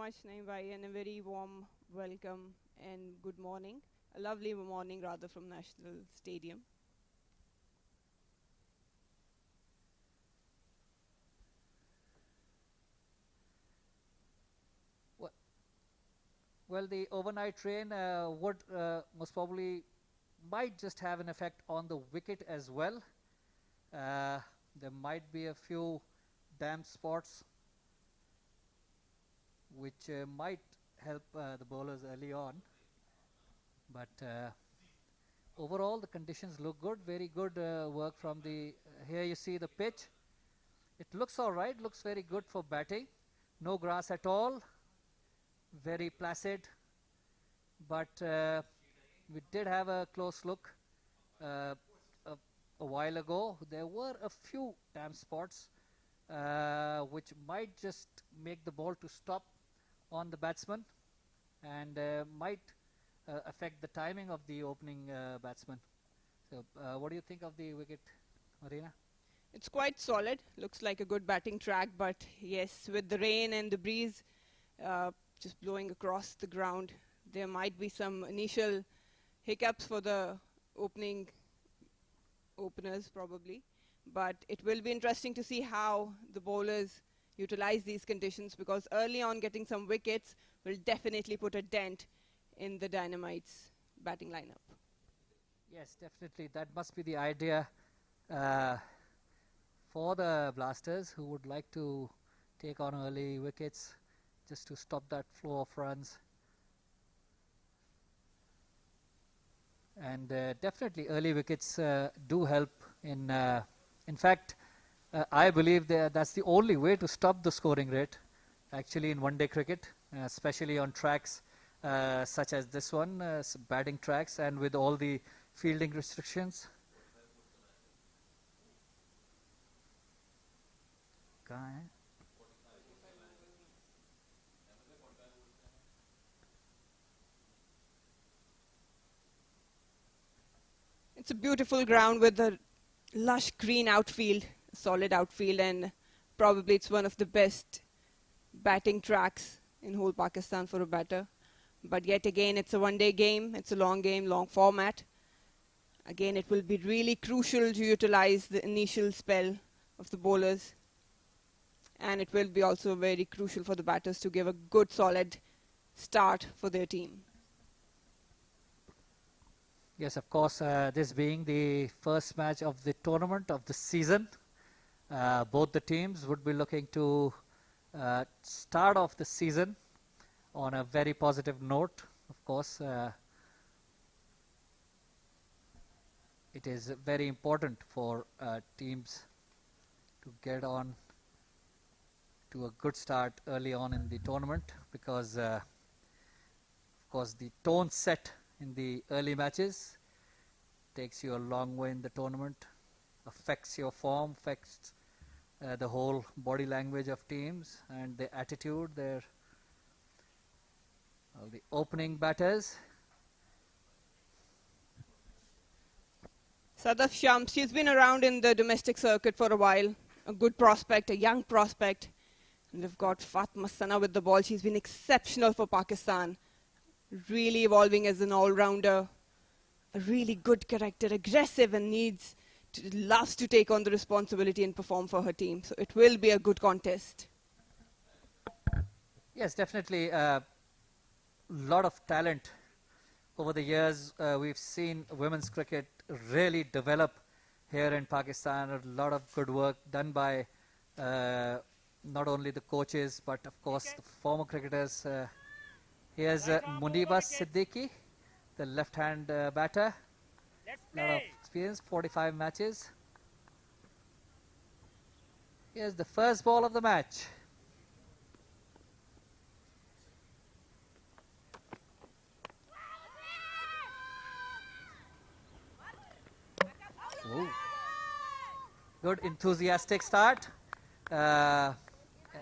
much, Naeem bhai, and a very warm welcome and good morning. A lovely morning, rather, from National Stadium. Well, well, the overnight rain would most probably might just have an effect on the wicket as well. Uh, there might be a few damp spots which might help the bowlers early on. But overall, the conditions look good. Very good work from the. Here you see the pitch. It looks all right. Looks very good for batting. No grass at all. Very placid. But we did have a close look uh, a while ago. There were a few damp spots which might just make the ball to stop on the batsman and might affect the timing of the opening batsman. So what do you think of the wicket, Marina? It's quite solid. Looks like a good batting track, but yes, with the rain and the breeze just blowing across the ground, there might be some initial hiccups for the openers probably. But it will be interesting to see how the bowlers utilize these conditions, because early on getting some wickets will definitely put a dent in the Dynamites batting lineup. Yes, definitely. That must be the idea uh, for the Blasters, who would like to take on early wickets just to stop that flow of runs. And definitely early wickets do help in fact, I believe that's the only way to stop the scoring rate actually in one-day cricket, especially on tracks such as this one, batting tracks, and with all the fielding restrictions. It's a beautiful ground with a lush green outfield, solid outfield, and probably it's one of the best batting tracks in whole Pakistan for a batter. But yet again, it's a one-day game. It's a long game, long format. Again, it will be really crucial to utilize the initial spell of the bowlers. And it will be also very crucial for the batters to give a good, solid start for their team. Yes, of course, this being the first match of the tournament of the season, both the teams would be looking to start off the season on a very positive note. Of course, it is very important for teams to get on to a good start early on in the tournament, because of course the tone set in the early matches takes you a long way in the tournament, affects your form, affects the whole body language of teams and the attitude. The opening batters. Sadaf Shams, she's been around in the domestic circuit for a while. A good prospect, a young prospect. And we've got Fatma Sana with the ball. She's been exceptional for Pakistan. Really evolving as an all-rounder. A really good character, aggressive, and loves to take on the responsibility and perform for her team. So it will be a good contest. Yes, definitely. Lot of talent. Over the years, we've seen women's cricket really develop here in Pakistan. A lot of good work done by not only the coaches, but of course the former cricketers. Here's Muniba Siddiqui, the left-hand batter. A lot of experience, 45 matches. Here's the first ball of the match. Ooh. Good enthusiastic start.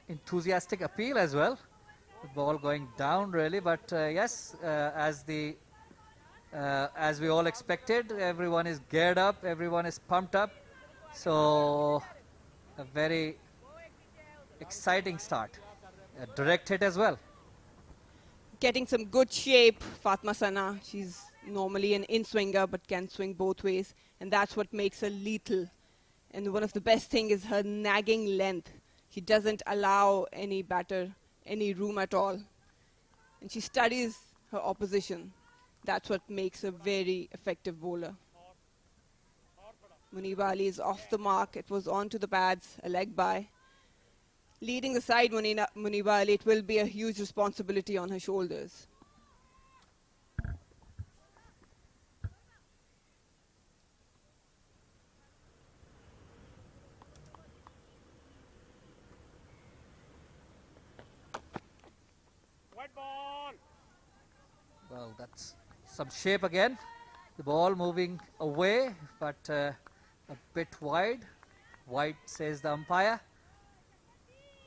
Enthusiastic appeal as well. The ball going down really, but yes, as we all expected, everyone is geared up, everyone is pumped up. So a very exciting start. A direct hit as well. getting some good shape, Fatma Sana. She's normally an in-swinger but can swing both ways, and that's what makes her lethal. And one of the best thing is her nagging length. She doesn't allow any batter any room at all. And she studies her opposition. That's what makes a very effective bowler. Muniba Ali is off the mark. It was on to the pads, a leg by. Leading the side, Muniba Ali, it will be a huge responsibility on her shoulders. White ball. Well, that's some shape again. The ball moving away, but a bit wide. White, says the umpire.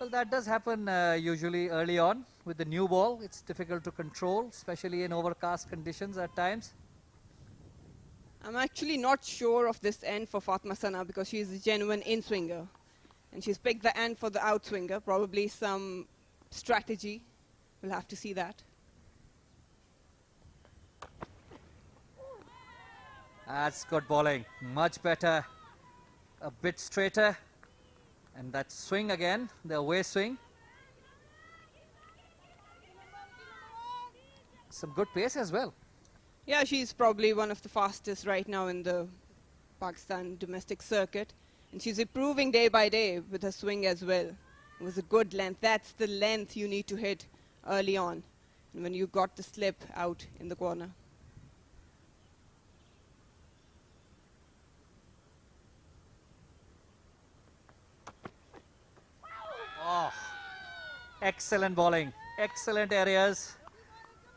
Well, that does happen usually early on with the new ball. It's difficult to control, especially in overcast conditions at times. I'm actually not sure of this end for Fatma Sana because she's a genuine in-swinger. And she's picked the end for the outswinger, probably some strategy. We'll have to see that. That's good bowling. Much better. A bit straighter. And that swing again, the away swing. Some good pace as well. Yeah, she's probably one of the fastest right now in the Pakistan domestic circuit. And she's improving day by day with her swing as well. It was a good length. That's the length you need to hit early on, and when you got the slip out in the corner. Oh, excellent bowling, excellent areas.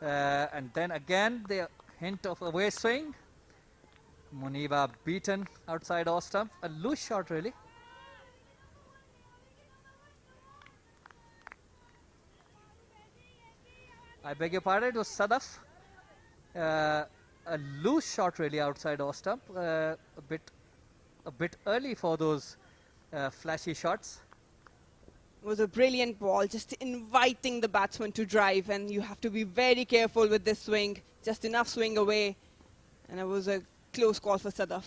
And then again, the hint of away swing. Muniba beaten outside off stump. A loose shot, really. I beg your pardon, it was Sadaf. A loose shot, really, outside off stump. A bit early for those flashy shots. It was a brilliant ball, just inviting the batsman to drive, and you have to be very careful with this swing. Just enough swing away, and it was a close call for Sadaf.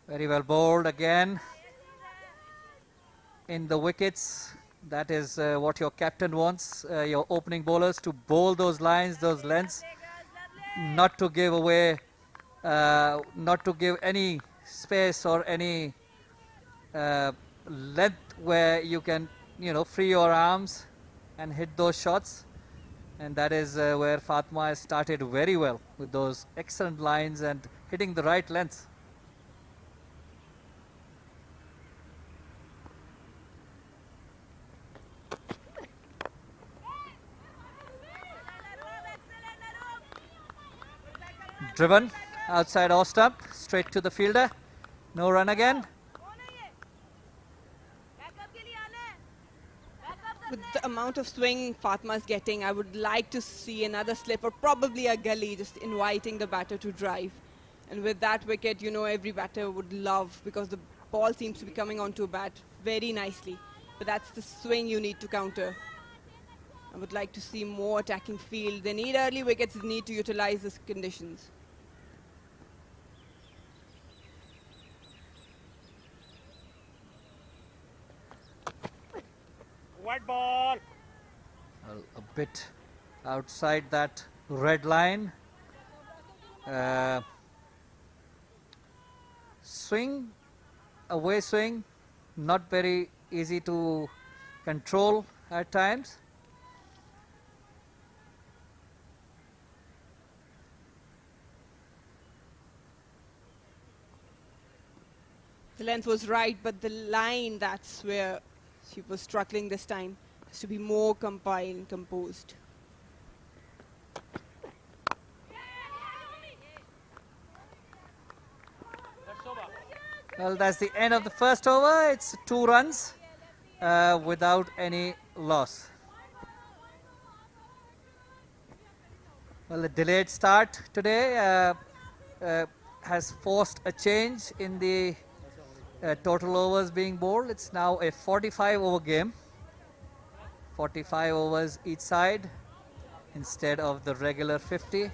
Very well bowled again. In the wickets, that is what your captain wants, your opening bowlers to bowl those lines, those lengths, not to give away, not to give any space or any length where you can, free your arms and hit those shots. And that is where Fatma has started very well with those excellent lines and hitting the right lengths. Driven outside off stump, straight to the fielder. No run again. With the amount of swing Fatma's getting, I would like to see another slip or probably a gully, just inviting the batter to drive. And with that wicket, every batter would love, because the ball seems to be coming onto a bat very nicely. But that's the swing you need to counter. I would like to see more attacking field. They need early wickets, they need to utilize these conditions. White ball. Well, a bit outside that red line. Swing, away swing, not very easy to control at times. The length was right, but the line, that's where she was struggling this time. Has to be more compiled, composed. Well, that's the end of the first over. It's 2 runs without any loss. Well, the delayed start today has forced a change in the total overs being bowled. It's now a 45 over game. 45 overs each side instead of the regular 50.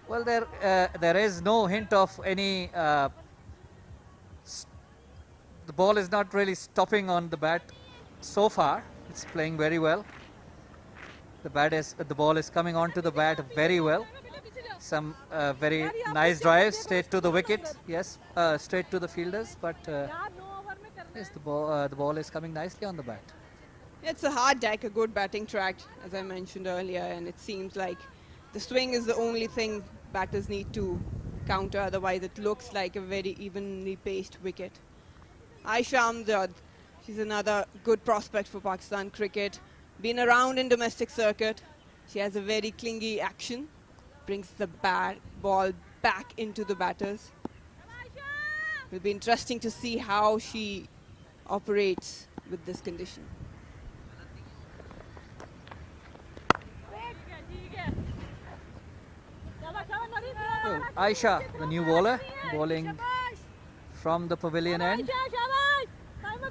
Well, there is no hint of any. The ball is not really stopping on the bat so far. It's playing very well. The ball is coming onto the bat very well. Some very nice drives straight to the wicket. Yes, straight to the fielders. But yes, the ball is coming nicely on the bat. It's a hard deck, a good batting track, as I mentioned earlier, and it seems like the swing is the only thing batters need to counter. Otherwise, it looks like a very evenly paced wicket. Aisha Amjad, she's another good prospect for Pakistan cricket. Been around in domestic circuit. She has a very clingy action. Brings the ball back into the batters. It'll be interesting to see how she operates with this condition. Oh, Aisha, the new bowler, bowling from the pavilion end.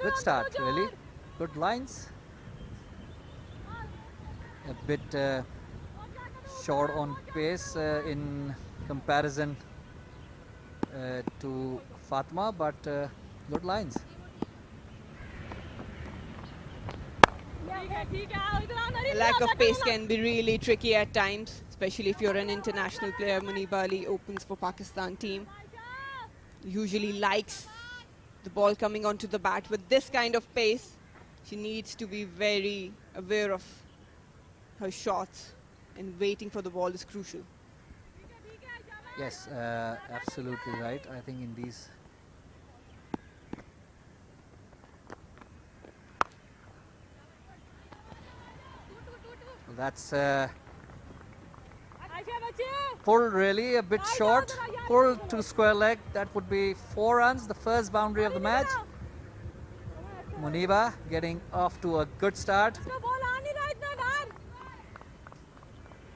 Good start, really. Good lines. A bit short on pace in comparison to Fatma, but good lines. A lack of pace can be really tricky at times, especially if you're an international player. Muniba Ali opens for Pakistan team. Usually likes the ball coming onto the bat. With this kind of pace, she needs to be very aware of her shots, and waiting for the ball is crucial. Yes, absolutely right. I think in these that's pulled really a bit short, pulled to square leg. That would be 4 runs, the first boundary of the match. Muniba getting off to a good start.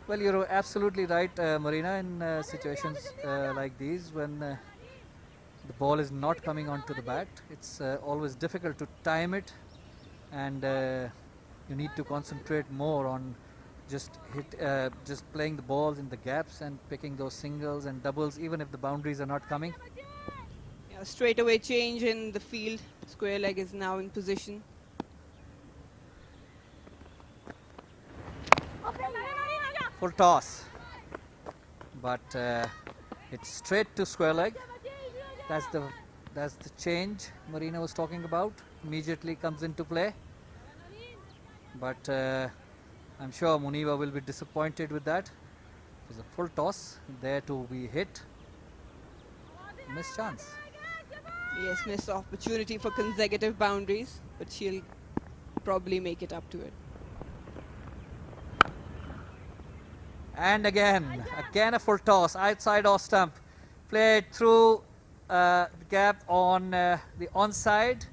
Well, you're absolutely right, Marina, in situations like these when the ball is not coming onto the bat. It's always difficult to time it, and you need to concentrate more on just playing the balls in the gaps and picking those singles and doubles, even if the boundaries are not coming. Yeah, straight away change in the field. Square leg is now in position. Full toss, but it's straight to square leg. That's the change Marina was talking about. Immediately comes into play, but I'm sure Muniba will be disappointed with that. It's a full toss there to be hit. Missed chance. Yes, missed opportunity for consecutive boundaries, but she'll probably make it up to it. And again a full toss outside off stump, played through the gap on the onside,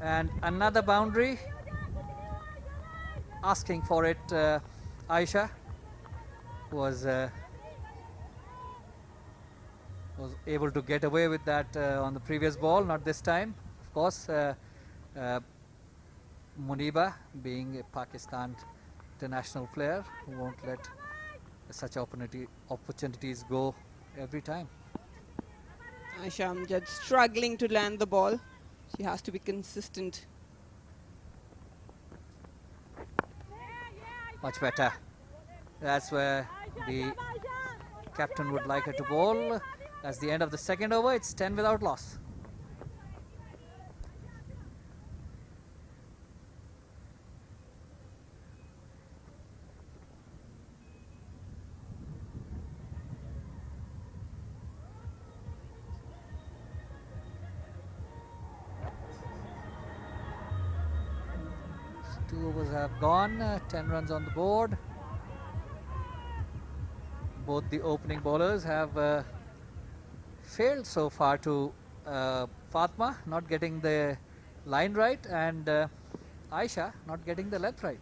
and another boundary. Asking for it, Aisha was able to get away with that on the previous ball, not this time. Of course, Muniba, being a Pakistan international player, won't let such opportunities go every time. Aisha Amjad struggling to land the ball. She has to be consistent. Much better. That's where the captain would like her to bowl. That's the end of the second over. It's 10 without loss. Two overs have gone, 10 runs on the board. Both the opening bowlers have failed so far to Fatma not getting the line right, and Aisha not getting the length right.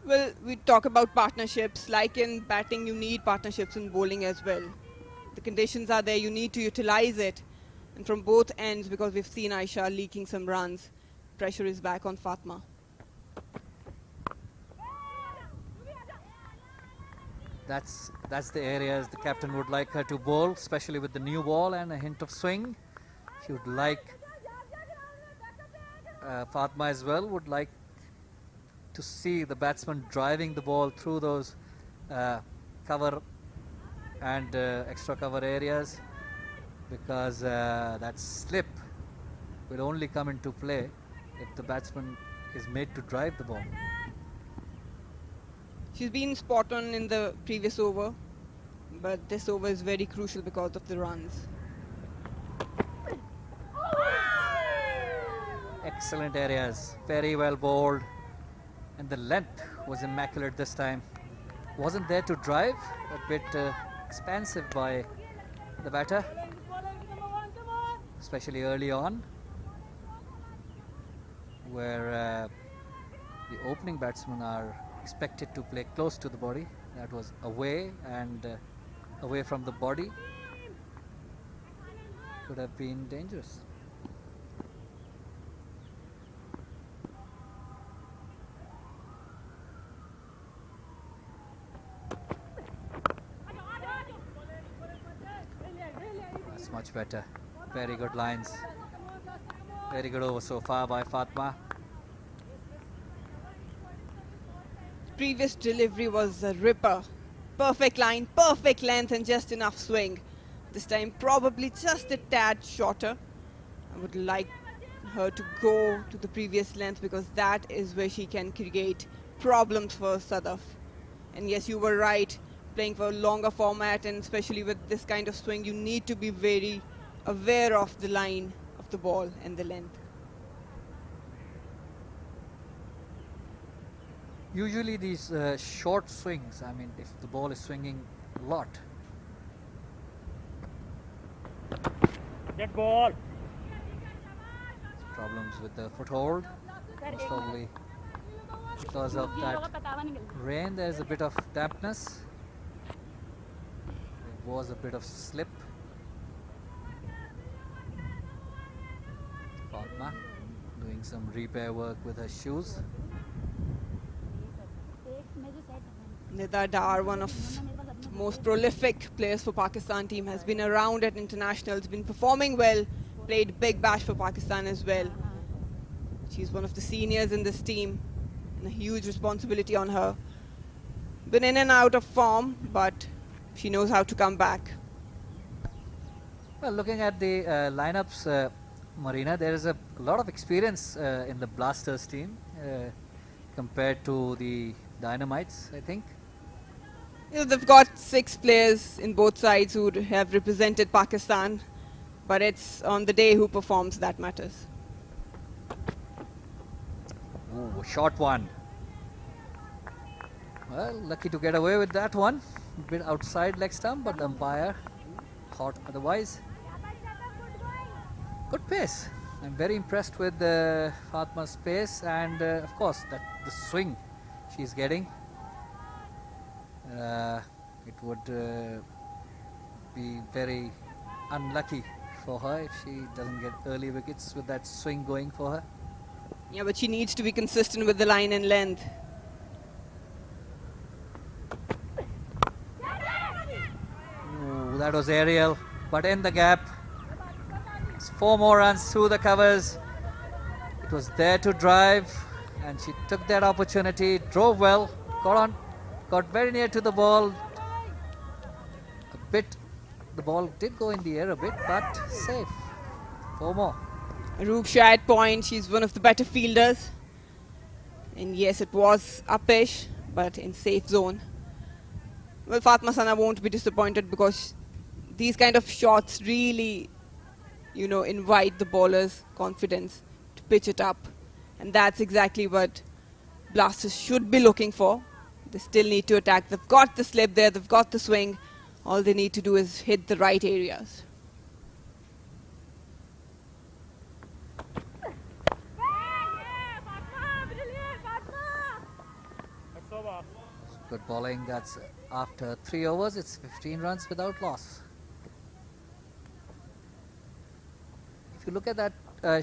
Well, we talk about partnerships. Like in batting, you need partnerships in bowling as well. The conditions are there, you need to utilize it. And from both ends, because we've seen Aisha leaking some runs, pressure is back on Fatma. That's the areas the captain would like her to bowl, especially with the new ball and a hint of swing. She would like Fatma as well would like to see the batsman driving the ball through those cover and extra cover areas, because that slip will only come into play if the batsman is made to drive the ball. She's been spot on in the previous over, but this over is very crucial because of the runs. Excellent areas, very well bowled, and the length was immaculate this time. Wasn't there to drive, a bit expansive by the batter, especially early on, where the opening batsmen are expected to play close to the body. That was away, and away from the body could have been dangerous. That's much better. Very good lines. Very good over so far by Fatma. Previous delivery was a ripper. Perfect line, perfect length, and just enough swing. This time probably just a tad shorter. I would like her to go to the previous length, because that is where she can create problems for Sadaf. And yes, you were right, playing for a longer format, and especially with this kind of swing, you need to be very aware of the line of the ball and the length. Usually these short swings, I mean, if the ball is swinging a lot. Dead ball. Problems with the foothold. Most probably because of that rain, there's a bit of dampness. There was a bit of slip. Fatma doing some repair work with her shoes. Nida Dar, one of the most prolific players for Pakistan team, has been around at internationals, been performing well, played big bash for Pakistan as well. She's one of the seniors in this team, and a huge responsibility on her. Been in and out of form, but she knows how to come back. Well, looking at the lineups, Marina, there is a lot of experience in the Blasters team compared to the Dynamites, I think. You know, they've got 6 players in both sides who would have represented Pakistan, but it's on the day who performs that matters. Ooh, short one. Well, lucky to get away with that one. A bit outside leg stump, but the umpire thought otherwise. Good pace. I'm very impressed with Fatma's pace, and of course that the swing she's getting. It would be very unlucky for her if she doesn't get early wickets with that swing going for her. Yeah, but she needs to be consistent with the line and length. Ooh, that was aerial, but in the gap. It's 4 more runs through the covers. It was there to drive, and she took that opportunity, drove well, got very near to the ball. A bit, the ball did go in the air a bit, but safe. 4 more. Ruksha at point, she's one of the better fielders. And yes, it was uppish, but in safe zone. Well, Fatma Sana won't be disappointed, because these kind of shots really, you know, invite the bowler's confidence to pitch it up. And that's exactly what Blasters should be looking for. They still need to attack. They've got the slip there, they've got the swing. All they need to do is hit the right areas. That's over. Good bowling. That's after 3 overs. It's 15 runs without loss. If you look at that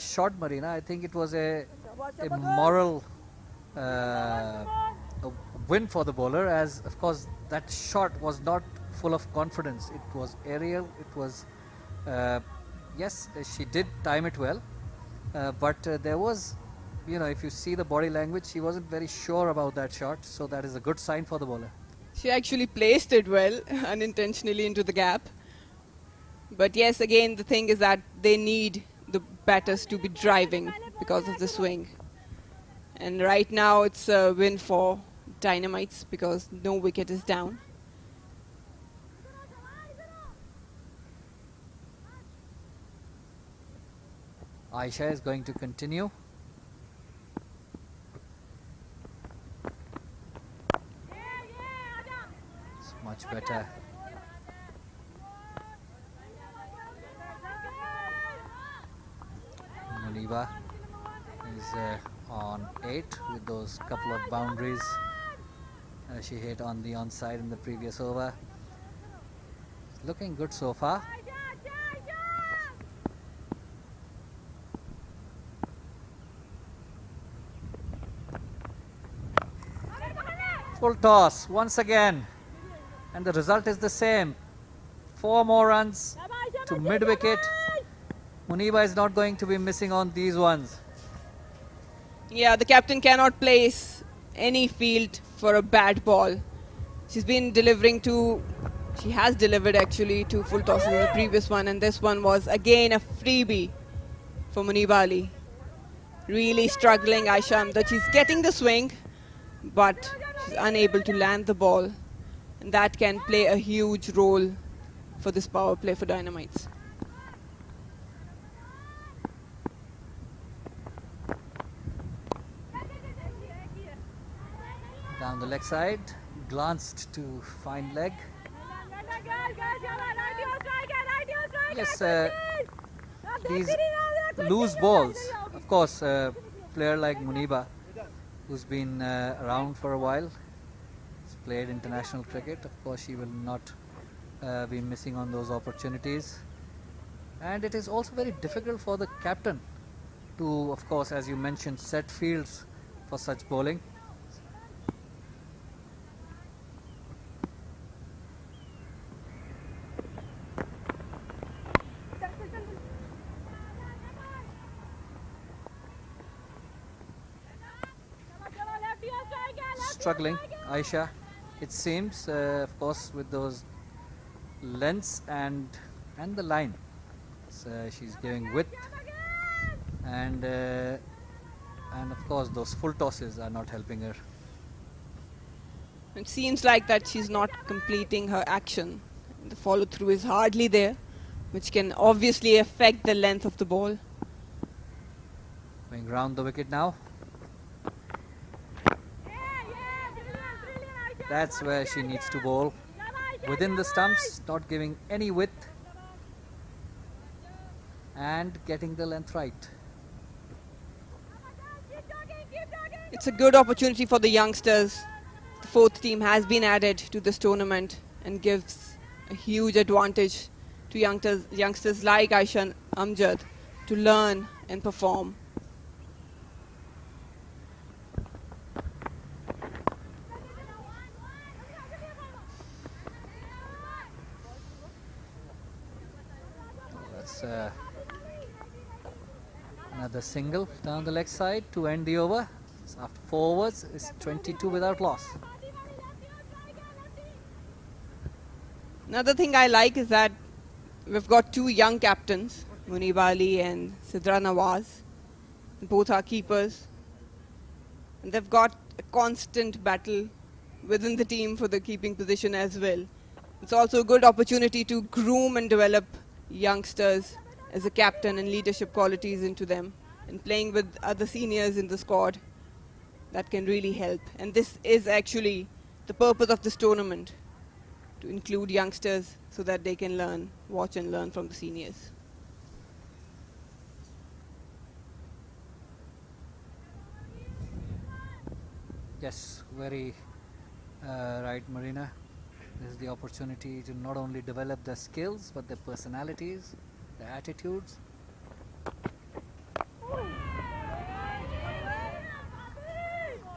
shot, Marina, I think it was a moral a win for the bowler, as of course that shot was not full of confidence. It was aerial. It was yes, she did time it well, but there was, if you see the body language, she wasn't very sure about that shot. So that is a good sign for the bowler. She actually placed it well, unintentionally into the gap. But yes, again, the thing is that they need the batters to be driving because of the swing. And right now it's a win for Dynamites because no wicket is down. Aisha is going to continue. It's much better. Muniba is on 8 with those couple of boundaries she hit on the onside in the previous over. It's looking good so far. Full toss once again, and the result is the same. 4 more runs to mid wicket. Muniba is not going to be missing on these ones. Yeah, the captain cannot place any field for a bad ball. She has delivered actually 2 full tosses in the previous one, and this one was again a freebie for Muniba Ali. Really struggling, Aisha, that she's getting the swing, but she's unable to land the ball, and that can play a huge role for this power play for Dynamites. Down the leg side, glanced to find leg. Yes, these loose balls, of course, a player like Muniba, who's been around for a while, has played international cricket. Of course, she will not be missing on those opportunities. And it is also very difficult for the captain to, of course, as you mentioned, set fields for such bowling. Struggling, Aisha, it seems, of course, with those lengths and the line. So she's giving width, and of course those full tosses are not helping her. It seems like that she's not completing her action. The follow through is hardly there, which can obviously affect the length of the ball. Going round the wicket now. That's where she needs to bowl. Within the stumps, not giving any width, and getting the length right. It's a good opportunity for the youngsters. The 4th team has been added to this tournament and gives a huge advantage to youngsters like Aisha and Amjad to learn and perform. That's another single down the leg side to end the over. So after 4 overs, it's 22 without loss. Another thing I like is that we've got 2 young captains, Muniba Ali and Sidra Nawaz. Both are keepers. And they've got a constant battle within the team for the keeping position as well. It's also a good opportunity to groom and develop youngsters as a captain and leadership qualities into them, and playing with other seniors in the squad. That can really help. And this is actually the purpose of this tournament, to include youngsters so that they can watch and learn from the seniors. Yes, very Right, Marina. This is the opportunity to not only develop their skills but their personalities, their attitudes.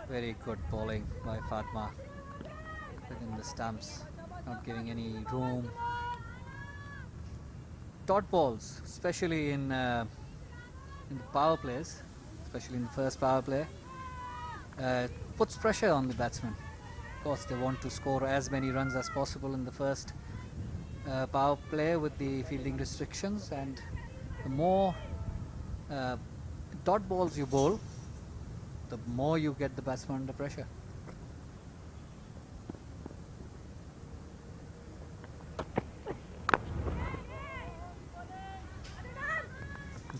Very good bowling by Fatma within the stumps, not giving any room. Dot balls, especially in the power plays, especially in the first power play, puts pressure on the batsman. Of course, they want to score as many runs as possible in the first power play with the fielding restrictions, and the more dot balls you bowl, the more you get the batsman under pressure.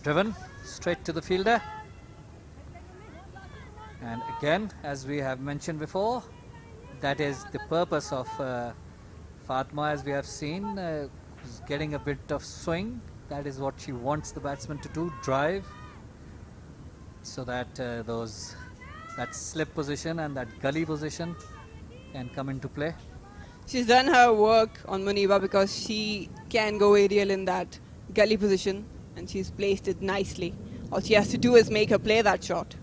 Driven straight to the fielder, and again, as we have mentioned before, that is the purpose of Fatma, as we have seen, is getting a bit of swing. That is what she wants the batsman to do, drive, so that that slip position and that gully position can come into play. She's done her work on Muniba because she can go aerial in that gully position, and she's placed it nicely. All she has to do is make her play that shot.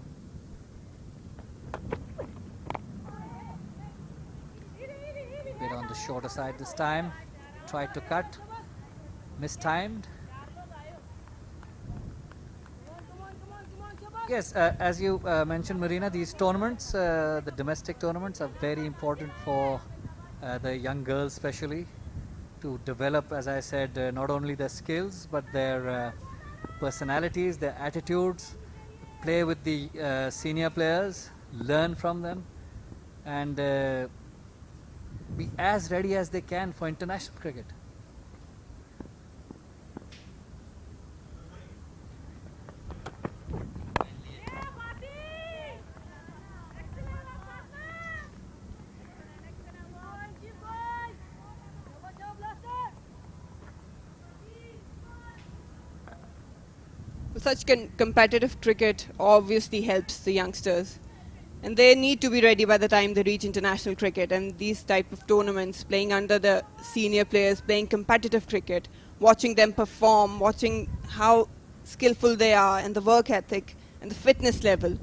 Bit on the shorter side this time. Tried to cut, mistimed. Yes, as you mentioned, Marina, these tournaments, the domestic tournaments, are very important for the young girls, especially, to develop, as I said, not only their skills but their personalities, their attitudes, play with the senior players, learn from them, and be as ready as they can for international cricket. Such competitive cricket obviously helps the youngsters, and they need to be ready by the time they reach international cricket. And these type of tournaments, playing under the senior players, playing competitive cricket, watching them perform, watching how skillful they are, and the work ethic and the fitness level,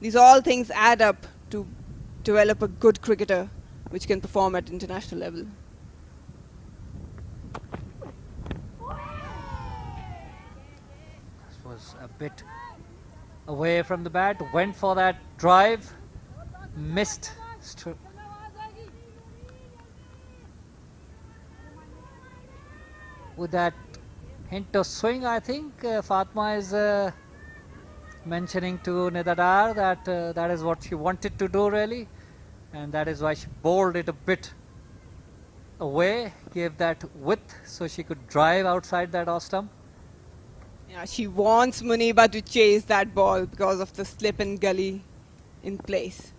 these all things add up to develop a good cricketer which can perform at international level. Was a bit away from the bat, went for that drive, missed. With that hint of swing, I think Fatma is mentioning to Nidadar that that is what she wanted to do really, and that is why she bowled it a bit away, gave that width so she could drive outside that off stump. Yeah, she wants Muniba to chase that ball because of the slip and gully in place.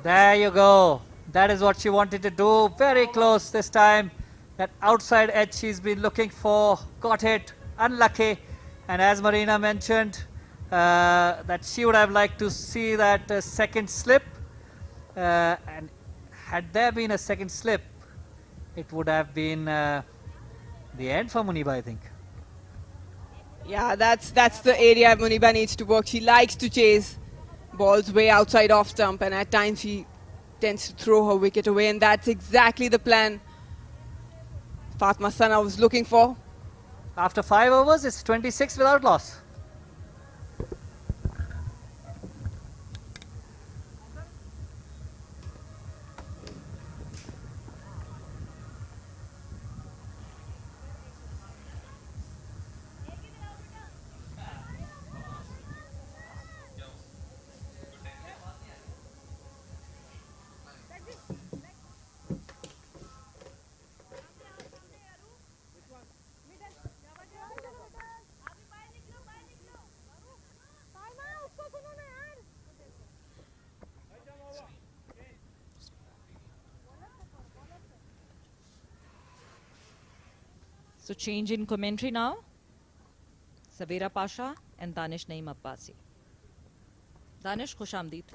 There you go. That is what she wanted to do. Very close this time. That outside edge she's been looking for. Got it. Unlucky. And as Marina mentioned, that she would have liked to see that second slip. And had there been a second slip, it would have been the end for Muniba, I think. Yeah, that's the area Muniba needs to work. She likes to chase balls way outside off stump, and at times she tends to throw her wicket away, and that's exactly the plan Fatma Sana was looking for. After 5 overs, it's 26 without loss. So change in commentary now. Sabira Pasha and Danish Naeem Abbasi. Danish खुश आमदीद.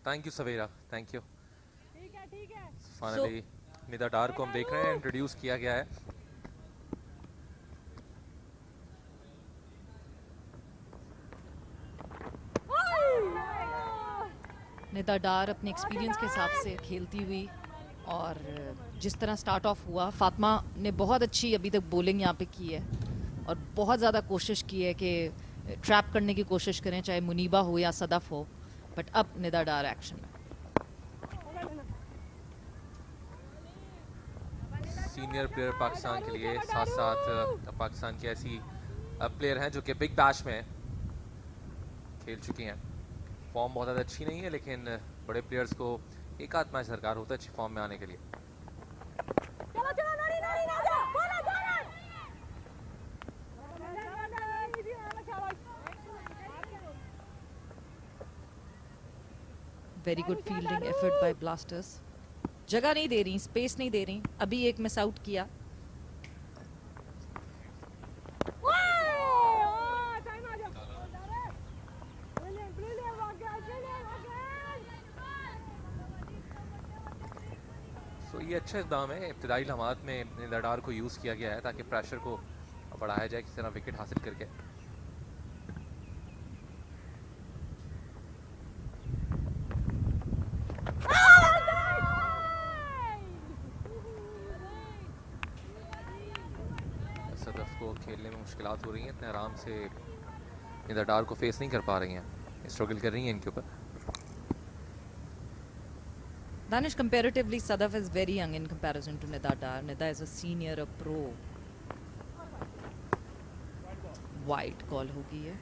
Thank you Savera, thank you. Finally Nida Dar को हम देख रहे हैं, introduce किया गया है. निदा डार अपने एक्सपीरियंस के हिसाब से खेलती हुई, और जिस तरह स्टार्ट ऑफ हुआ, फातिमा ने बहुत अच्छी अभी तक बॉलिंग यहाँ पे की है और बहुत ज़्यादा कोशिश की है कि ट्रैप करने की कोशिश करें, चाहे मुनीबा हो या सदफ हो. बट अब निदा डार एक्शन में. सीनियर प्लेयर पाकिस्तान के लिए, साथ साथ पाकिस्तान की ऐसी प्लेयर हैं जो कि बिग बैश में खेल चुकी हैं. फॉर्म बहुत ज़्यादा अच्छी नहीं है, लेकिन बड़े प्लेयर्स को एक आध मैच दरकार होता है अच्छी फॉर्म में आने के लिए. Very good fielding effort bye blasters. जगह नहीं दे रही, स्पेस नहीं दे रही. अभी एक मिस आउट किया. तो ये अच्छा इक़दाम है. इब्तिदाई लम्हात में निदा डार को यूज़ किया गया है ताकि प्रेशर को बढ़ाया जाए किसी तरह विकेट हासिल करके. सदफ को खेलने में मुश्किलात हो रही हैं, इतने आराम से निदा डार को फेस नहीं कर पा रही हैं, स्ट्रगल कर रही हैं इनके ऊपर. Danish, comparatively, Sadaf is very young in comparison to Nida Dar. Nida is a senior, a pro. Wide call होगी ये.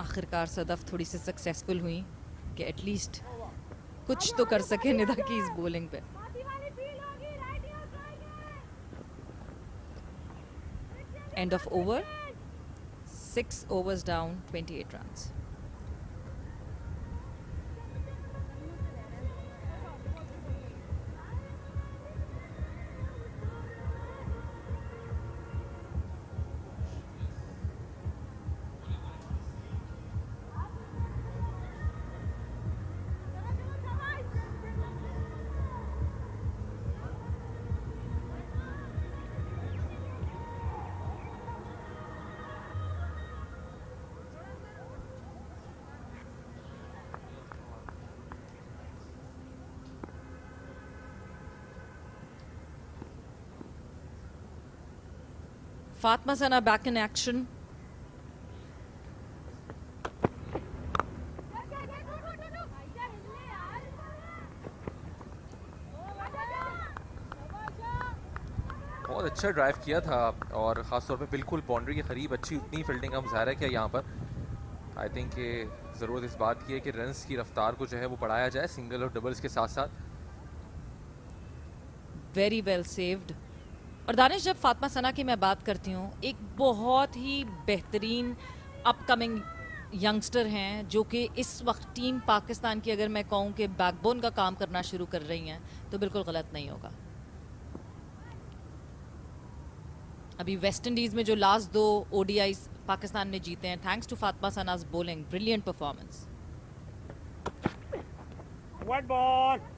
आखिरकार सदफ थोड़ी सी सक्सेसफुल हुई कि एटलीस्ट कुछ तो कर सके निदा की इस बॉलिंग पे. End of over, 6 overs down, 28 runs. Fatma Sana back in action. बहुत अच्छा ड्राइव किया था और ख़ासतौर पे बिल्कुल बाउंड्री के करीब अच्छी उतनी फील्डिंग का मुजाहरा किया यहाँ पर. आई थिंक कि ज़रूरत इस बात की है कि रन्स की रफ्तार को जो है वो बढ़ाया जाए सिंगल और डबल्स के साथ साथ. Very well saved. और दानिश, जब फातिमा सना की मैं बात करती हूँ, एक बहुत ही बेहतरीन अपकमिंग यंगस्टर हैं जो कि इस वक्त टीम पाकिस्तान की, अगर मैं कहूँ कि बैकबोन का काम करना शुरू कर रही हैं, तो बिल्कुल गलत नहीं होगा. अभी वेस्ट इंडीज़ में जो लास्ट 2 ODIs पाकिस्तान ने जीते हैं, thanks to Fatima Sana's bowling, brilliant performance. White ball.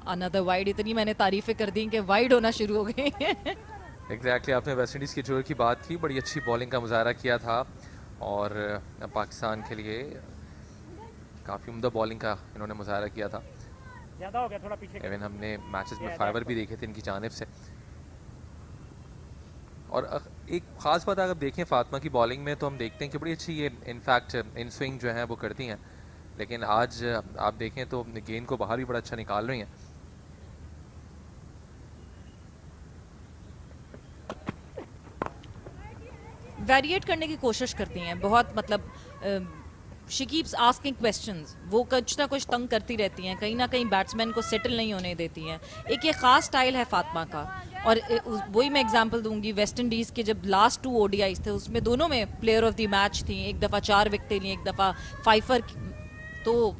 Another wide. इतनी मैंने तारीफें कर दी कि वाइड होना शुरू हो गई. एग्जैक्टली आपने वेस्ट इंडीज़ की जोर की बात की, बड़ी अच्छी बॉलिंग का मुजाहरा किया था और पाकिस्तान के लिए काफ़ी उम्दा बॉलिंग का इन्होंने मुजाहरा किया था. ज़्यादा हो गया, थोड़ा पीछे. इवन हमने मैचेस में फाइवर भी देखे थे इनकी जानिब से. और एक ख़ास बात अगर देखें फातिमा की बॉलिंग में, तो हम देखते हैं कि बड़ी अच्छी ये इनफैक्ट इन स्विंग जो है वो करती हैं, लेकिन आज आप देखें तो गेंद को बाहर भी बड़ा अच्छा निकाल रही हैं. वेरिएट करने की कोशिश करती हैं बहुत. मतलब शी कीप्स आस्किंग क्वेश्चंस. वो कुछ ना कुछ तंग करती रहती हैं, कहीं ना कहीं बैट्समैन को सेटल नहीं होने देती हैं. एक ये ख़ास स्टाइल है फातिमा का और वही मैं एग्जांपल दूंगी, वेस्ट इंडीज़ के जब लास्ट 2 ओडीआईज थे उसमें दोनों में प्लेयर ऑफ द मैच थी, एक दफ़ा 4 विकेटें ली, एक दफ़ा फाइफर। तो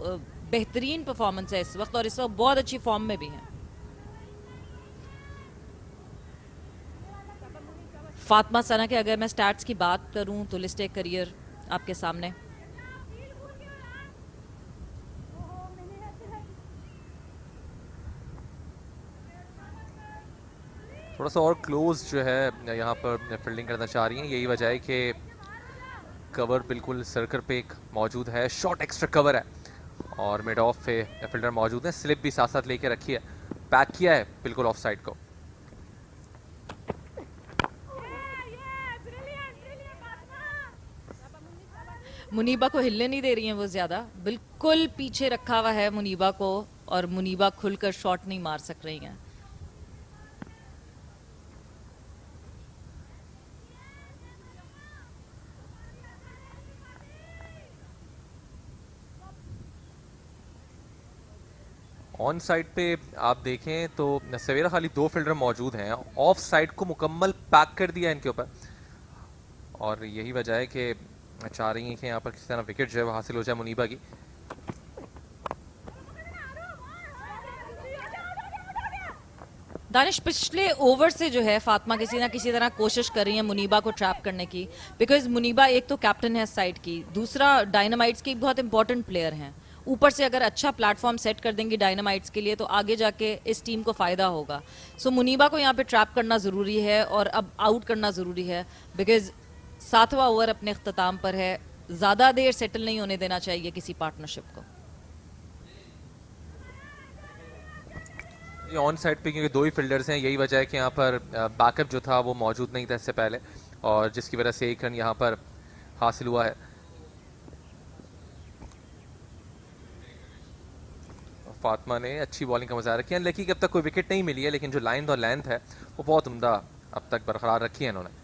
बेहतरीन परफॉर्मेंस है इस वक्त, और इस वक्त बहुत अच्छी फॉर्म में भी हैं। फातिमा सना के अगर मैं स्टैट्स की बात करूं तो लिस्ट ए करियर आपके सामने। थोड़ा सा और क्लोज जो है यहाँ पर फील्डिंग करना चाह रही हैं, यही वजह है कि कवर बिल्कुल सर्कल पे एक मौजूद है, शॉर्ट एक्स्ट्रा कवर है और मिड ऑफ पे फील्डर मौजूद है, स्लिप भी साथ साथ लेके रखी है, पैक किया है बिल्कुल ऑफ साइड को। मुनीबा को हिलने नहीं दे रही हैं वो ज़्यादा, बिल्कुल पीछे रखा हुआ है मुनीबा को, और मुनीबा खुलकर शॉट नहीं मार सक रही हैं। ऑन साइड पे आप देखें तो सवेरा खाली 2 फील्डर मौजूद हैं, ऑफ साइड को मुकम्मल पैक कर दिया इनके ऊपर, और यही वजह है कि चाह रही हैं कि यहाँ पर किसी तरह विकेट जो है वो हासिल हो जाए मुनीबा की। दानिश, पिछले ओवर से जो है फातिमा किसी ना किसी तरह कोशिश कर रही है मुनीबा को ट्रैप करने की, बिकॉज मुनीबा एक तो कैप्टन है साइड की, दूसरा डायनामाइट्स की एक बहुत इंपॉर्टेंट प्लेयर हैं। ऊपर से अगर अच्छा प्लेटफॉर्म सेट कर देंगी डायनामाइट्स के लिए तो आगे जाके इस टीम को फ़ायदा होगा। सो मुनीबा को यहाँ पे ट्रैप करना ज़रूरी है और अब आउट करना ज़रूरी है, बिकॉज 7वां ओवर अपने अख्ताम पर है, ज़्यादा देर सेटल नहीं होने देना चाहिए किसी पार्टनरशिप को। ये ऑन साइड पे क्योंकि 2 ही फील्डर्स हैं, यही वजह है कि यहाँ पर बैकअप जो था वो मौजूद नहीं था इससे पहले, और जिसकी वजह से 1 रन यहाँ पर हासिल हुआ है। फातिमा ने अच्छी बॉलिंग का मुजाहरा किया, लेकिन अब तक कोई विकेट नहीं मिली है, लेकिन जो लाइन और लेंथ है वो बहुत उम्दा अब तक बरकरार रखी है इन्होंने।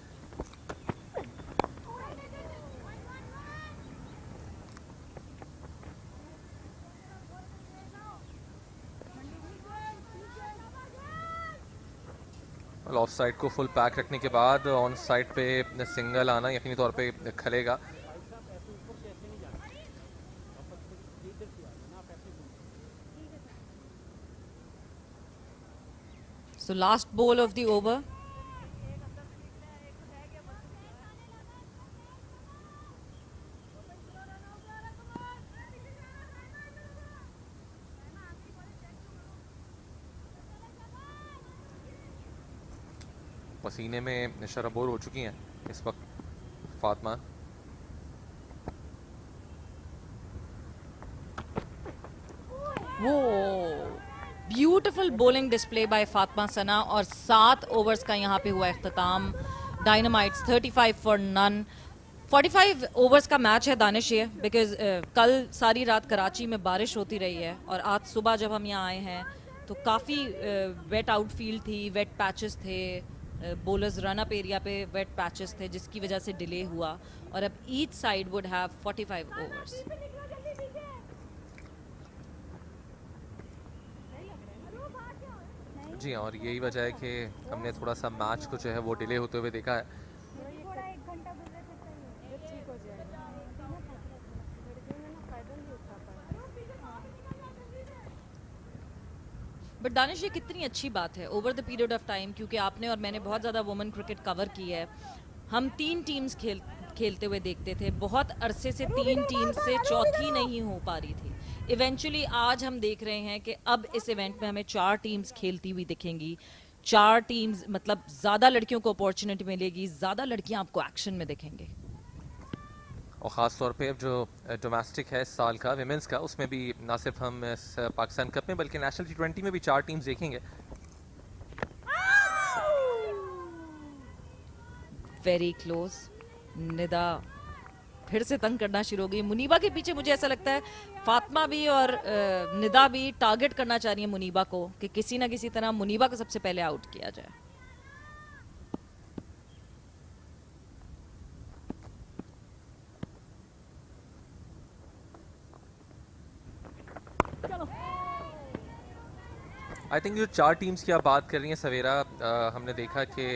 ऑफ साइड को फुल पैक रखने के बाद ऑन साइड पे सिंगल आना यकीनी तौर पे खलेगा। So last ball of the over. पसीने में शराबोर हो चुकी हैं इस वक्त फातिमा। वो beautiful bowling display by Fatima Sana, और 7 ओवर्स का यहाँ पे हुआ इख्तिताम। Dynamites 35 for none. 45 ओवर्स का मैच है दानिश ये, बिकॉज कल सारी रात कराची में बारिश होती रही है और आज सुबह जब हम यहाँ आए हैं तो काफ़ी वेट आउटफील्ड थी, वेट पैचेस थे, बॉलर्स रन अप एरिया पे वेट पैचेस थे, जिसकी वजह से डिले हुआ, और अब each side would have 45 overs. जी हाँ, और यही वजह है कि हमने थोड़ा सा मैच को जो है वो डिले होते हुए देखा है। बट दानिश, ये कितनी अच्छी बात है over the period of time, क्योंकि आपने और मैंने बहुत ज़्यादा वुमेन क्रिकेट कवर की है। हम 3 टीम्स खेलते हुए देखते थे, बहुत अरसे से 3 टीम्स से चौथी नहीं हो पा रही थी। इवेंचुअली आज हम देख रहे हैं कि अब इस इवेंट में हमें 4 टीम्स खेलती हुई दिखेंगी। 4 टीम्स मतलब ज़्यादा लड़कियों को अपॉर्चुनिटी मिलेगी, ज़्यादा लड़कियां आपको एक्शन में दिखेंगे। और ख़ास तौर पे अब जो डोमेस्टिक है इस साल का विमेंस का, उसमें भी ना सिर्फ हम इस पाकिस्तान कप में बल्कि नेशनल T20 में भी 4 टीम्स देखेंगे। Very close. निदा फिर से तंग करना शुरू हो गई। मुनीबा के पीछे मुझे ऐसा लगता है फातिमा भी और निदा भी टारगेट करना चाह रही है मुनीबा को, कि किसी ना किसी तरह मुनीबा को सबसे पहले आउट किया जाए। आई थिंक जो 4 टीम्स की आप बात कर रही हैं सवेरा, हमने देखा कि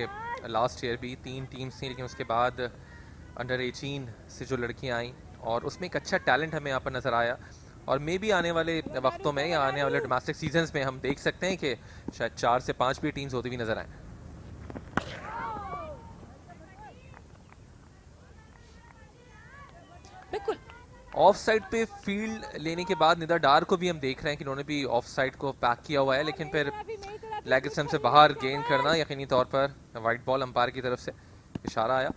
लास्ट ईयर भी 3 टीम्स थी, लेकिन उसके बाद अंडर 18 से जो लड़कियां आई और उसमें एक अच्छा टैलेंट हमें यहाँ पर नज़र आया। और मे भी आने वाले वक्तों में या आने वाले डोमेस्टिक सीजन्स में हम देख सकते हैं कि शायद 4 से 5 भी टीम्स होती हुई नज़र आए। बिल्कुल। ऑफ साइड पे फील्ड लेने के बाद निदा डार को भी हम देख रहे हैं कि उन्होंने भी ऑफ साइड को पैक किया हुआ है, लेकिन फिर लेग स्टंप से बाहर गेंद करना यकीनी तौर पर वाइट बॉल अंपायर की तरफ से इशारा आया।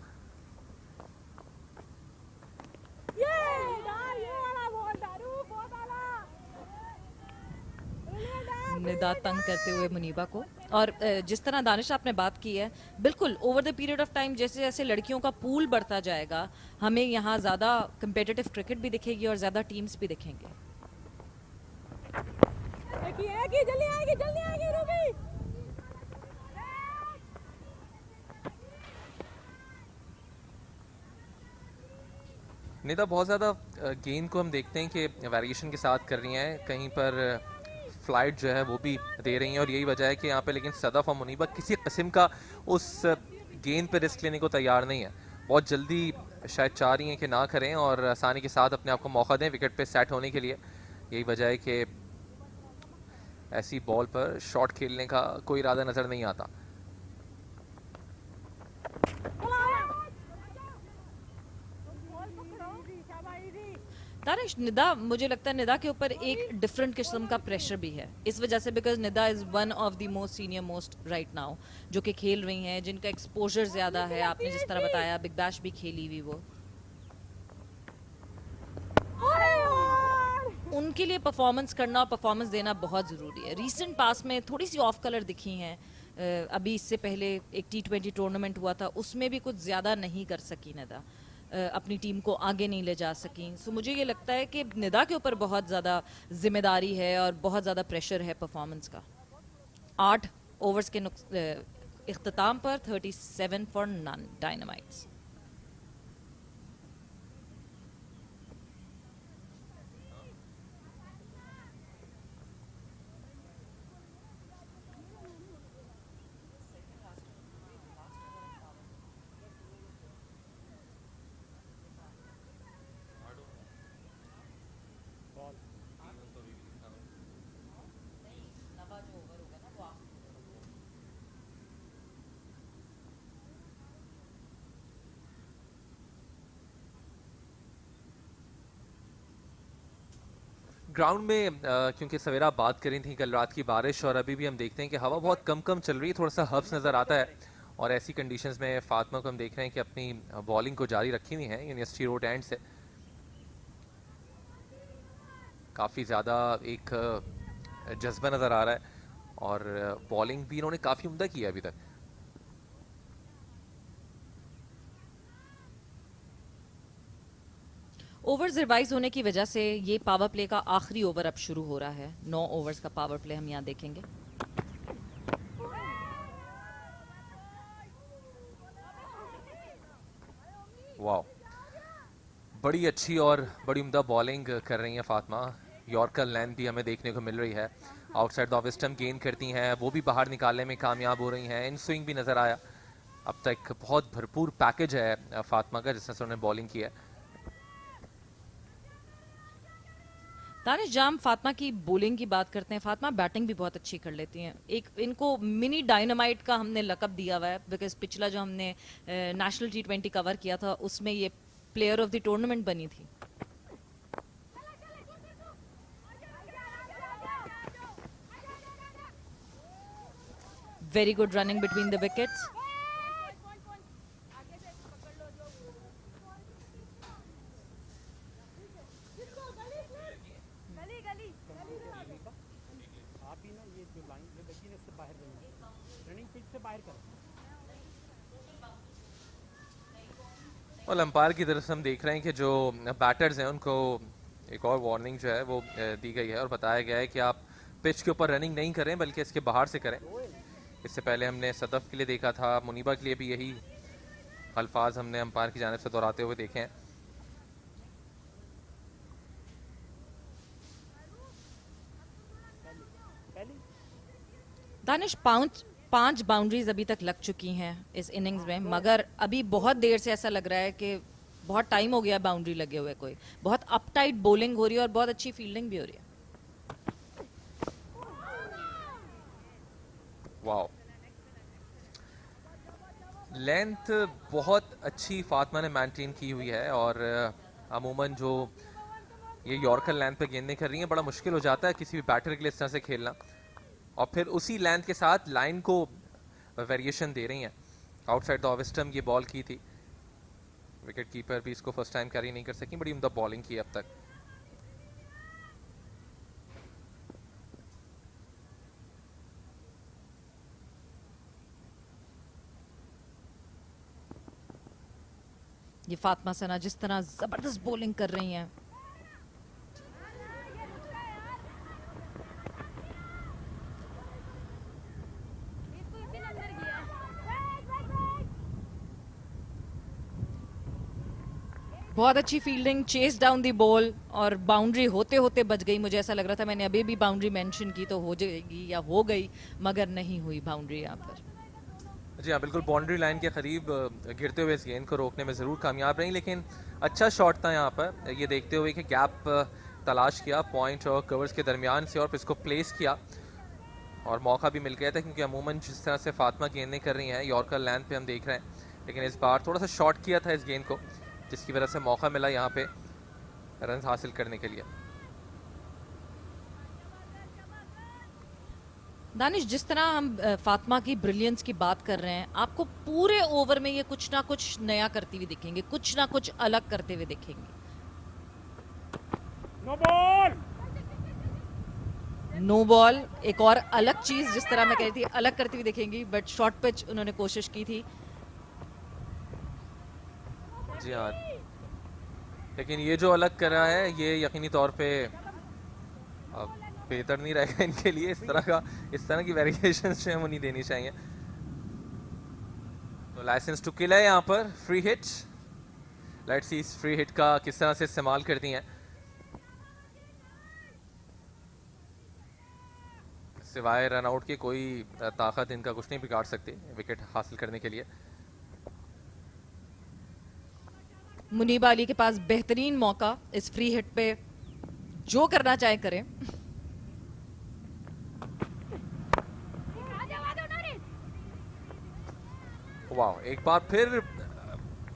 निदा तंग करते हुए मुनीबा को। और जिस तरह दानिश आपने बात की है, बिल्कुल over the period of time जैसे जैसे लड़कियों का पूल बढ़ता जाएगा, हमें यहाँ ज़्यादा कंपेटिटिव क्रिकेट भी दिखेगी और ज़्यादा टीम्स भी दिखेंगे। जल्दी आएगी रूबी। निदा बहुत ज़्यादा गेंद को हम देखते हैं कि वेरिएशन के साथ कर रही हैं, कहीं पर फ्लाइट जो है वो भी दे रही हैं और यही वजह है कि यहाँ पे लेकिन सदफ और मुनीबा किसी किस्म का उस गेंद पे रिस्क लेने को तैयार नहीं है। बहुत जल्दी शायद चाह रही हैं कि ना करें और आसानी के साथ अपने आप को मौका दें विकेट पे सेट होने के लिए। यही वजह है कि ऐसी बॉल पर शॉट खेलने का कोई इरादा नज़र नहीं आता। दानिश, निदा, मुझे लगता है निदा के ऊपर एक डिफरेंट किस्म का प्रेशर भी है इस वजह से, because Nida is one of the most senior most right now जो कि खेल रही हैं, जिनका एक्सपोजर ज्यादा है। आपने जिस तरह बताया बिग बैश भी खेली हुई, वो उनके लिए परफॉर्मेंस करना और परफॉर्मेंस देना बहुत ज़रूरी है। रीसेंट पास में थोड़ी सी ऑफ कलर दिखी हैं, अभी इससे पहले एक T20 टूर्नामेंट हुआ था, उसमें भी कुछ ज़्यादा नहीं कर सकी निदा, अपनी टीम को आगे नहीं ले जा सकी। सो मुझे ये लगता है कि निदा के ऊपर बहुत ज़्यादा जिम्मेदारी है और बहुत ज़्यादा प्रेशर है परफॉर्मेंस का। 8 ओवर्स के इख्तिताम पर 37 फॉर नन डायनामाइट्स। ग्राउंड में क्योंकि सवेरा बात करी थी कल रात की बारिश और अभी भी हम देखते हैं कि हवा बहुत कम कम चल रही है, थोड़ा सा हब्स नज़र आता है और ऐसी कंडीशंस में फातिमा को हम देख रहे हैं कि अपनी बॉलिंग को जारी रखी हुई है यूनिवर्सिटी रोड एंड से। काफ़ी ज़्यादा एक जज्बा नज़र आ रहा है और बॉलिंग भी इन्होंने काफ़ी उम्दा की है अभी तक। ओवर्स रिवाइज होने की वजह से ये पावर प्ले का आखिरी ओवर अब शुरू हो रहा है। 9 ओवर्स का पावर प्ले हम यहाँ देखेंगे। वाह, बड़ी अच्छी और बड़ी उम्दा बॉलिंग कर रही हैं फातिमा। यॉर्कर लेंथ भी हमें देखने को मिल रही है, आउटसाइड द ऑफ स्टंप गेंद करती हैं, वो भी बाहर निकालने में कामयाब हो रही हैं। इन स्विंग भी नज़र आया। अब तक बहुत भरपूर पैकेज है फातिमा का जिस तरह से उन्होंने बॉलिंग की है। दानिश, जाम फातिमा की बॉलिंग की बात करते हैं, फातिमा बैटिंग भी बहुत अच्छी कर लेती हैं। एक इनको मिनी डायनामाइट का हमने लकब दिया हुआ है, बिकॉज पिछला जो हमने नेशनल T20 कवर किया था उसमें ये प्लेयर ऑफ द टूर्नामेंट बनी थी। Very good running between the wickets. और अंपायर की तरफ से हम देख रहे हैं कि जो बैटर्स हैं उनको एक और वार्निंग जो है वो दी गई है और बताया गया है कि आप पिच के ऊपर रनिंग नहीं करें बल्कि इसके बाहर से करें। इससे पहले हमने सदफ के लिए देखा था, मुनीबा के लिए भी यही अल्फाज हमने अंपायर की जानिब से दोहराते हुए देखे हैं। दानिश पांच बाउंड्रीज अभी तक लग चुकी हैं इस इनिंग्स में, मगर अभी बहुत देर से ऐसा लग रहा है कि बहुत टाइम हो गया बाउंड्री लगे हुए। कोई बहुत अपटाइट बॉलिंग हो रही है और बहुत अच्छी फील्डिंग भी हो रही है। वाओ, लेंथ बहुत अच्छी फातिमा ने मेंटेन की हुई है, और अमूमन जो ये यॉर्कर लेंथ पे गेंदें कर रही हैं, बड़ा मुश्किल हो जाता है किसी भी बैटर के लिए इस तरह से खेलना, और फिर उसी लेंथ के साथ लाइन को वेरिएशन दे रही हैं। आउटसाइड द ऑफ स्टंप ये बॉल की थी, विकेट कीपर भी इसको फर्स्ट टाइम कैरी नहीं कर सकी, बड़ी उम्दा बॉलिंग की अब तक। ये फातिमा सना जिस तरह जबरदस्त बॉलिंग कर रही हैं, बहुत अच्छी fielding, chess down the ball, और बाउंड्री होते होते बच गई। मुझे ऐसा लग रहा था मैंने अभी भी बाउंड्री मेंशन की तो हो जाएगी या हो गई, मगर नहीं हुई बाउंड्री यहाँ पर। जी हाँ, बिल्कुल बाउंड्री लाइन के करीब गिरते हुए इस गेंद को रोकने में ज़रूर कामयाब रही, लेकिन अच्छा शॉट था यहाँ पर, ये देखते हुए कि गैप तलाश किया पॉइंट और कवर्स के दरमियान से, और फिर इसको प्लेस किया और मौका भी मिल गया था, क्योंकि अमूमन जिस तरह से फातिमा गेंदें कर रही हैं यॉर्कर लेंथ पे हम देख रहे हैं, लेकिन इस बार थोड़ा सा शॉर्ट किया था इस गेंद को, जिसकी वजह से मौका मिला यहाँ पे रन हासिल करने के लिए। दानिश, जिस तरह हम फातिमा की ब्रिलियंस की बात कर रहे हैं, आपको पूरे ओवर में ये कुछ ना कुछ नया करती हुई दिखेंगे, कुछ ना कुछ अलग करते हुए दिखेंगे। नो बॉल, नो बॉल एक और अलग चीज, जिस तरह मैं कह रही थी अलग करती हुई दिखेंगी, बट शॉर्ट पिच उन्होंने कोशिश की थी। जी हाँ, लेकिन ये जो अलग कर रहा है ये यकीनी तौर पे बेहतर नहीं रहेगा इनके लिए। इस तरह की वेरिएशंस जो है वो नहीं देनी चाहिए। तो लाइसेंस टू किल है यहाँ पर, फ्री हिट। लेट्स सी इस फ्री हिट का किस तरह से इस्तेमाल करती हैं। सिवाय रन आउट की कोई ताकत इनका कुछ नहीं बिगाड़ सकती विकेट हासिल करने के लिए। मुनीबा अली के पास बेहतरीन मौका इस फ्री हिट पे, जो करना चाहे करें। वाह, एक बार फिर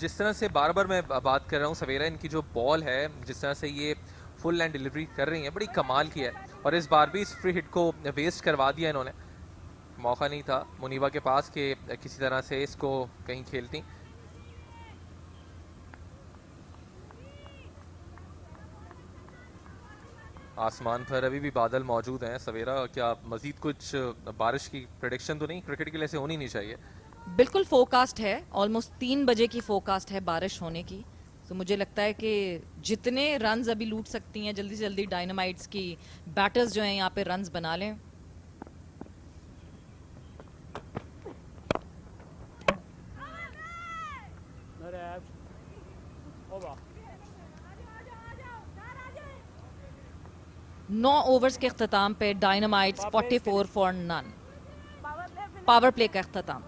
जिस तरह से बार बार मैं बात कर रहा हूँ सवेरा, इनकी जो बॉल है जिस तरह से ये फुल एंड डिलीवरी कर रही है, बड़ी कमाल की है, और इस बार भी इस फ्री हिट को वेस्ट करवा दिया इन्होंने। मौका नहीं था मुनीबा के पास कि किसी तरह से इसको कहीं खेलती। आसमान पर अभी भी बादल मौजूद हैं सवेरा, क्या मजीद कुछ बारिश की प्रेडिक्शन तो नहीं? क्रिकेट के लिए से होनी नहीं चाहिए। बिल्कुल फोरकास्ट है, ऑलमोस्ट 3 बजे की फोरकास्ट है बारिश होने की। तो मुझे लगता है कि जितने रन्स अभी लूट सकती हैं जल्दी से जल्दी डायनामाइट्स की बैटर्स जो हैं यहाँ पे रन्स बना लें। ओवर 9 ओवर्स के अख्ताम पे Dynamites 44 for none. Power play का अख्ताम।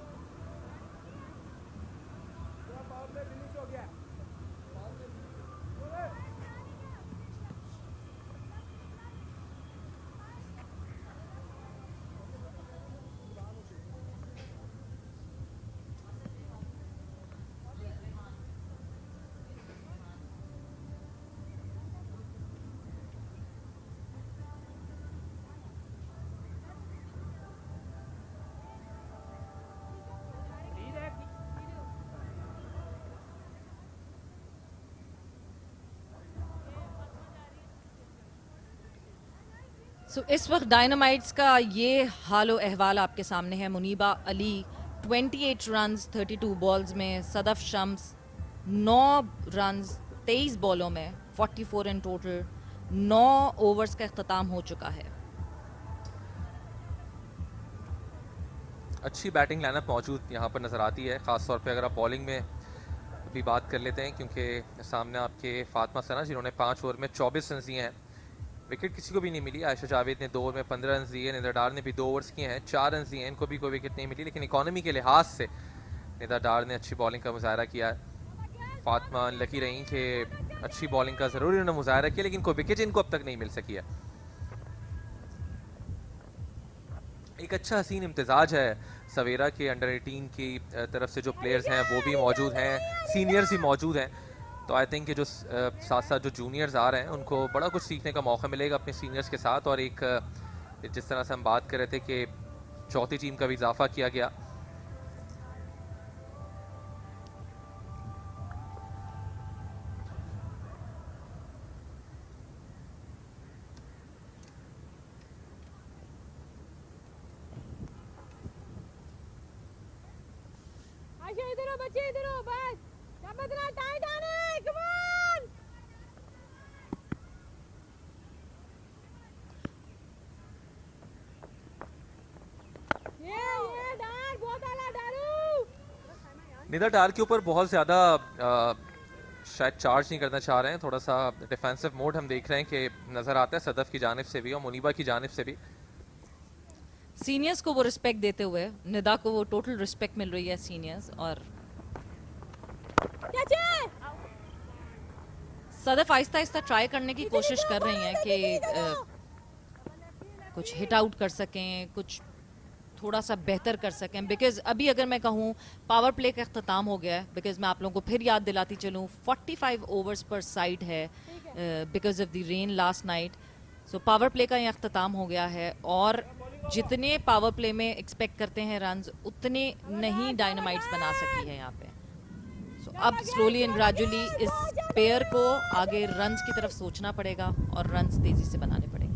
इस वक्त डायनामाइट्स का ये हालो अहवाल आपके सामने है। मुनीबा अली 28 रन्स 32 बॉल्स में, सदफ शम्स 9 रन्स 23 बॉलों में, 44 इन टोटल। 9 ओवर्स का अख्ताम हो चुका है। अच्छी बैटिंग लाइनअप मौजूद यहाँ पर नजर आती है, खासतौर पे अगर आप बॉलिंग में भी बात कर लेते हैं, क्योंकि सामने आपके फातिमा सना जिन्होंने 5 ओवर में 24 रन दिए हैं। विकेट किसी को भी नहीं मिली। आयशा जावेद ने 2 ओवर में 15 रन दिए, निदा डार ने भी 2 ओवर्स किए हैं, 4 रन दिए हैं, इनको भी कोई विकेट नहीं मिली। लेकिन इकोनॉमी के लिहाज से निदा डार ने अच्छी बॉलिंग का मुजाहरा किया है। फातिमा लकी रही कि अच्छी बॉलिंग का ज़रूर इन्होंने मुजाहरा किया, लेकिन कोई विकेट इनको अब तक नहीं मिल सकी है। एक अच्छा हसीन इम्तिजाज है सवेरा के अंडर 18 की तरफ से, जो प्लेयर्स हैं वो भी मौजूद हैं, सीनियर्स भी मौजूद हैं। तो आई थिंक कि जो साथ साथ जो जूनियर्स आ रहे हैं उनको बड़ा कुछ सीखने का मौका मिलेगा अपने सीनियर्स के साथ। और एक जिस तरह से हम बात कर रहे थे कि चौथी टीम का भी इजाफा किया गया, आशा इधर हो बच्चे, इधर हो बस। क्या बदला टाइट आने, कम ऑन। ये डार बहुत आला डारू। निदा डार के ऊपर बहुत ज़्यादा शायद चार्ज नहीं करना चाह रहे हैं, थोड़ा सा डिफेंसिव मोड हम देख रहे हैं कि नज़र आता है सदफ की जानिब से भी और मुनीबा की जानिब से भी। सीनियर्स को वो रिस्पेक्ट देते हुए निदा को वो टोटल रिस्पेक्ट मिल रही है सीनियर्स, और सदफ आहिस्ता आहिस्ता ट्राई करने की कोशिश कर रही हैं कि कुछ हिट आउट कर सकें, कुछ थोड़ा सा बेहतर कर सकें। बिकॉज अभी अगर मैं कहूँ पावर प्ले का अख्ताम हो गया है, बिकॉज मैं आप लोगों को फिर याद दिलाती चलूँ 45 ओवर्स पर साइड है because of the rain last night. So power play का ये अख्ताम हो गया है, और जितने पावर प्ले में एक्सपेक्ट करते हैं रन्स उतने नहीं डायनामाइट्स बना सकी है यहाँ पे। सो अब स्लोली एंड ग्रेजुअली इस पेयर को आगे रन्स की तरफ सोचना पड़ेगा और रन्स तेजी से बनाने पड़ेंगे।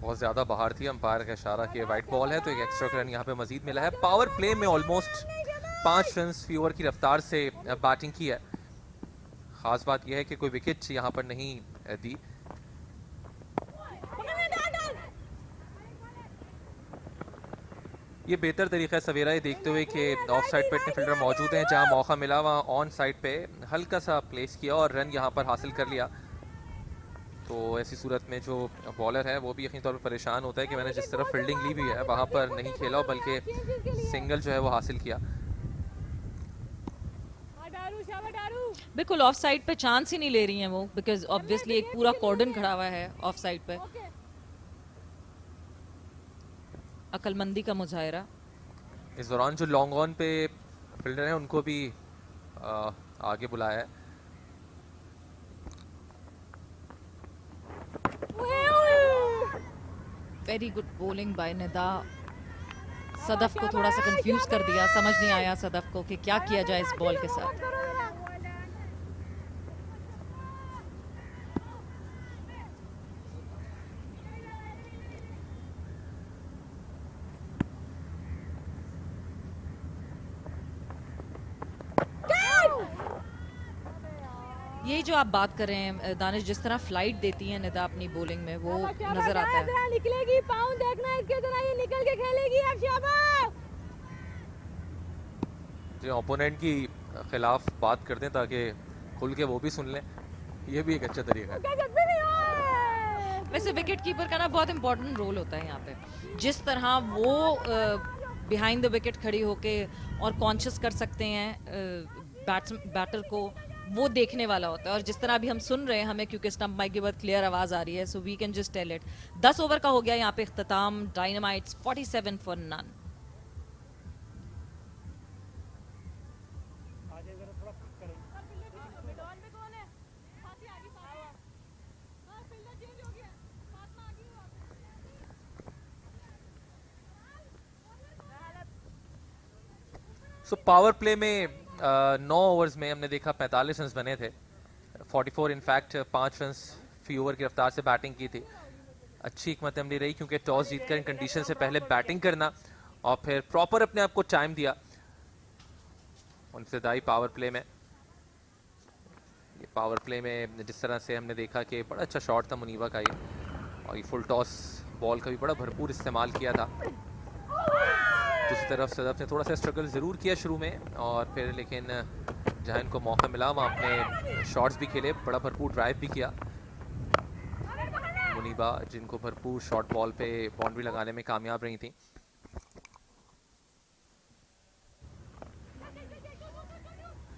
बहुत ज़्यादा बाहर थी, अंपायर का इशारा कि वाइट बॉल है, तो एक एक्स्ट्रा रन यहाँ पे मजीद मिला है। पावर प्ले में ऑलमोस्ट 5 रन फी ओवर की रफ्तार से बैटिंग की है। खास बात यह है कि कोई विकेट यहाँ पर नहीं दी। ये बेहतर तरीका है सवेरा ये देखते हुए कि ऑफ साइड पे इतने फील्डर मौजूद हैं, जहाँ मौका मिला वहाँ ऑन साइड पे हल्का सा प्लेस किया और रन यहाँ पर हासिल कर लिया। तो ऐसी सूरत में जो बॉलर है वो भी यकीनी तौर पर परेशान होता है कि मैंने जिस तरफ फील्डिंग ली भी है वहाँ पर नहीं खेला, बल्कि सिंगल जो है वो हासिल किया। बिल्कुल ऑफ साइड पे चांस ही नहीं ले रही हैं वो, बिकॉज ऑब्वियसली एक पूरा कॉर्डन खड़ा हुआ है ऑफ साइड पे। अकलमंदी का मुजाहिरा। इस दौरान जो लॉन्ग ऑन पे फील्डर हैं उनको भी आगे बुलाया है। Very good bowling by Nida. Sadaf को थोड़ा सा कंफ्यूज कर दिया, समझ नहीं आया सदफ को कि क्या किया जाए इस बॉल के साथ। ये जो आप बात कर रहे हैं दानिश, जिस तरह फ्लाइट देती है निदा अपनी बॉलिंग में, वो नजर आता है। निकलेगी पाउंड देखना इसके तरह, ये निकल के खेलेगी अब शाबाश। जो ओपोनेंट की खिलाफ बात करते हैं ताकि खुल के वो भी सुन लें, ये भी एक अच्छा तरीका है। वैसे विकेट कीपर का ना बहुत इंपॉर्टेंट रोल होता है यहाँ पे। जिस तरह वो बिहाइंड द विकेट खड़ी होके और कॉन्शियस कर सकते हैं बैटर को, वो देखने वाला होता है। और जिस तरह अभी हम सुन रहे हैं, हमें क्योंकि स्टंप माइक के बाद क्लियर आवाज आ रही है, so we can just tell it. 10 over का हो गया यहाँ पे इख्तिताम। Dynamites 47 for none. So power play में 9 ओवर्स में हमने देखा 45 रन बने थे। 44 इनफैक्ट 5 रन फी ओवर की रफ्तार से बैटिंग की थी। अच्छी हिकमत अमली रही क्योंकि टॉस जीतकर इन कंडीशन से पहले बैटिंग करना और फिर प्रॉपर अपने आप को टाइम दिया इब्तिदाई पावर प्ले में। ये पावर प्ले में जिस तरह से हमने देखा कि बड़ा अच्छा शॉट था मुनीबा का ये, और ये फुल टॉस बॉल का भी बड़ा भरपूर इस्तेमाल किया था। दूसरी तरफ सदफ ने थोड़ा सा स्ट्रगल ज़रूर किया शुरू में, और फिर लेकिन जहाँ इनको मौका मिला वहाँ अपने शॉट्स भी खेले, बड़ा भरपूर ड्राइव भी किया। मुनीबा जिनको भरपूर शॉट बॉल पे बाउंड्री लगाने में कामयाब रही थी।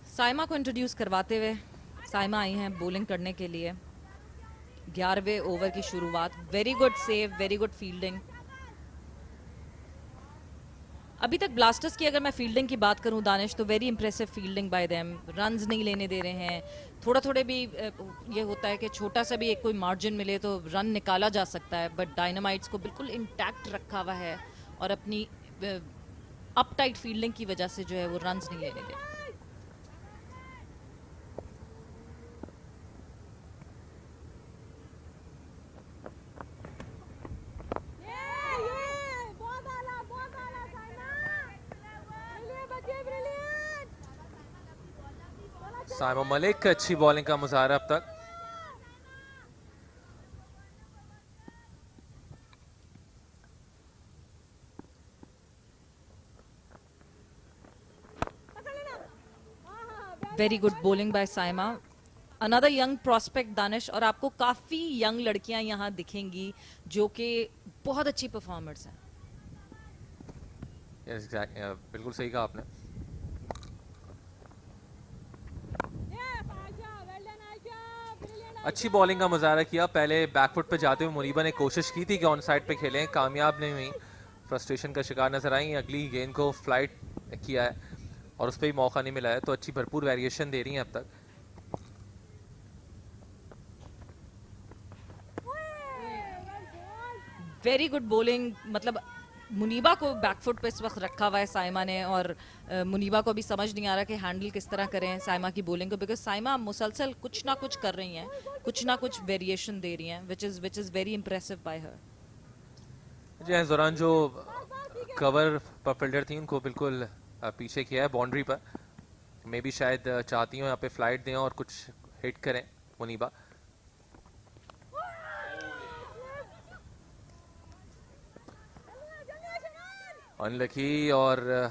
साइमा को इंट्रोड्यूस करवाते हुए साइमा आई हैं बॉलिंग करने के लिए। 11वें ओवर की शुरुआत, very good save, very good fielding. अभी तक ब्लास्टर्स की अगर मैं फील्डिंग की बात करूं दानिश, तो very impressive fielding bye them. Runs नहीं लेने दे रहे हैं, थोड़ा थोड़े भी ये होता है कि छोटा सा भी एक कोई मार्जिन मिले तो रन निकाला जा सकता है, बट डायनामाइट्स को बिल्कुल इंटैक्ट रखा हुआ है और अपनी अप टाइट फील्डिंग की वजह से जो है वो रन्स नहीं लेने दे रहे। साइमा मलिक अच्छी बॉलिंग का मुजाहरा अब तक। Very good bowling bye Saima, another young prospect Danish, और आपको काफी यंग लड़कियां यहां दिखेंगी जो कि बहुत अच्छी परफॉर्मर्स हैं। Yes, exactly. बिल्कुल सही कहा आपने। अच्छी बॉलिंग का मुजाहरा किया। पहले बैकफुट पे जाते हुए मुनीबा ने कोशिश की थी कि ऑन साइड पे खेलें, कामयाब नहीं हुई, फ्रस्ट्रेशन का शिकार नजर आई। अगली गेंद को फ्लाइट किया है और उस पर भी मौका नहीं मिला है, तो अच्छी भरपूर वेरिएशन दे रही हैं अब तक। वेरी गुड बॉलिंग, मतलब मुनीबा को बैकफुट पे इस वक्त रखा हुआ है साइमा ने, और मुनीबा को भी समझ नहीं आ रहा कि हैंडल किस तरह करें साइमा की बॉलिंग को, बिकॉज साइमा मुसलसल कुछ ना कुछ कर रही हैं, कुछ ना कुछ वेरिएशन दे रही हैं, which is very impressive by her. जी इस दौरान जो कवर पर फील्डर थी उनको बिल्कुल पीछे किया है बाउंड्री पर। मे भी शायद चाहती हूँ यहाँ पे फ्लाइट दें और कुछ हिट करें मुनीबा। अनलकी, और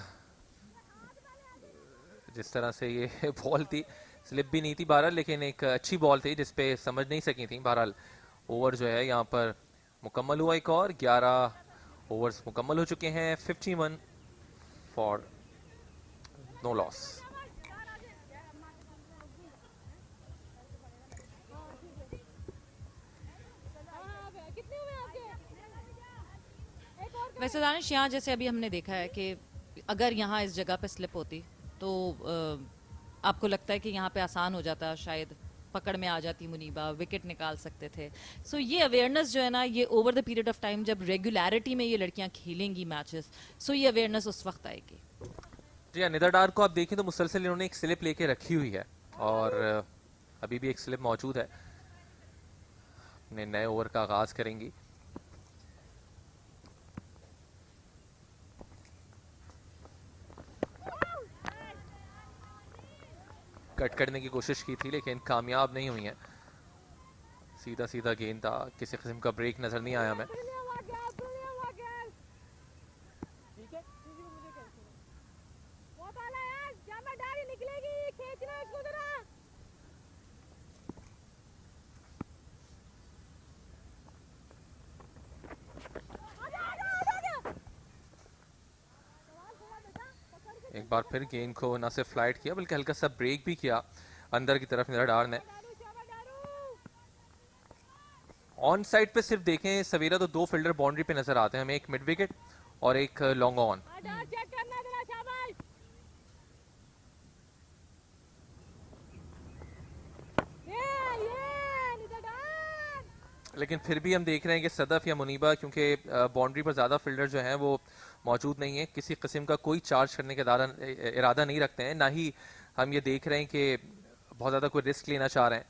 जिस तरह से ये बॉल थी, स्लिप भी नहीं थी बहरहाल, लेकिन एक अच्छी बॉल थी जिसपे समझ नहीं सकी थी। बहरहाल ओवर जो है यहाँ पर मुकम्मल हुआ एक और। 11 ओवर्स मुकम्मल हो चुके हैं। 51 फॉर नो लॉस। वैसे दानिश यहाँ जैसे अभी हमने देखा है कि अगर यहाँ इस जगह पे स्लिप होती तो आपको लगता है कि यहाँ पे आसान हो जाता, शायद पकड़ में आ जाती मुनीबा, विकेट निकाल सकते थे। सो ये अवेयरनेस जो है ना, ये over the period of time जब रेगुलरिटी में ये लड़कियां खेलेंगी मैचेस, सो ये अवेयरनेस उस वक्त आएगी। जी निदा डार को आप देखें तो मुसलसल इन्होंने एक स्लिप लेके रखी हुई है, और अभी भी एक स्लिप मौजूद है। अपने नए ओवर का आगाज करेंगी। कट करने की कोशिश की थी लेकिन कामयाब नहीं हुई है। सीधा सीधा गेंद था, किसी किस्म का ब्रेक नजर नहीं आया हमें। एक बार फिर गेंद को न सिर्फ फ्लाइट किया बल्कि हल्का सा ब्रेक भी किया अंदर की तरफ निदा डार ने। ऑन साइड पे सिर्फ देखें सवेरा तो 2 फील्डर बाउंड्री पे नजर आते हैं हमें, एक मिड विकेट और एक लॉन्ग ऑन। लेकिन फिर भी हम देख रहे हैं कि सदफ या मुनीबा, क्योंकि बाउंड्री पर ज्यादा फील्डर जो हैं वो मौजूद नहीं है, किसी किस्म का कोई चार्ज करने का इरादा नहीं रखते हैं, ना ही हम ये देख रहे हैं कि बहुत ज्यादा कोई रिस्क लेना चाह रहे हैं।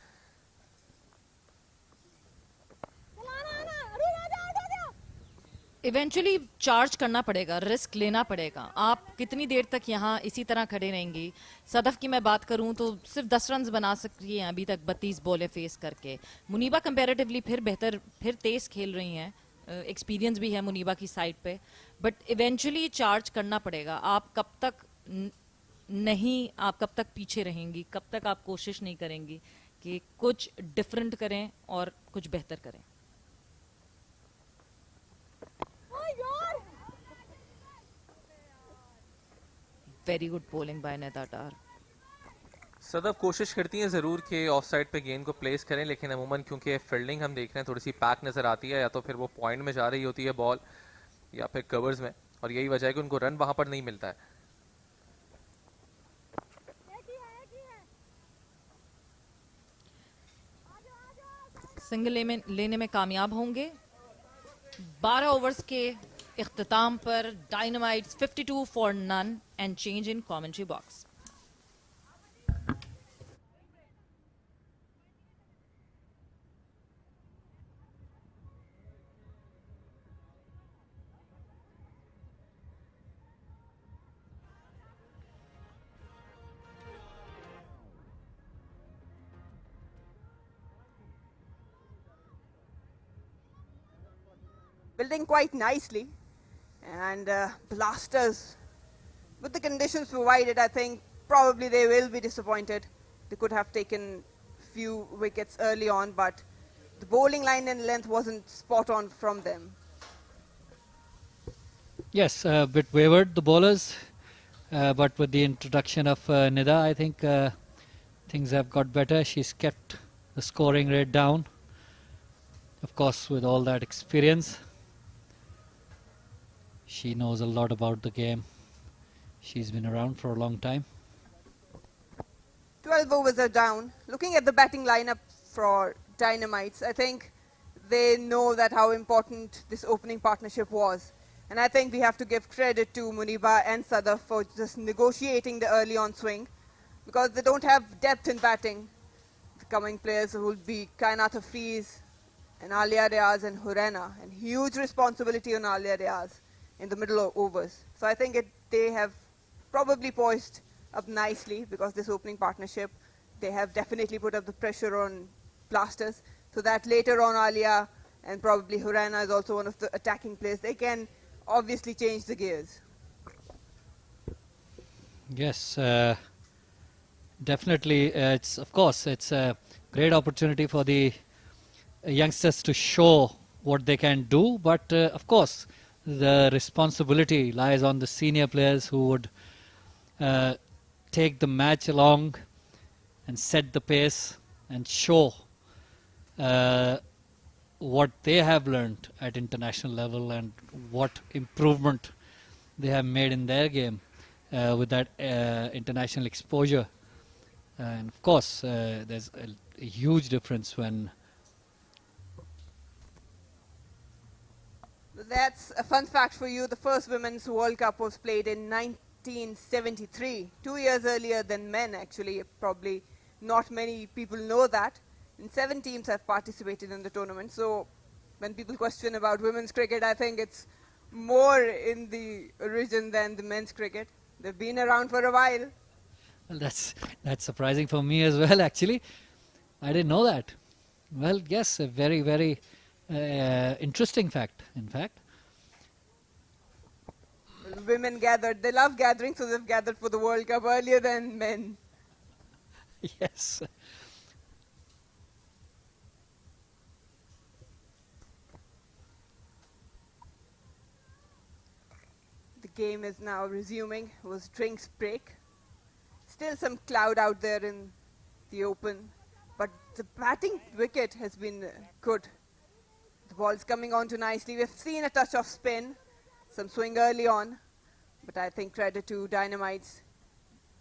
इवेंचुअली चार्ज करना पड़ेगा, रिस्क लेना पड़ेगा। आप कितनी देर तक यहाँ इसी तरह खड़े रहेंगी? सदफ की मैं बात करूँ तो सिर्फ 10 रन बना सकती हैं अभी तक 32 बॉलें फेस करके। मुनीबा कंपैरेटिवली फिर बेहतर, फिर तेज खेल रही हैं, एक्सपीरियंस भी है मुनीबा की साइड पे, बट इवेंचुअली चार्ज करना पड़ेगा. आप कब तक नहीं, आप कब तक पीछे रहेंगी, कब तक आप कोशिश नहीं करेंगी कि कुछ डिफरेंट करें और कुछ बेहतर करें. Very good bowling by Nida Dar. Sadaf कोशिश करती हैं ज़रूर कि ऑफ साइड पे गेंद को प्लेस करें, लेकिन अमूमन क्योंकि फील्डिंग हम देख रहे हैं थोड़ी सी पैक नज़र आती है, या तो फिर वो पॉइंट में जा रही होती है बॉल या फिर कवर्स में, और यही वजह है कि उनको रन वहां पर नहीं मिलता है. सिंगल लेने में कामयाब होंगे. 12 ओवर्स के इख्तिताम पर Dynamites 52 for none and change in commentary box. Building quite nicely, and blasters, with the conditions provided, I think probably they will be disappointed. They could have taken few wickets early on, but the bowling line and length wasn't spot on from them. Yes, a bit wavered the bowlers, but with the introduction of Nida, I think things have got better. She's kept the scoring rate down. Of course, with all that experience, she knows a lot about the game. She's been around for a long time. 12 overs are down. Looking at the batting lineup for Dynamites, I think they know that how important this opening partnership was. And I think we have to give credit to Muniba and Sadaf for just negotiating the early on swing, because they don't have depth in batting. The coming players will be Kainat Hafiz and Alia Riaz and Hurrana, and huge responsibility on Alia Riaz in the middle of overs. So I think they have probably poised up nicely, because this opening partnership, they have definitely put up the pressure on blasters, so that later on Alia and probably Hurrana is also one of the attacking players. They can obviously change the gears. Yes, definitely. It's a great opportunity for the youngsters to show what they can do, but of course the responsibility lies on the senior players who would take the match along and set the pace and show what they have learned at international level and what improvement they have made in their game with that international exposure. And of course, there's a huge difference when... That's a fun fact for you. The first Women's World Cup was played in 1973, 2 years earlier than men, actually. Probably not many people know that. And 7 teams have participated in the tournament. So when people question about women's cricket, I think it's more in the origin than the men's cricket. They've been around for a while. Well, that's surprising for me as well, actually. I didn't know that. Well, yes, a very, very interesting fact, in fact. Women gathered. They love gathering, so they've gathered for the World Cup earlier than men. Yes. The game is now resuming. It was drinks break. Still some cloud out there in the open, but the batting wicket has been good. The ball's coming on too nicely. We've seen a touch of spin, some swing early on, but I think credit to Dynamites.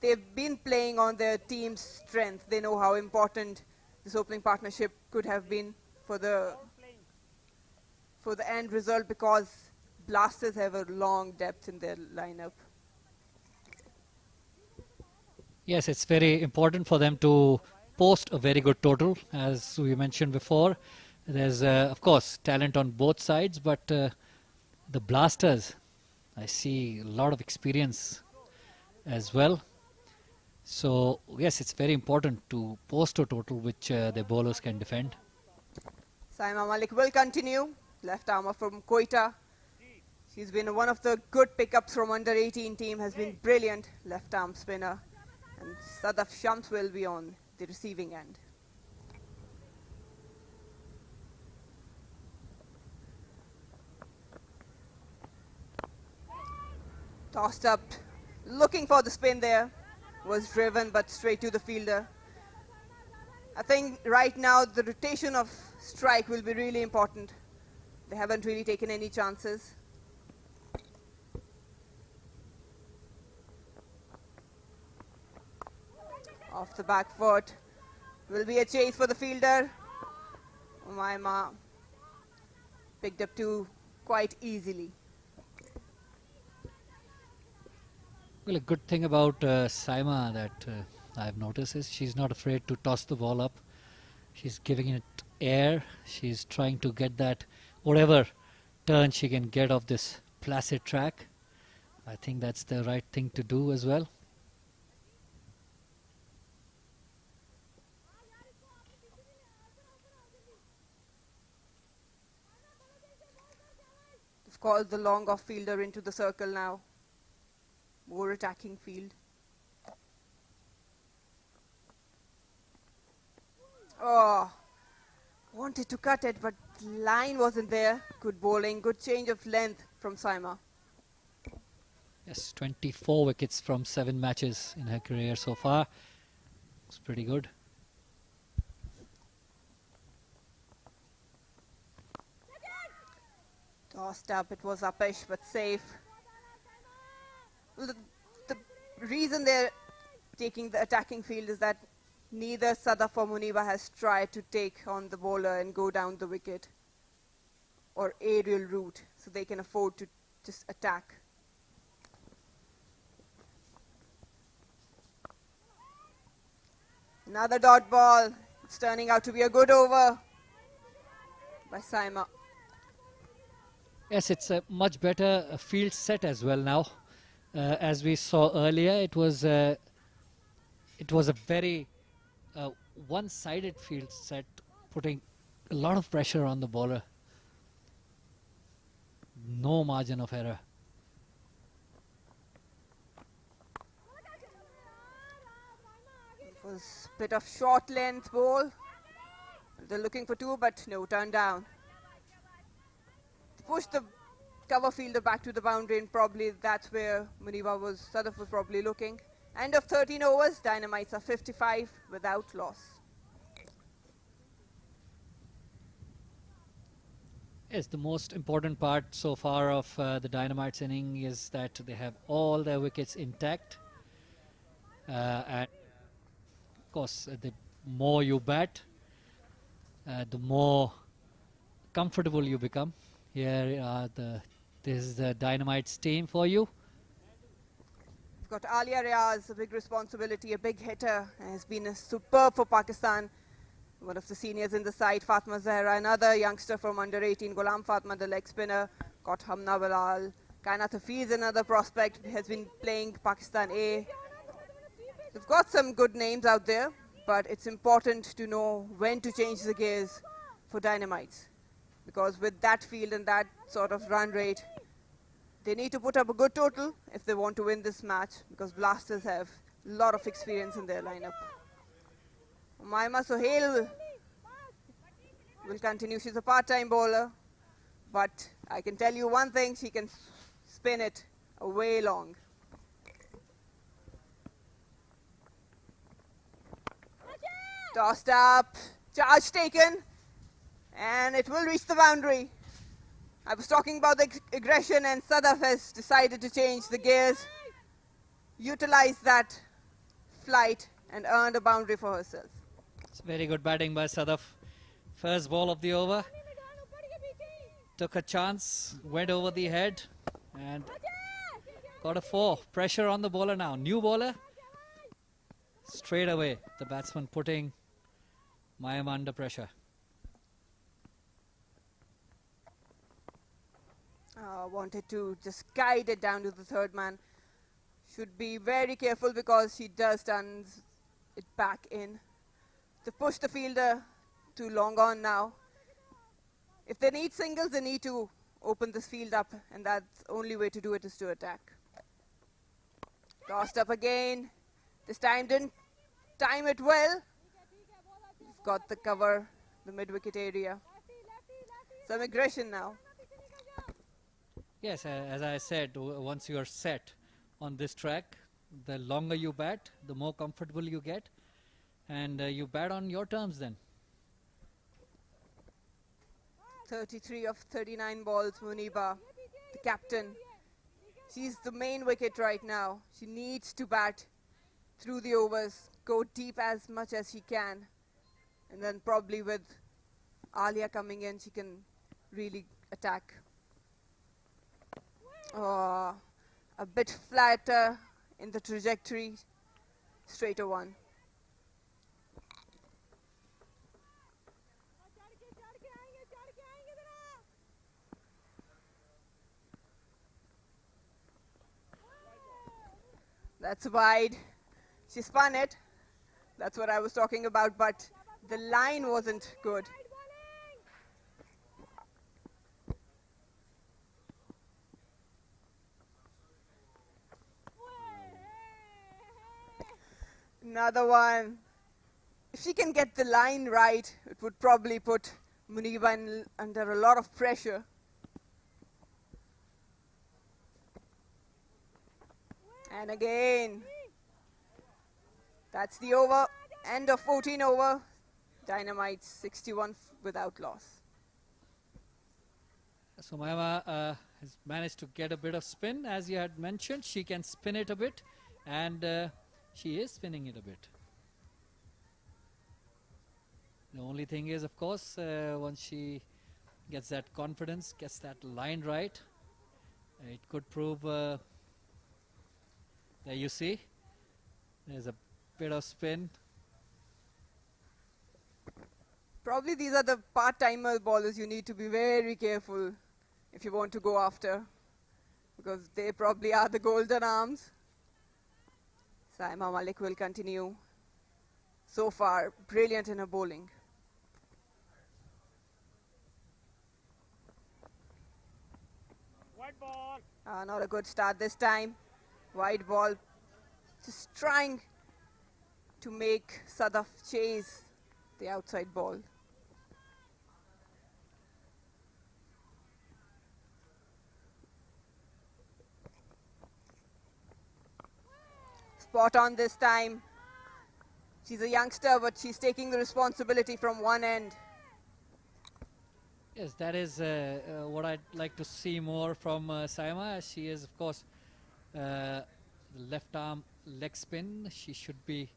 They've been playing on their team's strength. They know how important this opening partnership could have been for the end result, because blasters have a long depth in their lineup. Yes, it's very important for them to post a very good total, as we mentioned before. There's, of course, talent on both sides, but the blasters, I see a lot of experience as well. So, yes, it's very important to post a total which the bowlers can defend. Saima Malik will continue. left armer from Koita. She's been one of the good pickups from under 18 team, has been brilliant left arm spinner. And Sadaf Shams will be on the receiving end. Tossed up, looking for the spin there, was driven but straight to the fielder. I think right now the rotation of strike will be really important. They haven't really taken any chances. Off the back foot, will be a chase for the fielder. Umaima picked up two quite easily. Well, a good thing about Saima that I've noticed is she's not afraid to toss the ball up. She's giving it air. She's trying to get that whatever turn she can get off this placid track. I think that's the right thing to do as well. They've called the long off fielder into the circle now. More attacking field. Oh, wanted to cut it, but line wasn't there. Good bowling, good change of length from Saima. Yes, 24 wickets from 7 matches in her career so far. It's pretty good. Tossed up, it was uppish but safe. The reason they're taking the attacking field is that neither Sadaf or Muniba has tried to take on the bowler and go down the wicket or aerial route, so they can afford to just attack. Another dot ball. It's turning out to be a good over by Saima. Yes, it's a much better field set as well now. As we saw earlier, it was a very one-sided field set, putting a lot of pressure on the bowler. No margin of error. It was a bit of short length ball. They're looking for two, but no, turn down. Push the cover fielder back to the boundary, and probably that's where Sadaf was probably looking. End of 13 overs, Dynamites are 55 without loss. Yes, the most important part so far of the Dynamites inning is that they have all their wickets intact. And of course, the more you bat, the more comfortable you become. Here are this is the Dynamites team for you. We've got Alia Riaz, a big responsibility, a big hitter, has been superb for Pakistan. One of the seniors in the side, Fatma Zahra, another youngster from under 18, Ghulam Fatma, the leg spinner. Got Hamna Bilal. Kainat Hafiz, another prospect, has been playing Pakistan A. They've got some good names out there, but it's important to know when to change the gears for Dynamites. Because with that field and that sort of run rate, they need to put up a good total if they want to win this match, because Blasters have a lot of experience in their lineup. Umaima Sohail will continue. She's a part-time bowler, but I can tell you one thing, she can spin it way long. Tossed up, charge taken, and it will reach the boundary. I was talking about the aggression, and Sadaf has decided to change the gears, utilize that flight, and earn a boundary for herself. It's very good batting by Sadaf. First ball of the over. Took a chance, went over the head, and got a 4. Pressure on the bowler now. New bowler. Straight away, the batsman putting Mayam under pressure. Wanted to just guide it down to the third man. Should be very careful because she does turn it back in. To push the fielder too long on now. If they need singles, they need to open this field up, and that's the only way to do it is to attack. Tossed up again. This time didn't time it well. Got the cover, the mid-wicket area. Some aggression now. Yes, as I said, once you are set on this track, the longer you bat, the more comfortable you get, and you bat on your terms then. 33 of 39 balls, Muniba, the captain. She's the main wicket right now. She needs to bat through the overs, go deep as much as she can. And then probably with Alia coming in, she can really attack. Oh, a bit flatter in the trajectory, straighter one. That's wide. She spun it. That's what I was talking about, but the line wasn't good. Another one. If she can get the line right, it would probably put Muniba under a lot of pressure. And again, that's the over. End of 14 over. Dynamites 61 without loss. So Mahima has managed to get a bit of spin, as you had mentioned. She can spin it a bit, and she is spinning it a bit. The only thing is, of course, once she gets that confidence, gets that line right, it could prove. There you see, there's a bit of spin. Probably these are the part-timer bowlers you need to be very careful if you want to go after, because they probably are the golden arms. Saima Malik will continue. So far, brilliant in her bowling. White ball. Not a good start this time. Wide ball, just trying to make Sadaf chase the outside ball. Spot on this time. She's a youngster, but she's taking the responsibility from one end. Yes, that is what I'd like to see more from Saima, as she is, of course, the left arm leg spin. She should be.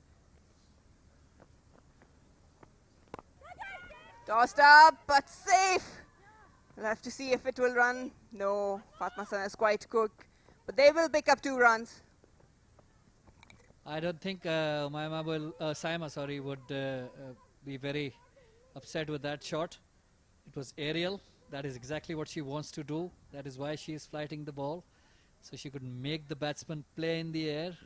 Tossed up, but safe. We'll have to see if it will run. No, Fatma Sana is quite quick, but they will pick up 2 runs. I don't think Saima would be very upset with that shot. It was aerial. That is exactly what she wants to do. That is why she is flighting the ball, so she could make the batsman play in the air.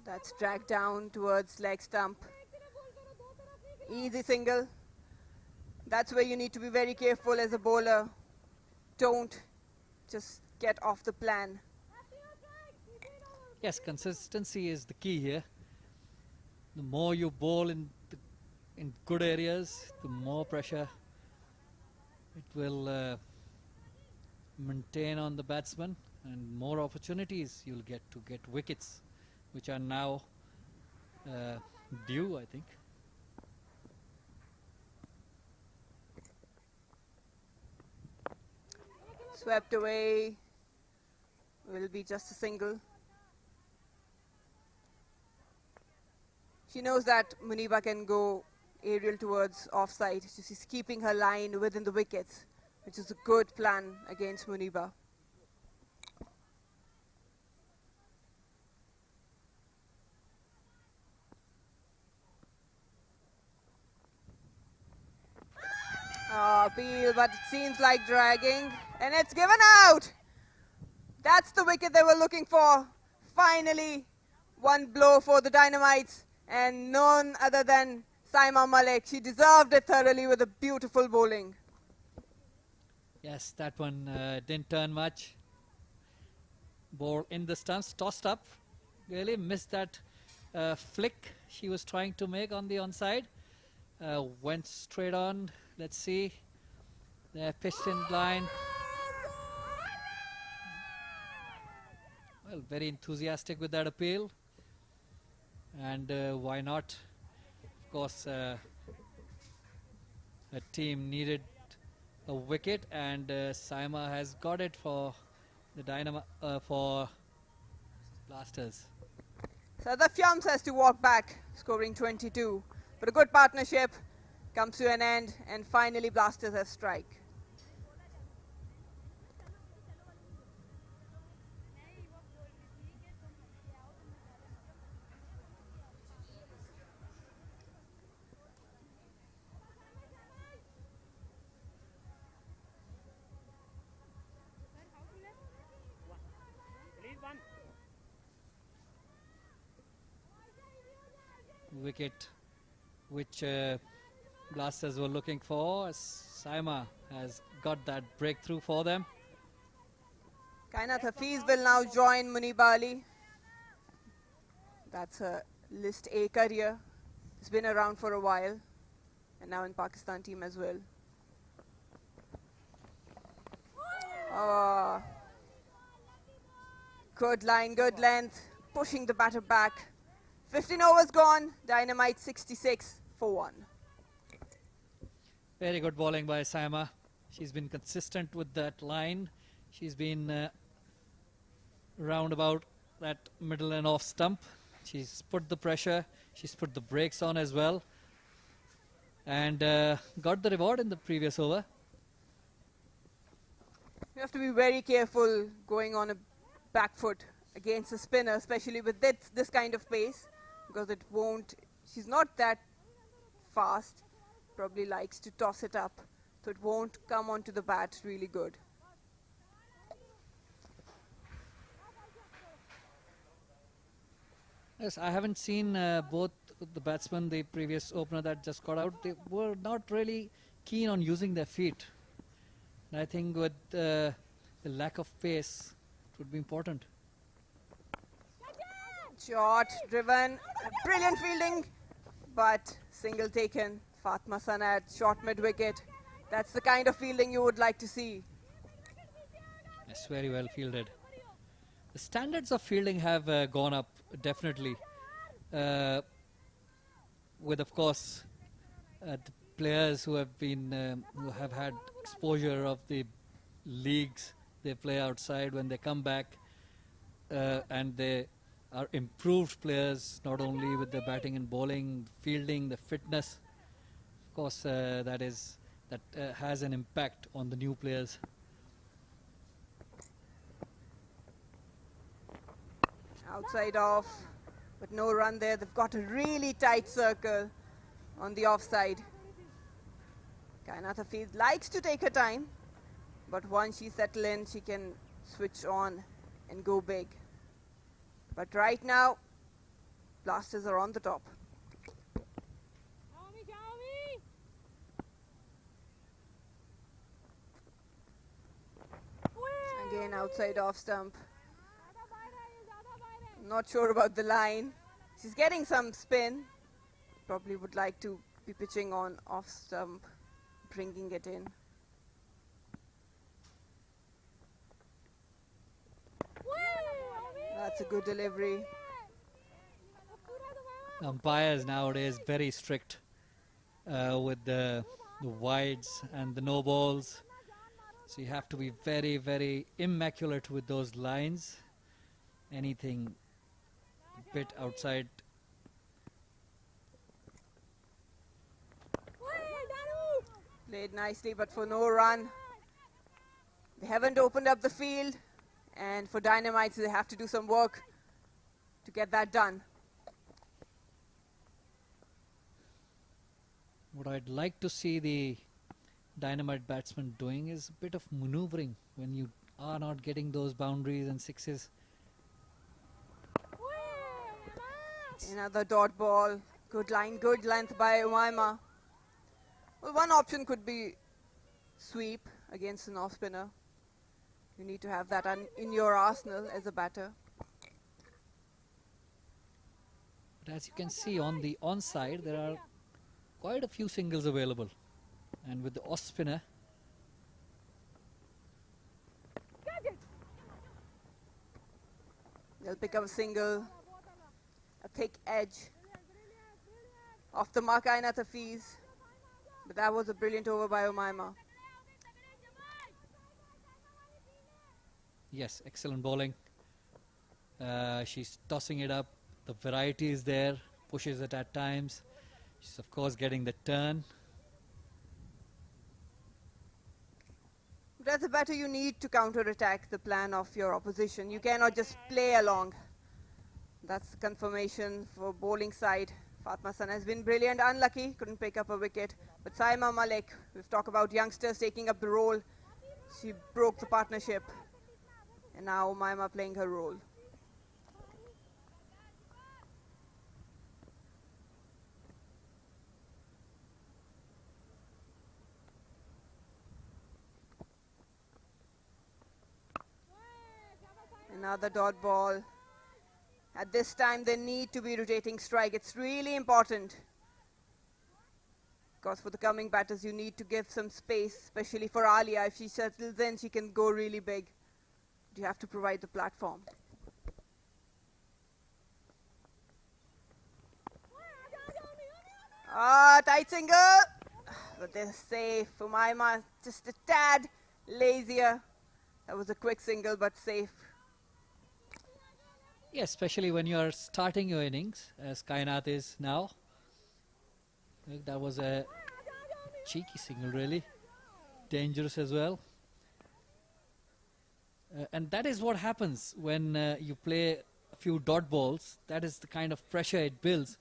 That's dragged down towards leg stump. Easy single. That's where you need to be very careful as a bowler. Don't just get off the plan. Yes, consistency is the key here. The more you bowl in good areas, the more pressure it will maintain on the batsman, and more opportunities you'll get to get wickets, which are now due, I think. Swept away. Will be just a single. She knows that Muniba can go aerial towards offside. She's keeping her line within the wickets, which is a good plan against Muniba. Appeal, but it seems like dragging, and it's given out. That's the wicket they were looking for. Finally, One blow for the Dynamites, and none other than Saima Malik. She deserved it thoroughly with a beautiful bowling. Yes, that one didn't turn much. Ball in the stumps, tossed up. Really missed that flick she was trying to make on the onside. Went straight on. Let's see. They're pitched in blind. Well, very enthusiastic with that appeal. And why not? Of course, a team needed a wicket, and Saima has got it for the for Blasters. So the Fiams has to walk back, scoring 22. But a good partnership comes to an end, and finally Blasters have strike. Release one. Wicket which Blasters were looking for. Saima has got that breakthrough for them. Kainat Hafiz will now join Munib Ali. That's her List A career. It's been around for a while, and now in Pakistan team as well. Oh, good line, good length, pushing the batter back. 15 overs gone, Dynamite 66 for 1. Very good bowling by Saima. She's been consistent with that line. She's been round about that middle and off stump. She's put the pressure. She's put the brakes on as well. And got the reward in the previous over. You have to be very careful going on a back foot against a spinner, especially with this kind of pace, because it won't, she's not that fast, probably likes to toss it up, so it won't come onto the bat really good. Yes, I haven't seen both the batsmen, the previous opener that just got out. They were not really keen on using their feet. And I think with the lack of pace, it would be important. Shot driven, brilliant fielding, but single taken. Fatma Sanad, shot mid-wicket. That's the kind of fielding you would like to see. Yes, very well fielded. The standards of fielding have gone up, definitely. With, of course, the players who have been, who have had exposure of the leagues they play outside when they come back, and they are improved players, not only with the batting and bowling, fielding, the fitness. Of course, that has an impact on the new players. Outside off, but no run there. They've got a really tight circle on the offside. Kainat Hafiz likes to take her time, but once she settles in, she can switch on and go big. But right now, Blasters are on the top. Again, outside off stump. Not sure about the line. She's getting some spin. Probably would like to be pitching on off stump, bringing it in. That's a good delivery. Umpires nowadays very strict with the wides and the no balls. So you have to be very, very immaculate with those lines. Anything a bit outside. Played nicely, but for no run. They haven't opened up the field, and for Dynamites, they have to do some work to get that done. What I'd like to see the Dynamite batsmen doing is a bit of maneuvering when you are not getting those boundaries and sixes. Another dot ball. Good line, good length by Umaima. Well, one option could be sweep against an off spinner. You need to have that in your arsenal as a batter. But as you can see on the onside, there are quite a few singles available. And with the off spinner, They'll pick up a single, a thick edge off the mark Aina Tafiz. But that was a brilliant over by Umaima. yes, excellent bowling. She's tossing it up. The variety is there, pushes it at times. She's of course getting the turn. But as a batter, you need to counter-attack the plan of your opposition. You cannot just play along. That's the confirmation for bowling side. Fatma San has been brilliant, unlucky, couldn't pick up a wicket. But Saima Malik, we've talked about youngsters taking up the role. She broke the partnership. And now Umaima playing her role. Another dot ball. At this time, they need to be rotating strike. It's really important. Because for the coming batters, you need to give some space, especially for Alia. If she settles in, she can go really big. You have to provide the platform. Ah, tight single. But they're safe. Umaima just a tad lazier. That was a quick single, but safe. Yes, especially when you are starting your innings, as Kainat is now. That was a cheeky single, really. Dangerous as well. And that is what happens when you play a few dot balls. That is the kind of pressure it builds.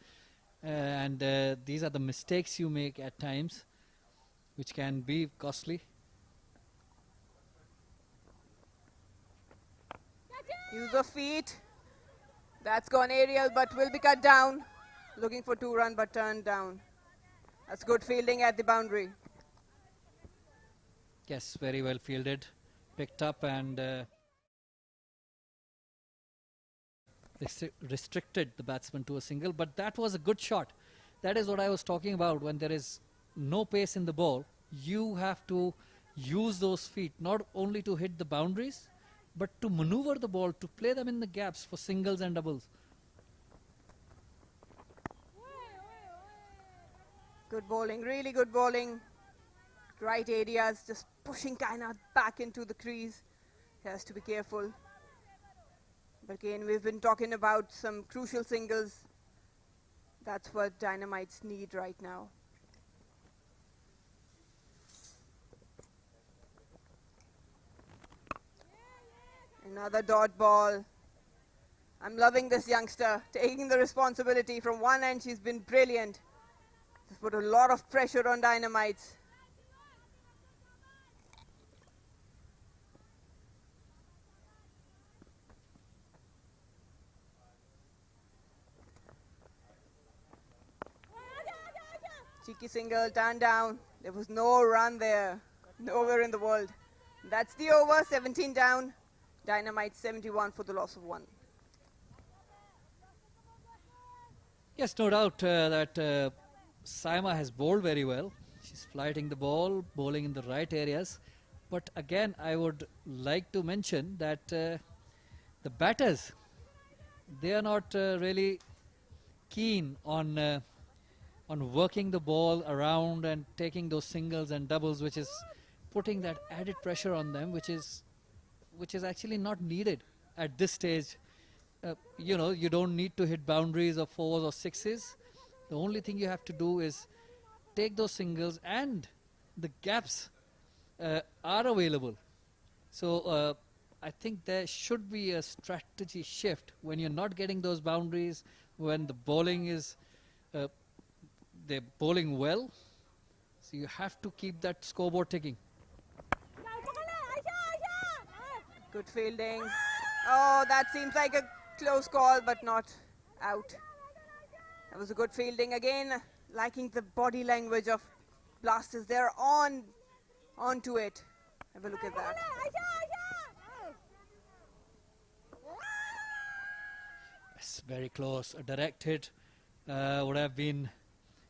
And these are the mistakes you make at times, which can be costly. Use of feet. That's gone aerial, but will be cut down. Looking for 2 run, but turned down. That's good fielding at the boundary. Yes, very well fielded. Picked up and restricted the batsman to a single. But that was a good shot. That is what I was talking about. When there is no pace in the ball, you have to use those feet, not only to hit the boundaries, but to maneuver the ball, to play them in the gaps for singles and doubles. Good bowling, really good bowling. Right areas, just pushing Kainat back into the crease. He has to be careful. But again, we've been talking about some crucial singles. That's what Dynamites need right now. Another dot ball. I'm loving this youngster, taking the responsibility from one end. She's been brilliant. She's put a lot of pressure on Dynamites. Cheeky single, turned down. There was no run there. Nowhere in the world. That's the over, 17 down. Dynamite 71 for the loss of 1. Yes, no doubt that Saima has bowled very well. She's flighting the ball, bowling in the right areas. But again, I would like to mention that the batters, they are not really keen on working the ball around and taking those singles and doubles, which is putting that added pressure on them, which is actually not needed at this stage. You know, you don't need to hit boundaries of 4s or 6s. The only thing you have to do is take those singles, and the gaps are available. So I think there should be a strategy shift when you're not getting those boundaries, when the bowling is they're bowling well. So you have to keep that scoreboard ticking. Good fielding. Oh, that seems like a close call, but not out. That was a good fielding again. Liking the body language of blasters. They're onto it. Have a look at that. It's very close. A direct hit would have been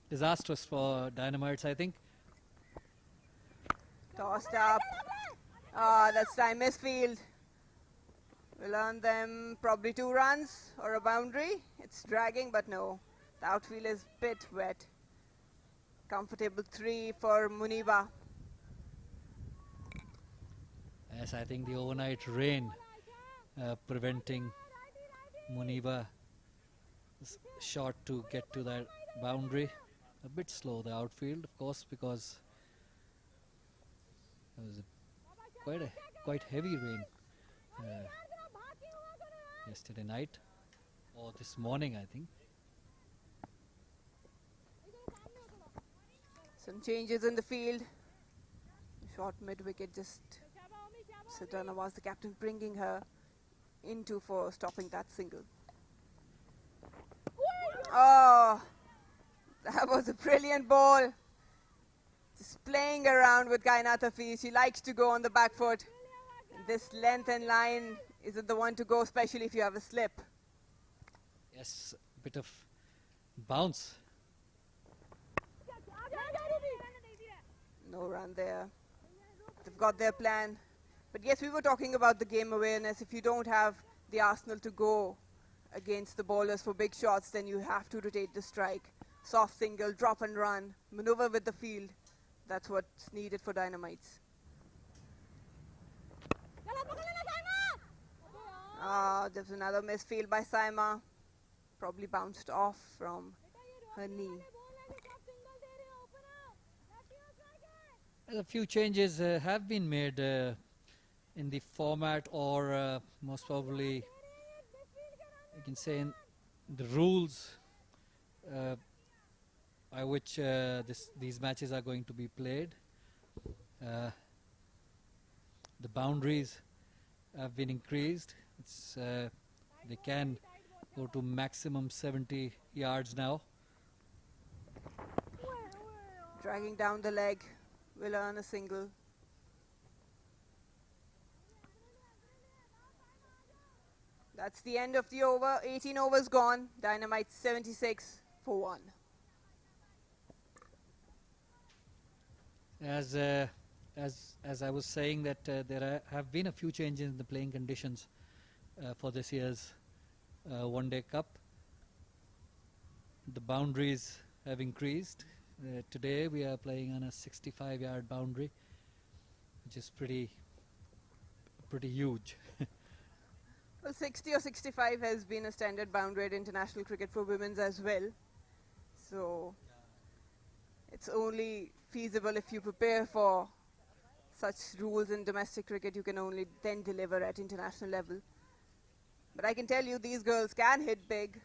disastrous for Dynamites, I think. Tossed up. Ah, that's time misfield. Will earn them probably 2 runs or a boundary. It's dragging, but no. The outfield is a bit wet. Comfortable 3 for Muniba. Yes, I think the overnight rain preventing Muniba shot to get to that boundary. A bit slow the outfield, of course, because it was quite heavy rain yesterday night or this morning, I think. Some changes in the field. Short mid-wicket, just Sadhana was the captain, bringing her into for stopping that single. Oh, that was a brilliant ball. Just playing around with Kainata Hafiz. She likes to go on the back foot. And this length and line isn't the one to go, especially if you have a slip. Yes, a bit of bounce. No run there. They've got their plan. But yes, we were talking about the game awareness. If you don't have the arsenal to go against the bowlers for big shots, then you have to rotate the strike. Soft single, drop and run, maneuver with the field. That's what's needed for Dynamites. Ah, there's another misfield by Saima. Probably bounced off from her knee. A few changes have been made in the format, or most probably you can say in the rules by which these matches are going to be played. The boundaries have been increased. They can go to maximum 70 yards now. Dragging down the leg, will earn a single. That's the end of the over. 18 overs gone. Dynamite 76 for 1. As I was saying, that there have been a few changes in the playing conditions for this year's One Day Cup. The boundaries have increased. Today we are playing on a 65-yard boundary, which is pretty huge. Well, 60 or 65 has been a standard boundary at international cricket for women's as well. So it's only feasible if you prepare for such rules in domestic cricket. You can only then deliver at international level. But I can tell you, these girls can hit big.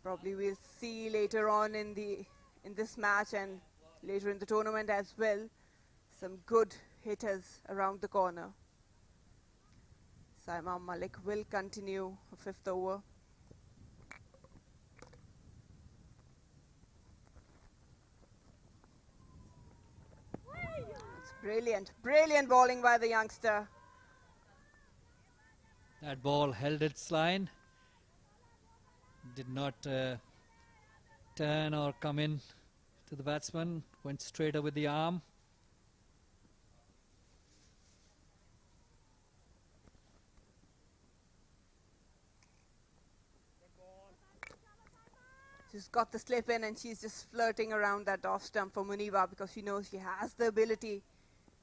Probably we'll see later on in this match and later in the tournament as well, some good hitters around the corner. Saima Malik will continue her 5th over. It's brilliant bowling by the youngster. That ball held its line, did not turn or come in to the batsman, went straighter with the arm. She's got the slip in and she's just flirting around that off stump for Muniba because she knows she has the ability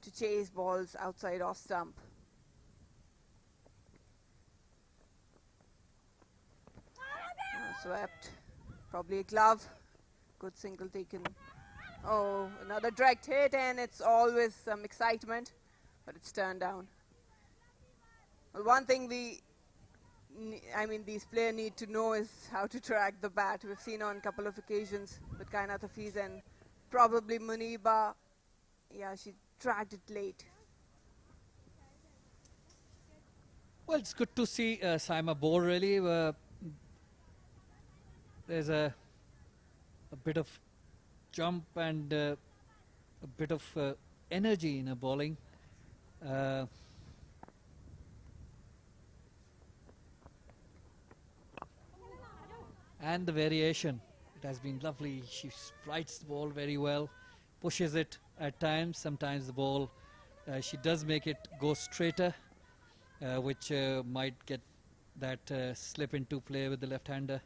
to chase balls outside off stump. Swept. Probably a glove. Good single taken. Oh, another direct hit, and it's always some excitement, but it's turned down. Well, one thing these players need to know is how to track the bat. We've seen on a couple of occasions with Kainata Hafiz and probably Muniba. Yeah, she tracked it late. Well, it's good to see Saima bowl, really. There's a a bit of jump and a bit of energy in her bowling. Uh, and the variation, it has been lovely. She flights the ball very well, pushes it at times. Sometimes the ball, she does make it go straighter, which might get that slip into play with the left-hander.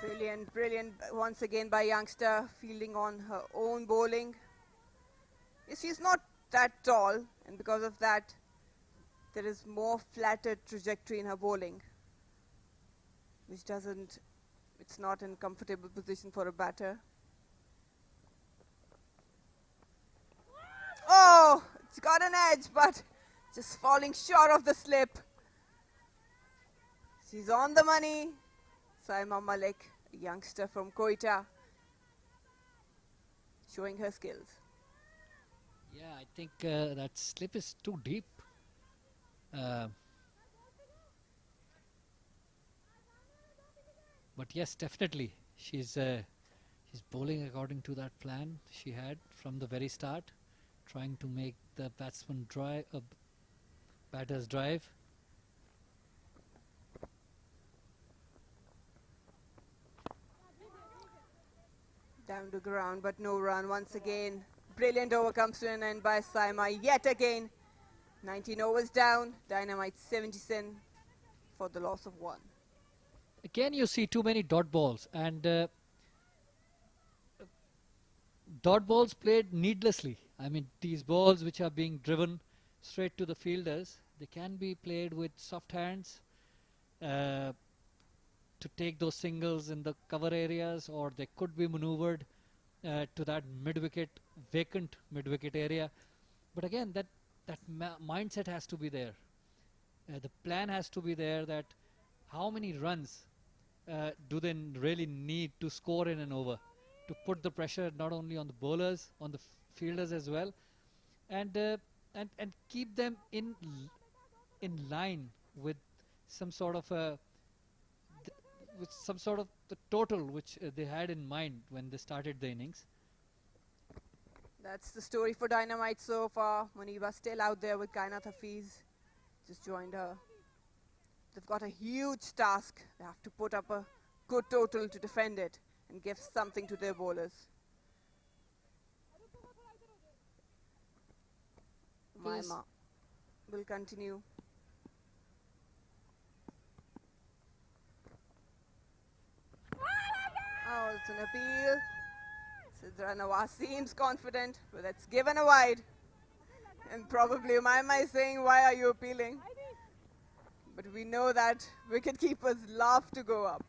Brilliant, brilliant once again by youngster, fielding on her own bowling. She's not that tall, and because of that, there is more flatter trajectory in her bowling, which doesn't, it's not in comfortable position for a batter. Oh, it's got an edge, but just falling short of the slip. She's on the money. Saima Malik, a youngster from Quetta, showing her skills. Yeah, I think that slip is too deep. But yes, definitely, she's bowling according to that plan she had from the very start, trying to make the batsman batter's drive. Down to ground, but no run once again. Brilliant over comes to an end by Saima yet again. 19 overs down, Dynamite 77 for the loss of 1. Again, you see too many dot balls, and dot balls played needlessly. I mean, these balls which are being driven straight to the fielders, they can be played with soft hands to take those singles in the cover areas, or they could be maneuvered to that vacant mid-wicket area. But again, that mindset has to be there. The plan has to be there, that how many runs do they really need to score in an over, to put the pressure not only on the bowlers, on the fielders as well, and keep them in line with some sort of the total which they had in mind when they started the innings. That's the story for Dynamite so far. Muniba still out there with Kainat Hafiz. Just joined her. They've got a huge task. They have to put up a good total to defend it and give something to their bowlers. Maima will continue. Oh, it's an appeal. Sidra Nawaz seems confident, but that's given a wide. And probably Maima is saying, why are you appealing? But we know that wicketkeepers love to go up.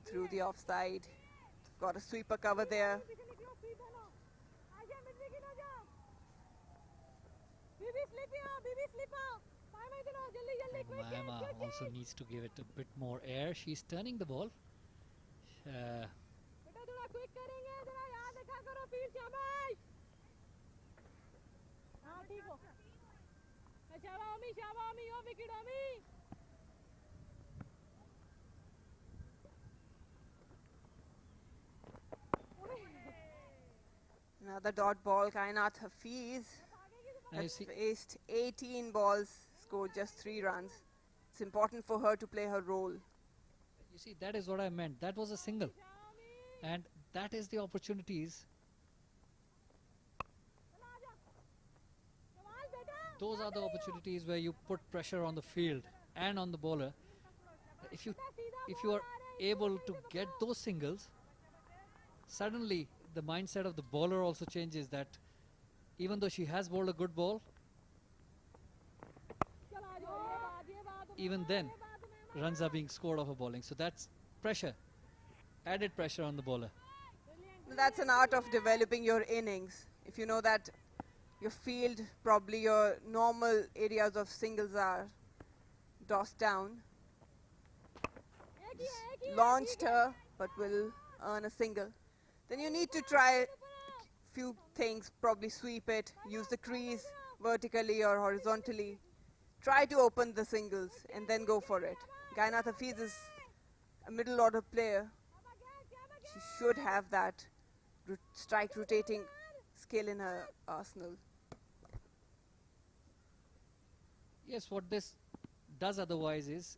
Through the offside. Got a sweeper cover there. Maima also needs to give it a bit more air. She's turning the ball. Another dot ball, Kainat Hafiz has faced 18 balls, scored just 3 runs. It's important for her to play her role. You see, that is what I meant. That was a single. And that is the opportunities. Those are the opportunities where you put pressure on the field and on the bowler. If you are able to get those singles, suddenly the mindset of the bowler also changes, that even though she has bowled a good ball, even then runs are being scored off her bowling. So that's pressure, added pressure on the bowler. That's an art of developing your innings. If you know that your field, probably your normal areas of singles are dossed down, launched her but will earn a single, then you need to try a few things, probably sweep it, use the crease vertically or horizontally. Try to open the singles and then go for it. Gainat Hafiz is a middle order player. She should have that strike rotating skill in her arsenal. Yes, what this does otherwise is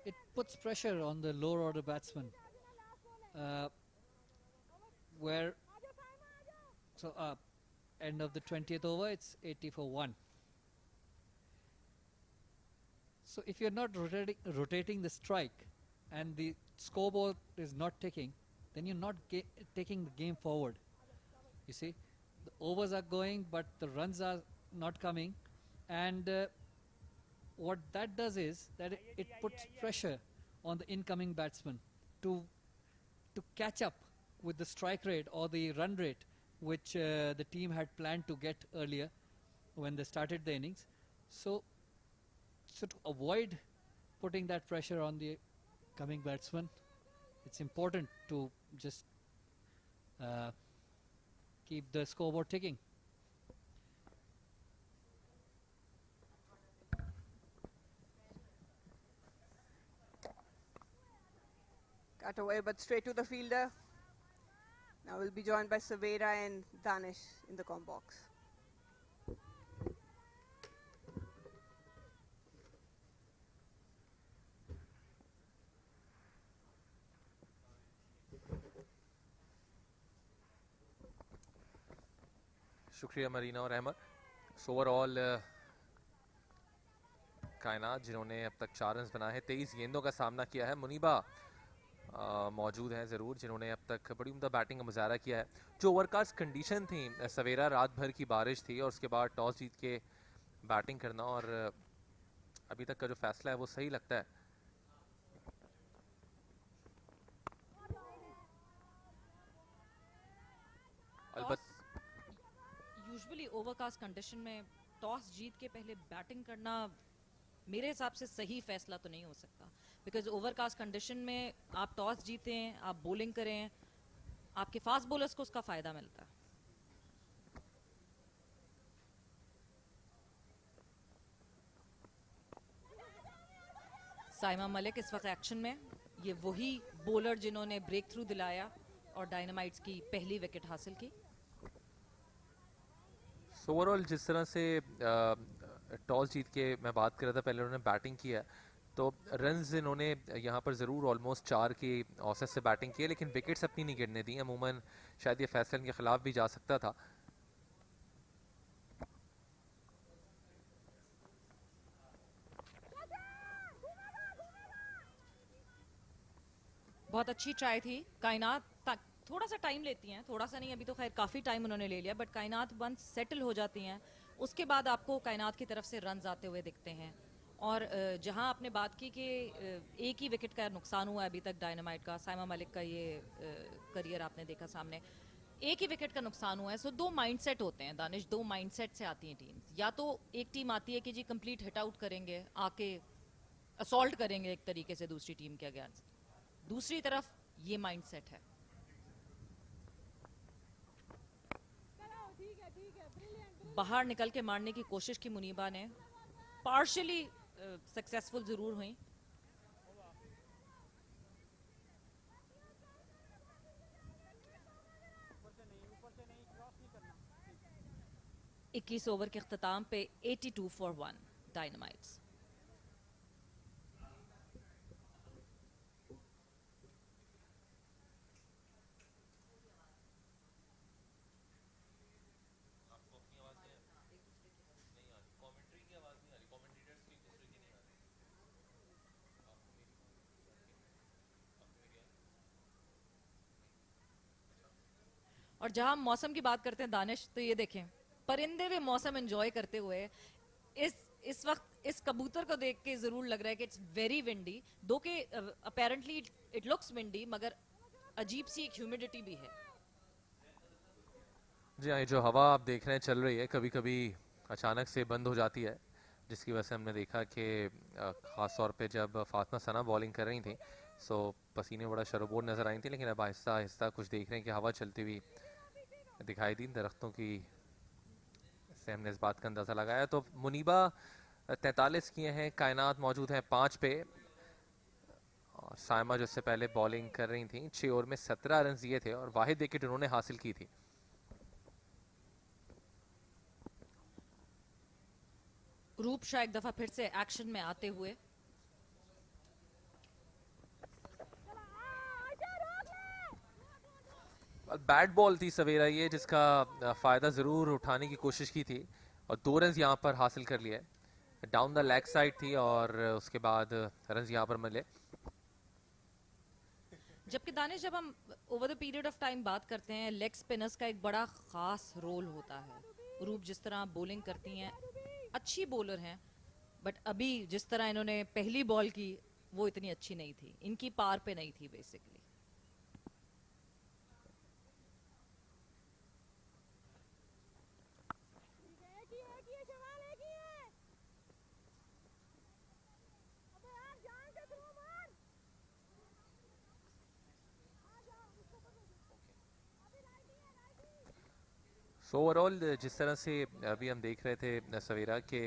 it puts pressure on the lower order batsman, where end of the 20th over it's 80 for 1. So if you're not rotating the strike and the scoreboard is not ticking, then you're not taking the game forward. You see, the overs are going but the runs are not coming, and what that does is that it puts pressure on the incoming batsman to catch up with the strike rate or the run rate which the team had planned to get earlier when they started the innings. So to avoid putting that pressure on the coming batsman, it's important to just keep the scoreboard ticking. Cut away but straight to the fielder. Now we'll be joined by Savera and Danish in the com box. शुक्रिया मरीना और Ahmad. So overall कायनात जिन्होंने अब तक 4 run बनाए हैं, 23 गेंदों का सामना किया है. मुनीबा मौजूद हैं ज़रूर, जिन्होंने अब तक बड़ी उम्दा बैटिंग का मुजाहरा किया है. जो ओवरकास्ट कंडीशन थी, सवेरा रात भर की बारिश थी और उसके बाद टॉस जीत के बैटिंग करना, और अभी तक का जो फैसला है वो सही लगता है. यूजुअली ओवरकास्ट कंडीशन में टॉस जीत के पहले बैटिंग करना मेरे हिसाब से सही फैसला तो नहीं हो सकता, बिकॉज ओवरकास्ट कंडीशन में आप टॉस जीतें, आप बॉलिंग करें, आपके फास्ट बॉलर्स को उसका फायदा मिलता है. साइमा मलिक इस वक्त एक्शन में. ये वही बॉलर जिन्होंने ब्रेक थ्रू दिलाया और डायनामाइट्स की पहली विकेट हासिल की. सो ओवरऑल जिस तरह से टॉस जीत के मैं बात कर रहा था, पहले उन्होंने बैटिंग किया, तो रन्स इन्होंने यहाँ पर ज़रूर ऑलमोस्ट 4 की औसत से बैटिंग की, लेकिन विकेट्स अपनी नहीं गिरने दी. अमूमन शायद ये फैसला इनके खिलाफ भी जा सकता था. बहुत अच्छी ट्राई थी. कायनात थोड़ा सा टाइम लेती हैं, थोड़ा सा नहीं, अभी तो खैर काफ़ी टाइम उन्होंने ले लिया, बट कायनात वंस सेटल हो जाती हैं उसके बाद आपको कायनात की तरफ से रन्स आते हुए दिखते हैं. और जहां आपने बात की कि एक ही विकेट का नुकसान हुआ अभी तक डायनामाइट का, साइमा मलिक का ये करियर आपने देखा सामने, एक ही विकेट का नुकसान हुआ है. सो 2 माइंडसेट होते हैं दानिश, 2 माइंडसेट से आती हैं टीम्स. या तो एक टीम आती है कि जी कंप्लीट हिट आउट करेंगे, आके असॉल्ट करेंगे एक तरीके से दूसरी टीम के अगेंस्ट. दूसरी तरफ ये माइंडसेट है. बाहर निकल के मारने की कोशिश की मुनीबा ने, पार्शियली सक्सेसफुल जरूर हुई. नहीं 21 ओवर के अख्ताम पे 82 फॉर 1 डायनामाइट्स. और जहां हम मौसम की बात करते हैं दानिश, तो ये देखें परिंदे भी मौसम एंजॉय करते हुए इस वक्त इस कबूतर को देख के जरूर लग रहा है कि इट्स वेरी विंडी, दो के अपेरेंटली इट लुक्स विंडी, मगर अजीब सी एक ह्यूमिडिटी भी है. जी हाँ, ये जो हवा आप देख रहे हैं चल रही है, कभी कभी अचानक से बंद हो जाती है, जिसकी वजह से हमने देखा कि ख़ास तौर पे जब फातिमा सना बॉलिंग कर रही थी, सो पसीने बड़ा शरबोर नज़र आई थी, लेकिन अब आहिस्ता आहिस्ता कुछ देख रहे हैं कि हवा चलती हुई दिखाई दी दरख्तों की, से हमने इस बात का अंदाज़ा लगाया। तो मुनीबा 43 किए हैं, कायनात मौजूद हैं 5 पे, और साइमा जो इससे पहले बॉलिंग कर रही थी 6 ओवर में 17 रन दिए थे और वाहिद विकेट उन्होंने हासिल की थी। रूप शाह एक दफा फिर से एक्शन में आते हुए, बैट बॉल थी सवेरा ये, जिसका फ़ायदा ज़रूर उठाने की कोशिश की थी और 2 रन यहाँ पर हासिल कर लिए। डाउन द लेग साइड थी और उसके बाद रन यहाँ पर मिले। जबकि दानिश जब हम over the period of time बात करते हैं, लेग स्पिनर्स का एक बड़ा खास रोल होता है। रूप जिस तरह बॉलिंग करती हैं, अच्छी बॉलर हैं, बट अभी जिस तरह इन्होंने पहली बॉल की वो इतनी अच्छी नहीं थी, इनकी पार पे नहीं थी बेसिकली। सो ओवरऑल जिस तरह से अभी हम देख रहे थे सवेरा के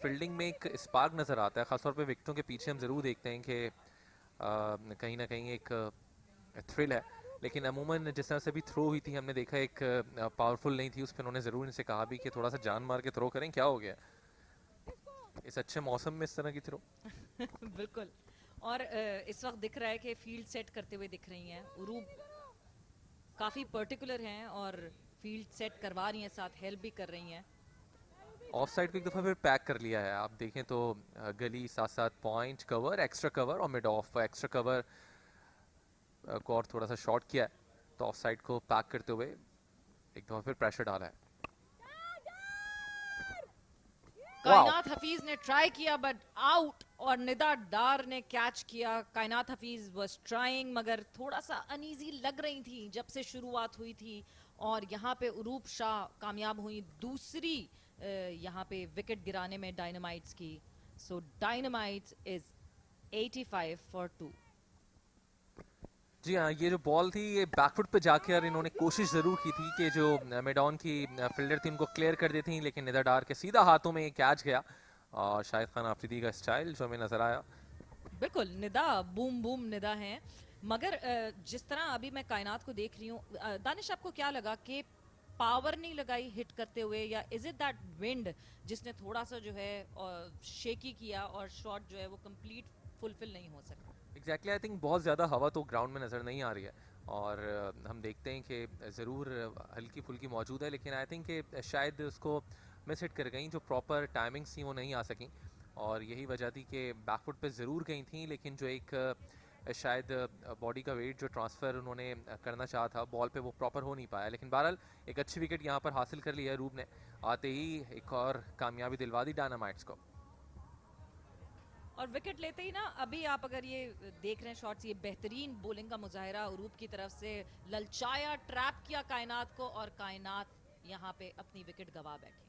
फील्डिंग में एक स्पार्क नज़र आता है, ख़ासतौर पे विकेटों के पीछे हम ज़रूर देखते हैं कि कहीं ना कहीं एक थ्रिल है, लेकिन अमूमन जिस तरह से भी थ्रो हुई थी हमने देखा एक पावरफुल नहीं थी। उस पर उन्होंने ज़रूर इनसे कहा भी कि थोड़ा सा जान मार के थ्रो करें, क्या हो गया इस अच्छे मौसम में इस तरह की थ्रो। बिल्कुल, और इस वक्त दिख रहा है कि फील्ड सेट करते हुए दिख रही हैं। रूप काफ़ी पर्टिकुलर हैं और फील्ड सेट करवा रही हैं, साथ हेल्प भी कर रही हैं। ऑफ साइड को एक दफ़ा फिर पैक कर लिया है, आप देखें तो गली साथ साथ पॉइंट कवर, एक्स्ट्रा कवर और मिड ऑफ। एक्स्ट्रा कवर को और थोड़ा सा शॉर्ट किया है, तो ऑफ साइड को पैक करते हुए एक दफ़ा फिर प्रेशर डाला है। कायनात हफीज ने ट्राई किया बट आउट, और निदा डार ने कैच किया। कायनात हफीज वाज ट्राइंग मगर थोड़ा सा अनईजी लग रही थी जब से शुरुआत हुई थी, और यहाँ पे उरूप शाह कामयाब हुई दूसरी यहाँ पे विकेट गिराने में डायनामाइट्स की। सो डायनामाइट्स इज 85 फॉर 2। जी हाँ, ये जो बॉल थी ये बैकफुट पे जाके, और इन्होंने कोशिश ज़रूर की थी कि जो मिडॉन की फील्डर थी उनको क्लियर कर देती, लेकिन निदा डार के सीधा हाथों में कैच गया और शाहिद खान आफरीदी का स्टाइल जो हमें नज़र आया। बिल्कुल, निदा बूम बूम निदा हैं, मगर जिस तरह अभी मैं कायनात को देख रही हूँ, दानिश आपको क्या लगा कि पावर नहीं लगाई हिट करते हुए, या इज इट दैट विंड जिसने थोड़ा सा जो है शेकी किया और शॉट जो है वो कंप्लीट फुलफिल नहीं हो सका? एग्जैक्टली, आई थिंक बहुत ज़्यादा हवा तो ग्राउंड में नज़र नहीं आ रही है, और हम देखते हैं कि ज़रूर हल्की फुल्की मौजूद है, लेकिन आई थिंक कि शायद उसको मिस हिट कर गई, जो प्रॉपर टाइमिंग्स थी वो नहीं आ सकी, और यही वजह थी कि बैकफुट पे ज़रूर गई थी, लेकिन जो एक शायद बॉडी का वेट जो ट्रांसफ़र उन्होंने करना चाहा था बॉल पे वो प्रॉपर हो नहीं पाया। लेकिन बहरहाल एक अच्छी विकेट यहाँ पर हासिल कर ली है रूप ने, आते ही एक और कामयाबी दिलवा दी डायनामाइट्स को। और विकेट लेते ही ना, अभी आप अगर ये देख रहे हैं शॉट्स, ये बेहतरीन बॉलिंग का मुजाहरा अरूप की तरफ से, ललचाया, ट्रैप किया कायनात को, और कायनात यहाँ पे अपनी विकेट गवा बैठी।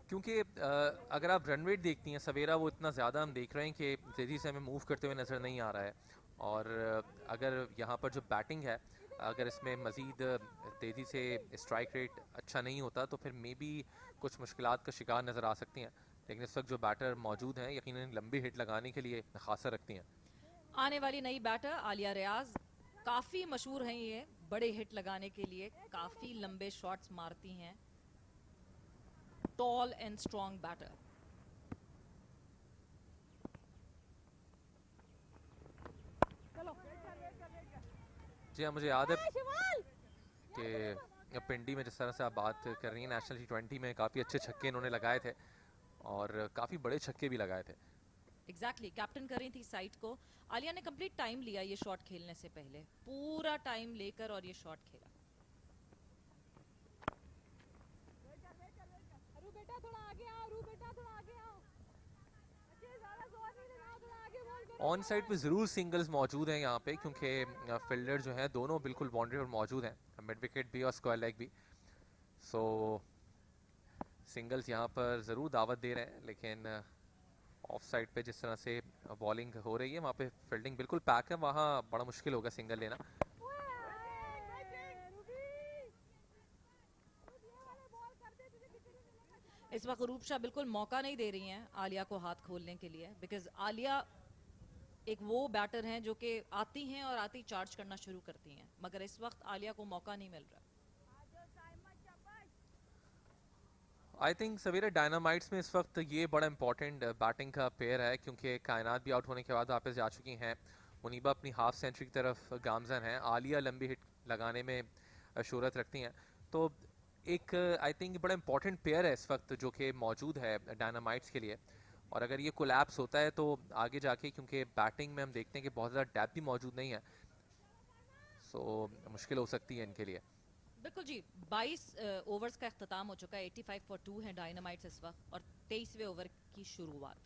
क्योंकि अगर आप रन रेट देखती हैं सवेरा, वो इतना ज़्यादा हम देख रहे हैं कि तेज़ी से हमें मूव करते हुए नज़र नहीं आ रहा है, और अगर यहाँ पर जो बैटिंग है अगर इसमें मज़ीद तेज़ी से स्ट्राइक रेट अच्छा नहीं होता तो फिर मे बी कुछ मुश्किलात का शिकार नज़र आ सकती हैं, लेकिन इस वक्त जो बैटर मौजूद हैं यकीनन लंबी हिट लगाने के लिए खासा रखती हैं। आने वाली नई बैटर आलिया रियाज काफ़ी मशहूर हैं, ये बड़े हिट लगाने के लिए काफ़ी लंबे शॉट्स मारती हैं, टॉल एंड स्ट्रॉन्ग बैटर। जी हाँ, मुझे याद है कि पिंडी में जिस तरह से आप बात कर रही हैं, नेशनल T20 में काफ़ी अच्छे छक्के इन्होंने लगाए थे और काफ़ी बड़े छक्के भी लगाए थे। एग्जैक्टली, कैप्टन कर रही थी साइट को। आलिया ने कंप्लीट टाइम लिया ये शॉट खेलने से पहले, पूरा टाइम लेकर और ये शॉट खेला। बेटा थोड़ा आगे आओ, बेटा थोड़ा आगे आओ, ज़्यादा जोर नहीं लगाओ, थोड़ा आगे बॉल करो। ऑन साइड पे ज़रूर सिंगल्स मौजूद हैं यहाँ पे, क्योंकि फील्डर जो हैं दोनों बिल्कुल बाउंड्री पर मौजूद हैं, मिड विकेट भी और स्क्वायर लेग भी। सो सिंगल्स यहाँ पर ज़रूर दावत दे रहे हैं, लेकिन ऑफ साइड पे जिस तरह से बॉलिंग हो रही है वहाँ पे फील्डिंग बिल्कुल पैक है, वहाँ बड़ा मुश्किल होगा सिंगल लेना। इस वक्त रूप शाह बिल्कुल मौका नहीं दे रही हैं आलिया को हाथ खोलने के लिए, बिकॉज आलिया एक वो बैटर हैं जो कि आती हैं और आती चार्ज करना शुरू करती हैं, मगर इस वक्त आलिया को मौका नहीं मिल रहा। आई थिंक सवेरे डायनामाइट्स में इस वक्त ये बड़ा इंपॉर्टेंट बैटिंग का पेयर है, क्योंकि कायनात भी आउट होने के बाद वापस जा चुकी हैं। मुनीबा अपनी हाफ सेंचुरी की तरफ गामजन है, आलिया लंबी हिट लगाने में शोहरत रखती हैं। तो एक आई थिंक बड़ा इंपॉर्टेंट पेयर है इस वक्त जो कि मौजूद है डायनामाइट्स के लिए, और अगर ये कोलैप्स होता है तो आगे जाके, क्योंकि बैटिंग में हम देखते हैं कि बहुत ज़्यादा डेप्थ भी मौजूद नहीं है, सो मुश्किल हो सकती है इनके लिए। बिल्कुल जी, 22 ओवर्स का अख्ताम हो चुका है, 85 फॉर 2 है डायनामाइट्स इस वक्त, और 23वें ओवर की शुरुआत।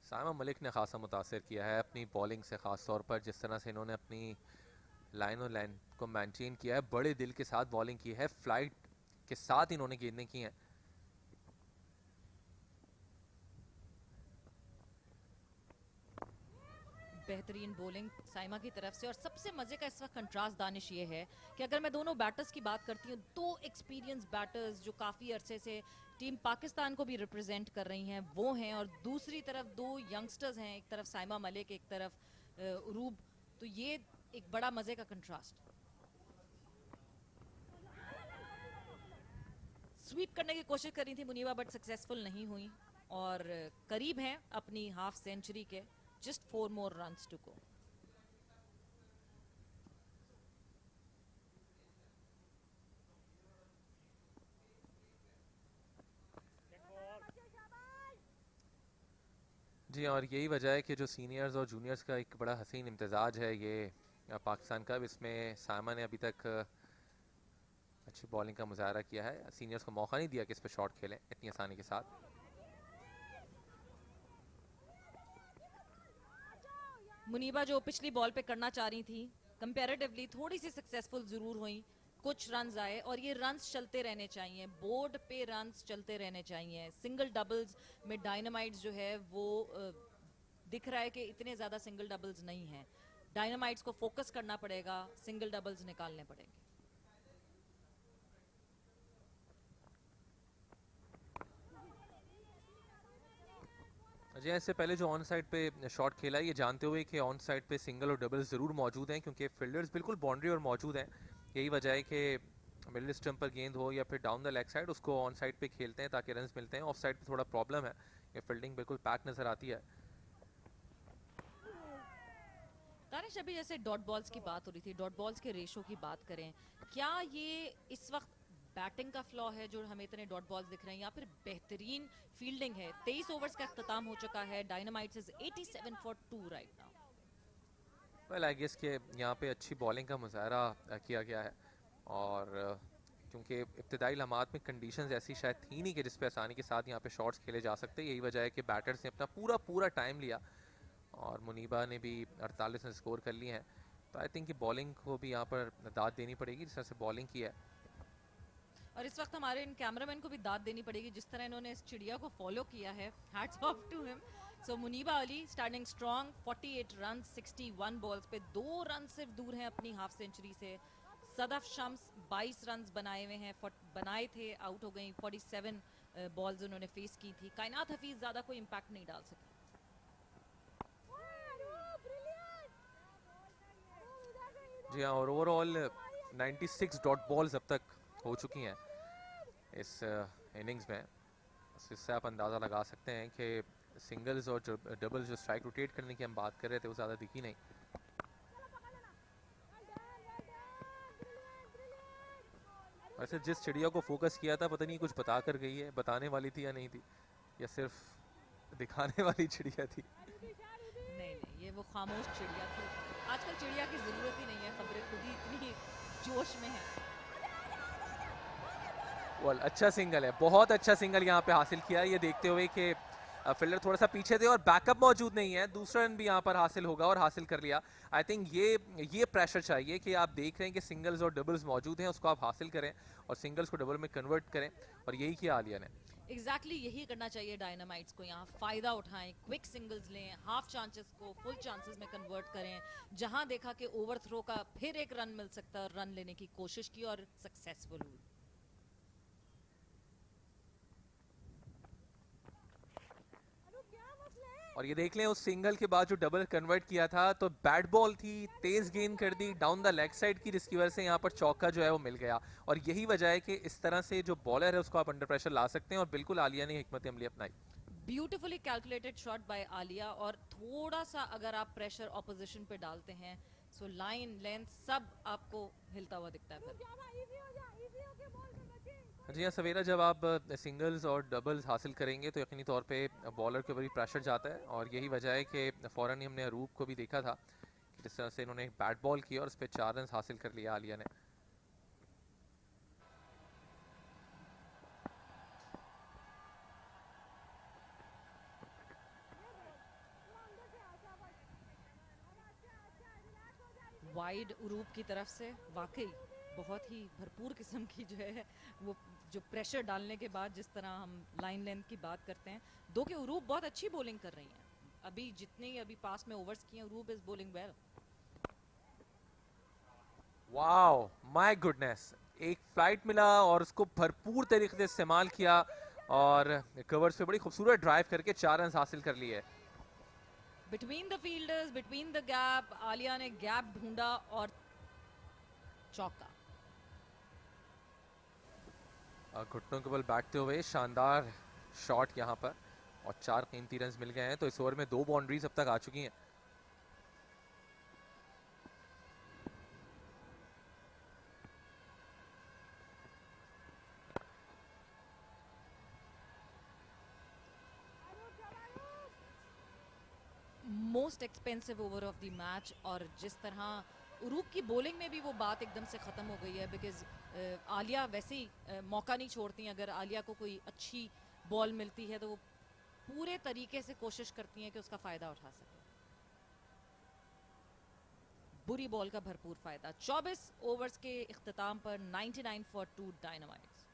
साइमा मलिक ने खासा मुतासर किया है अपनी बॉलिंग से, ख़ास तौर पर जिस तरह से इन्होंने अपनी लाइन और लाइन को मेंटेन किया है, बड़े दिल के साथ बॉलिंग की है, फ्लाइट के साथ इन्होंने गेंदें की हैं। बेहतरीन बॉलिंग साइमा की तरफ से, और सबसे मजे का इस वक्त कंट्रास्ट दानिश ये है कि अगर मैं दोनों बैटर्स की बात करती हूँ, दो एक्सपीरियंस बैटर्स जो काफ़ी अरसे से टीम पाकिस्तान को भी रिप्रेजेंट कर रही हैं वो हैं, और दूसरी तरफ दो यंगस्टर्स हैं, एक तरफ साइमा मलिक, एक तरफ उरूब। तो ये एक बड़ा मजे का कंट्रास्ट। स्वीप करने की कोशिश करी थी मुनीबा, बट सक्सेसफुल नहीं हुई, और करीब हैं अपनी हाफ सेंचुरी के। Just 4 more runs to go. जी, और यही वजह है कि जो सीनियर्स और जूनियर्स का एक बड़ा हसीन इम्तजाज है ये पाकिस्तान का। इसमें साइमा ने अभी तक अच्छी बॉलिंग का मुजाहरा किया है, सीनियर्स को मौका नहीं दिया कि इस पर शॉट खेलें इतनी आसानी के साथ। मुनीबा जो पिछली बॉल पे करना चाह रही थी, कंपैरेटिवली थोड़ी सी सक्सेसफुल जरूर हुई, कुछ रन्स आए, और ये रन्स चलते रहने चाहिए, बोर्ड पे रन्स चलते रहने चाहिए। सिंगल डबल्स में डायनामाइट्स जो है वो दिख रहा है कि इतने ज़्यादा सिंगल डबल्स नहीं हैं। डायनामाइट्स को फोकस करना पड़ेगा, सिंगल डबल्स निकालने पड़ेंगे। जी, इससे पहले जो ऑन साइड पे शॉट खेला, ये जानते हुए कि ऑन साइड पे सिंगल और डबल ज़रूर मौजूद हैं, क्योंकि फील्डर्स बिल्कुल बाउंड्री और मौजूद हैं। यही वजह है कि मिडिल स्टंप पर गेंद हो या फिर डाउन द लेग साइड, उसको ऑन साइड पे खेलते हैं ताकि रन्स मिलते हैं। ऑफ साइड पे थोड़ा प्रॉब्लम है, ये फील्डिंग बिल्कुल पैक नज़र आती है। दानिश, अभी जैसे डॉट बॉल्स की बात हो रही थी, डॉट बॉल्स के रेशो की बात करें, क्या ये इस वक्त बैटिंग का फ्लॉ है जो हमें इतने डॉट बॉल्स दिख रहे हैं, या फिर बेहतरीन फील्डिंग है? 23 ओवर्स का अख्ताम हो चुका है, Dynamites is 87 for 2 right now. Well, I guess कि यहाँ पे अच्छी बॉलिंग का मुजाहरा किया गया है, और क्योंकि इब्तदाई लम्हात में कंडीशंस ऐसी शायद थी नहीं कि जिस पे आसानी के साथ यहाँ पे शॉट्स खेले जा सकते। यही वजह है कि बैटर्स ने अपना पूरा टाइम लिया, और मुनीबा ने भी 48 रन स्कोर कर लिए हैं। तो आई थिंक कि बॉलिंग को भी यहाँ पर दाद देनी पड़ेगी जिस तरह से बॉलिंग की है। और इस वक्त हमारे इन कैमरामैन को भी दाद देनी पड़ेगी जिस तरह इन्होंने इस चिड़िया को फॉलो किया है। Hats off to him. So Muniba Ali starting strong, 48 run 61 balls पे, 2 रन सिर्फ दूर हैं अपनी हाफ सेंचुरी से। सदफ शम्स 22 रन बनाए थे, आउट हो गई। 47 बॉल्स उन्होंने फेस की थी। कायनात हफीज ज्यादा कोई इम्पैक्ट नहीं डाल सकी। जी हाँ, और ओवरऑल 96 डॉट बॉल्स अब तक हो चुकी हैं इस इनिंग्स में। इससे आप अंदाज़ा लगा सकते हैं कि सिंगल्स और डबल्स जो स्ट्राइक रोटेट करने की हम बात कर रहे थे वो ज़्यादा दिखी नहीं। वैसे जिस चिड़िया को फोकस किया था, पता नहीं कुछ बता कर गई है, बताने वाली थी या नहीं थी, या सिर्फ दिखाने वाली चिड़िया थी? नहीं, ये वो खामोश चिड़िया थी। आजकल चिड़िया की जरूरत ही नहीं है, खबरें खुद ही इतनी जोश में है। अच्छा सिंगल है, बहुत अच्छा सिंगल यहाँ पे हासिल किया, ये देखते हुए कि फील्डर थोड़ा सा पीछे थे और बैकअप मौजूद नहीं है, दूसरा रन भी यहाँ पर हासिल होगा और हासिल कर लिया। आई थिंक ये प्रेशर चाहिए कि आप देख रहे हैं कि सिंगल्स और डबल्स मौजूद हैं, उसको आप हासिल करें और सिंगल्स को डबल में कन्वर्ट करें, और यही किया आलिया ने। एग्जैक्टली यही करना चाहिए डायनामाइट्स को, यहाँ फायदा उठाएं, क्विक सिंगल्स लें, हाफ चांसेस को फुल चांसेस में कन्वर्ट करें। जहां देखा कि ओवर थ्रो का फिर एक रन मिल सकता है, रन लेने की कोशिश की और सक्सेसफुल हुई। और ये देख लें उस सिंगल के बाद जो डबल कन्वर्ट किया था, तो बैट बॉल थी, तेज गेंद कर दी डाउन द लेग साइड की, जिसकी वजह से यहाँ पर चौका जो है वो मिल गया। और यही वजह है कि इस तरह से जो बॉलर है उसको आप अंडर प्रेशर ला सकते हैं, और बिल्कुल आलिया ने हिकमत अमली अपनाई। Beautifully calculated shot bye Alia, और थोड़ा सा अगर आप प्रेशर ऑपोजिशन पे डालते हैं, सो लाइन लेंथ सब आपको हिलता हुआ दिखता है फिर। जी हाँ सवेरा, जब आप सिंगल्स और डबल्स हासिल करेंगे तो यकीनी तौर पे बॉलर के ऊपर भी प्रेशर जाता है, और यही वजह है कि फ़ौरन ही हमने अरूप को भी देखा था कि जिस तरह से इन्होंने एक बैट बॉल किया और उस पर 4 रन हासिल कर लिया आलिया ने। वाइड उरूप की तरफ से वाकई बहुत ही भरपूर किस्म की जो है वो जो प्रेशर डालने के बाद जिस तरह हम लाइन लेंथ की बात करते हैं, दो के उरूप बहुत अच्छी बॉलिंग कर रही हैं अभी, जितने अभी पास में ओवर्स किए Uroob is bowling well. Wow my goodness, एक फ्लाइट मिला और उसको भरपूर तरीके से इस्तेमाल किया और कवर्स पे बड़ी खूबसूरत ड्राइव करके 4 रन हासिल कर लिए। Between the fielders, between the gap, Alia ने गैप ढूंढा और चौका। घुटनों के बल बैठते हुए शानदार शॉट यहाँ पर, और 4 कीमती रन मिल गए हैं। तो इस ओवर में 2 बाउंड्रीज अब तक आ चुकी हैं। Most expensive over of the match, और जिस तरह उरूप की बॉलिंग में भी वो बात एकदम से ख़त्म हो गई है, बिकॉज आलिया वैसे ही मौका नहीं छोड़ती हैं। अगर आलिया को कोई अच्छी बॉल मिलती है तो वो पूरे तरीके से कोशिश करती हैं कि उसका फ़ायदा उठा सके। बुरी बॉल का भरपूर फ़ायदा। 24 ओवर्स के इख्तिताम पर 99 for 2 dynamites.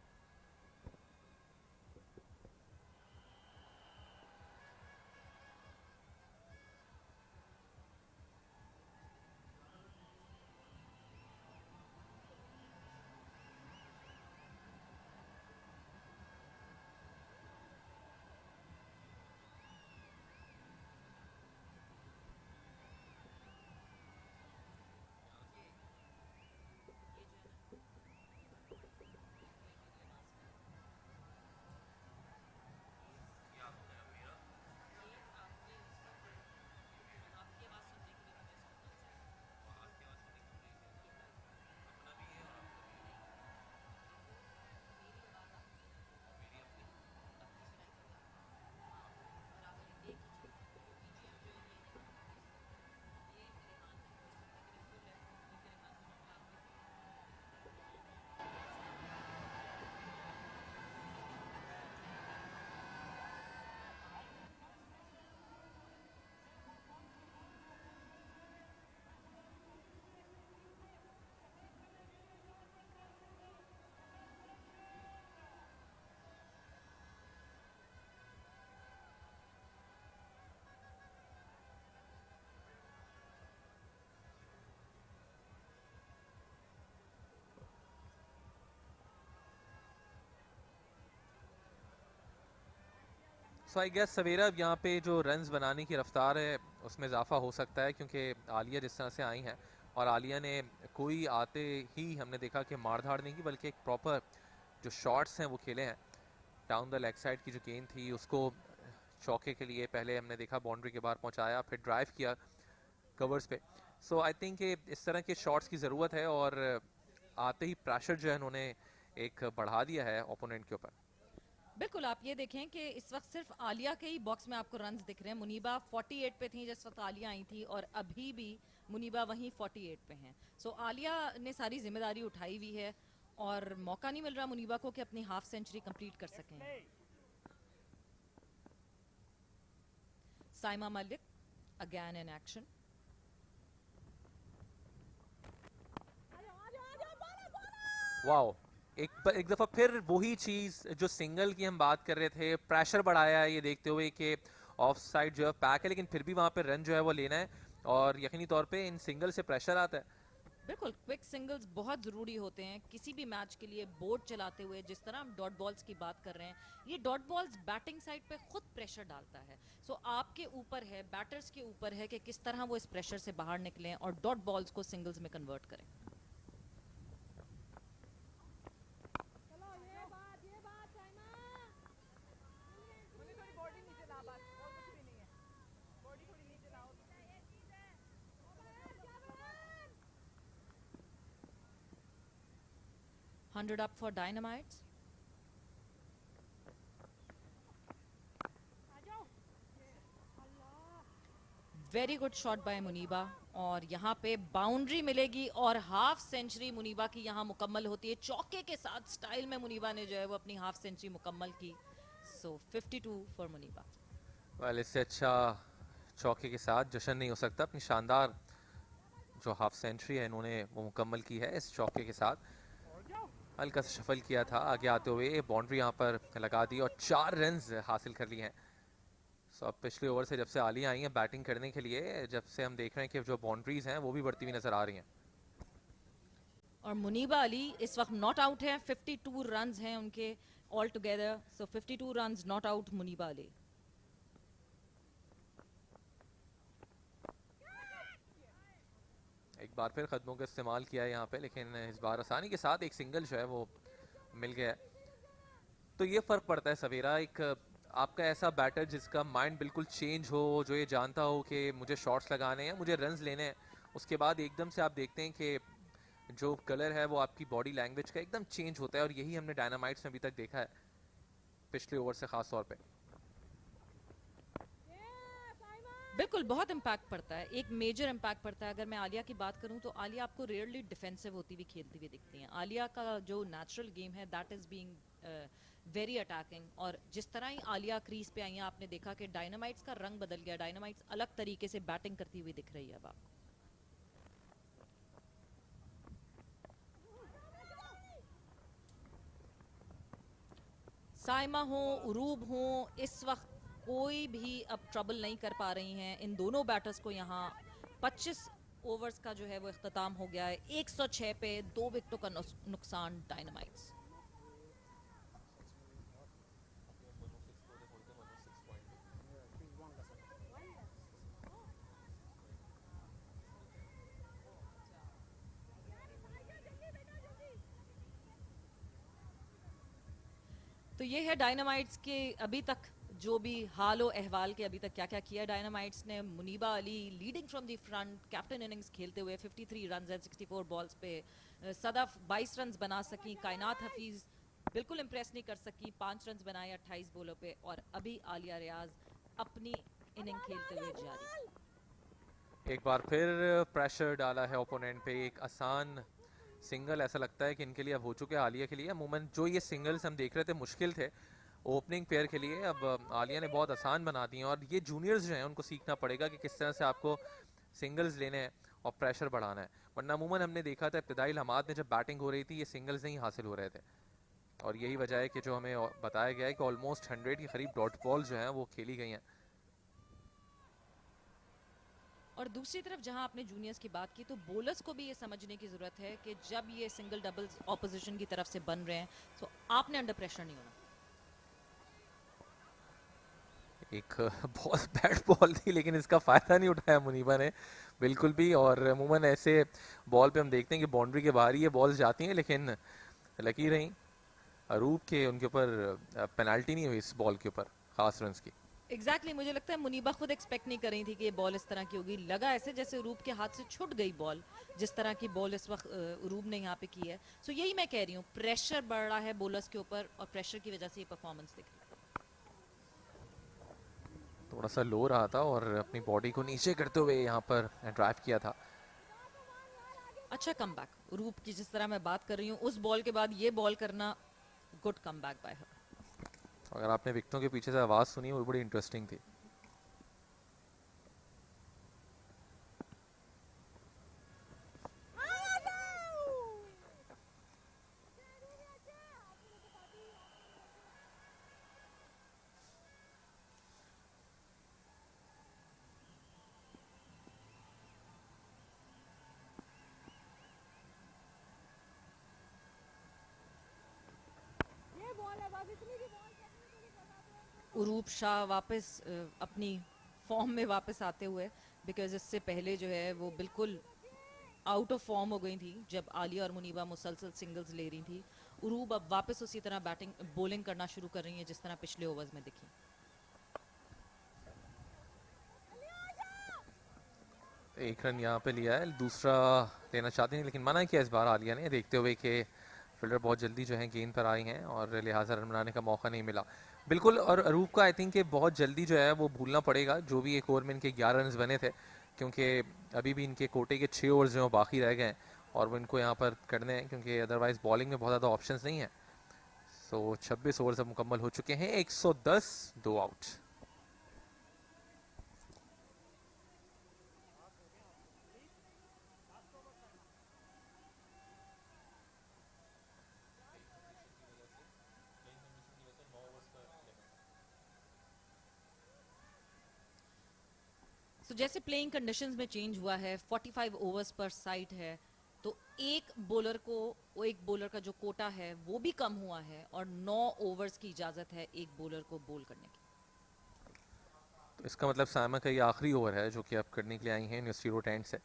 So I guess Savera यहाँ पे जो रन्स बनाने की रफ्तार है उसमें इजाफा हो सकता है, क्योंकि आलिया जिस तरह से आई हैं, और आलिया ने कोई आते ही हमने देखा कि मारधाड़ नहीं की, बल्कि एक प्रॉपर जो शॉट्स हैं वो खेले हैं। डाउन द लेग साइड की जो गेंद थी उसको चौके के लिए पहले हमने देखा बाउंड्री के बाहर पहुंचाया, फिर ड्राइव किया कवर्स पे। सो आई थिंक इस तरह के शॉट्स की ज़रूरत है, और आते ही प्रेशर जो है उन्होंने एक बढ़ा दिया है ओपोनेंट के ऊपर। बिल्कुल, आप ये देखें कि इस वक्त सिर्फ आलिया के ही बॉक्स में आपको रन्स दिख रहे हैं। मुनीबा 48 पे थी जिस वक्त आलिया आई थी, और अभी भी मुनीबा वहीं 48 पे हैं। सो आलिया ने सारी जिम्मेदारी उठाई हुई है, और मौका नहीं मिल रहा मुनीबा को कि अपनी हाफ सेंचुरी कंप्लीट कर सकें। Saima Malik again in action. Wow, एक दफ़ा फिर वही चीज़ जो सिंगल की हम बात कर रहे थे, प्रेशर बढ़ाया है ये देखते हुए कि ऑफ साइड जो है पैक है, लेकिन फिर भी वहाँ पे रन जो है वो लेना है और यकीनी तौर पे इन सिंगल से प्रेशर आता है। बिल्कुल, क्विक सिंगल्स बहुत ज़रूरी होते हैं किसी भी मैच के लिए। बोर्ड चलाते हुए जिस तरह हम डॉट बॉल्स की बात कर रहे हैं, ये डॉट बॉल्स बैटिंग साइड पे खुद प्रेशर डालता है। सो आपके ऊपर है, बैटर्स के ऊपर है कि किस तरह वो इस प्रेशर से बाहर निकलें और डॉट बॉल्स को सिंगल्स में कन्वर्ट करें। चलो ये बात साइमा मुझे थोड़ी बॉडी नीचे ला, बस और कुछ भी नहीं है, बॉडी थोड़ी नीचे लाओ। 100 up for Dynamites. Very good shot by Muniba और यहाँ पे बाउंड्री मिलेगी और हाफ सेंचुरी मुनीबा की यहाँ मुकम्मल होती है। चौके के साथ स्टाइल में मुनीबा ने जो है वो अपनी हाफ सेंचुरी मुकम्मल की। सो 52 फॉर मुनीबा। वेल, इससे अच्छा चौके के साथ जश्न नहीं हो सकता। अपनी शानदार जो हाफ सेंचुरी है इन्होंने वो मुकम्मल की है इस चौके के साथ। हल्का सा शफल किया था आगे आते हुए, बाउंड्री यहाँ पर लगा दी और 4 रन्स हासिल कर लिए हैं। सो अब पिछले ओवर से जब से आलिया आई हैं बैटिंग करने के लिए, जब से हम देख रहे हैं कि जो बाउंड्रीज हैं वो भी बढ़ती हुई नजर आ रही हैं। और मुनीबा अली इस वक्त नॉट आउट है। 52 रन्स हैं उनके all together. So 52 runs not out Muniba Ali. एक बार फिर कदमों का इस्तेमाल किया है यहाँ पे, लेकिन इस बार आसानी के साथ एक सिंगल जो है वो मिल गया है। तो ये फ़र्क पड़ता है सवेरा, एक आपका ऐसा बैटर जिसका माइंड बिल्कुल चेंज हो, जो ये जानता हो कि मुझे शॉट्स लगाने हैं, मुझे रन्स लेने हैं, उसके बाद एकदम से आप देखते हैं कि जो कलर है वो आपकी बॉडी लैंग्वेज का एकदम चेंज होता है और यही हमने डायनामाइट्स में अभी तक देखा है पिछले ओवर से ख़ास तौर पे। बिल्कुल बहुत इम्पैक्ट पड़ता है, एक मेजर इम्पैक्ट पड़ता है। अगर मैं आलिया की बात करूं तो आलिया आपको रेयरली डिफेंसिव होती हुई खेलती हुई दिखती हैं। आलिया का जो नेचुरल गेम है that is being very attacking. और जिस तरह ही आलिया क्रीज पे आई हैं आपने देखा कि डायनामाइट्स का रंग बदल गया। डायनामाइट्स अलग तरीके से बैटिंग करती हुई दिख रही है अब आपको। साइमा हो, उरूब हो, इस वक्त कोई भी अब ट्रबल नहीं कर पा रही हैं इन दोनों बैटर्स को। यहाँ 25 ओवर्स का जो है वो इख्तिताम हो गया है। 106 पे 2 विकेटों का नुकसान डायनामाइट्स। तो ये है डायनामाइट्स के अभी तक जो भी हालो अहवाल के अभी तक क्या क्या किया डायनामाइट्स ने। Muniba Ali leading from the front, captain innings खेलते हुए 53 रन्स एंड 64 बॉल्स पे। सदफ 22 रन्स बना सकी। कायनात हफीज बिल्कुल इंप्रेस नहीं कर सकी, 5 रन्स बनाए 28 बॉलों पे। और अभी आलिया रियाज अपनी इनिंग खेलते हुए जारी। एक बार फिर प्रेशर डाला है ओपोनेंट पे। एक आसान सिंगल ऐसा लगता है कि इनके लिए अब हो चुके हैं आलिया के लिए। अमूमन जो ये सिंगल्स हम देख रहे थे मुश्किल थे ओपनिंग पेयर के लिए, अब आलिया ने बहुत आसान बना दी हैं। और ये जूनियर्स जो हैं उनको सीखना पड़ेगा कि किस तरह से आपको सिंगल्स लेने हैं और प्रेशर बढ़ाना है। वरना अमूमन हमने देखा था इब्तदाई लम्हात में जब बैटिंग हो रही थी ये सिंगल्स नहीं हासिल हो रहे थे। और यही वजह है कि जो हमें बताया गया है कि ऑलमोस्ट 100 के करीब डॉट बॉल जो हैं वो खेली गई हैं। और दूसरी तरफ जहां आपने जूनियर्स की बात की तो बोलर्स को भी ये समझने की जरूरत है कि जब ये सिंगल डबल्स ऑपोजिशन की तरफ से बन रहे हैं तो आपने अंडर प्रेशर नहीं होना। एक बहुत बैड बॉल थी लेकिन इसका फ़ायदा नहीं उठाया मुनीबा ने बिल्कुल भी। और अमूमन ऐसे बॉल पे हम देखते हैं कि बाउंड्री के बाहर ही ये बॉल्स जाती हैं, लेकिन लकी रही अरूब के उनके ऊपर पेनल्टी नहीं हुई इस बॉल के ऊपर खास रन्स की। एग्जैक्टली मुझे लगता है मुनीबा खुद एक्सपेक्ट नहीं कर रही थी कि ये बॉल इस तरह की होगी। लगा ऐसे जैसे उरूब के हाथ से छूट गई बॉल, जिस तरह की बॉल इस वक्त उरूब ने यहाँ पे की है। सो यही मैं कह रही हूँ, प्रेशर बढ़ रहा है बॉलर्स के ऊपर और प्रेशर की वजह से ये परफॉर्मेंस दिख रही है। थोड़ा सा लो रहा था और अपनी बॉडी को नीचे करते हुए यहाँ पर ड्राइव किया था। अच्छा कमबैक उरूब की जिस तरह मैं बात कर रही हूँ, उस बॉल के बाद ये बॉल करना, गुड कमबैक बाय हर। अगर आपने विकेटों के पीछे से आवाज़ सुनी वो बड़ी इंटरेस्टिंग थी। उरूप शाह वापस अपनी फॉर्म में वापस आते हुए, बिकॉज इससे पहले जो है वो बिल्कुल आउट ऑफ फॉर्म हो गई थी जब आलिया और मुनीबा मुसलसल सिंगल्स ले रही थी। उरूब अब वापस उसी तरह बैटिंग बॉलिंग करना शुरू कर रही है जिस तरह पिछले ओवर्स में दिखी। एक रन यहाँ पे लिया है, दूसरा लेना चाहते हैं लेकिन मना किया इस बार आलिया ने, देखते हुए कि फील्डर बहुत जल्दी जो है गेंद पर आई हैं और लिहाजा रन बनाने का मौका नहीं मिला। बिल्कुल, और अरूप का आई थिंक बहुत जल्दी जो है वो भूलना पड़ेगा जो भी एक ओवर में इनके 11 रन बने थे, क्योंकि अभी भी इनके कोटे के 6 ओवर्स जो बाकी रह गए हैं और वो इनको यहाँ पर करने हैं, क्योंकि अदरवाइज बॉलिंग में बहुत ज़्यादा ऑप्शंस नहीं है। सो 26 ओवर्स अब मुकम्मल हो चुके हैं, 110, 2 आउट। तो जैसे प्लेइंग कंडीशंस में चेंज हुआ है, 45 ओवर्स पर साइड है, तो एक बॉलर का जो कोटा है वो भी कम हुआ है और 9 ओवर्स की इजाजत है एक बॉलर को बॉल करने की। तो इसका मतलब साइमा का ये आखिरी ओवर है जो कि आप करने के लिए आई हैं यूनिवर्सिटी रोड एंड से।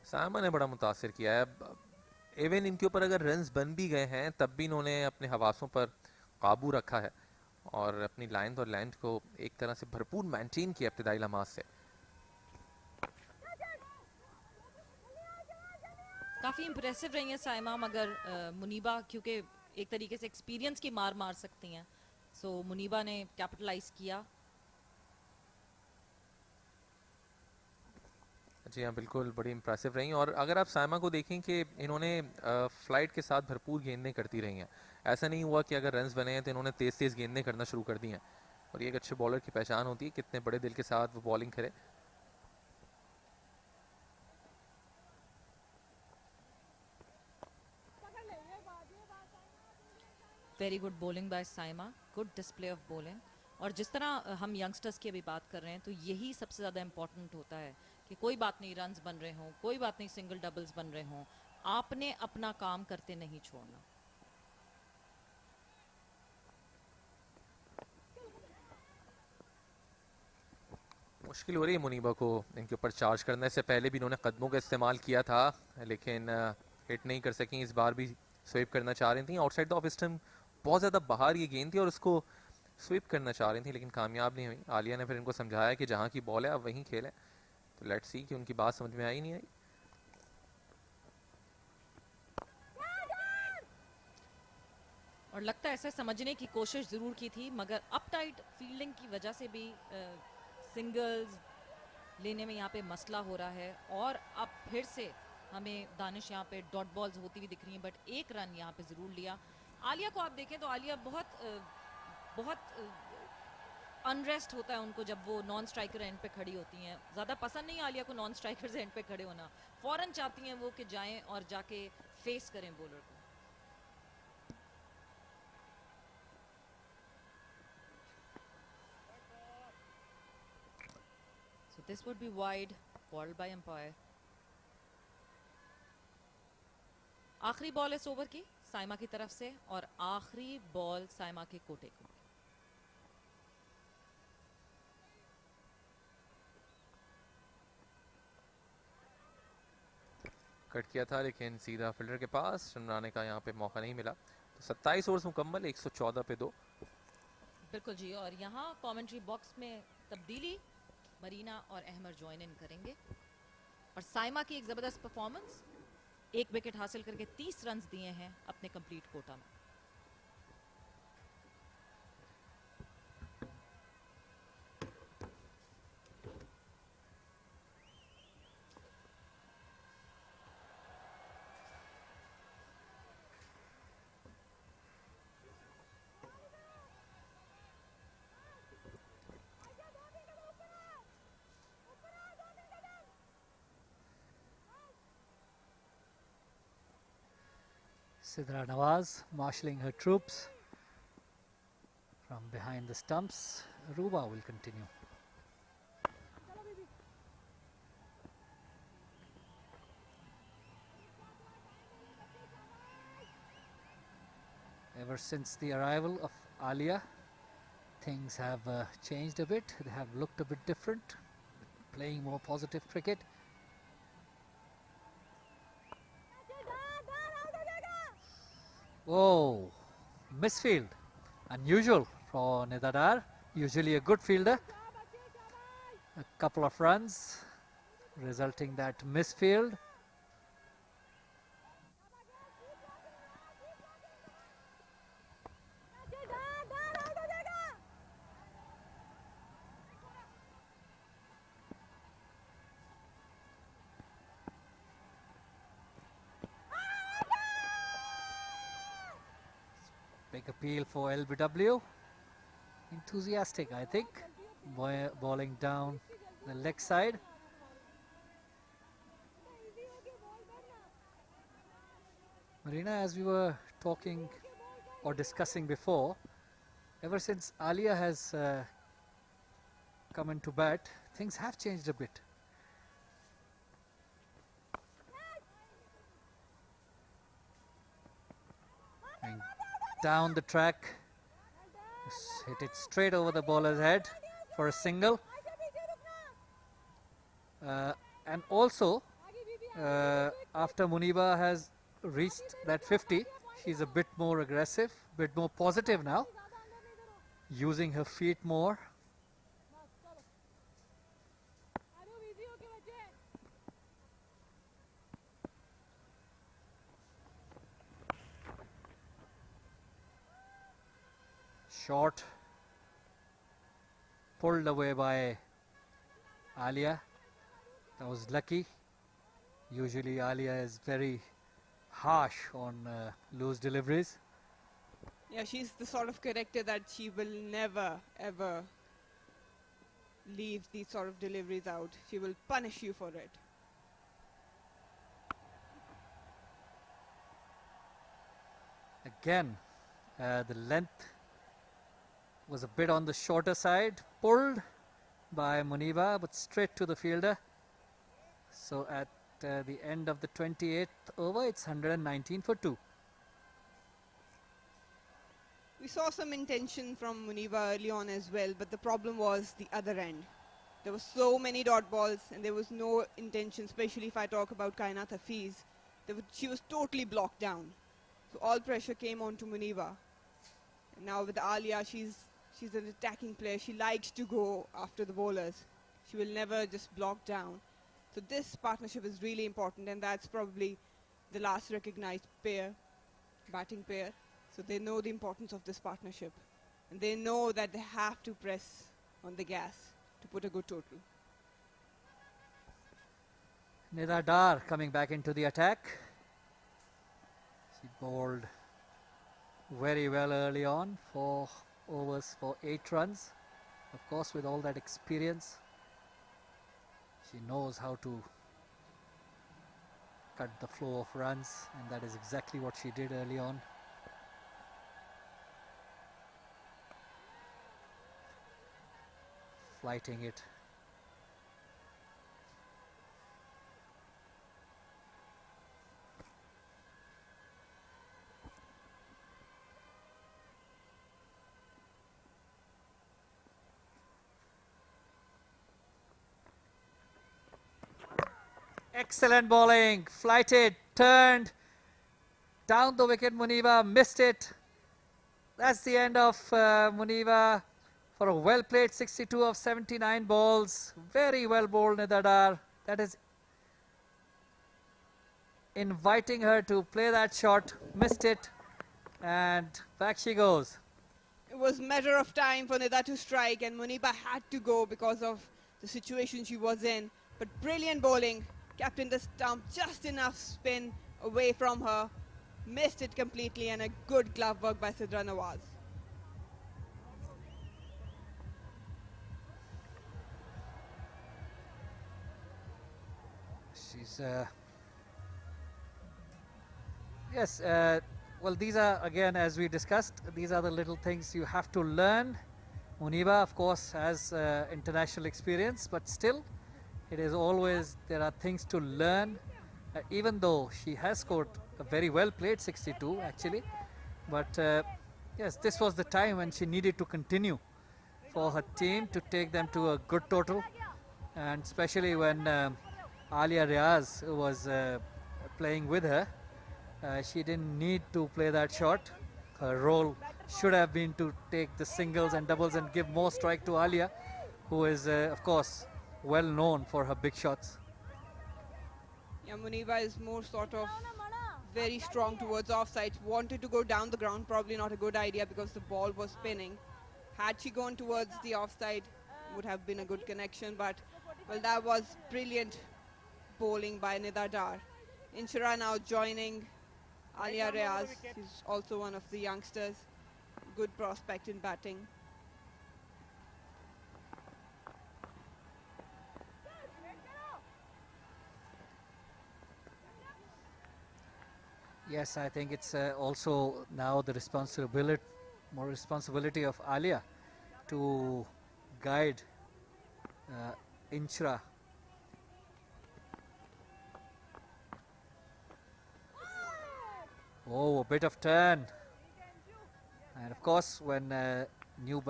साइमा ने बड़ा मुतासिर किया है, इवन इनके ऊपर अगर रन्स बन भी गए हैं तब भी इन्होंने अपने हवासों पर काबू रखा है और अपनी लाइन और लेंथ को एक तरह से भरपूर मेंटेन किया इब्तिदाई लम्हात से। काफी इंप्रेसिव रही है साइमा, मगर मुनीबा क्योंकि एक तरीके से एक्सपीरियंस की मार सकती हैं, सो मुनीबा ने कैपिटलाइज किया। जी हाँ, बिल्कुल बड़ी इंप्रेसिव रही और अगर आप साइमा को देखें कि इन्होंने फ्लाइट के साथ भरपूर गेंदें करती रही हैं, ऐसा नहीं हुआ कि अगर रन्स बने हैं तो इन्होंने तेज़ तेज़ गेंदें करना शुरू कर दी हैं, और ये एक अच्छे बॉलर की पहचान होती है कितने बड़े दिल के साथ वो बॉलिंग करे। Very good bowling bye Saima, good display of bowling. और जिस तरह हम यंगस्टर्स की अभी बात कर रहे हैं, तो यही सबसे ज़्यादा इंपॉर्टेंट होता है कि कोई बात नहीं रन्स बन रहे हों, कोई बात नहीं सिंगल डबल्स बन रहे हों, आपने अपना काम करते नहीं छोड़ना। मुश्किल हो रही है मुनीबा को इनके ऊपर चार्ज करना, इससे पहले भी इन्होंने कदमों का इस्तेमाल किया था लेकिन हिट नहीं कर सकी, इस बार भी स्वीप करना चाह रही थी आउटसाइड द ऑफ स्टंप, बहुत ज़्यादा बाहर ये गेंद थी और उसको स्वीप करना चाह रही थी लेकिन कामयाब नहीं हुई। आलिया ने फिर इनको समझाया कि जहाँ की बॉल है आप वहीं खेलें, तो लेट्स सी कि उनकी बात समझ में आई नहीं आई। और लगता है ऐसे समझने की कोशिश ज़रूर की थी, मगर अप टाइट फील्डिंग की वजह से भी सिंगल्स लेने में यहाँ पे मसला हो रहा है। और अब फिर से हमें दानिश यहाँ पे डॉट बॉल्स होती हुई दिख रही हैं, बट एक रन यहाँ पे ज़रूर लिया। आलिया को आप देखें तो आलिया बहुत अनरेस्ट होता है उनको जब वो नॉन स्ट्राइकर एंड पे खड़ी होती हैं। ज़्यादा पसंद नहीं आलिया को नॉन स्ट्राइकर एंड पे खड़े होना, फ़ौरन चाहती हैं वो कि जाएं और जाके फेस करें बॉलर को। So this would be wide, called by umpire. आखिरी बॉल इस ओवर की साइमा की तरफ से और आखिरी बॉल साइमा के कोटे को। कट किया था लेकिन सीधा फील्डर के पास, रन बनाने का यहाँ पे मौका नहीं मिला। तो 27 ओवर्स मुकम्मल, 114 पे 2। बिल्कुल जी, और यहाँ कमेंट्री बॉक्स में तब्दीली, मरीना और अहमद ज्वाइन इन करेंगे। और साइमा की एक ज़बरदस्त परफॉर्मेंस, एक विकेट हासिल करके 30 रन दिए हैं अपने कंप्लीट कोटा में। Sidra Nawaz marshalling her troops from behind the stumps. Ruba will continue. Ever since the arrival of Alia, things have changed a bit. They have looked a bit different, playing more positive cricket. Whoa, misfield. Unusual for Nidadar, usually a good fielder. A couple of runs, resulting that misfield. Big appeal for LBW. Enthusiastic, I think. Bowling down the leg side. Marina, as we were talking or discussing before, ever since Alia has come into bat, things have changed a bit. And down the track, hit it straight over the bowler's head for a single. And also, after Muniba has reached that 50, she's a bit more aggressive, bit more positive now, using her feet more. Short, pulled away by Alia. That was lucky. Usually Alia is very harsh on loose deliveries. Yeah, she's the sort of character that she will never ever leave these sort of deliveries out. She will punish you for it. Again, the length was a bit on the shorter side, pulled by Muniba, but straight to the fielder. So at the end of the 28th over, it's 119 for 2. We saw some intention from Muniba early on as well, but the problem was the other end. There were so many dot balls and there was no intention, especially if I talk about Kainat Hafiz. She was totally blocked down. So all pressure came on to Muniba. And now with Alia, she's an attacking player. She likes to go after the bowlers. She will never just block down. So this partnership is really important, and that's probably the last recognized pair, batting pair. So they know the importance of this partnership. And they know that they have to press on the gas to put a good total. Nida Dar coming back into the attack. She bowled very well early on, 4 overs for 8 runs. Of course, with all that experience, she knows how to cut the flow of runs, and that is exactly what she did early on. Flighting it. Excellent bowling, flighted, turned, down the wicket. Muniba missed it. That's the end of Muniba for a well played 62 of 79 balls. Very well bowled, Nidadar. That is inviting her to play that shot, missed it, and back she goes. It was a matter of time for Nida to strike, and Muniba had to go because of the situation she was in. But brilliant bowling. Kept in the stump, just enough spin away from her, missed it completely, and a good glove work by Sidra Nawaz. She's yes, well, these are, again, as we discussed, these are the little things you have to learn. Muniba, of course, has international experience, but still it is always, there are things to learn. Even though she has scored a very well played 62 actually, But yes, this was the time when she needed to continue for her team to take them to a good total, and especially when Alia Riaz was playing with her, she didn't need to play that shot. Her role should have been to take the singles and doubles and give more strike to Alia, who is of course well known for her big shots. Yeah, Muniba is more sort of very strong towards offsides. Wanted to go down the ground, probably not a good idea because the ball was spinning. Had she gone towards the offside, would have been a good connection, but well, that was brilliant bowling by Nida Dar. Inshira now joining Alia Riaz. She's also one of the youngsters. Good prospect in batting. Yes, I think it's also now the more responsibility of Alia to guide Inshra. Oh, a bit of turn. And of course, when new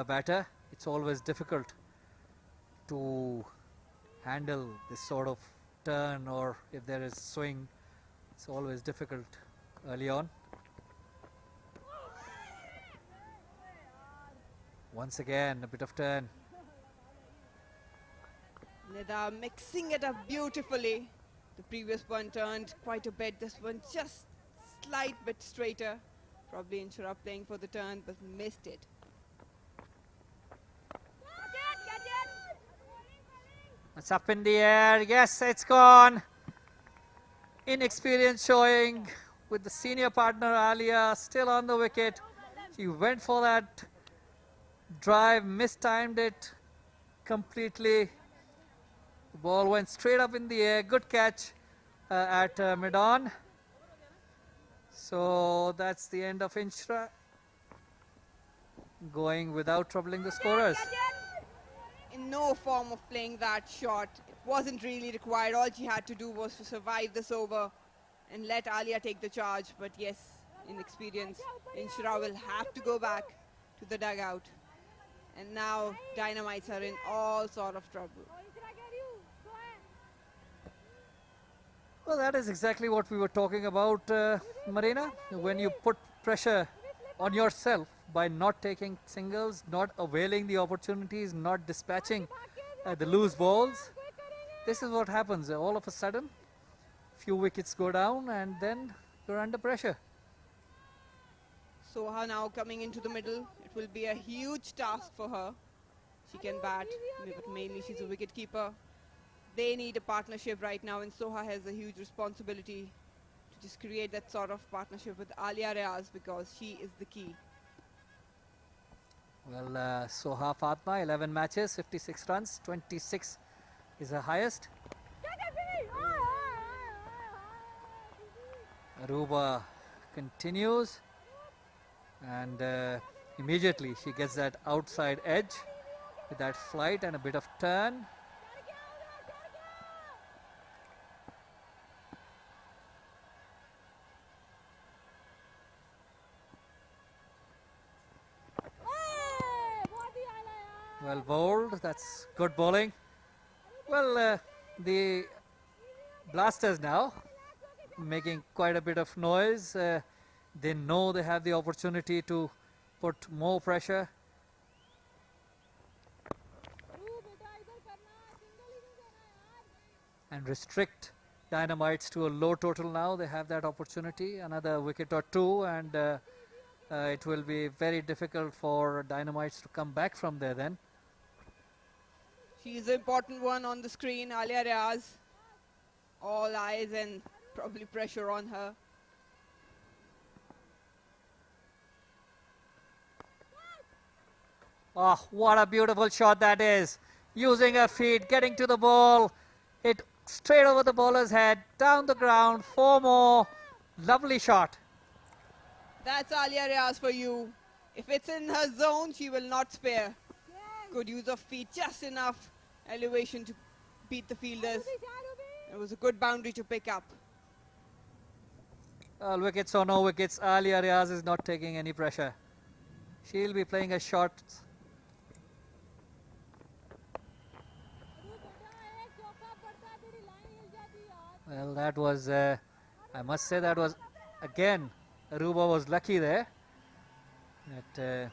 batter, it's always difficult to handle this sort of turn, or if there is swing, it's always difficult early on. Once again, a bit of turn. Nida mixing it up beautifully. The previous one turned quite a bit. This one just slight bit straighter. Probably Inshira playing for the turn, but missed it. It's up in the air. Yes, it's gone. Inexperience showing with the senior partner Alia still on the wicket. She went for that drive, mistimed it completely. The ball went straight up in the air. Good catch at mid-on. So that's the end of Inshra, going without troubling the scorers. In no form of playing that shot. It wasn't really required. All she had to do was to survive this over and let Alia take the charge. But yes, inexperience. Inshira will have to go back to the dugout. And now Dynamites are in all sort of trouble. Well, that is exactly what we were talking about, Marina. When you put pressure on yourself by not taking singles, not availing the opportunities, not dispatching the loose balls, this is what happens. All of a sudden, few wickets go down and then you're under pressure. Soha now coming into the middle. It will be a huge task for her. She can bat, but mainly she's a wicket keeper. They need a partnership right now, and Soha has a huge responsibility to just create that sort of partnership with Alia Riaz, because she is the key. Well, Soha Fatma, 11 matches, 56 runs, 26 is her highest. Aruba continues, and immediately she gets that outside edge with that flight and a bit of turn. Well bowled, that's good bowling. Well, the Blasters now making quite a bit of noise. They know they have the opportunity to put more pressure. And restrict Dynamites to a low total now. They have that opportunity, another wicket or two, and it will be very difficult for Dynamites to come back from there then. She's the important one on the screen, Alia Riaz. All eyes and probably pressure on her. Oh, what a beautiful shot that is. Using her feet, getting to the ball. It straight over the bowler's head, down the ground, 4 more. Lovely shot. That's Alia Riaz for you. If it's in her zone, she will not spare. Good use of feet, just enough elevation to beat the fielders. It was a good boundary to pick up. Well, wickets or no wickets, Alia Riaz is not taking any pressure. She'll be playing a shot. Well, that was, I must say, that was again, Aruba was lucky there that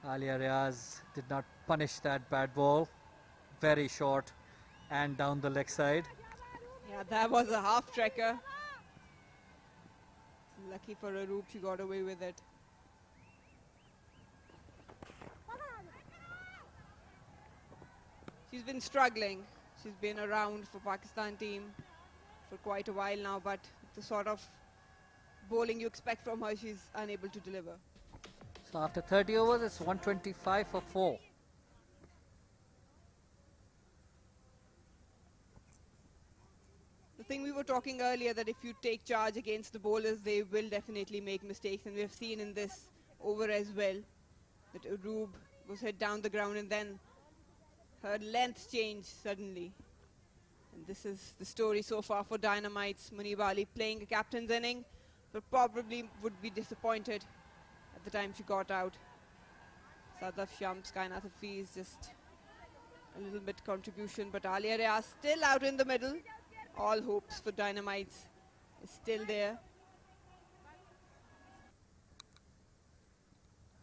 Alia Riaz did not punish that bad ball. Very short and down the leg side. Yeah, that was a half trekker. Lucky for Arup, she got away with it. She's been struggling. She's been around for Pakistan team for quite a while now, but the sort of bowling you expect from her, she's unable to deliver. So after 30 overs, it's 125 for 4. The thing we were talking earlier, that if you take charge against the bowlers, they will definitely make mistakes, and we have seen in this over as well that Arup was hit down the ground and then her length changed suddenly. And this is the story so far for Dynamites. Munib Ali playing a captain's inning, but probably would be disappointed at the time she got out. Sadaf Shams, Kainat Hafiz, just a little bit contribution, but Alia Riaz still out in the middle. All hopes for Dynamites is still there.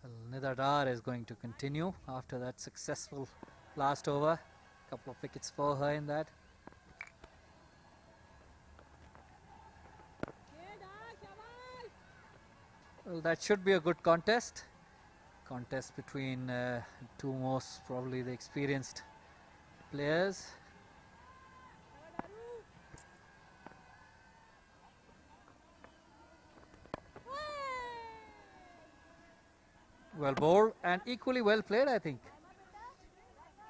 Well, Nidar Dar is going to continue after that successful last over. Couple of wickets for her in that. Well, that should be a good contest. Contest between two most probably the experienced players. Well bowled and equally well played, I think.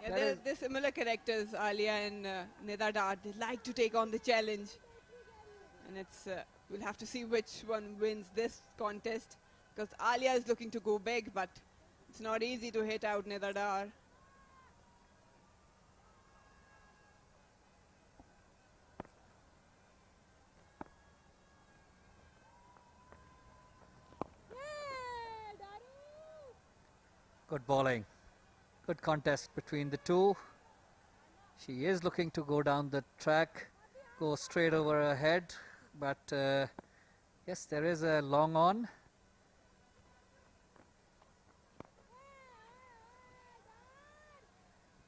Yeah, they're similar characters, Alia and Nidar Dar. They like to take on the challenge. And it's we'll have to see which one wins this contest, because Alia is looking to go big, but it's not easy to hit out Nidar Dar. Good bowling. Good contest between the two. She is looking to go down the track, go straight over her head, but yes, there is a long on.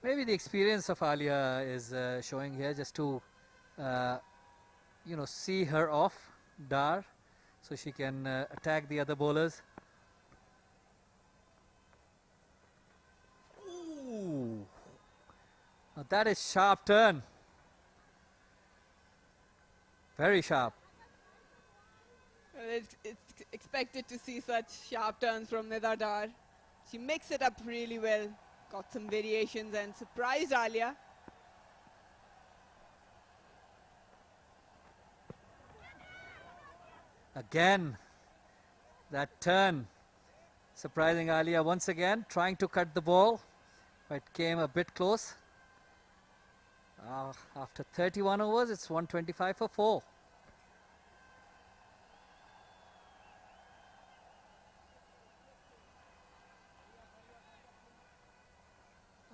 Maybe the experience of Alia is showing here, just to see her off Dar, so she can attack the other bowlers. Ooh. Now that is sharp turn. Very sharp. It's expected to see such sharp turns from Nidar Dar. She mixed it up really well, got some variations and surprised Alia. Again, that turn, surprising Alia once again, trying to cut the ball, but came a bit close. After 31 overs, it's 125 for 4.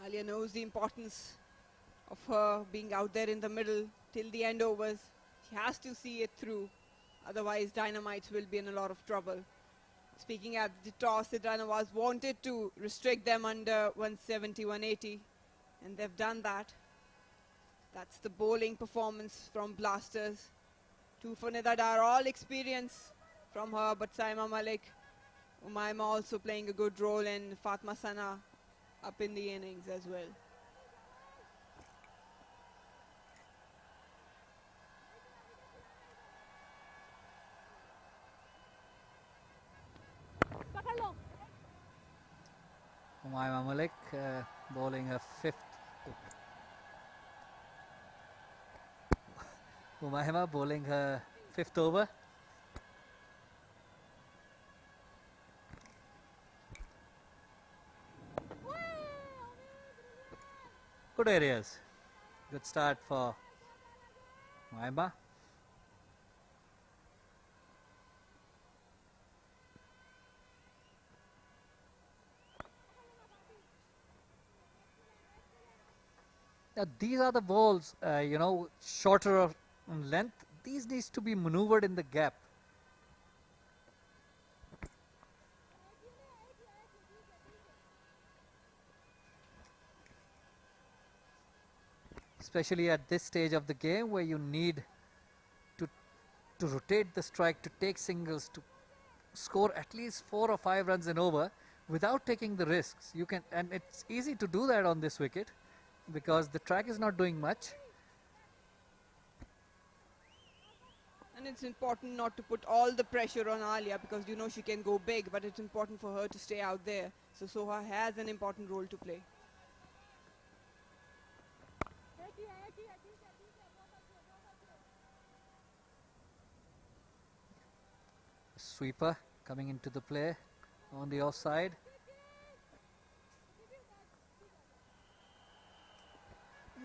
Alia knows the importance of her being out there in the middle till the end overs. She has to see it through, otherwise Dynamites will be in a lot of trouble. Speaking at the toss, the Dynamites wanted to restrict them under 170, 180, and they've done that. That's the bowling performance from Blasters. 2 for Nidar Dar, all experience from her, but Saima Malik, Umaima also playing a good role, and Fatma Sana up in the innings as well. Umaima Malik bowling her 5th. Umaima bowling her 5th over. Good areas. Good start for Umaima. Now these are the balls, you know, shorter in length. These needs to be maneuvered in the gap. Especially at this stage of the game where you need to rotate the strike, to take singles, to score at least 4 or 5 runs and over without taking the risks. You can, and it's easy to do that on this wicket because the track is not doing much. And it's important not to put all the pressure on Alia because you know she can go big, but it's important for her to stay out there. So Soha has an important role to play. Sweeper coming into the play on the offside.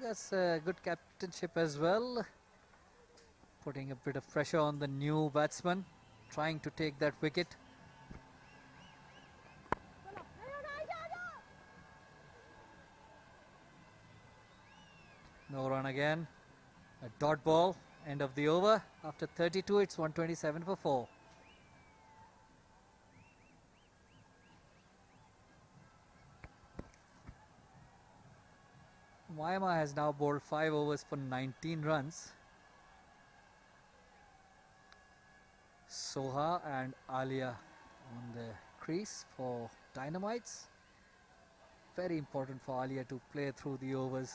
That's a good captainship as well. Putting a bit of pressure on the new batsman, trying to take that wicket. No run again. A dot ball, end of the over. After 32, it's 127 for 4. Myanmar has now bowled 5 overs for 19 runs. Soha and Alia on the crease for Dynamites. Very important for Alia to play through the overs,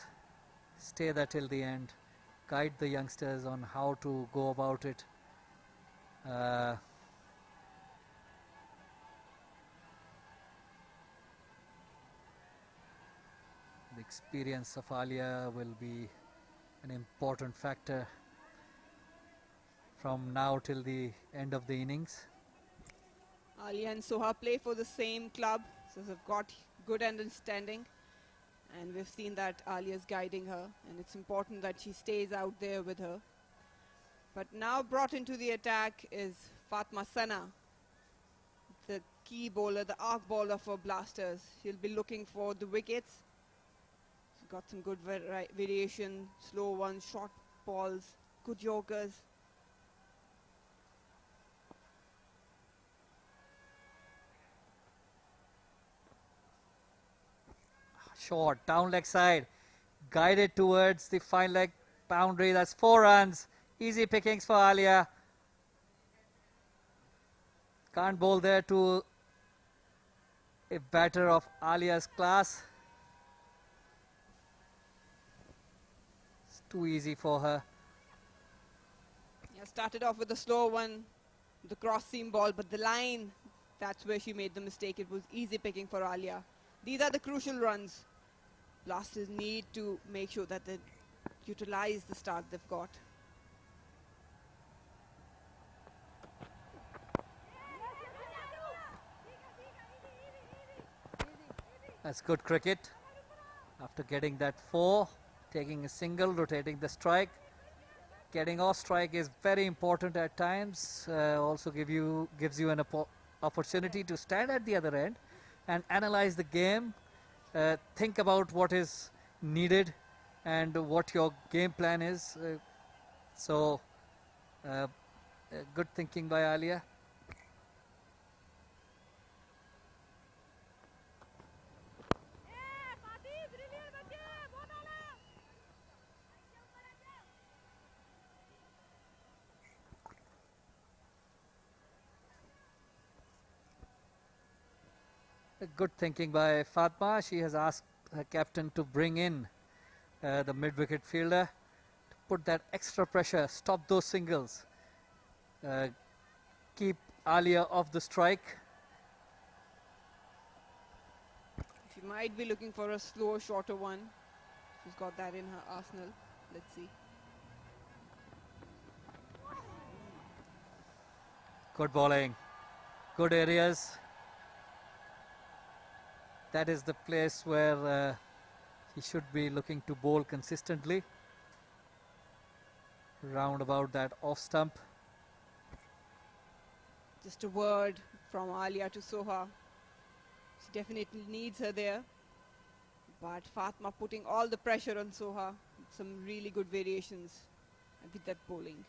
stay there till the end, guide the youngsters on how to go about it. The experience of Alia will be an important factor from now till the end of the innings. Alia and Soha play for the same club, so they've got good understanding. And we've seen that Alia's guiding her, and it's important that she stays out there with her. But now brought into the attack is Fatma Sana, the key bowler, the arc bowler for Blasters. She'll be looking for the wickets. She's got some good variation, slow ones, short balls, good yorkers. Short down leg side, guided towards the fine leg boundary. That's 4 runs. Easy pickings for Alia. Can't bowl there to a batter of Alia's class. It's too easy for her. Yeah, started off with a slow one, the cross seam ball, but the line, that's where she made the mistake. It was easy picking for Alia. These are the crucial runs. Blasters need to make sure that they utilize the start they've got. That's good cricket. After getting that 4, taking a single, rotating the strike. Getting off strike is very important at times. Also gives you an opportunity to stand at the other end and analyze the game. Think about what is needed and what your game plan is. Good thinking by Alia. Good thinking by Fatma. She has asked her captain to bring in the mid-wicket fielder to put that extra pressure, stop those singles, keep Alia off the strike. She might be looking for a slower, shorter one. She's got that in her arsenal. Let's see. Good bowling, good areas. That is the place where he should be looking to bowl consistently. Round about that off stump. Just a word from Alia to Soha. She definitely needs her there. But Fatma putting all the pressure on Soha. Some really good variations with that bowling.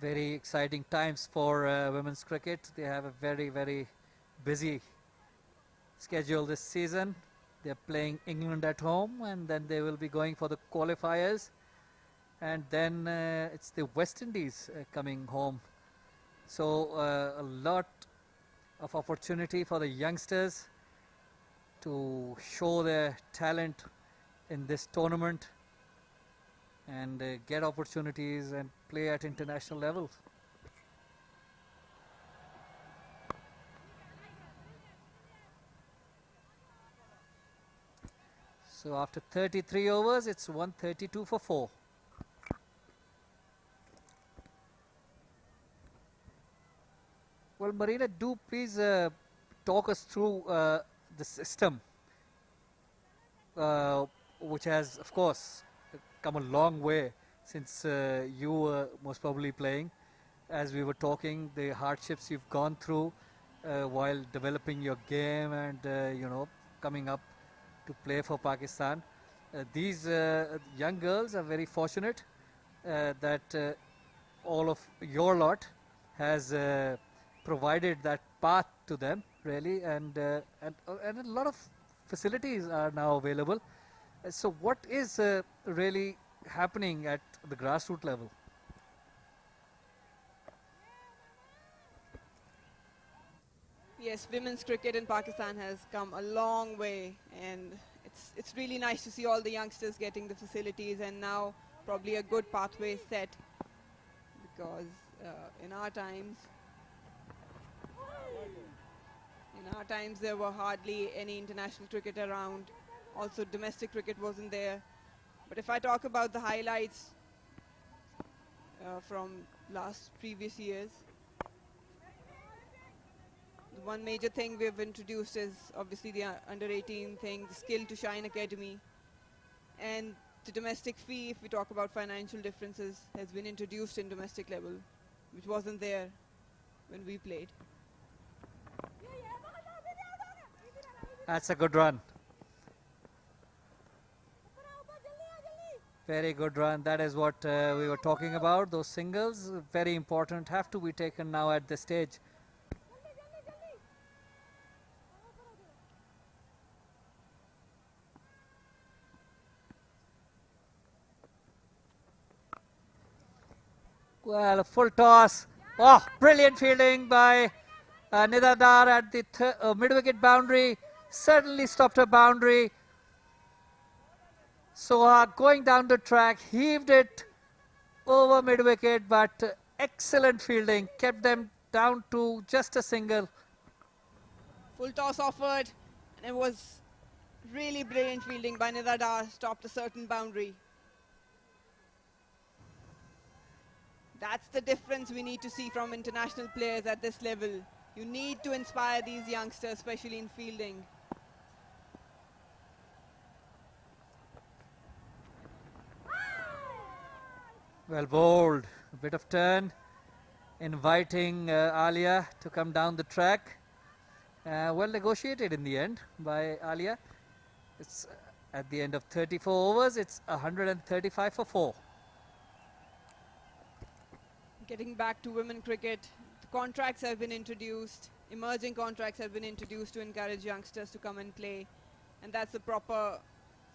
Very exciting times for women's cricket. They have a very, very busy schedule this season. They're playing England at home, and then they will be going for the qualifiers. And then it's the West Indies coming home. So a lot of opportunity for the youngsters to show their talent in this tournament and get opportunities and play at international levels. So after 33 overs, it's 132 for 4. Well, Marina, do please talk us through the system, which has, of course, come a long way since you were most probably playing. As we were talking, the hardships you've gone through while developing your game and, coming up to play for Pakistan. These young girls are very fortunate that all of your lot has provided that path to them, really, and a lot of facilities are now available. So what is really happening at the grassroots level? Yes, women's cricket in Pakistan has come a long way, and it's really nice to see all the youngsters getting the facilities, and now probably a good pathway set, because in our times there were hardly any international cricket around. Also domestic cricket wasn't there. But if I talk about the highlights from previous years, the one major thing we've introduced is obviously the under 18 thing, the Skill to Shine Academy, and the domestic fee, if we talk about financial differences, has been introduced in domestic level, which wasn't there when we played. That's a good run. Very good run. That is what we were talking about. Those singles, very important, have to be taken now at this stage. Well, a full toss. Oh, brilliant fielding by Nida Dar at the mid-wicket boundary. Certainly stopped a boundary. So going down the track, heaved it over mid-wicket, but excellent fielding, kept them down to just a single. Full toss offered, and it was really brilliant fielding by Nida Dar, stopped a certain boundary. That's the difference we need to see from international players at this level. You need to inspire these youngsters, especially in fielding. Well bowled, a bit of turn, inviting Alia to come down the track. Well negotiated in the end by Alia. It's at the end of 34 overs, it's 135 for 4. Getting back to women cricket, the contracts have been introduced, emerging contracts have been introduced to encourage youngsters to come and play, and that's the proper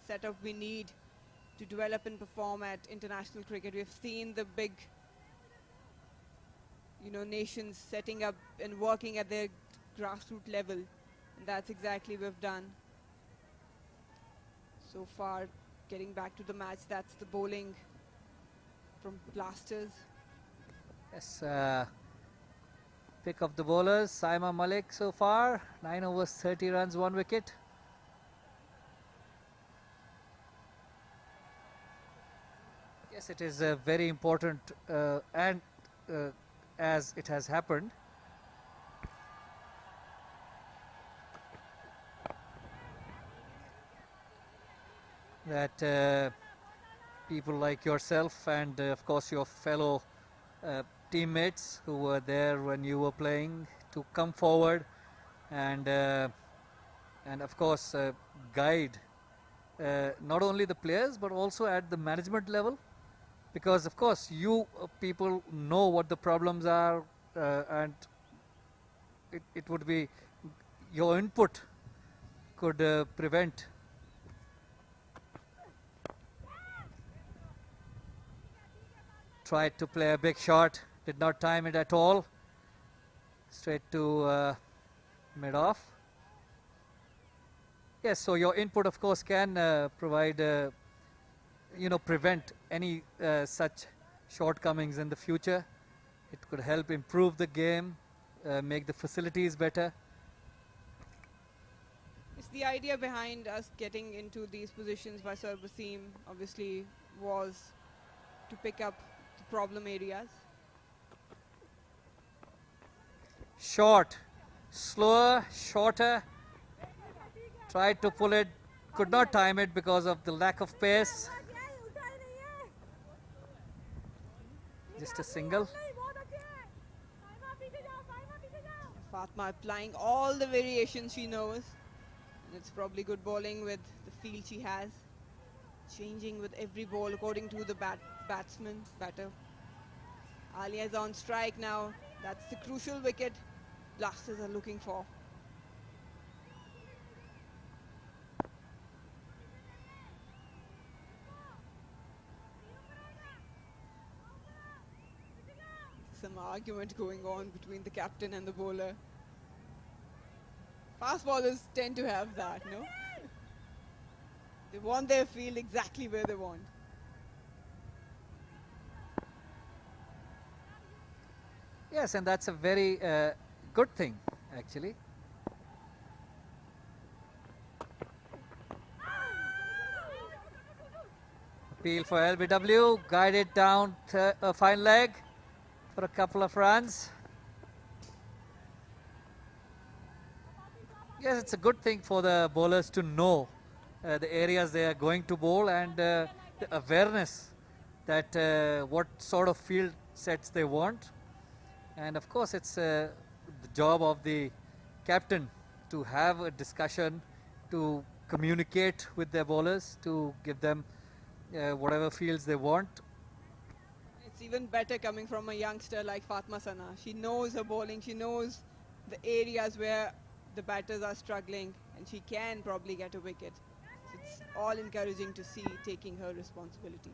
setup we need to develop and perform at international cricket. We've seen the big, nations setting up and working at their grassroots level, and that's exactly what we've done. So far, getting back to the match, that's the bowling from Blasters. Yes, pick of the bowlers, Saima Malik so far, 9 overs, 30 runs, 1 wicket. Yes, it is very important, and as it has happened, that people like yourself and of course your fellow teammates who were there when you were playing to come forward and of course guide not only the players but also at the management level, because of course you people know what the problems are, and it would be your input could prevent. Tried to play a big shot, did not time it at all, straight to mid off. Yes, so your input of course can provide prevent any such shortcomings in the future. It could help improve the game, make the facilities better. It's the idea behind us getting into these positions by Sarbasim obviously was to pick up the problem areas. Short, slower, shorter, tried to pull it, could not time it because of the lack of pace. Just a single. Fatma applying all the variations she knows, and it's probably good bowling with the feel she has, changing with every ball according to the batter. Alia is on strike now. That's the crucial wicket blasters are looking for. Some argument going on between the captain and the bowler. Fast bowlers tend to have that, no? They want their field exactly where they want. Yes, and that's a very good thing actually. Appeal for LBW, guided down a fine leg for a couple of runs. Yes, it's a good thing for the bowlers to know the areas they are going to bowl, and the awareness that what sort of field sets they want. And of course it's the job of the captain to have a discussion, to communicate with their bowlers, to give them whatever fields they want. It's even better coming from a youngster like Fatma Sana. She knows her bowling, she knows the areas where the batters are struggling, and she can probably get a wicket. So it's all encouraging to see taking her responsibility.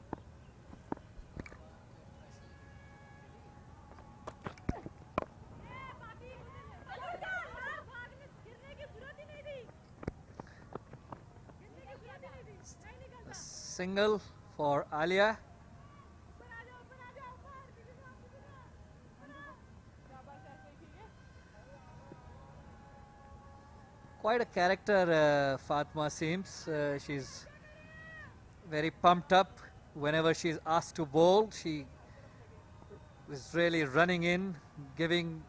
A single for Alia. Quite a character, Fatma seems. She's very pumped up whenever she's asked to bowl. She is really running in, giving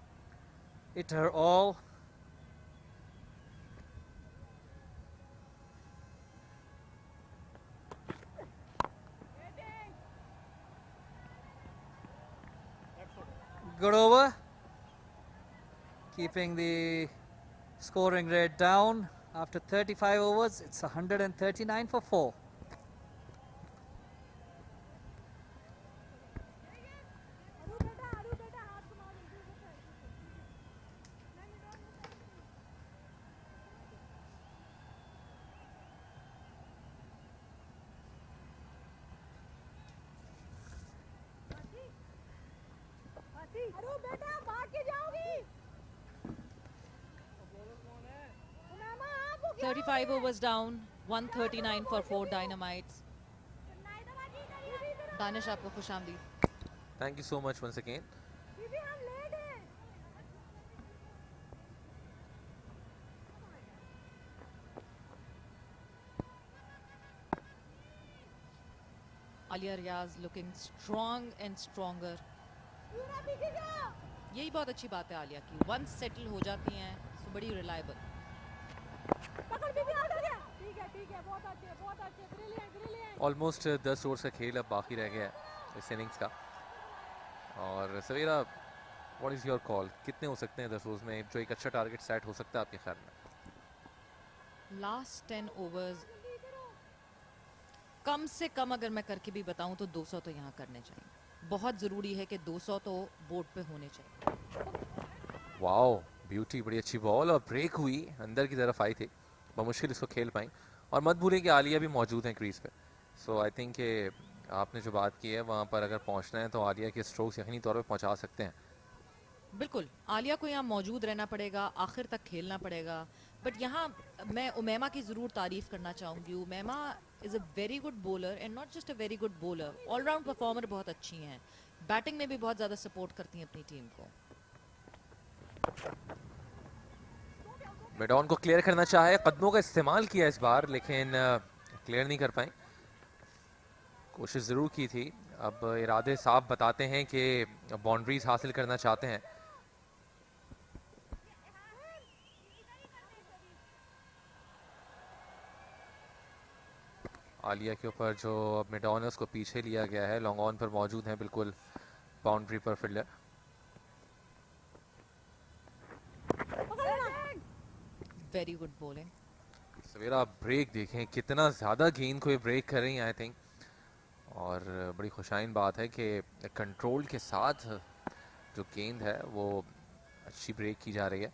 it her all. Good over, keeping the scoring rate down. After 35 overs, it's 139 for 4. अरे बेटा भाग के जाओगी 35 overs down, 139 for 4 Dynamites. Danish आपको खुशामदीद. Thank you so much once again. दीदी हम late हैं Alia Riaz looking strong and stronger. पूरा पीछे जाओ यही बहुत अच्छी बात है आलिया की. Once settle हो जाती हैं तो बड़ी reliable. पकड़ दीदी आउट हो गया ठीक है बहुत अच्छे ब्रिलियंट ऑलमोस्ट 10 ओवर का खेल अब बाकी रह गया है इस इनिंग्स का. और सवेरा, व्हाट इज़ योर कॉल, कितने हो सकते हैं 10 ओवर्स में जो एक अच्छा टारगेट सेट हो सकता है आपके ख्याल में? लास्ट 10 ओवर्स कम से कम अगर मैं करके भी बताऊं तो 200 तो यहाँ करने चाहिए। बहुत ज़रूरी है कि 200 तो बोर्ड पे होने चाहिए। वाओ, ब्यूटी, बड़ी अच्छी बॉल और ब्रेक हुई, अंदर की तरफ आई थी, बमुश्किल इसको खेल पाई। और मत भूलें कि आलिया भी मौजूद हैं क्रीज पे, सो आई थिंक कि आपने जो बात की है वहाँ पर अगर पहुँचना है तो आलिया के स्ट्रोक्स यकीनी तौर पे पहुँचा सकते हैं। बिल्कुल, आलिया को यहाँ मौजूद रहना पड़ेगा, आखिर तक खेलना पड़ेगा। बट यहाँ मैं उमैमा की ज़रूर तारीफ़ करना चाहूँगी। Umaima is a very good bowler and not just a very good bowler, allround performer बहुत अच्छी हैं, बैटिंग में भी बहुत ज़्यादा सपोर्ट करती हैं अपनी टीम को। मेडॉन को क्लियर करना चाहे, कदमों का इस्तेमाल किया इस बार, लेकिन क्लियर नहीं कर पाए। कोशिश ज़रूर की थी, अब इरादे साफ बताते हैं कि बाउंड्रीज हासिल करना चाहते हैं। आलिया के ऊपर जो अब मेडॉन है उसको पीछे लिया गया है, लॉन्ग ऑन पर मौजूद है बिल्कुल बाउंड्री पर fielder. Very good bowling. Savera break देखें, कितना ज़्यादा गेंद को ये ब्रेक कर रही हैं आई थिंक, और बड़ी खुशाइन बात है कि कंट्रोल के साथ जो गेंद है वो अच्छी ब्रेक की जा रही है।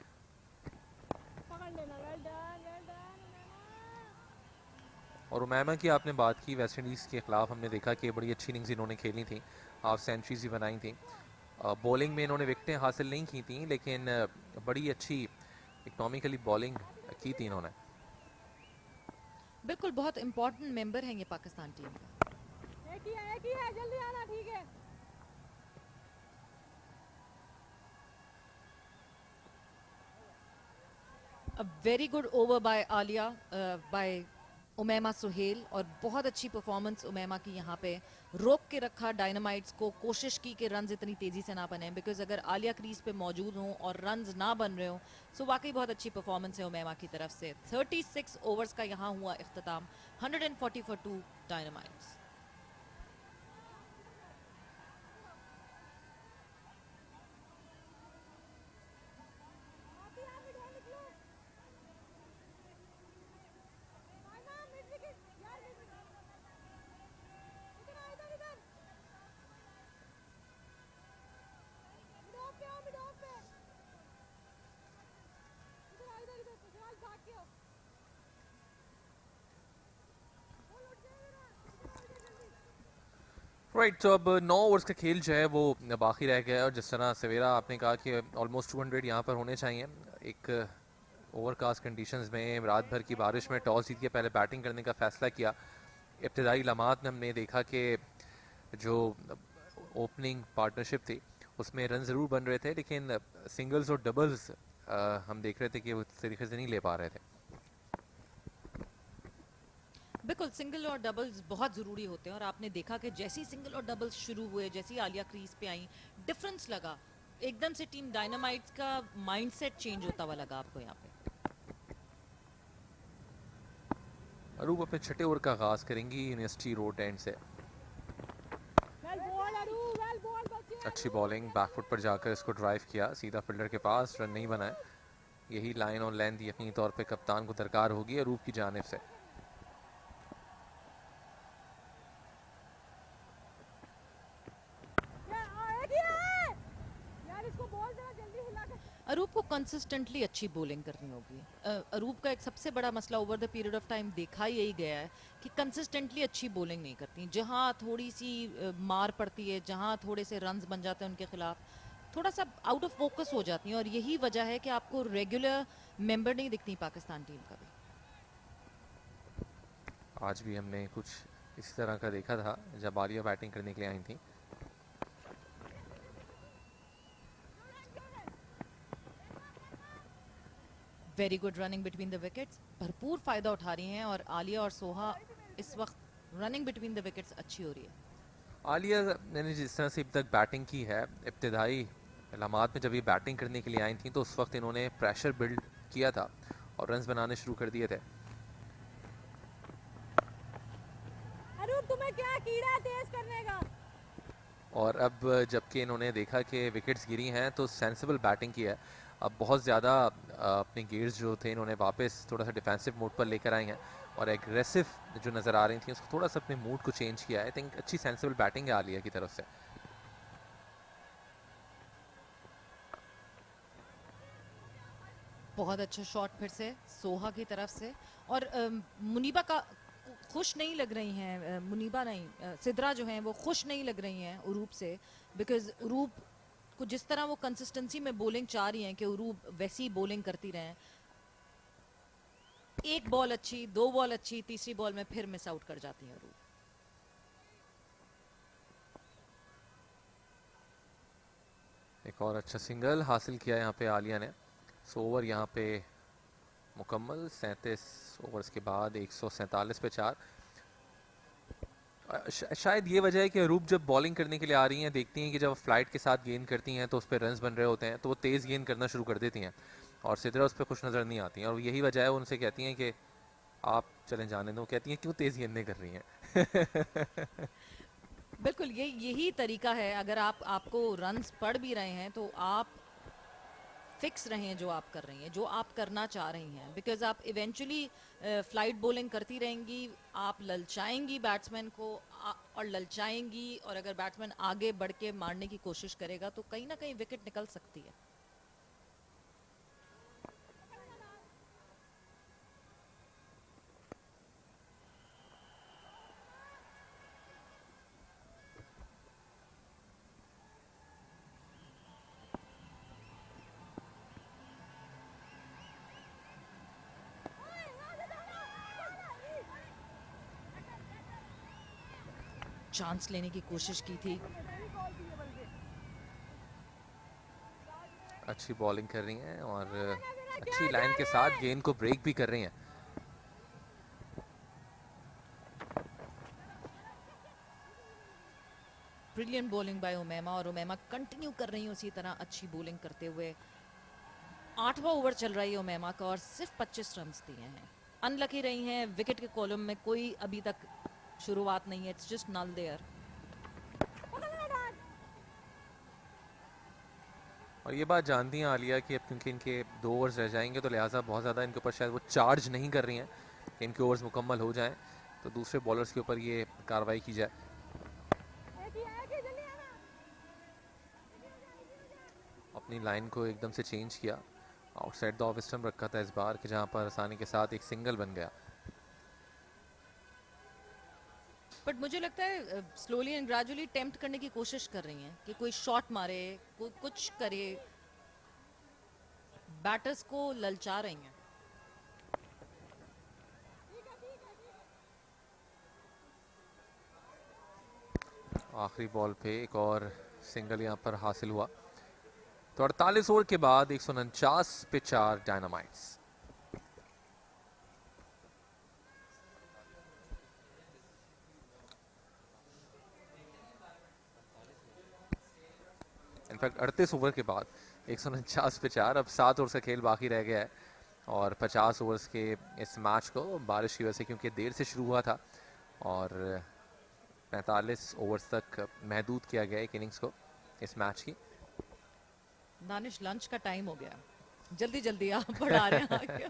और उमैमा की आपने बात की, वेस्ट इंडीज़ के खिलाफ हमने देखा कि बड़ी अच्छी इनिंग्स इन्होंने खेली थी, हाफ सेंचुरीज भी बनाई थी। बॉलिंग में इन्होंने विकेटें हासिल नहीं की थी, लेकिन बड़ी अच्छी इकोनॉमिकली बॉलिंग की थी इन्होंने। बिल्कुल, बहुत इंपॉर्टेंट मेंबर हैं ये पाकिस्तान टीम का। एक ही है, जल्दी आना, ठीक है। A very good over by Alia, by Umaima Suhail, और बहुत अच्छी परफॉर्मेंस उमैमा की। यहाँ पे रोक के रखा डायनामाइट्स को, कोशिश की कि रन्स इतनी तेज़ी से ना बने, बिकॉज अगर आलिया क्रीज पे मौजूद हों और रन्स ना बन रहे हों सो वाकई बहुत अच्छी परफॉर्मेंस है उमैमा की तरफ से। 36 ओवर्स का यहाँ हुआ इख्तिताम, 140 फॉर 2 डायनामाइट्स। राइट, तो अब 9 ओवर्स का खेल जो है वो बाकी रह गया है, और जिस तरह सवेरा आपने कहा कि ऑलमोस्ट 200 यहाँ पर होने चाहिए। एक ओवरकास्ट कंडीशंस में रात भर की बारिश में टॉस जीत के पहले बैटिंग करने का फैसला किया। इब्तदाई लम्हात में हमने देखा कि जो ओपनिंग पार्टनरशिप थी उसमें रन ज़रूर बन रहे थे, लेकिन सिंगल्स और डबल्स हम देख रहे थे कि वो उस तरीके से नहीं ले पा रहे थे। बिल्कुल, सिंगल और डबल्स बहुत ज़रूरी होते हैं, और आपने देखा कि जैसी सिंगल और डबल्स शुरू हुए, जैसी आलिया क्रीज पे आई, डिफरेंस लगा एकदम से। टीम डायनामाइट्स का माइंडसेट चेंज होता हुआ लगा आपको यहाँ पे। अरूब अपने छठे ओवर का आगाज करेंगी यूनिवर्सिटी रोड एंड से। अच्छी बॉलिंग, बैकफुट पर जाकर इसको ड्राइव किया, सीधा फील्डर के पास, रन नहीं बनाए। यही लाइन और लेंथ यकीनी तौर पे कप्तान को दरकार होगी अरूब की जानिब से। अरूब को कंसिस्टेंटली अच्छी बॉलिंग करनी होगी। अरूब का एक सबसे बड़ा मसला over the period of time देखा यही गया है कि कंसिस्टेंटली अच्छी बॉलिंग नहीं करती। जहां थोड़ी सी मार पड़ती है, जहां थोड़े से रन्स बन जाते हैं उनके खिलाफ, थोड़ा सा आउट ऑफ फोकस हो जाती हैं, और यही वजह है कि आपको रेगुलर मेंबर नहीं दिखती पाकिस्तान टीम का भी। आज भी हमने कुछ इसी तरह का देखा था जब आलिया बैटिंग करने के लिए आई थी। Very good running between the wickets, भरपूर फ़ायदा उठा रही हैं, और आलिया और सोहा इस वक्त रनिंग बिटवीन द विकेट्स अच्छी हो रही है। आलिया ने जिस तरह से अब तक बैटिंग की है, इब्तदाई लम्हात में जब ये बैटिंग करने के लिए आई थी तो उस वक्त इन्होंने प्रेशर बिल्ड किया था और रन्स बनाने शुरू कर दिए थे। अरूप, तुम्हें क्या कीड़ा है तेज करने का? और अब जबकि इन्होंने देखा कि विकेट्स गिरी हैं तो सेंसिबल बैटिंग की है। अब बहुत ज़्यादा अपने गियर्स जो थे इन्होंने वापस थोड़ा सा डिफेंसिव मोड पर लेकर आए हैं और एग्रेसिव जो नज़र आ रही थी उसको थोड़ा सा अपने मूड को चेंज किया है। आई थिंक अच्छी सेंसिबल बैटिंग है आलिया की तरफ से। बहुत अच्छा शॉट फिर से सोहा की तरफ से। और मुनीबा का खुश नहीं लग रही हैं, मुनीबा नहीं, सिद्रा जो हैं वो खुश नहीं लग रही हैं उरूप से, बिकॉज उरूप को जिस तरह वो कंसिस्टेंसी में बॉलिंग चाह रही हैं कि उरूप वैसी बॉलिंग करती रहें। एक बॉल अच्छी, दो बॉल अच्छी, तीसरी बॉल में फिर मिस आउट कर जाती हैं उरूप। एक और अच्छा सिंगल हासिल किया यहाँ पे आलिया ने। सो ओवर यहाँ पे मुकम्मल, 37 ओवर्स के बाद 147 पे 4। शायद ये वजह है कि अरूप जब बॉलिंग करने के लिए आ रही हैं देखती हैं कि जब फ्लाइट के साथ गेंद करती हैं तो उस पर रन्स बन रहे होते हैं तो वो तेज़ गेंद करना शुरू कर देती हैं और सिद्रा उस पर खुश नज़र नहीं आती हैं और यही वजह है उनसे कहती हैं कि आप चलें जाने दो। कहती हैं क्यों तेज़ गेंदें कर रही हैं। बिल्कुल यही तरीका है। अगर आपको रन्स पड़ भी रहे हैं तो आप फिक्स रहें जो आप कर रही हैं, जो आप करना चाह रही हैं, बिकॉज आप इवेंचुअली फ्लाइट बॉलिंग करती रहेंगी, आप ललचाएंगी बैट्समैन को और ललचाएंगी, और अगर बैट्समैन आगे बढ़ के मारने की कोशिश करेगा तो कहीं ना कहीं विकेट निकल सकती है। चांस लेने की कोशिश की थी। अच्छी बॉलिंग कर रही हैं और अच्छी लाइन के साथ गेंद को ब्रेक भी कर रही हैं। ब्रिलियंट बॉलिंग बाय उमैमा, और उमैमा कंटिन्यू कर रही है उसी तरह अच्छी बॉलिंग करते हुए। 8वां ओवर चल रही है उमैमा का और सिर्फ 25 रन दिए हैं। अनलकी रही हैं, विकेट के कॉलम में कोई अभी तक शुरुआत नहीं है, इट्स जस्ट नल देयर। और ये बात जानती हैं आलिया कि अब क्योंकि इनके 2 ओवर्स रह जाएंगे तो लिहाजा बहुत ज़्यादा इनके ऊपर शायद वो चार्ज नहीं कर रही हैं कि इनके ओवर्स मुकम्मल हो जाएं तो दूसरे बॉलर्स के ऊपर ये कार्रवाई की जाए। अपनी लाइन को एकदम से चेंज किया, आउटसाइड द ऑफ स्टंप रखा था इस बार कि जहां पर आसानी के साथ एक सिंगल बन गया। बट मुझे लगता है स्लोली एंड ग्रेजुअली टेम्प्ट करने की कोशिश कर रही हैं कि कोई शॉट मारे, कोई कुछ करे, बैटर्स को ललचा रही हैं। आखिरी बॉल पे एक और सिंगल यहां पर हासिल हुआ तो 48 ओवर के बाद 149 पे 4 डायनामाइट्स। इनफैक्ट 38 ओवर के बाद 149 पे 4। अब 7 ओवर का खेल बाकी रह गया है और 50 ओवर्स के इस मैच को बारिश की वजह से क्योंकि देर से शुरू हुआ था और 45 ओवर्स तक महदूद किया गया एक इनिंग्स को इस मैच की। दानिश लंच का टाइम हो गया, जल्दी जल्दी आप बढ़ा रहे हैं आगे।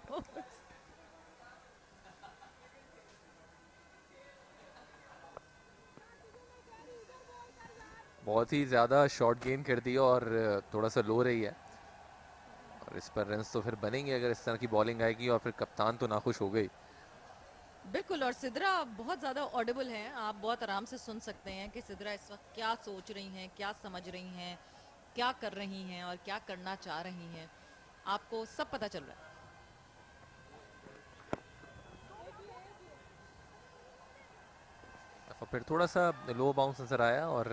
बहुत ही ज़्यादा शॉर्ट गेंद कर दी और थोड़ा सा लो रही है और इस पर रन्स तो फिर बनेंगे अगर इस तरह की बॉलिंग आएगी और फिर कप्तान तो नाखुश हो गई। बिल्कुल, और सिद्रा बहुत ज़्यादा ऑडिबल हैं, आप बहुत आराम से सुन सकते हैं कि सिद्रा इस वक्त क्या सोच रही हैं, क्या समझ रही हैं, क्या कर रही हैं और क्या करना चाह रही हैं, आपको सब पता चल रहा है। और फिर थोड़ा सा लो बाउंस नजर आया और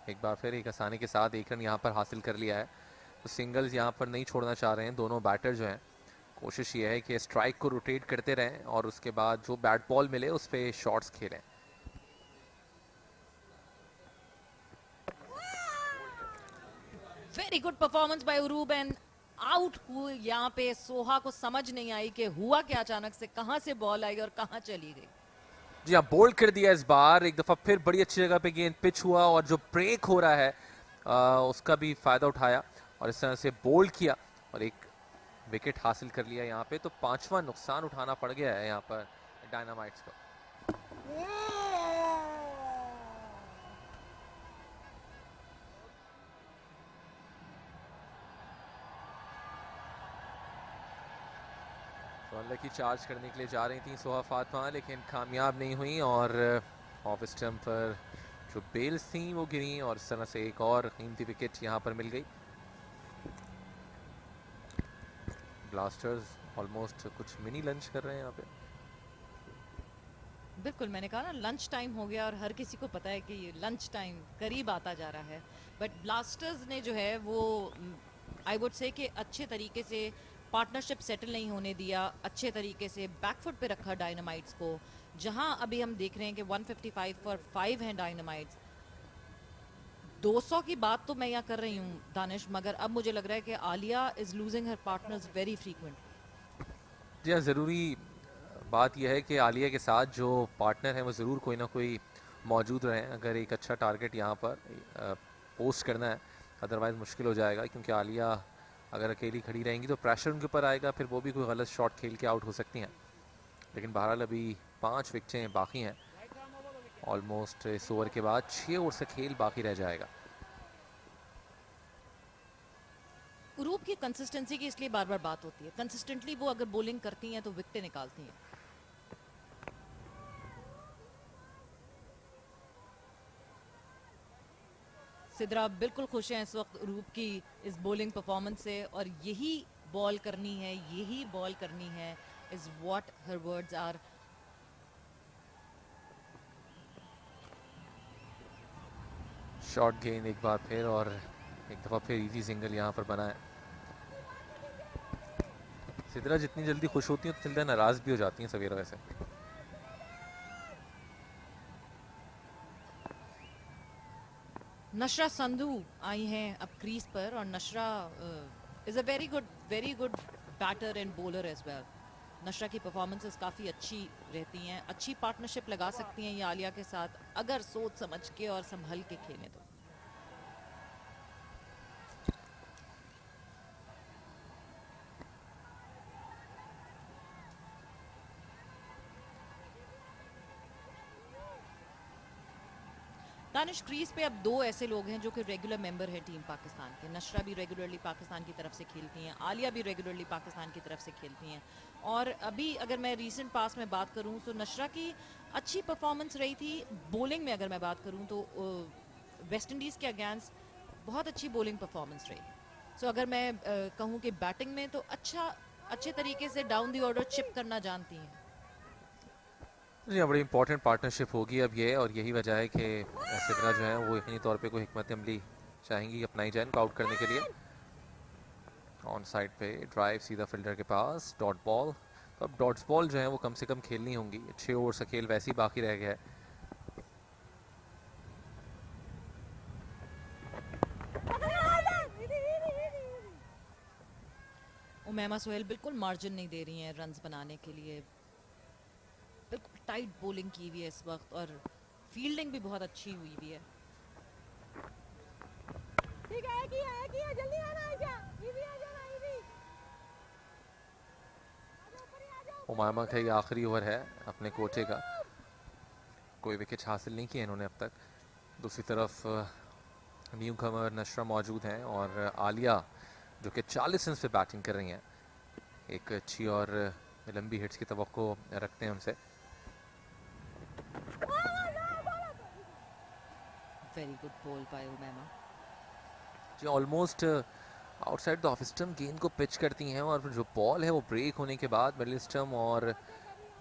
एक बार फिर एक आसानी के साथ एक रन यहाँ पर हासिल कर लिया है। तो सिंगल्स यहाँ पर नहीं छोड़ना चाह रहे हैं दोनों बैटर जो हैं। कोशिश ये है कि स्ट्राइक को रोटेट करते रहें और उसके बाद जो बैट बॉल मिले उस पर शॉट्स खेलें। Very good performance by Uroob and out हुए यहाँ पे। सोहा को समझ नहीं आई कि हुआ क्या, अचानक से कहां से बॉल आई और कहां चली गई। जी हाँ, बोल्ड कर दिया इस बार। एक दफ़ा फिर बड़ी अच्छी जगह पे गेंद पिच हुआ और जो ब्रेक हो रहा है उसका भी फ़ायदा उठाया और इस तरह से बोल्ड किया और एक विकेट हासिल कर लिया यहाँ पे। तो 5वां नुकसान उठाना पड़ गया है यहाँ पर डायनामाइट्स को। तो अल्लाह की चार्ज करने के लिए जा रही थी सोहा फातिमा, लेकिन कामयाब नहीं हुई और ऑफ स्टंप पर जो बेल्स थी वो गिरी और इस तरह से एक और कीमती विकेट यहाँ पर मिल गई। ब्लास्टर्स ऑलमोस्ट कुछ मिनी लंच कर रहे हैं यहाँ पे। बिल्कुल, मैंने कहा ना लंच टाइम हो गया और हर किसी को पता है कि लंच टाइम करीब आता जा रहा है। बट ब्लास्टर्स ने जो है वो आई वुड से कि अच्छे तरीके से पार्टनरशिप सेटल नहीं होने दिया, अच्छे तरीके से बैकफुट पे रखा डायनामाइट्स को। जहां अभी हम देख रहे हैं कि 155 फॉर 5 हैं डायनामाइट्स। 200 की बात तो मैं यहाँ कर रही हूँ दानिश, मगर अब मुझे लग रहा है कि Aliya is losing her partners very frequently. जी हाँ, ज़रूरी बात यह है कि आलिया के साथ जो पार्टनर है वो ज़रूर कोई ना कोई मौजूद रहे। अगर एक अच्छा टारगेट यहाँ पर पोस्ट करना है, अदरवाइज़ मुश्किल हो जाएगा, क्योंकि आलिया अगर अकेली खड़ी रहेंगी तो प्रेशर उनके ऊपर आएगा, फिर वो भी कोई गलत शॉट खेल के आउट हो सकती हैं। लेकिन बहरहाल अभी 5 विकेटें बाकी हैं। ऑलमोस्ट इस ओवर के बाद 6 ओवर से खेल बाकी रह जाएगा। उरूप की कंसिस्टेंसी की इसलिए बार बार बात होती है। कंसिस्टेंटली वो अगर बॉलिंग करती हैं तो विकेटें निकालती हैं। सिद्रा बिल्कुल खुश हैं इस वक्त उरूप की इस बॉलिंग परफॉर्मेंस से, और यही बॉल करनी है, यही बॉल करनी है is what her words are. Short गेंद एक बार फिर और एक दफ़ा फिर इजी सिंगल यहाँ पर बना है। सिद्रा जितनी जल्दी खुश होती हैं उतनी जल्दी नाराज़ भी हो जाती हैं सवेरा वैसे। नशरा संधू आई हैं अब क्रीज पर, और Nashra is a very good batter and bowler as well. Nashra की परफॉर्मेंसेस काफ़ी अच्छी रहती हैं, अच्छी पार्टनरशिप लगा सकती हैं ये आलिया के साथ अगर सोच समझ के और संभल के खेलें तो। दानिश, क्रीज पे अब 2 ऐसे लोग हैं जो कि रेगुलर मेंबर हैं टीम पाकिस्तान के। नशरा भी रेगुलरली पाकिस्तान की तरफ से खेलती हैं, आलिया भी रेगुलरली पाकिस्तान की तरफ से खेलती हैं। और अभी अगर मैं रीसेंट पास में बात करूं तो नशरा की अच्छी परफॉर्मेंस रही थी बॉलिंग में। अगर मैं बात करूं तो वेस्ट इंडीज़ के अगेंस्ट बहुत अच्छी बॉलिंग परफॉर्मेंस रही। सो अगर मैं कहूं कि बैटिंग में तो अच्छे तरीके से डाउन दी ऑर्डर चिप करना जानती हैं। जी, बड़ी इंपॉर्टेंट पार्टनरशिप होगी अब ये, और यही वजह है कि सिद्रा जो है वो यकीनी तौर पे कोई हिकमत अमली चाहेंगी अपनाई जाए इनको आउट करने के लिए। ऑन साइड पे ड्राइव सीधा फील्डर के पास, डॉट बॉल। तो अब डॉट्स बॉल जो है वो कम से कम खेलनी होंगी। 6 ओवर से खेल वैसे ही बाकी रह गया है। उमैमा सोहेल बिल्कुल मार्जिन नहीं दे रही हैं रन्स बनाने के लिए। बिल्कुल टाइट बॉलिंग की हुई है इस वक्त और फील्डिंग भी बहुत अच्छी हुई हुई है। ठीक है, एक ही है, जल्दी आना आयशा, इजी आ जाना, इजी। उमामा का ये आखिरी ओवर है अपने कोटे का। कोई विकेट हासिल नहीं किए इन्होंने अब तक। दूसरी तरफ न्यू कमर नशरा मौजूद हैं और आलिया जो कि 40 रन पे बैटिंग कर रही हैं। एक अच्छी और लंबी हिट्स की तवक्को रखते हैं उनसे। Very good ball by Umaima. जी, almost outside the off stump गेंद को पिच करती हैं और जो बॉल है वो ब्रेक होने के बाद मिडिल स्टंप और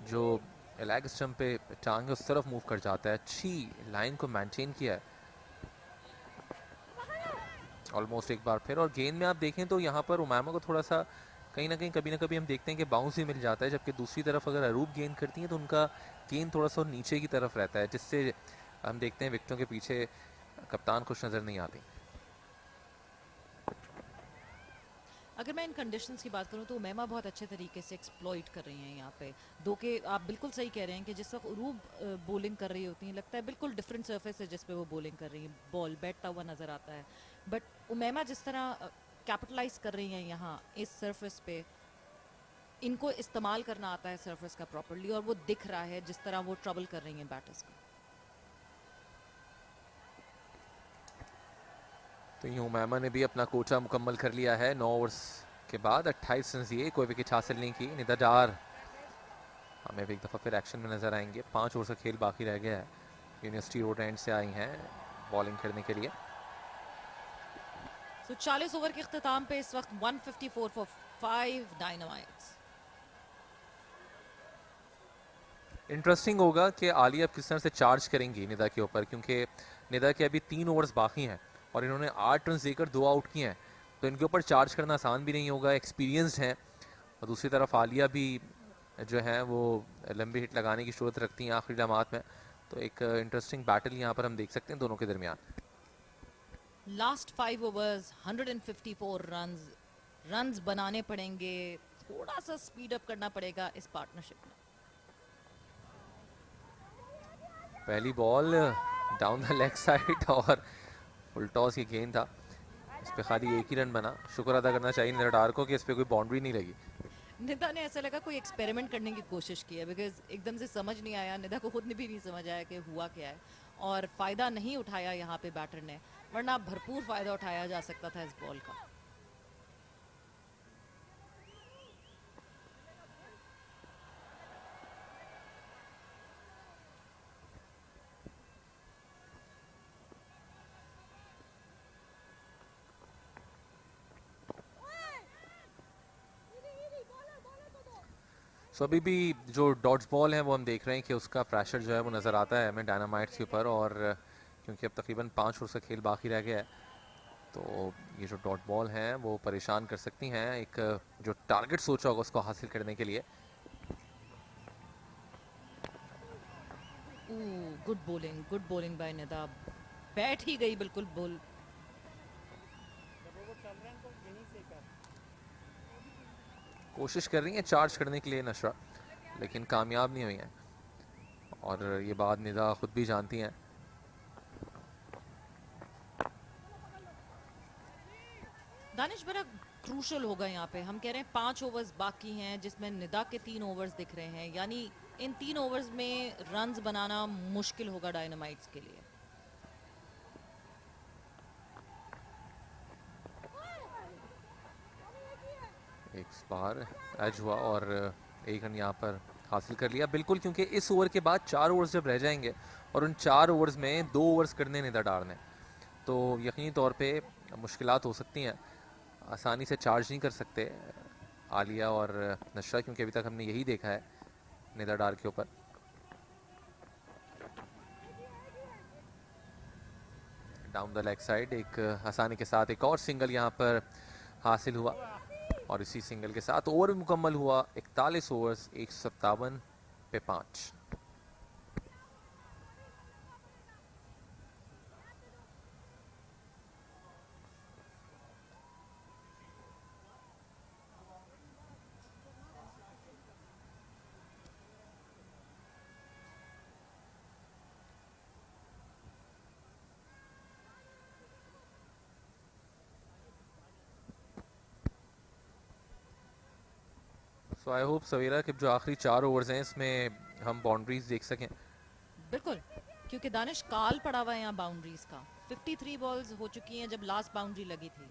जो लेग स्टंप पे टांग उस तरफ मूव कर जाता है। अच्छी लाइन को मेंटेन किया है ऑलमोस्ट एक बार फिर। और गेंद में आप देखें तो यहाँ पर उमैमा को थोड़ा सा कहीं ना कहीं कभी ना कभी हम देखते हैं कि बाउंस भी मिल जाता है, जबकि दूसरी तरफ अगर अरूप गेंद करती हैं तो उनका गेंद थोड़ा सा नीचे की तरफ रहता है, जिससे हम देखते हैं विकेटों के पीछे कप्तान खुश नज़र नहीं आती। अगर मैं इन कंडीशंस की बात करूं तो उमैमा बहुत अच्छे तरीके से एक्सप्लॉइट कर रही हैं यहाँ पे। दो के आप बिल्कुल सही कह रहे हैं कि जिस वक्त उरूब बॉलिंग कर रही होती हैं लगता है बिल्कुल डिफरेंट सरफेस है जिस पे वो बॉलिंग कर रही हैं, बॉल बैठता हुआ नज़र आता है। बट उमैमा जिस तरह कैपिटलाइज कर रही हैं यहाँ इस सरफेस पे, इनको इस्तेमाल करना आता है सरफेस का प्रॉपरली, और वो दिख रहा है जिस तरह वो ट्रबल कर रही हैं बैटर्स को। तो यूं उमैमा ने भी अपना कोटा मुकम्मल कर लिया है 9 ओवर्स के बाद। 28 रन दिए, कोई विकेट हासिल नहीं की। निदा डार हमें भी एक दफ़ा फिर एक्शन में नज़र आएंगे। 5 ओवर का खेल बाकी रह गया है। यूनिवर्सिटी रोड एंड से आई हैं बॉलिंग करने के लिए। So 40 ओवर के इख्तिताम पे इस वक्त 154 फॉर 5 डायनामाइट्स। इंटरेस्टिंग होगा कि आलिया किस तरह से चार्ज करेंगी निदा के ऊपर, क्योंकि निदा के अभी 3 ओवर्स बाकी हैं और इन्होंने 8 रन देकर 2 आउट किए हैं, तो इनके ऊपर चार्ज करना आसान भी नहीं होगा। एक्सपीरियंस्ड हैं और दूसरी तरफ आलिया भी जो है वो लंबी हिट लगाने की जरूरत रखती हैं आखिरी लम्हात में। तो एक इंटरेस्टिंग बैटल यहाँ पर हम देख सकते हैं दोनों के दरमियान। लास्ट 5 ओवर्स 154 रन्स बनाने पड़ेंगे, थोड़ा सा स्पीड अप करना पड़ेगा इस पार्टनरशिप में। पहली ball down the leg side और फुल टॉस की गेंद था, इस पे खाली एक ही रन बना। शुक्र अदा करना चाहिए निदा डार को कि इस पे कोई बाउंड्री नहीं लगी। निदा ने ऐसा लगा कोई एक्सपेरिमेंट करने की कोशिश की है, बिकॉज एकदम से समझ नहीं आया, निदा को खुद ने भी नहीं समझ आया कि हुआ क्या है, और फ़ायदा नहीं उठाया यहाँ पे बैटर ने, वरना भरपूर फ़ायदा उठाया जा सकता था इस बॉल का। सो अभी भी जो डॉट्स बॉल है वो हम देख रहे हैं कि उसका प्रेशर जो है वो नज़र आता है हमें डायनामाइट्स के ऊपर, और क्योंकि अब तकरीबन 5 ओवर का खेल बाकी रह गया है तो ये जो डॉट बॉल हैं वो परेशान कर सकती हैं एक जो टारगेट सोचा होगा उसको हासिल करने के लिए। गुड बॉलिंग बाय निदा, बैठ ही गई बिल्कुल बॉल। कोशिश कर रही हैं चार्ज करने के लिए नशरा, लेकिन कामयाब नहीं हुई हैं और ये बात निदा खुद भी जानती हैं। दानिश बड़ा क्रूशल होगा यहाँ पे, हम कह रहे हैं 5 ओवर्स बाकी हैं जिसमें निदा के 3 ओवर्स दिख रहे हैं, यानी इन 3 ओवर्स में रन्स बनाना मुश्किल होगा डायनामाइट्स के लिए। एक बार एज हुआ और एक रन यहाँ पर हासिल कर लिया बिल्कुल, क्योंकि इस ओवर के बाद 4 ओवर्स जब रह जाएंगे और उन 4 ओवर्स में 2 ओवर्स करने निदा डार ने, तो यकीनी तौर पे मुश्किलात हो सकती हैं। आसानी से चार्ज नहीं कर सकते आलिया और नशरा, क्योंकि अभी तक हमने यही देखा है निदा डार के ऊपर। डाउन द लेग साइड एक आसानी के साथ एक और सिंगल यहाँ पर हासिल हुआ और इसी सिंगल के साथ ओवर भी मुकम्मल हुआ। 41 ओवर्स 157 पे 5। सो आई होप सवेरा कि जो आखिरी 4 ओवर्स हैं इसमें हम बाउंड्रीज देख सकें। बिल्कुल, क्योंकि दानिश काल पड़ा हुआ है यहाँ बाउंड्रीज का। 53 बॉल्स हो चुकी हैं जब लास्ट बाउंड्री लगी थी,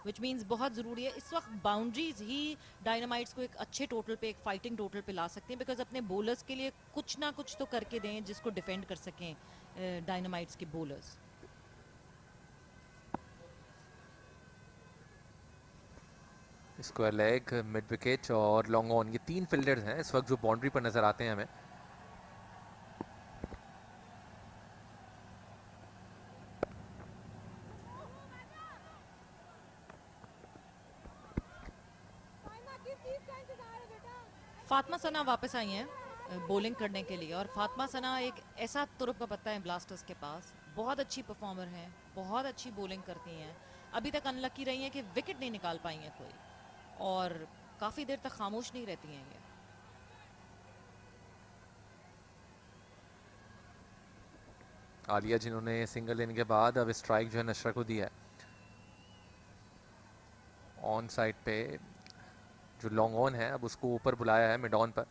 विच मीन्स बहुत ज़रूरी है इस वक्त बाउंड्रीज ही डायनामाइट्स को एक अच्छे टोटल पे, एक फाइटिंग टोटल पे ला सकते हैं, बिकॉज अपने बॉलर्स के लिए कुछ ना कुछ तो करके दें जिसको डिफेंड कर सकें डायनामाइट्स के bowlers. Square leg, mid wicket और लॉन्ग ऑन, ये 3 फील्डर्स हैं इस वक्त जो बाउंड्री पर नजर आते हैं हमें। फातिमा सना वापस आई हैं बॉलिंग करने के लिए, और फातिमा सना एक ऐसा तुरुप का पत्ता है ब्लास्टर्स के पास, बहुत अच्छी परफॉर्मर हैं, बहुत अच्छी बॉलिंग करती हैं, अभी तक अनलकी रही हैं कि विकेट नहीं निकाल पाई हैं कोई। और काफ़ी देर तक खामोश नहीं रहती हैं ये। आलिया जिन्होंने सिंगल लेने के बाद अब स्ट्राइक जो है नशरा को दिया है ऑन साइड पे, जो लॉन्ग ऑन है अब उसको ऊपर बुलाया है मिड ऑन पर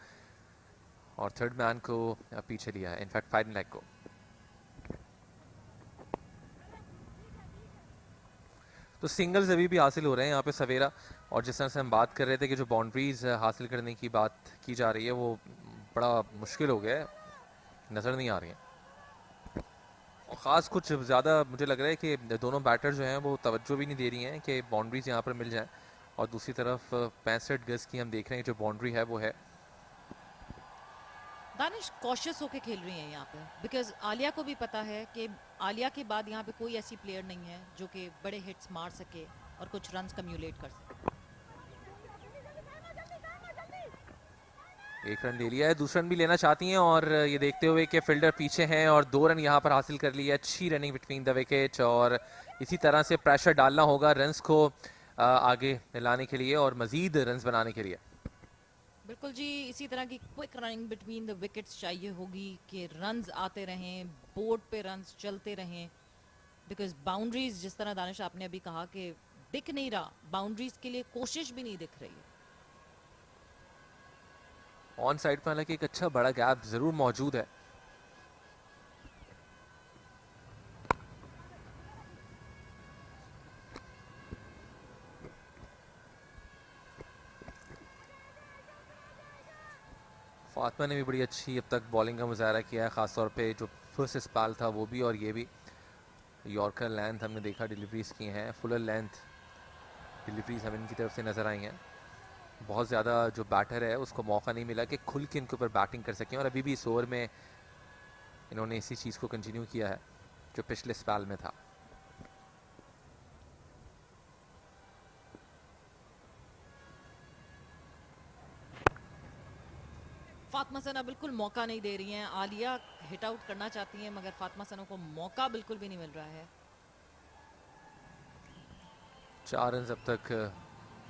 और थर्ड मैन को पीछे लिया है, इनफैक्ट फाइनल लेग को। तो सिंगल्स अभी भी हासिल हो रहे हैं यहाँ पे सवेरा, और जिस तरह से हम बात कर रहे थे कि जो बाउंड्रीज हासिल करने की बात की जा रही है वो बड़ा मुश्किल हो गया है, नज़र नहीं आ रही है। और ख़ास कुछ ज़्यादा मुझे लग रहा है कि दोनों बैटर जो हैं वो तवज्जो भी नहीं दे रही हैं कि बाउंड्रीज यहाँ पर मिल जाएं, और दूसरी तरफ 65 गज की हम देख रहे हैं जो बाउंड्री है वो है। दानिश कॉशियस होके खेल रही हैं यहाँ पे, बिकॉज आलिया को भी पता है कि आलिया के बाद यहाँ पे कोई ऐसी प्लेयर नहीं है जो कि बड़े हिट्स मार सके और कुछ रन्स कम्यूलेट कर सके। एक रन ले लिया है, दूसरा रन भी लेना चाहती हैं, और ये देखते हुए कि फील्डर पीछे हैं और 2 रन यहाँ पर हासिल कर लिए। अच्छी रनिंग बिटवीन द विकेट, और इसी तरह से प्रेशर डालना होगा रन्स को आगे लाने के लिए और मजीद रन्स बनाने के लिए। बिल्कुल जी, इसी तरह की quick running between the wickets चाहिए होगी कि रन्स आते रहें, बोर्ड पे रन्स चलते रहें, बिकॉज बाउंड्रीज जिस तरह दानिश आपने अभी कहा कि दिख नहीं रहा, बाउंड्रीज के लिए कोशिश भी नहीं दिख रही है। ऑन साइड पर हालांकि एक अच्छा बड़ा गैप जरूर मौजूद है। फातिमा ने भी बड़ी अच्छी अब तक बॉलिंग का मुजाहरा किया है, खासतौर पे जो फर्स्ट स्पेल था वो भी और ये भी। यॉर्कर लेंथ हमने देखा डिलीवरीज की हैं, फुलर लेंथ डिलीवरीज हमें इनकी तरफ से नज़र आई हैं। बहुत ज़्यादा जो बैटर है उसको मौका नहीं मिला कि खुल के इनके ऊपर बैटिंग कर सकें, और अभी भी इस ओवर में इन्होंने इसी चीज़ को कंटिन्यू किया है जो पिछले स्पेल में था। फातिमा सना बिल्कुल मौका नहीं दे रही हैं। आलिया हिट आउट करना चाहती हैं मगर फातिमा सना को मौका बिल्कुल भी नहीं मिल रहा है। 4 रन अब तक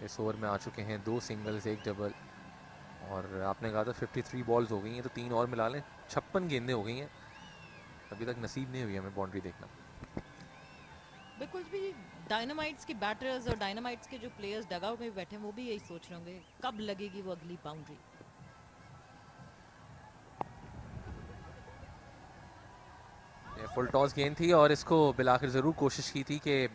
इस ओवर में आ चुके हैं, 2 सिंगल्स 1 डबल, और आपने कहा था 53 बॉल्स हो गई हैं, तो 3 और मिला लें 56 गेंदें हो गई हैं। अभी तक नसीब नहीं हुई हमें बाउंड्री देखना। बिल्कुल भी डायनामाइट्स के बैटर्स और डायनामाइट्स के जो प्लेयर्स डगआउट में बैठे हैं वो भी यही सोच रहे होंगे कब लगेगी वो अगली बाउंड्री। फुल टॉस गेंद थी और इसको बिलाकर ज़रूर कोशिश की थी कि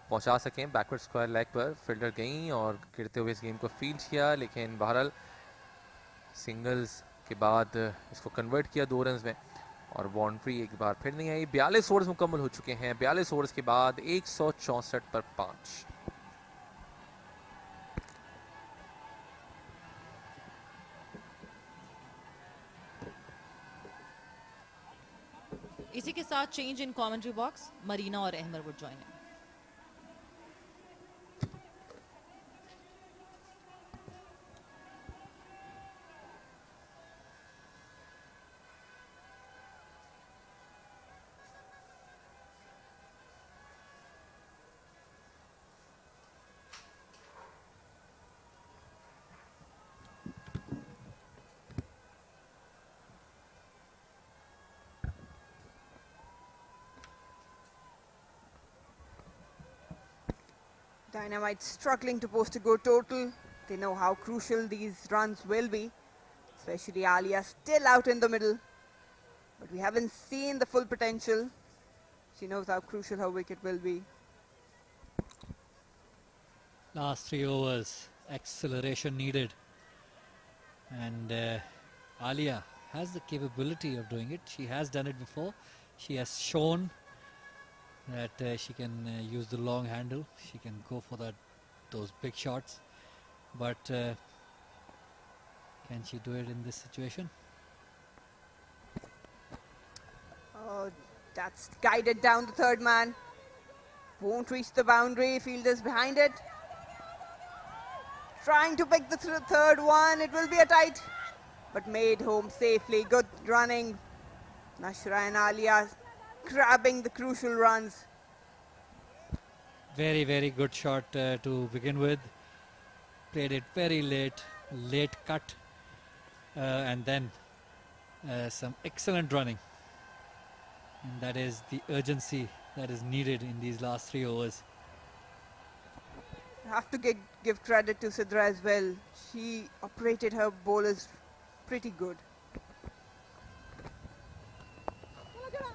पहुंचा सकें बैकवर्ड स्क्वायर लेग पर। फील्डर गई और गिरते हुए इस गेम को फील्ड किया, लेकिन बहरहाल सिंगल्स के बाद इसको कन्वर्ट किया 2 रन्स में, और बाउंड्री एक बार फिर नहीं आई। 42 ओवर्स मुकम्मल हो चुके हैं, 42 ओवर्स के बाद 164 पर 5। इसी के साथ change in commentary box, Marina और Ahmad would join in. Dynamites struggling to post a good total. They know how crucial these runs will be, especially Alia still out in the middle. But we haven't seen the full potential. She knows how crucial her wicket will be. Last 3 overs, acceleration needed. And Alia has the capability of doing it. She has done it before. She has shown that she can use the long handle. She can go for those big shots. But can she do it in this situation? Oh, that's guided down the third man. Won't reach the boundary. Fielders behind it. Trying to pick the third one. It will be a tight, but made home safely. Good running. Nashra and Alia grabbing the crucial runs. Very, very good shot to begin with. played it very late cut, and then some excellent running. And that is the urgency that is needed in these last 3 overs. I have to give credit to Sidra as well. She operated her bowlers pretty good.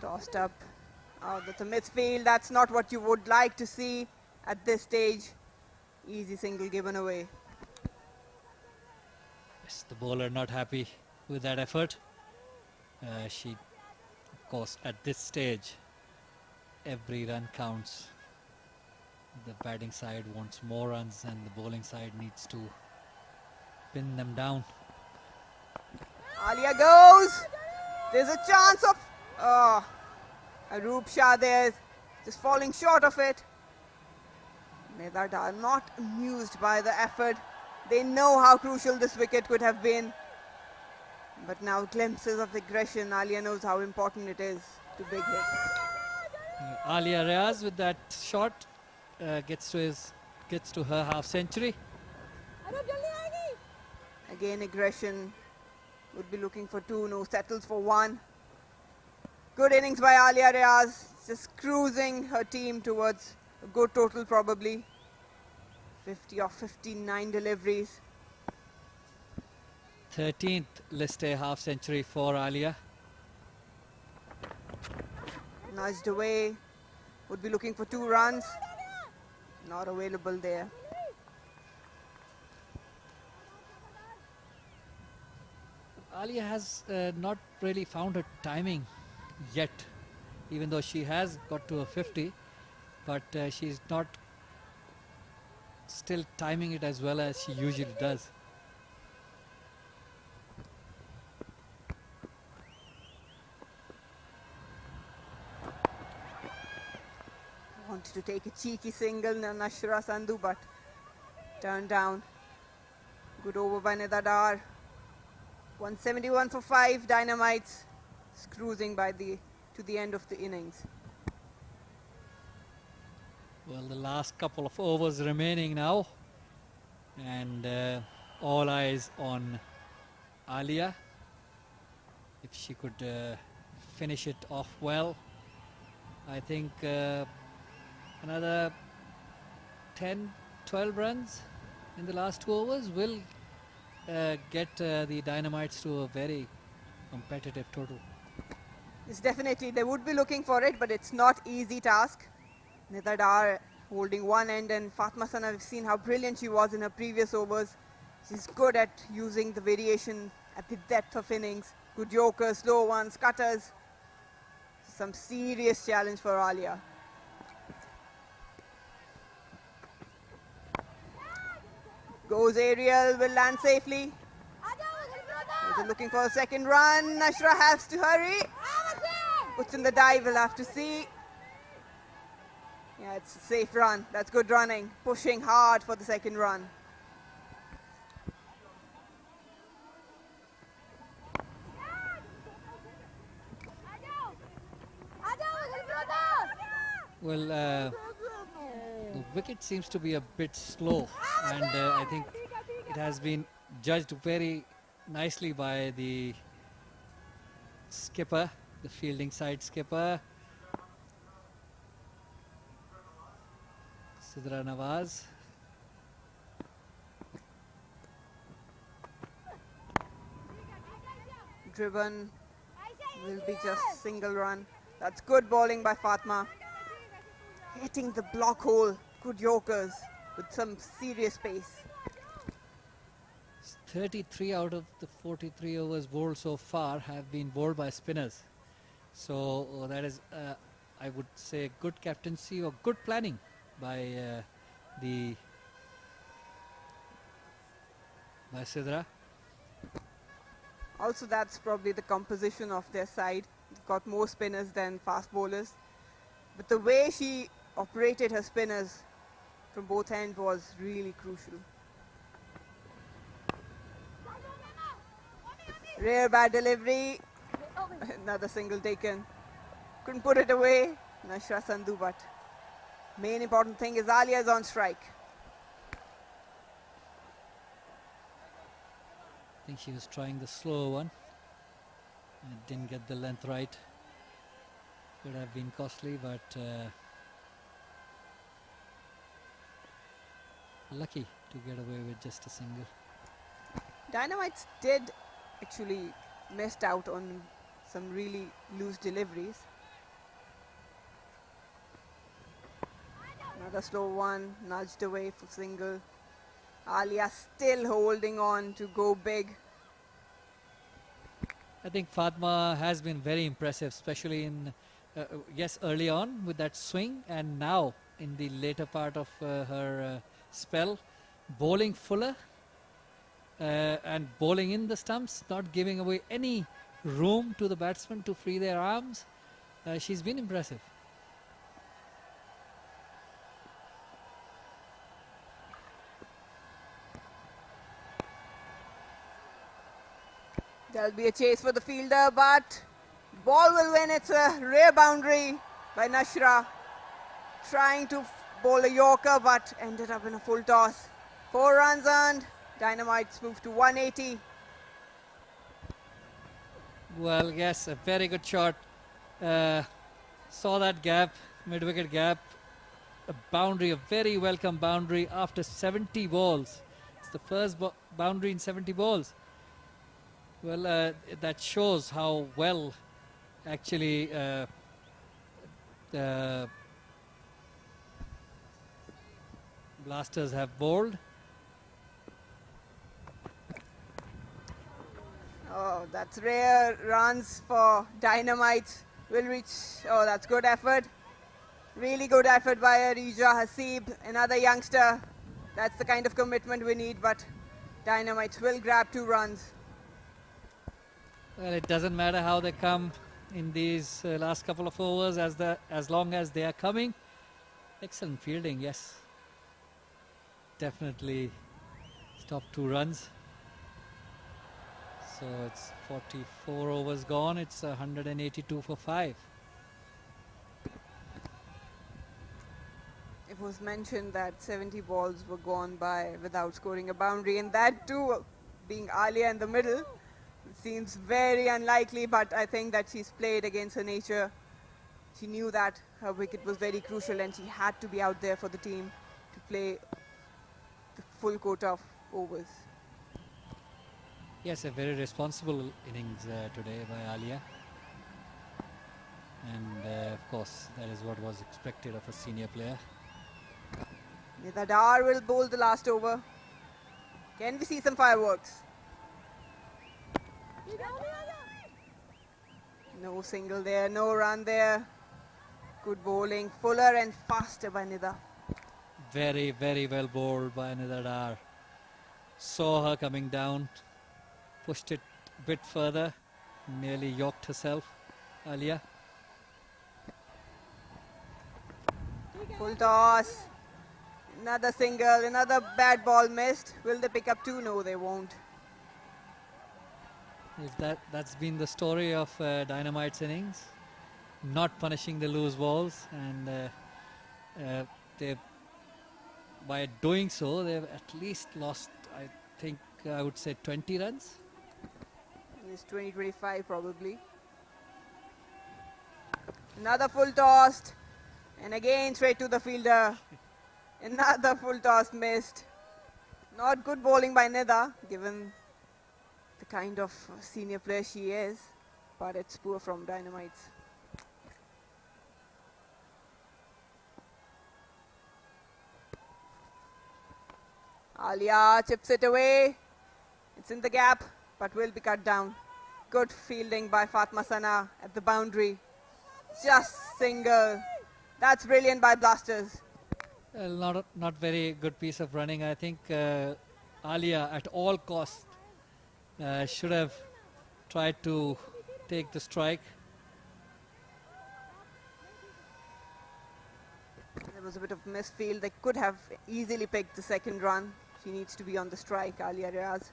Tossed up. Oh, that's a midfield. That's not what you would like to see at this stage. Easy single given away. Yes, the bowler not happy with that effort. She, of course, at this stage, every run counts. The batting side wants more runs and the bowling side needs to pin them down. Alia goes. There's a chance of Aroop Shah there, just falling short of it. Nedard are not amused by the effort. They know how crucial this wicket could have been. But now glimpses of aggression. Alia knows how important it is to big hit. Alia Riaz with that shot gets to her half century. Again aggression. Would be looking for 2. No, settles for 1. Good innings by Alia Riaz. Just cruising her team towards a good total probably. 50 or 59 deliveries. 13th list A half century for Alia. Nudged away. Would be looking for 2 runs. Not available there. Alia has not really found her timing yet, even though she has got to a 50, but she's not still timing it as well as she usually does. Wanted to take a cheeky single, Nashra Sandhu, but turned down. Good over by Nedard. 171 for 5. Dynamites cruising to the end of the innings. Well, the last couple of overs remaining now, and all eyes on Alia. If she could finish it off well, I think another 10-12 runs in the last 2 overs will get the Dynamites to a very competitive total. It's definitely, they would be looking for it, but it's not easy task. Nedard holding one end, and Fatma Sana, I've seen how brilliant she was in her previous overs. She's good at using the variation at the depth of innings. Good yokers, slow ones, cutters. Some serious challenge for Alia. Goes aerial, will land safely. They're looking for a second run. Nashra has to hurry. Puts in the dive, we'll have to see. Yeah, it's a safe run. That's good running. Pushing hard for the second run. Well, the wicket seems to be a bit slow, and I think it has been judged very nicely by the skipper, the fielding side skipper, Sidra Nawaz. Driven will be just single run. That's good bowling by Fatma. Hitting the block hole. Good yokers with some serious pace. 33 out of the 43 overs bowled so far have been bowled by spinners. So that is, I would say, good captaincy or good planning by Sidra. Also, that's probably the composition of their side. They've got more spinners than fast bowlers. But the way she operated her spinners from both ends was really crucial. Rare bad delivery. Another single taken. Couldn't put it away. Nashra Sandhu, but main important thing is Alia is on strike. I think she was trying the slow one and didn't get the length right. Could have been costly, but lucky to get away with just a single. Dynamites did actually missed out on some really loose deliveries. Another slow one, nudged away for single. Alia still holding on to go big. I think Fatma has been very impressive, especially in, yes, early on with that swing, and now in the later part of her spell, bowling fuller and bowling in the stumps, not giving away any room to the batsmen to free their arms. She's been impressive. There'll be a chase for the fielder, but ball will win. It's a rare boundary by Nashra. Trying to bowl a Yorker, but ended up in a full toss. 4 runs earned. Dynamites moved to 180. Well, yes, a very good shot. Saw that gap, mid-wicket gap. A boundary, a very welcome boundary after 70 balls. It's the first boundary in 70 balls. Well, that shows how well actually the Blasters have bowled. Oh, that's rare runs for Dynamites. Will reach. Oh, that's good effort. Really good effort by Arija Hasib, another youngster. That's the kind of commitment we need, but Dynamites will grab 2 runs. Well, it doesn't matter how they come in these last couple of overs, as long as they are coming. Excellent fielding, yes. Definitely stop 2 runs. So it's 44 overs gone. It's 182 for 5. It was mentioned that 70 balls were gone by without scoring a boundary, and that too being Alia in the middle. It seems very unlikely, but I think that she's played against her nature. She knew that her wicket was very crucial and she had to be out there for the team to play the full quota of overs. Yes, a very responsible innings today by Alia. And of course, that is what was expected of a senior player. Nida Dar will bowl the last over. Can we see some fireworks? No single there, no run there. Good bowling, fuller and faster by Nida. Very, very well bowled by Nida Dar. Saw her coming down, pushed it a bit further, nearly yorked herself, Alia. Full toss. Another single, another bad ball missed. Will they pick up 2? No, they won't. That's been the story of Dynamite's innings, not punishing the loose balls, and they, by doing so, they've at least lost, I think, I would say 20 runs. It's 20-25 probably. Another full toss, and again straight to the fielder. Another full toss missed. Not good bowling by Nida, given the kind of senior player she is, but it's poor from Dynamites. Alia chips it away. It's in the gap, but will be cut down. Good fielding by Fatma Sana at the boundary. Just single. That's brilliant by Blasters. Not very good piece of running. I think Alia, at all costs, should have tried to take the strike. There was a bit of misfield. They could have easily picked the second run. She needs to be on the strike, Alia Riaz.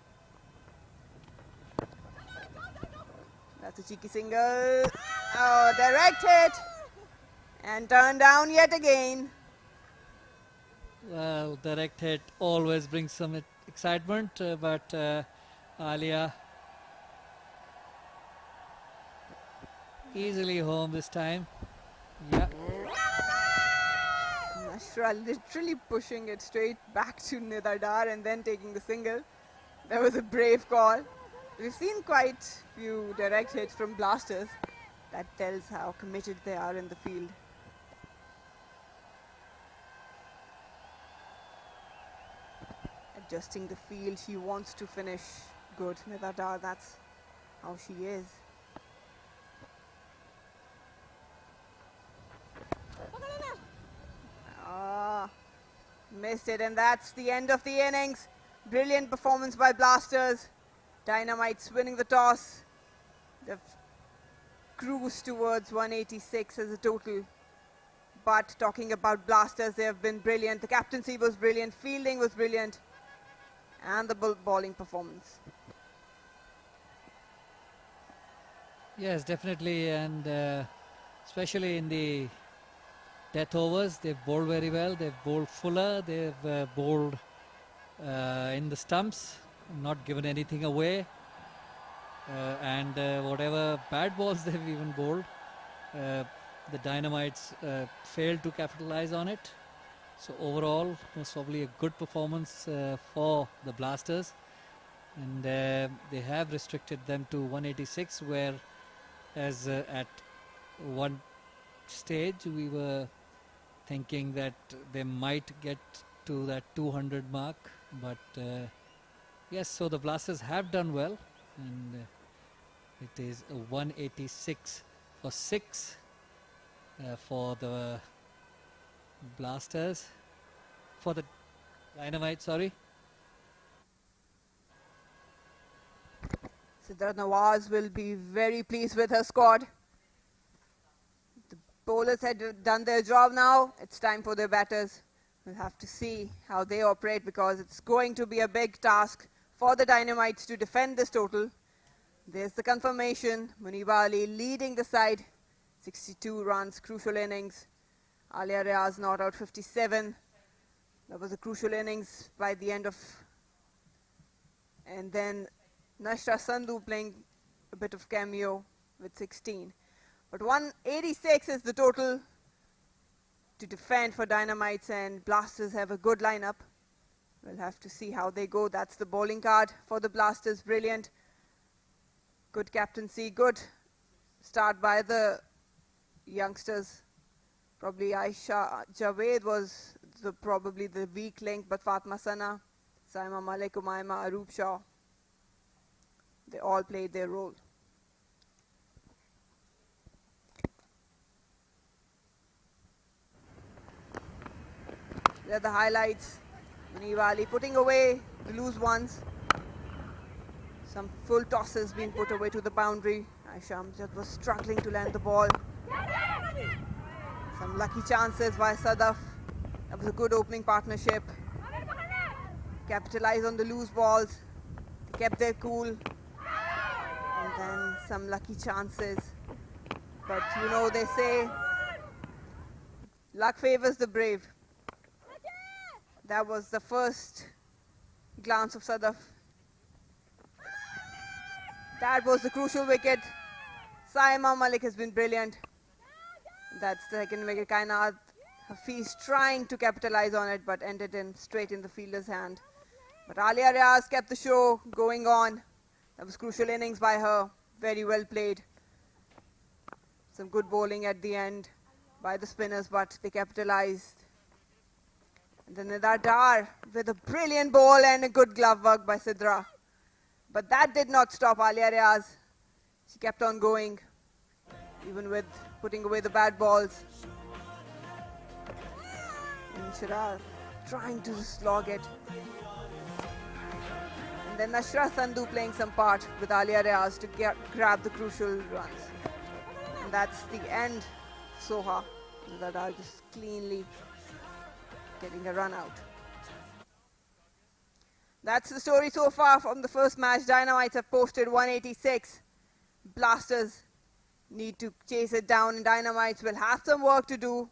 That's a cheeky single. Oh, direct hit. And turned down yet again. Well, direct hit always brings some excitement, but Alia easily home this time. Yeah. Nashra literally pushing it straight back to Nidardar and then taking the single. That was a brave call. We've seen quite few direct hits from Blasters. That tells how committed they are in the field. Adjusting the field, she wants to finish good. Nidardar, that's how she is. Ah, missed it, and that's the end of the innings. Brilliant performance by Blasters. Dynamites winning the toss. They've cruised towards 186 as a total. But talking about Blasters, they have been brilliant. The captaincy was brilliant, fielding was brilliant, and the bowling performance. Yes, definitely, and especially in the death overs, they've bowled very well. They've bowled fuller. They've bowled in the stumps, not given anything away, and whatever bad balls they've even bowled, the Dynamites failed to capitalize on it. So overall, most probably a good performance for the Blasters, and they have restricted them to 186, where as at one stage we were thinking that they might get to that 200 mark, but yes, so the Blasters have done well, and it is a 186 for 6 for the Blasters, for the Dynamite, sorry. Sidra Nawaz will be very pleased with her squad. The bowlers had done their job now. It's time for their batters. We'll have to see how they operate, because it's going to be a big task for the Dynamites to defend this total. There's the confirmation. Muniba Ali leading the side. 62 runs, crucial innings. Alia Riaz not out 57. That was a crucial innings by the end of. And then Nashra Sandhu playing a bit of cameo with 16. But 186 is the total to defend for Dynamites, and Blasters have a good lineup. We'll have to see how they go. That's the bowling card for the Blasters. Brilliant. Good captaincy, good start by the youngsters. Probably Aisha Javed was probably the weak link, but Fatma Sana, Saima Malik, Umayma, Arup Shah, they all played their role. There are the highlights. Muniba Ali putting away the loose ones. Some full tosses being put away to the boundary. Aisha Amjad was struggling to land the ball. Some lucky chances by Sadaf. That was a good opening partnership. Capitalized on the loose balls. They kept their cool. And then some lucky chances. But you know, they say luck favors the brave. That was the first glance of Sadaf. That was the crucial wicket. Saima Malik has been brilliant. That's the second wicket. Kainat Hafiz trying to capitalize on it, but ended in straight in the fielder's hand. But Alia Riaz kept the show going on. That was crucial innings by her. Very well played. Some good bowling at the end by the spinners, but they capitalized. And then Nidardar with a brilliant ball and a good glove work by Sidra. But that did not stop Alia Riaz. She kept on going, even with putting away the bad balls. And Shirar trying to slog it. And then Nashra Sandhu playing some part with Alia Riaz to grab the crucial runs. And that's the end. Soha. Nidardar just cleanly getting a run out. That's the story so far from the first match. Dynamites have posted 186. Blasters need to chase it down, and Dynamites will have some work to do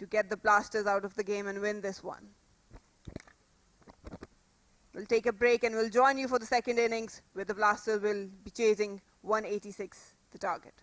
to get the Blasters out of the game and win this one. We'll take a break and we'll join you for the second innings, where the Blasters will be chasing 186, the target.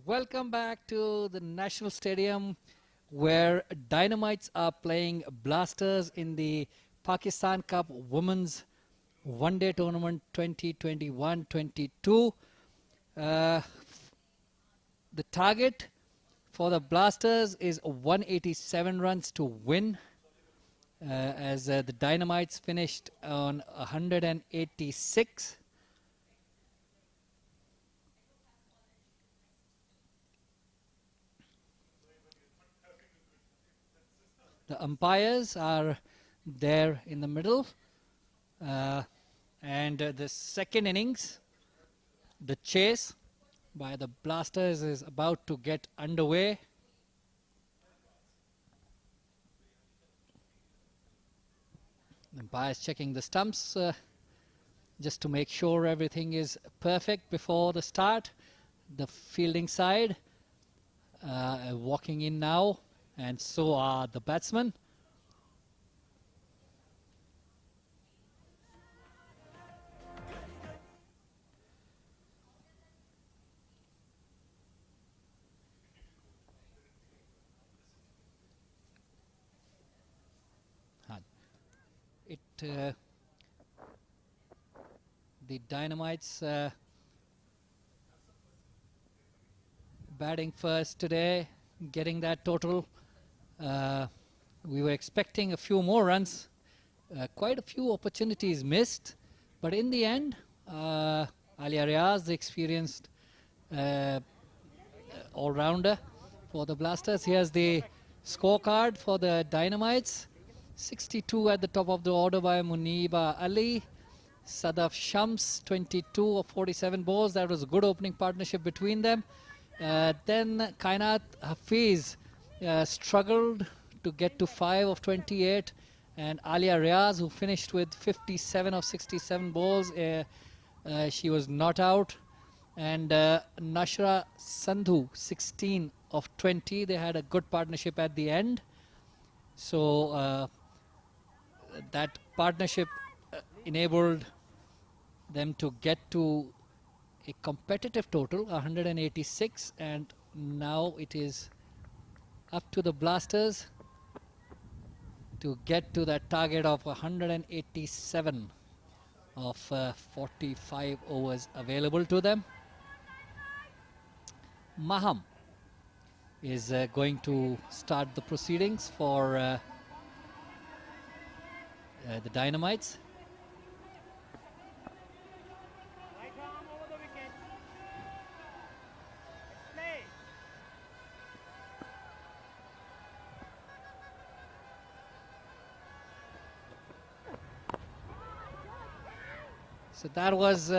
Welcome back to the National Stadium where Dynamites are playing Blasters in the Pakistan Cup Women's One Day Tournament 2021-22. The target for the Blasters is 187 runs to win, as the Dynamites finished on 186. The umpires are there in the middle, and the second innings, the chase by the Blasters is about to get underway. The umpires checking the stumps just to make sure everything is perfect before the start. The fielding side walking in now, and so are the batsmen. The Dynamites batting first today, getting that total. We were expecting a few more runs, quite a few opportunities missed, but in the end, Alia Riaz, the experienced all-rounder for the Blasters. Here's the scorecard for the Dynamites. 62 at the top of the order by Muniba Ali. Sadaf Shams, 22 of 47 balls. That was a good opening partnership between them. Then Kainat Hafiz struggled to get to 5 of 28. And Alia Riaz, who finished with 57 of 67 balls, she was not out. And Nashra Sandhu, 16 of 20. They had a good partnership at the end. So that partnership enabled them to get to a competitive total, 186, and now it is up to the Blasters to get to that target of 187 of 45 overs available to them. Maham is going to start the proceedings for the Dynamites. So that was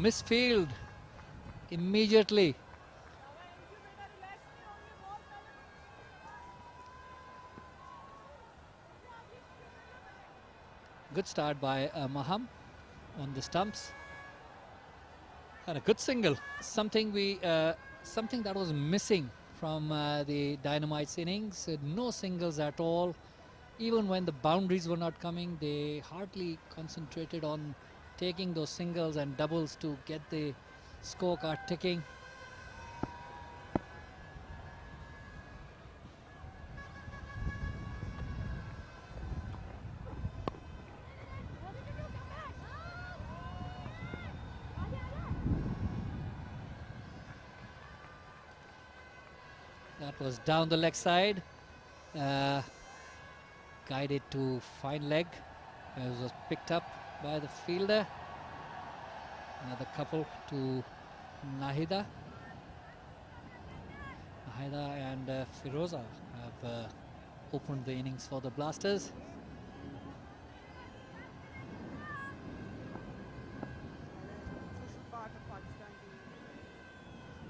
misfield immediately. Good start by Maham on the stumps, and a good single. Something that was missing from the Dynamites innings. No singles at all. Even when the boundaries were not coming, they hardly concentrated on taking those singles and doubles to get the scorecard ticking. That was down the leg side. Guided to fine leg. It was picked up by the fielder. Another couple to Nahida. Nahida and Firoza have opened the innings for the Blasters. Part of Pakistan team,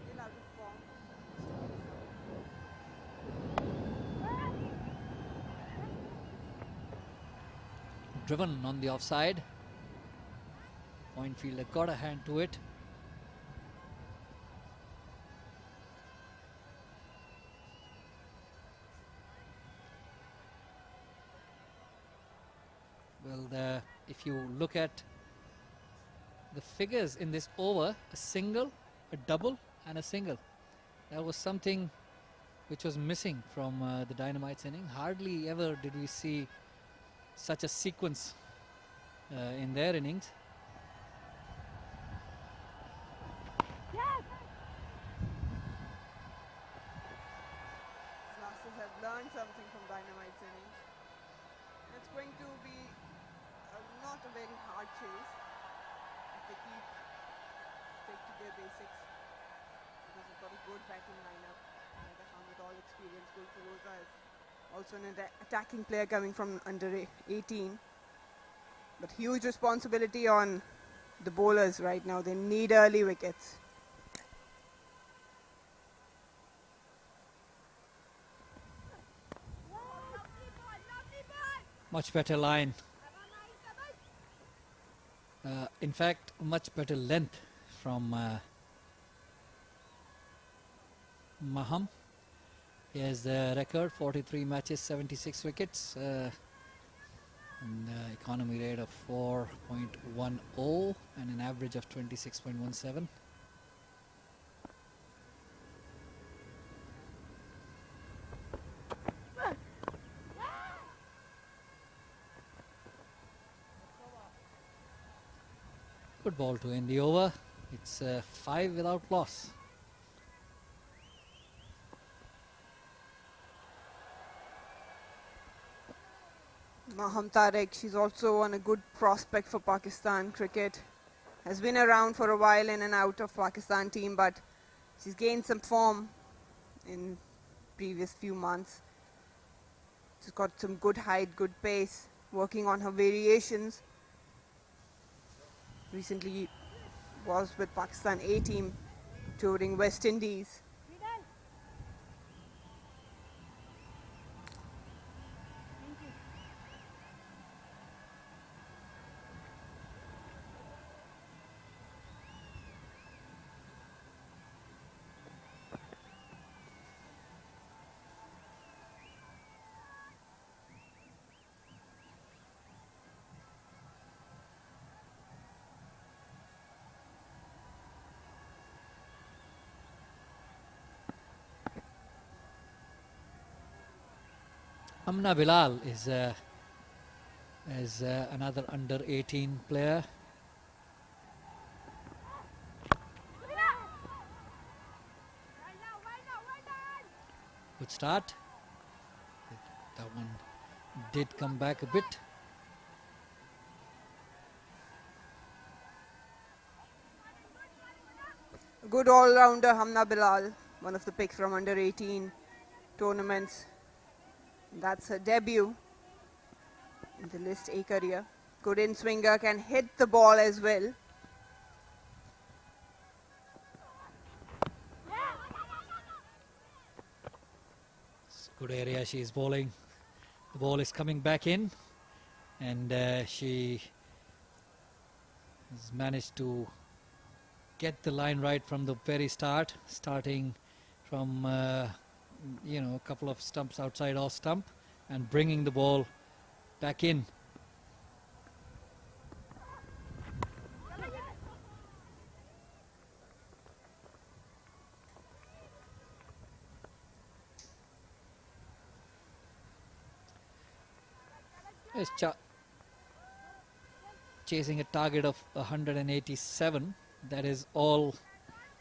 still out of form. Driven on the offside. Point fielder got a hand to it. Well, if you look at the figures in this over, a single, a double, and a single. That was something which was missing from the Dynamites inning. Hardly ever did we see such a sequence in their innings. Blasters have learned something from Dynamite's innings. It's going to be not a very hard chase if they stick to their basics, because they've got a good batting lineup. Like I found with all experience, Gulfaroza is also an attacking player coming from under 18. But huge responsibility on the bowlers right now. They need early wickets. Much better line. In fact, much better length from Maham. He has the record, 43 matches, 76 wickets, and economy rate of 4.10 and an average of 26.17. Good ball to end the over. It's 5 without loss. Maham Tariq, she's also on a good prospect for Pakistan cricket. Has been around for a while in and out of Pakistan team, but she's gained some form in previous few months. She's got some good height, good pace, working on her variations. Recently was with Pakistan A team touring West Indies. Amna Bilal is another under 18 player. Good start. That one did come back a bit. Good all-rounder Hamna Bilal, one of the picks from under 18 tournaments. That's her debut in the List A career. Good in-swinger, can hit the ball as well. Good area she is bowling. The ball is coming back in, and she has managed to get the line right from the very start, starting from a couple of stumps outside off stump and bringing the ball back in. Is chasing a target of 187. That is all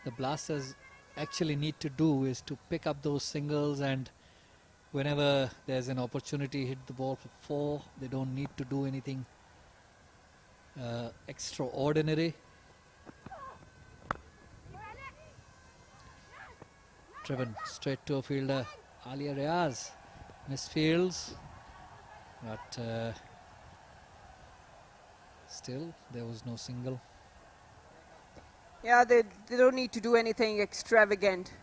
the Blasters actually need to do, is to pick up those singles, and whenever there's an opportunity, hit the ball for 4. They don't need to do anything extraordinary. Driven straight to a fielder, Alia Riaz misfields, but still there was no single. Yeah, they don't need to do anything extravagant.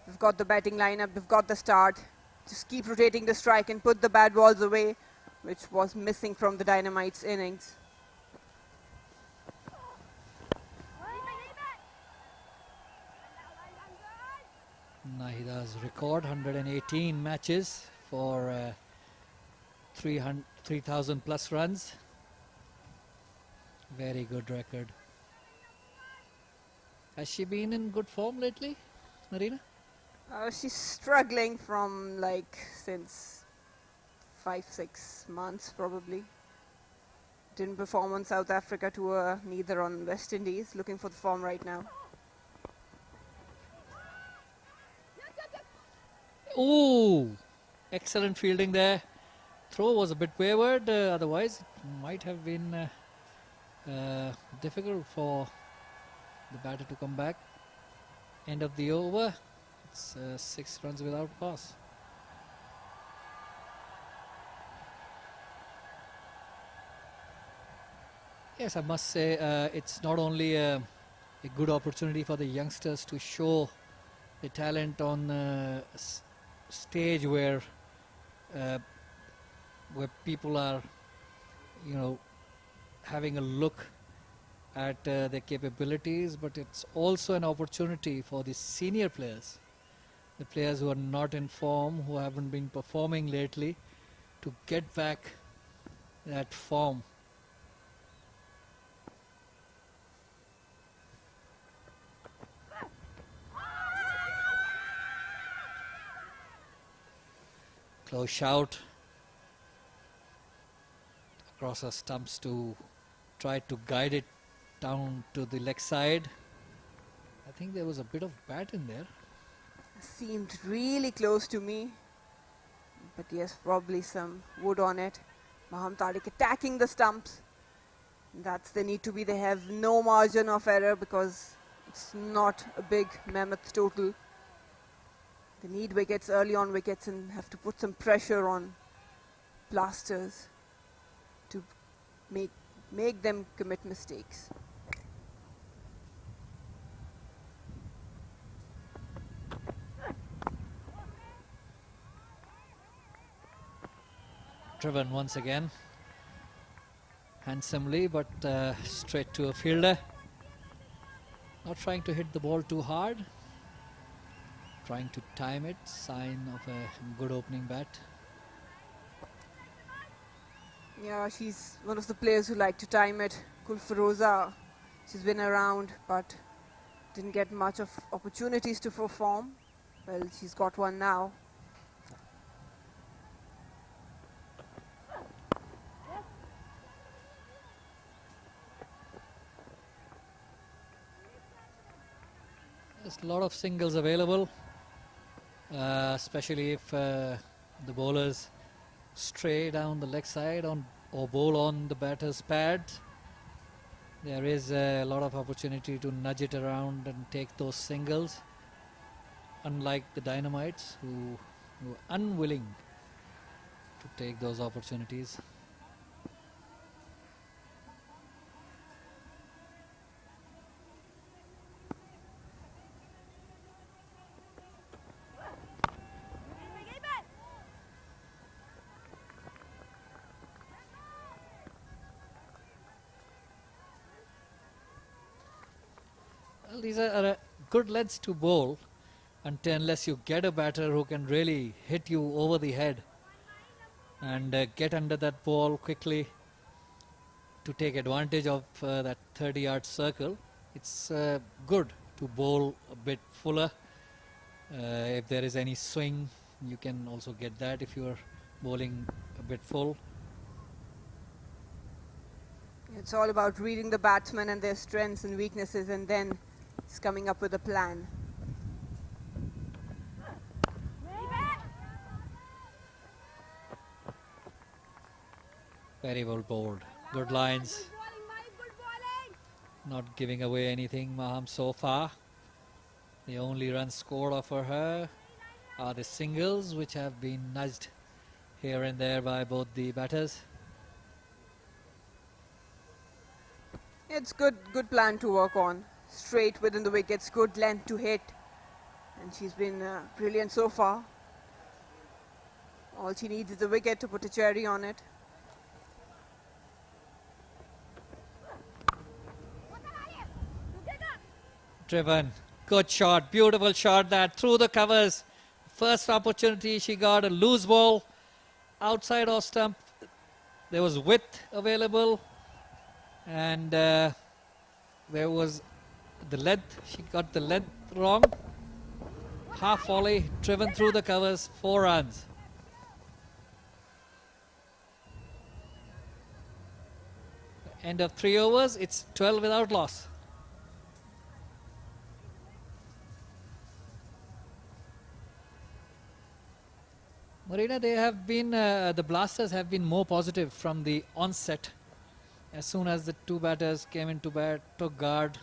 They've got the batting lineup, they've got the start. Just keep rotating the strike and put the bad balls away, which was missing from the Dynamites innings. Nahida's record, 118 matches for 3,000 plus runs. Very good record. Has she been in good form lately, Marina? She's struggling from like since 5-6 months probably. Didn't perform on South Africa tour, neither on West Indies. Looking for the form right now. Ooh, excellent fielding there. Throw was a bit wayward, otherwise it might have been difficult for the batter to come back. End of the over, it's 6 runs without pass. Yes, I must say it's not only a good opportunity for the youngsters to show the talent on stage where people are, you know, having a look at their capabilities, but it's also an opportunity for the senior players, the players who are not in form, who haven't been performing lately, to get back that form. Close shout across the stumps to try to guide it down to the leg side. I think there was a bit of bat in there. Seemed really close to me. But yes, probably some wood on it. Maham Tariq attacking the stumps. That's the need to be. They have no margin of error because it's not a big mammoth total. They need wickets, early on wickets, and have to put some pressure on blasters to make them commit mistakes. Driven once again handsomely, but straight to a fielder. Not trying to hit the ball too hard, trying to time it. Sign of a good opening bat. Yeah, she's one of the players who like to time it. Kulfaroza, she's been around but didn't get much of opportunities to perform. Well, she's got one now. There's a lot of singles available, especially if the bowlers stray down the leg side or bowl on the batter's pad. There is a lot of opportunity to nudge it around and take those singles, unlike the Dynamites who were unwilling to take those opportunities. Well, these are good lengths to bowl unless you get a batter who can really hit you over the head and get under that ball quickly to take advantage of that 30-yard circle. It's good to bowl a bit fuller. If there is any swing, you can also get that if you are bowling a bit full. It's all about reading the batsmen and their strengths and weaknesses, and then it's coming up with a plan. Very well bowled. Good lines. Not giving away anything, Maham, so far. The only runs scored for her are the singles, which have been nudged here and there by both the batters. It's good plan to work on. Straight within the wickets, good length to hit. And she's been brilliant so far. All she needs is a wicket to put a cherry on it. Driven. Good shot. Beautiful shot that through the covers. First opportunity she got, a loose ball outside off stump. There was width available, and there was the length. She got the length wrong. Half volley, driven through the covers, 4 runs. End of 3 overs, it's 12 without loss. Marina, they have been, the Blasters have been more positive from the onset. As soon as the two batters came into bat, took guard,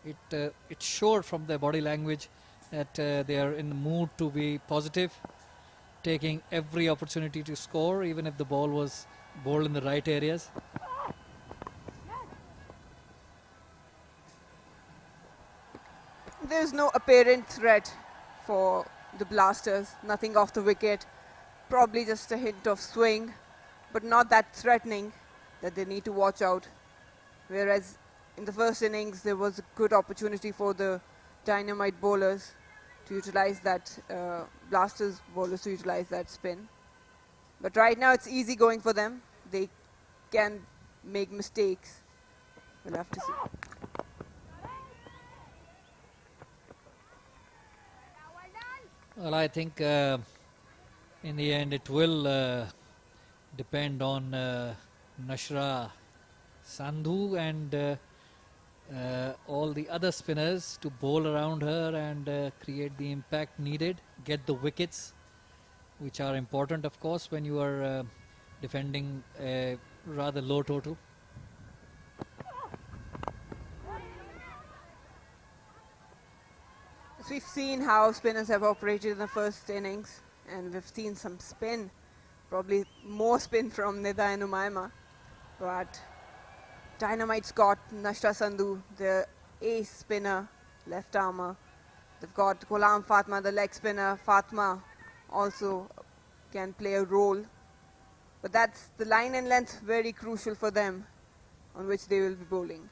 it showed from their body language that they are in the mood to be positive, taking every opportunity to score, even if the ball was bowled in the right areas. There's no apparent threat for the Blasters, nothing off the wicket, probably just a hint of swing, but not that threatening that they need to watch out. Whereas in the first innings, there was a good opportunity for the Dynamite bowlers to utilize that, Blasters bowlers to utilize that spin. But right now it's easy going for them. They can make mistakes. We'll have to see. Well, I think in the end it will depend on Nashra Sandhu and all the other spinners to bowl around her and create the impact needed, get the wickets, which are important, of course, when you are defending a rather low total. So we've seen how spinners have operated in the first innings, and we've seen some spin, probably more spin from Nida and Umaima. But Dynamite's got Nashra Sandhu, the ace spinner, left armer. They've got Ghulam Fatma, the leg spinner. Fatma also can play a role. But that's the line and length very crucial for them, on which they will be bowling.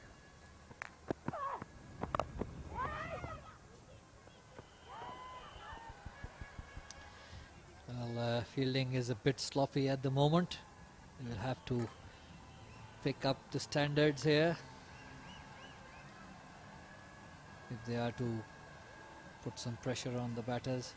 Well, fielding is a bit sloppy at the moment. They will have to pick up the standards here if they are to put some pressure on the batters.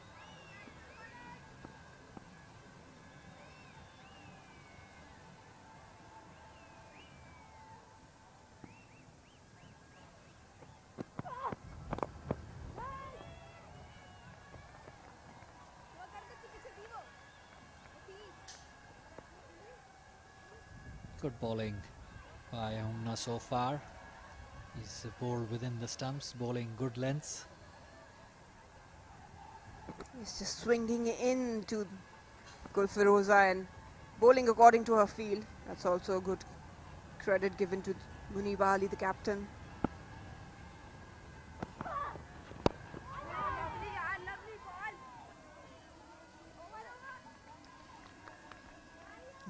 Good bowling by Humna so far. He's bowled within the stumps, bowling good lengths. He's just swinging into Gulfiroza and bowling according to her feel. That's also a good credit given to Muniba Ali, the captain.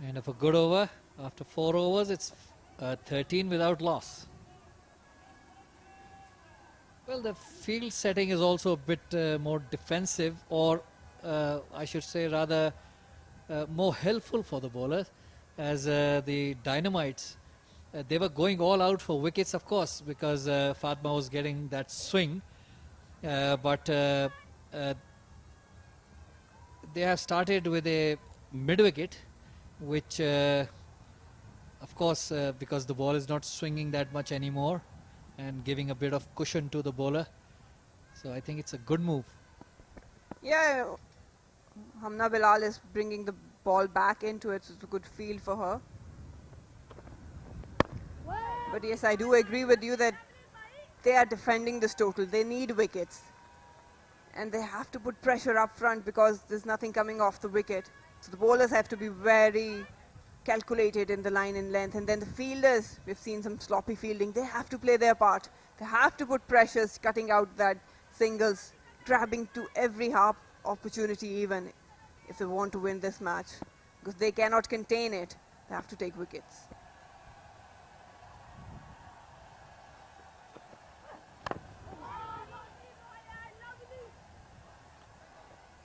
End of a good over. After 4 overs, it's 13 without loss. Well, the field setting is also a bit more defensive, or I should say rather more helpful for the bowlers, as the Dynamites, they were going all out for wickets, of course, because Fatma was getting that swing, but they have started with a mid-wicket, which of course, because the ball is not swinging that much anymore and giving a bit of cushion to the bowler. So I think it's a good move. Yeah, Hamna Bilal is bringing the ball back into it, so it's a good field for her. But yes, I do agree with you that they are defending this total. They need wickets. And they have to put pressure up front because there's nothing coming off the wicket. So the bowlers have to be very calculated in the line and length. And then the fielders, we've seen some sloppy fielding. They have to play their part. They have to put pressures, cutting out that singles, grabbing to every half opportunity even if they want to win this match. Because they cannot contain it. They have to take wickets.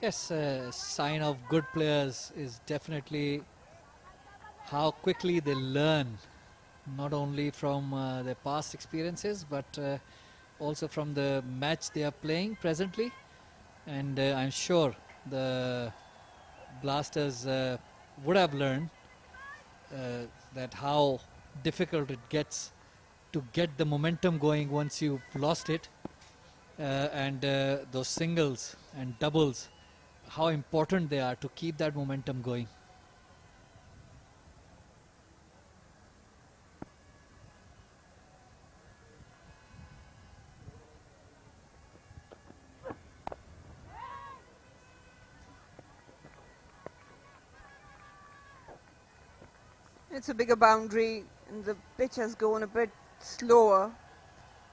Yes, a sign of good players is definitely how quickly they learn, not only from their past experiences, but also from the match they are playing presently, and I'm sure the Blasters would have learned that how difficult it gets to get the momentum going once you've lost it, and those singles and doubles, how important they are to keep that momentum going. It's a bigger boundary, and the pitch has gone a bit slower.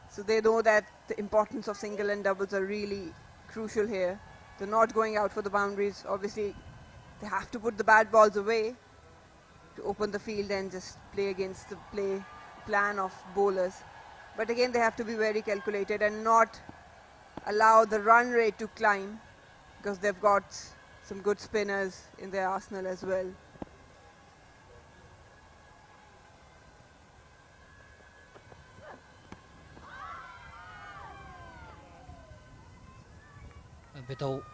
So they know that the importance of single and doubles are really crucial here. They're not going out for the boundaries. Obviously, they have to put the bad balls away to open the field and just play against the play plan of bowlers. But again, they have to be very calculated and not allow the run rate to climb, because they've got some good spinners in their arsenal as well.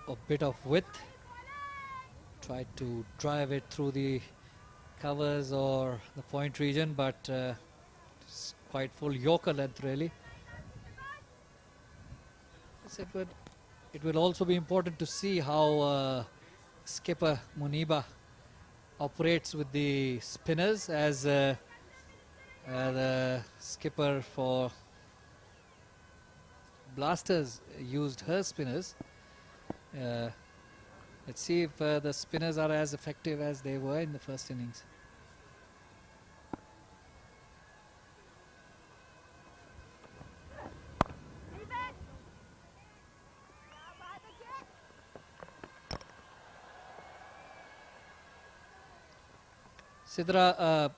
A bit of width, tried to drive it through the covers or the point region, but it's quite full Yorker length really. It will also be important to see how skipper Muniba operates with the spinners, as the skipper for Blasters used her spinners. Let's see if the spinners are as effective as they were in the first innings. Sidra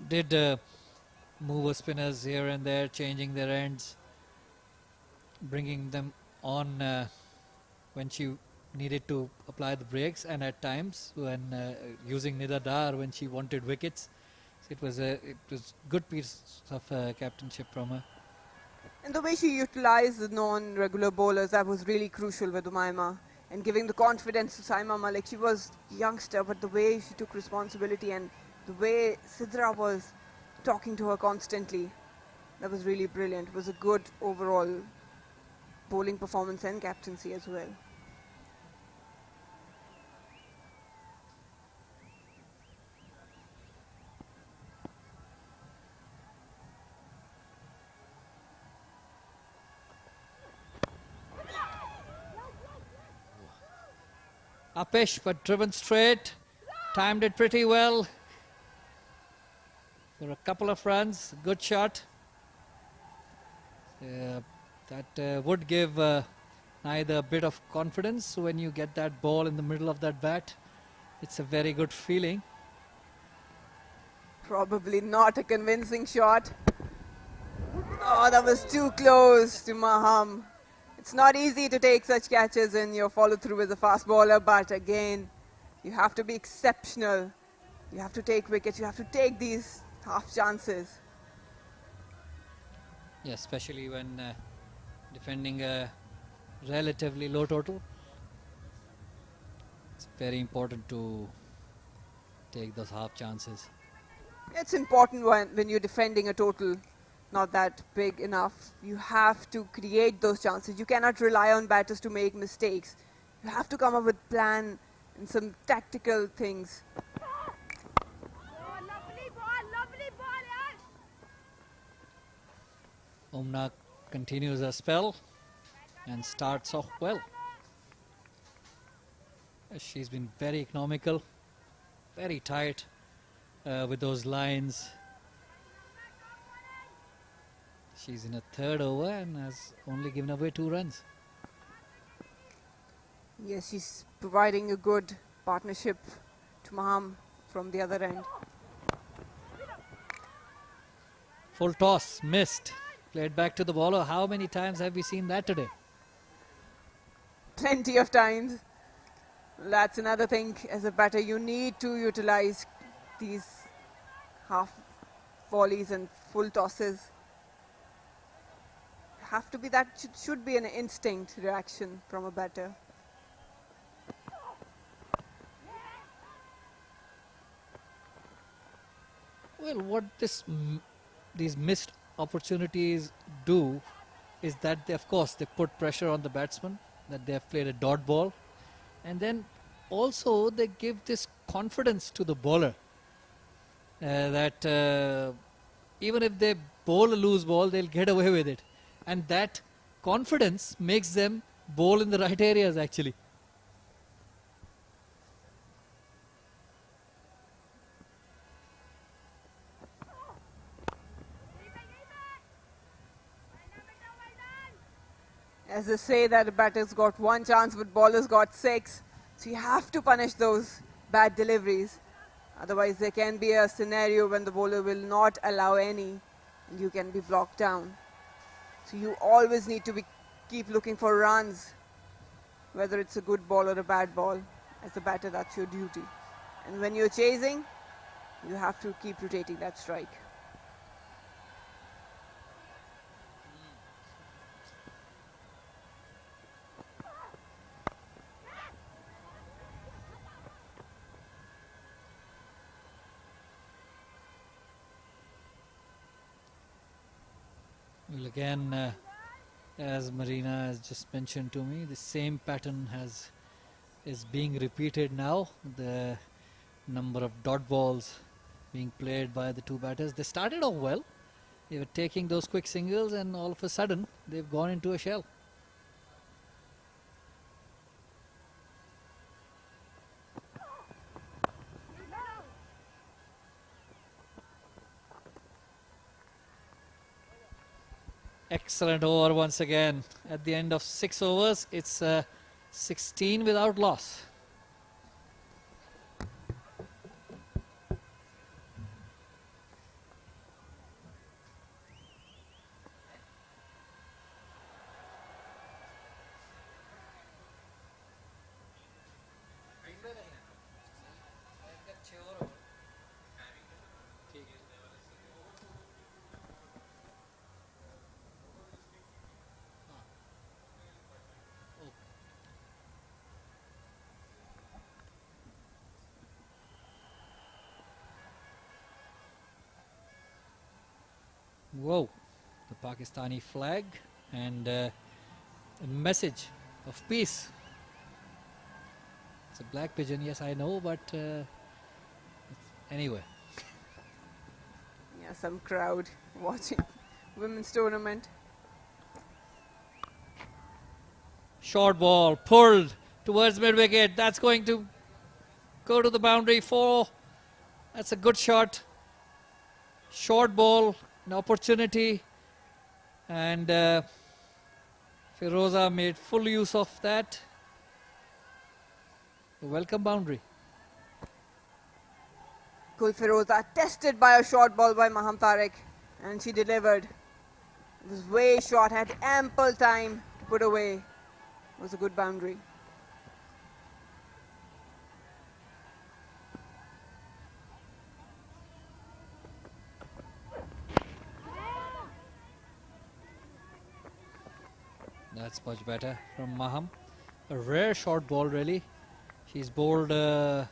did move her spinners here and there, changing their ends, bringing them on when she needed to apply the brakes, and at times when using Nida Dar when she wanted wickets. So it was good piece of captainship from her. And the way she utilized the non-regular bowlers, that was really crucial with Umaima, and giving the confidence to Saima Malik. She was a youngster, but the way she took responsibility and the way Sidra was talking to her constantly, that was really brilliant. It was a good overall bowling performance and captaincy as well. Upish, but driven straight, timed it pretty well for a couple of runs. Good shot. That would give neither a bit of confidence when you get that ball in the middle of that bat. It's a very good feeling. Probably not a convincing shot. Oh, that was too close to Maham. It's not easy to take such catches in your follow through as a fast bowler, but again, you have to be exceptional. You have to take wickets, you have to take these half chances. Yeah, especially when defending a relatively low total. It's very important to take those half chances. It's important when you're defending a total not that big enough. You have to create those chances. You cannot rely on batters to make mistakes. You have to come up with plan and some tactical things. Lovely ball, yaar. Omna continues her spell and starts off well. She's been very economical, very tight with those lines. She's in a third over and has only given away 2 runs. Yes, she's providing a good partnership to Maham from the other end. Full toss, missed. Played back to the bowler. How many times have we seen that today? Plenty of times. That's another thing. As a batter, you need to utilize these half volleys and full tosses. have to be that should be an instinct reaction from a batter. Well, what these missed opportunities do is that they, of course, they put pressure on the batsman that they have played a dot ball, and then also they give this confidence to the bowler that even if they bowl a loose ball, they'll get away with it, and that confidence makes them bowl in the right areas actually. As they say that a batter's got one chance but bowler's got six. So you have to punish those bad deliveries. Otherwise there can be a scenario when the bowler will not allow any and you can be blocked down. So you always need to keep looking for runs, whether it's a good ball or a bad ball. As a batter, that's your duty. And when you're chasing, you have to keep rotating that strike. Well, again, as Marina has just mentioned to me, the same pattern is being repeated now. The number of dot balls being played by the two batters. They started off well. They were taking those quick singles, and all of a sudden they've gone into a shell. Excellent over once again. At the end of 6 overs, it's 16 without loss. Whoa, the Pakistani flag and a message of peace. It's a black pigeon, yes, I know, but anyway. Yeah, some crowd watching women's tournament. Short ball pulled towards mid wicket. That's going to go to the boundary. 4. That's a good shot. Short ball, an opportunity, and Firoza made full use of that. A welcome boundary. Gul Firoza tested by a short ball by Maham Tariq, and she delivered. It was way short, had ample time to put away. It was a good boundary. That's much better from Maham. A rare short ball, really. She's bowled a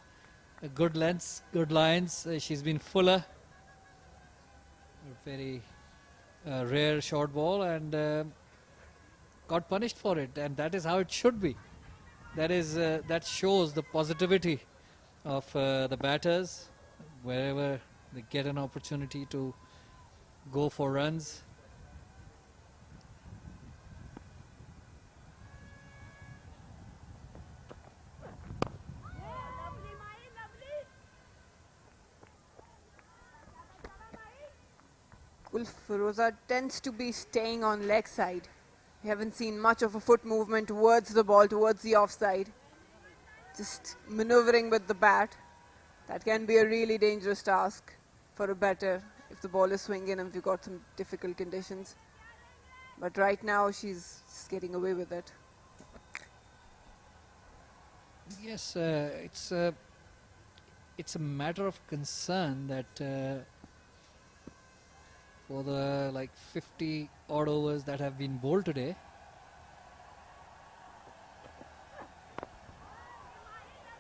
good lengths, good lines. She's been fuller. A very rare short ball, and got punished for it. And that is how it should be. That shows the positivity of the batters wherever they get an opportunity to go for runs. Gul Firoza tends to be staying on leg side. We haven't seen much of a foot movement towards the ball, towards the offside. Just maneuvering with the bat. That can be a really dangerous task for a batter if the ball is swinging and we've got some difficult conditions. But right now she's just getting away with it. Yes, it's a matter of concern that for the like 50 odd overs that have been bowled today.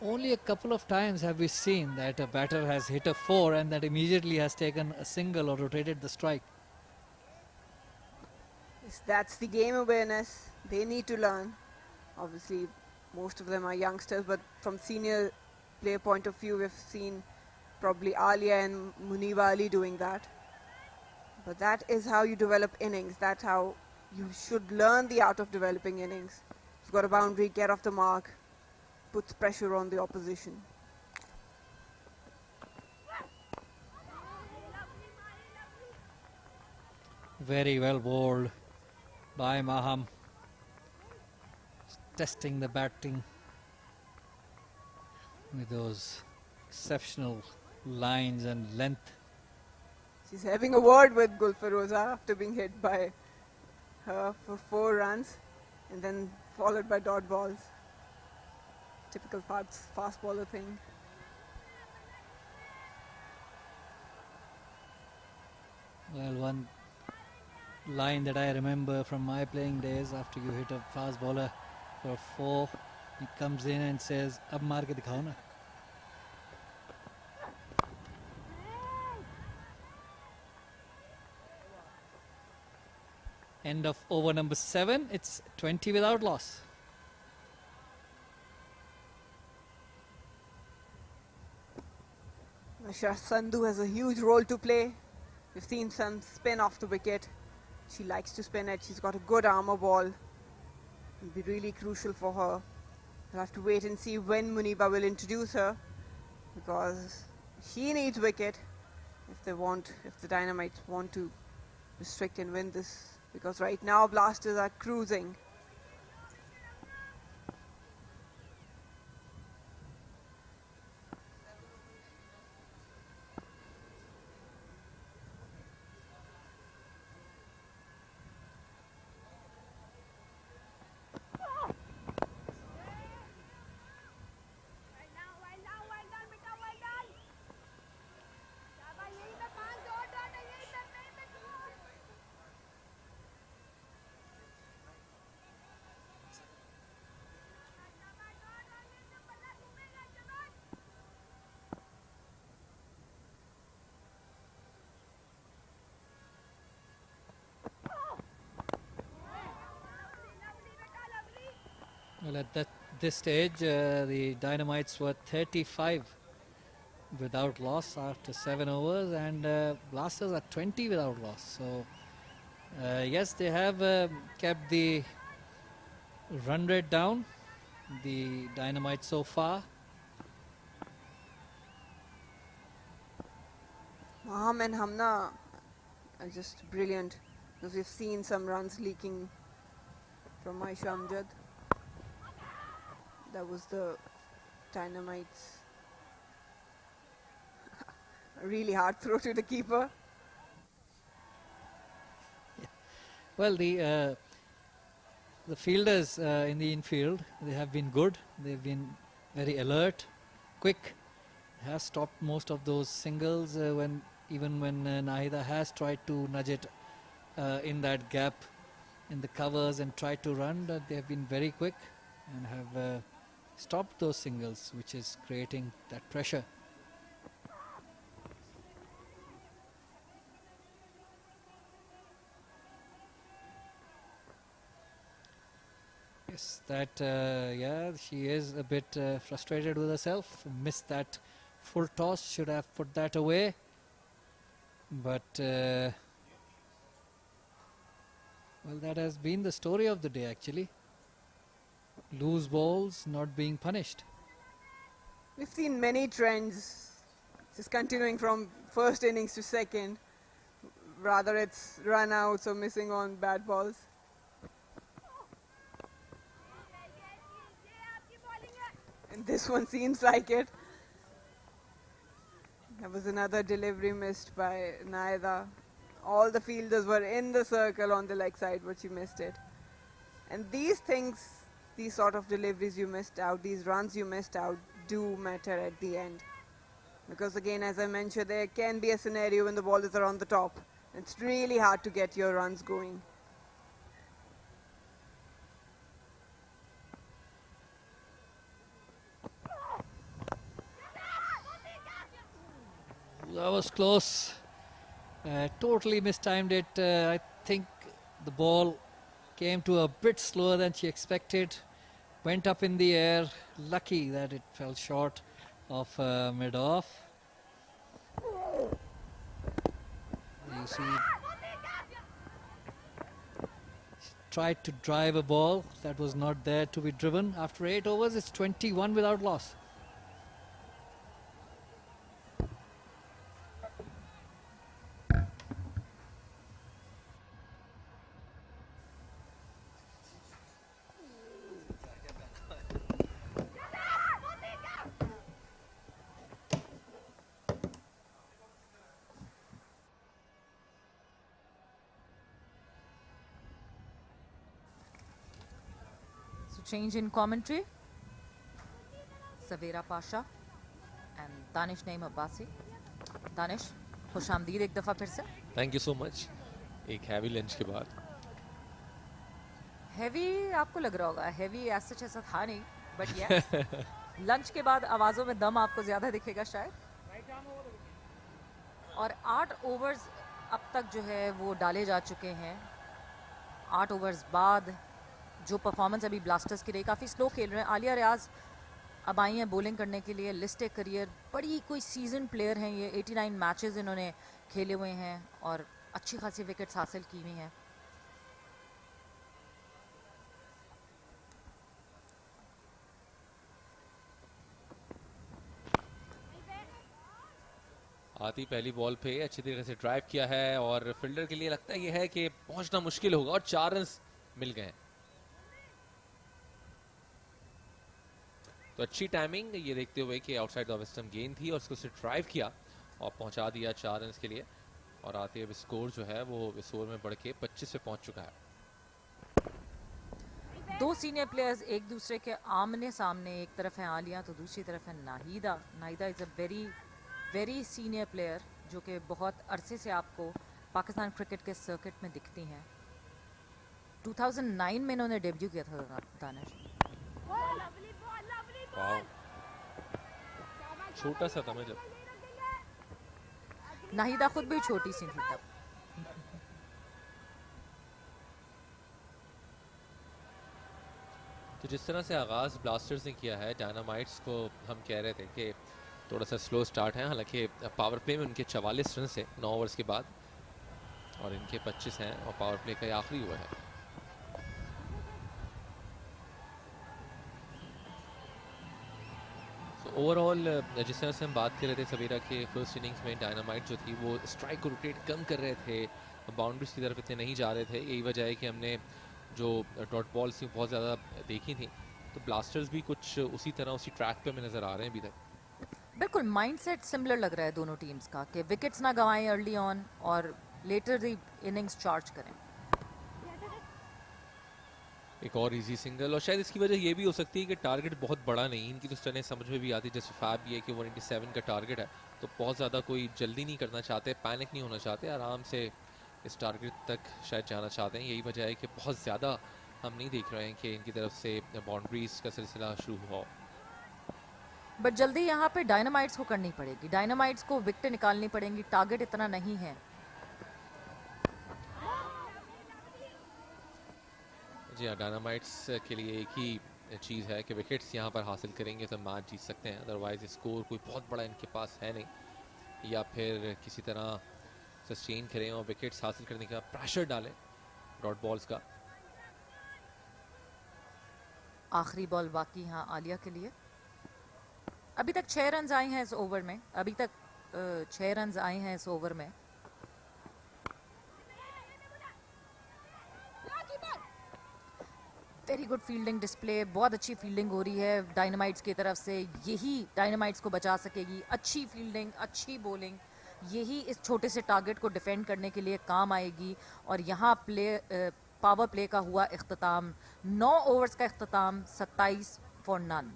Only a couple of times have we seen that a batter has hit a 4 and that immediately has taken a single or rotated the strike. Yes, that's the game awareness they need to learn. Obviously, most of them are youngsters, but from senior player point of view, we've seen probably Alia and Muniba Ali doing that. But that is how you develop innings. That's how you should learn the art of developing innings. You've got a boundary, get off the mark, puts pressure on the opposition. Very well bowled by Maham. Testing the batting with those exceptional lines and length. She's having a word with Gulfaroza after being hit by her for 4 runs and then followed by dot balls. Typical fast bowler thing. Well, one line that I remember from my playing days, after you hit a fast bowler for 4, he comes in and says, "Ab maar ke dikhao na." End of over number 7. It's 20 without loss. Shah Sandhu has a huge role to play. We've seen some spin off the wicket. She likes to spin it. She's got a good armour ball. It'll be really crucial for her. We'll have to wait and see when Muniba will introduce her, because she needs wicket if the Dynamites want to restrict and win this, because right now Blasters are cruising. Well, at this stage, the Dynamites were 35 without loss after 7 overs, and Blasters are 20 without loss. So, yes, they have kept the run rate down, the Dynamite so far. Maham and Hamna are just brilliant, because we've seen some runs leaking from Aisha Amjad. That was the Dynamites. A really hard throw to the keeper. Well, the fielders in the infield, they have been good. They've been very alert, quick. Has stopped most of those singles even when Nahida has tried to nudge it in that gap in the covers and tried to run. They have been very quick and have stopped those singles, which is creating that pressure. Yes, yeah, she is a bit frustrated with herself. Missed that full toss, should have put that away. But, well, that has been the story of the day, actually. Loose balls not being punished. We've seen many trends, just continuing from first innings to second. Rather it's run outs or missing on bad balls. And this one seems like it. There was another delivery missed by Naida. All the fielders were in the circle on the leg side, but she missed it. And these things, these sort of deliveries you missed out, these runs you missed out, do matter at the end. Because again, as I mentioned, there can be a scenario when the ball is around the top It's really hard to get your runs going. That was close. Totally mistimed it. I think the ball came to a bit slower than she expected. Went up in the air. Lucky that it fell short of mid-off. You see, she tried to drive a ball that was not there to be driven. After 8 overs, it's 21 without loss. So change in commentary. Savera Pasha and Danish Naeem Abbasi. Danish, खुशामदीद एक दफ़ा फिर से. Thank you so much. एक heavy lunch के बाद. Heavy आपको लग रहा होगा, हैवी ऐसा ऐसा था नहीं, बट यस लंच के बाद आवाज़ों में दम आपको ज़्यादा दिखेगा शायद. और 8 ओवर्स अब तक जो है वो डाले जा चुके हैं. 8 ओवर्स बाद जो परफॉर्मेंस अभी ब्लास्टर्स की रही, काफ़ी स्लो खेल रहे हैं. आलिया रियाज अब आई हैं बॉलिंग करने के लिए. लिस्ट ए करियर, बड़ी कोई सीजन प्लेयर हैं ये. 89 मैचेस इन्होंने खेले हुए हैं और अच्छी खासी विकेट्स हासिल की हुई हैं. आती पहली बॉल पे अच्छी तरीके से ड्राइव किया है और फील्डर के लिए लगता है ये है कि पहुंचना मुश्किल होगा और 4 रन मिल गए. तो अच्छी टाइमिंग ये देखते हुए कि आउटसाइड द वेस्टर्न गेंद थी और उसको सिर्फ ड्राइव किया और पहुंचा दिया 4 रन के लिए. और आते अब स्कोर जो है वो इस ओवर में बढ़ के 25 पे पहुंच चुका है. दो सीनियर प्लेयर्स एक दूसरे के आमने सामने, एक तरफ है आलिया तो दूसरी तरफ है Nahida. Nahida is a very very senior player जो कि बहुत अरसे से आपको पाकिस्तान क्रिकेट के सर्किट में दिखती हैं. 2009 में इन्होंने डेब्यू किया था दानिश. वाह, छोटा सा था मैं जब. नाहिदा खुद भी छोटी सी थी तब. तो जिस तरह से आगाज़ ब्लास्टर्स ने किया है, डायनामाइट्स को हम कह रहे थे कि थोड़ा सा स्लो स्टार्ट है. हालांकि पावर प्ले में उनके 44 रन से 9 ओवर्स के बाद और इनके 25 हैं और पावर प्ले का आखिरी हुआ है. तो ओवरऑल जिस तरह से हम बात कर रहे थे सवेरा के फर्स्ट इनिंग्स में डायनामाइट जो थी वो स्ट्राइक को रोटेट कम कर रहे थे, बाउंड्रीज की तरफ इतने नहीं जा रहे थे. यही वजह है कि हमने जो डॉट बॉल्स थी बहुत ज़्यादा देखी थी. तो ब्लास्टर्स भी कुछ उसी तरह उसी ट्रैक पे हमें नज़र आ रहे हैं अभी तक. बिल्कुल माइंडसेट सिमिलर लग रहा है दोनों टीम्स का कि विकेट्स ना गंवाएं अर्ली ऑन और लेटर दी इनिंग्स चार्ज करें. एक और इजी सिंगल और शायद इसकी वजह ये भी हो सकती है कि टारगेट बहुत बड़ा नहीं. इनकी तो स्टनें समझ में भी आती है, जैसे फैब ये कि 187 का टारगेट है तो बहुत ज़्यादा कोई जल्दी नहीं करना चाहते, पैनिक नहीं होना चाहते, आराम से इस टारगेट तक शायद जाना चाहते हैं. यही वजह है कि बहुत ज़्यादा हम नहीं देख रहे हैं कि इनकी तरफ से बाउंड्रीज का सिलसिला शुरू हुआ. बट जल्दी यहाँ पे डायनामाइट्स को करनी पड़ेगी. डायनामाइट्स को विकेट निकालनी पड़ेंगी. टारगेट इतना नहीं है. जी हाँ, डायनामाइट्स के लिए एक ही चीज़ है कि विकेट्स यहाँ पर हासिल करेंगे तो मैच जीत सकते हैं. अदरवाइज स्कोर कोई बहुत बड़ा इनके पास है नहीं, या फिर किसी तरह सस्टेन करें और विकेट्स हासिल करने का प्रेशर डालें डॉट बॉल्स का. आखिरी बॉल बाकी यहाँ आलिया के लिए. अभी तक 6 रन आए हैं इस ओवर में. अभी तक 6 रन आए हैं इस ओवर में. Very good fielding display. बहुत अच्छी फील्डिंग हो रही है डायनामाइट्स की तरफ से. यही डायनामाइट्स को बचा सकेगी. अच्छी फील्डिंग, अच्छी बॉलिंग, यही इस छोटे से टारगेट को डिफेंड करने के लिए काम आएगी. और यहाँ पावर प्ले का हुआ इख्तिताम. 9 ओवर्स का इख्तिताम, 27 फॉर नन.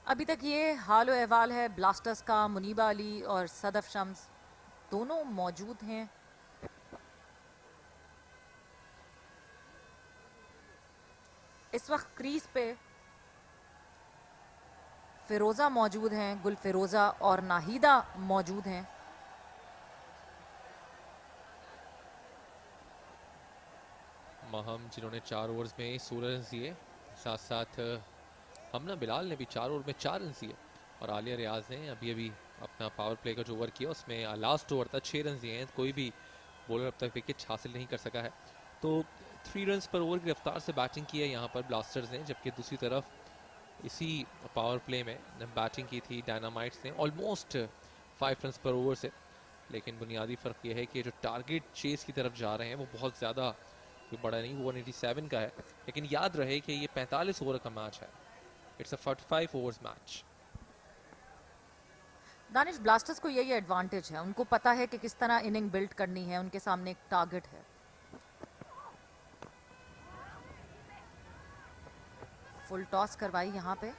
अभी तक ये हाल अहवाल है ब्लास्टर्स का। मुनीबा अली और सदफ शम्स दोनों मौजूद हैं। इस वक्त क्रीज पे फिरोजा मौजूद हैं, गुल फिरोजा और नाहिदा मौजूद हैं। महम जिन्होंने 4 ओवर्स में 16 रन दिए, साथ साथ हमना बिलाल ने भी 4 ओवर में 4 रन दिए, और आलिया रियाज ने अभी अभी अपना पावर प्ले का जो ओवर किया उसमें लास्ट ओवर था 6 रन दिए हैं। कोई भी बॉलर अब तक विकेट हासिल नहीं कर सका है। तो 3 रन पर ओवर की रफ्तार से बैटिंग की है यहाँ पर ब्लास्टर्स ने, जबकि दूसरी तरफ इसी पावर प्ले में बैटिंग की थी डायनामाइट्स ने ऑलमोस्ट 5 रन पर ओवर से। लेकिन बुनियादी फ़र्क यह है कि जो टारगेट चेस की तरफ जा रहे हैं वो बहुत ज़्यादा कोई बड़ा नहीं, 187 का है। लेकिन याद रहे कि ये 45 ओवर का मैच है, it's a 45 overs match. Danish, blasters को यही एडवांटेज है, उनको पता है कि किस तरह इनिंग बिल्ड करनी है, उनके सामने एक टारगेट है। फुल टॉस करवाई यहाँ पे।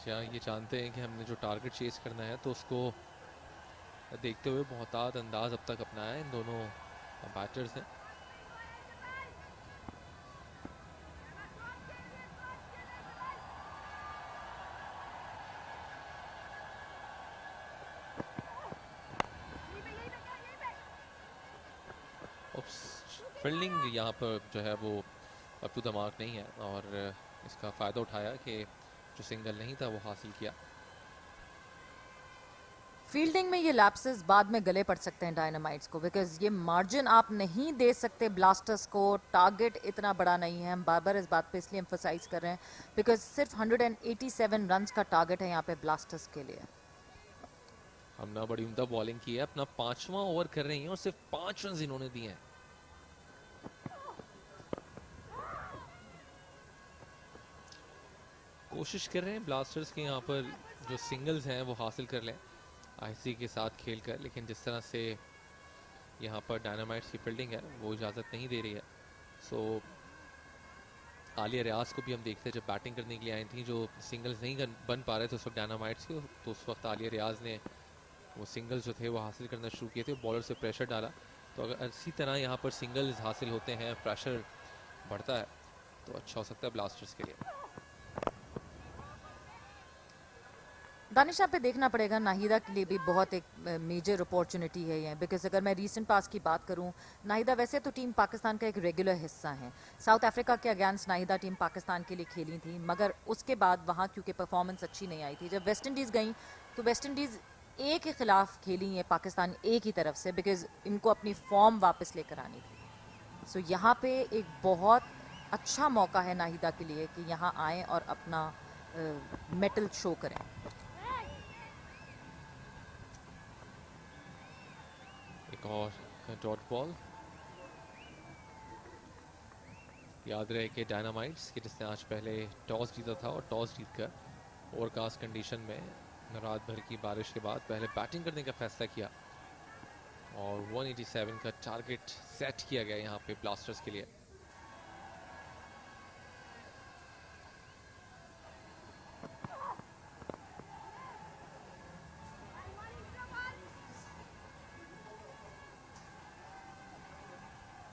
क्या ये जानते हैं कि हमने जो टारगेट चेस करना है तो उसको देखते हुए मोहतात अंदाज अब तक अपनाया है इन दोनों बैटर्स ने। फील्डिंग यहाँ पर जो है वो अप टू द मार्क नहीं है, और इसका फ़ायदा उठाया कि जो सिंगल नहीं था वो हासिल किया। फील्डिंग में ये लैप्सेस बाद में गले पड़ सकते हैं डायनामाइट्स को, बिकॉज ये मार्जिन आप नहीं दे सकते ब्लास्टर्स को। टारगेट इतना बड़ा नहीं है, हम बार बार इस बात पे इसलिए एम्फोसाइज कर रहे हैं बिकॉज सिर्फ 187 रन्स का टारगेट है यहाँ पे ब्लास्टर्स के लिए। हमने बड़ी उम्दा बॉलिंग की है, अपना 5वां ओवर कर रही हैं और सिर्फ 5 रन इन्होंने दिए हैं। कोशिश कर रहे हैं ब्लास्टर्स के यहाँ पर जो सिंगल्स हैं वो हासिल कर लें आईसी के साथ खेल कर, लेकिन जिस तरह से यहाँ पर डायनामाइट्स की फील्डिंग है वो इजाज़त नहीं दे रही है। सो आलिया रियाज को भी हम देखते हैं जब बैटिंग करने के लिए आई थी, जो सिंगल्स नहीं बन पा रहे थे उस वक्त डायनामाइट्स के, तो उस वक्त आलिया रियाज ने वो सिंगल्स जो थे वो हासिल करना शुरू किए थे, बॉलर से प्रेशर डाला। तो अगर इसी तरह यहाँ पर सिंगल्स हासिल होते हैं, प्रेशर बढ़ता है, तो अच्छा हो सकता है ब्लास्टर्स के लिए। दानिश, यहाँ पे देखना पड़ेगा, नाहिदा के लिए भी बहुत एक मेजर अपॉर्चुनिटी है ये, बिकॉज अगर मैं रीसेंट पास की बात करूँ, नाहिदा वैसे तो टीम पाकिस्तान का एक रेगुलर हिस्सा है। साउथ अफ्रीका के अगेंस्ट नाहिदा टीम पाकिस्तान के लिए खेली थी, मगर उसके बाद वहाँ क्योंकि परफॉर्मेंस अच्छी नहीं आई थी, जब वेस्ट इंडीज़ गई तो वेस्ट इंडीज़ ए के खिलाफ खेली है पाकिस्तान ए की तरफ से, बिकॉज इनको अपनी फॉर्म वापस लेकर आनी थी। सो यहाँ पे एक बहुत अच्छा मौका है नाहिदा के लिए कि यहाँ आएँ और अपना मेटल शो करें। एक और डॉट बॉल। याद रहे कि डायनामाइट्स कि जिसने आज पहले टॉस जीता था और टॉस जीतकर ओवरकास्ट कंडीशन में रात भर की बारिश के बाद पहले बैटिंग करने का फैसला किया, और 187 का टारगेट सेट किया गया यहाँ पे ब्लास्टर्स के लिए।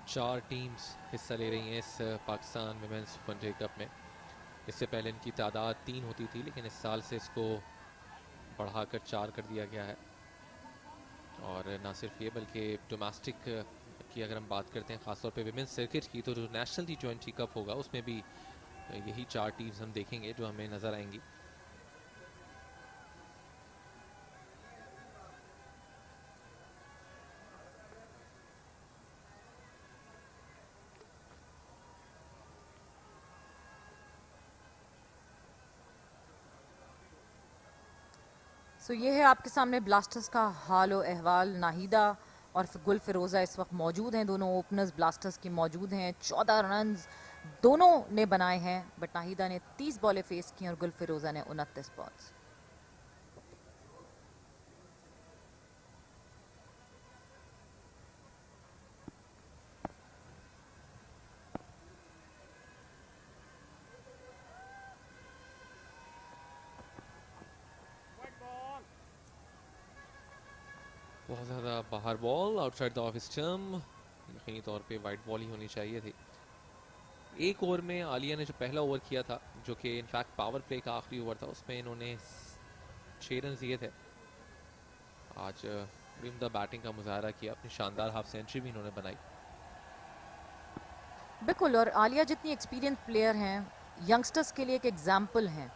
चार टीम्स हिस्सा ले रही हैं इस पाकिस्तान विमेंस वनडे कप में। इससे पहले इनकी तादाद 3 होती थी, लेकिन इस साल से इसको बढ़ाकर 4 कर दिया गया है। और ना सिर्फ ये बल्कि डोमेस्टिक की अगर हम बात करते हैं ख़ासतौर पे विमेंस सर्किट की, तो जो नेशनल T20 कप होगा उसमें भी यही 4 टीम्स हम देखेंगे जो हमें नज़र आएंगी। सो ये है आपके सामने ब्लास्टर्स का हाल व अहवाल। नाहिदा और गुल फिरोज़ा इस वक्त मौजूद हैं, दोनों ओपनर्स ब्लास्टर्स की मौजूद हैं। 14 रन्स दोनों ने बनाए हैं, बट नाहिदा ने 30 बॉलें फेस की और गुल फिरोज़ा ने 29 बॉल्स। बहुत ज़्यादा बाहर ball, outside the off stump, यकीनी तौर पे वाइड बॉल ही होनी चाहिए थी। एक ओवर में आलिया ने जो पहला ओवर किया था, जो कि इनफैक्ट पावर प्ले का आखिरी ओवर था, उसमें इन्होंने 6 रन दिए थे। आज बड़ी उम्दा बैटिंग का मुजाहरा किया, अपनी शानदार हाफ सेंचुरी भी इन्होंने बनाई। बिल्कुल, और आलिया जितनी एक्सपीरियंस प्लेयर हैं, यंगस्टर्स के लिए एक एग्जाम्पल हैं।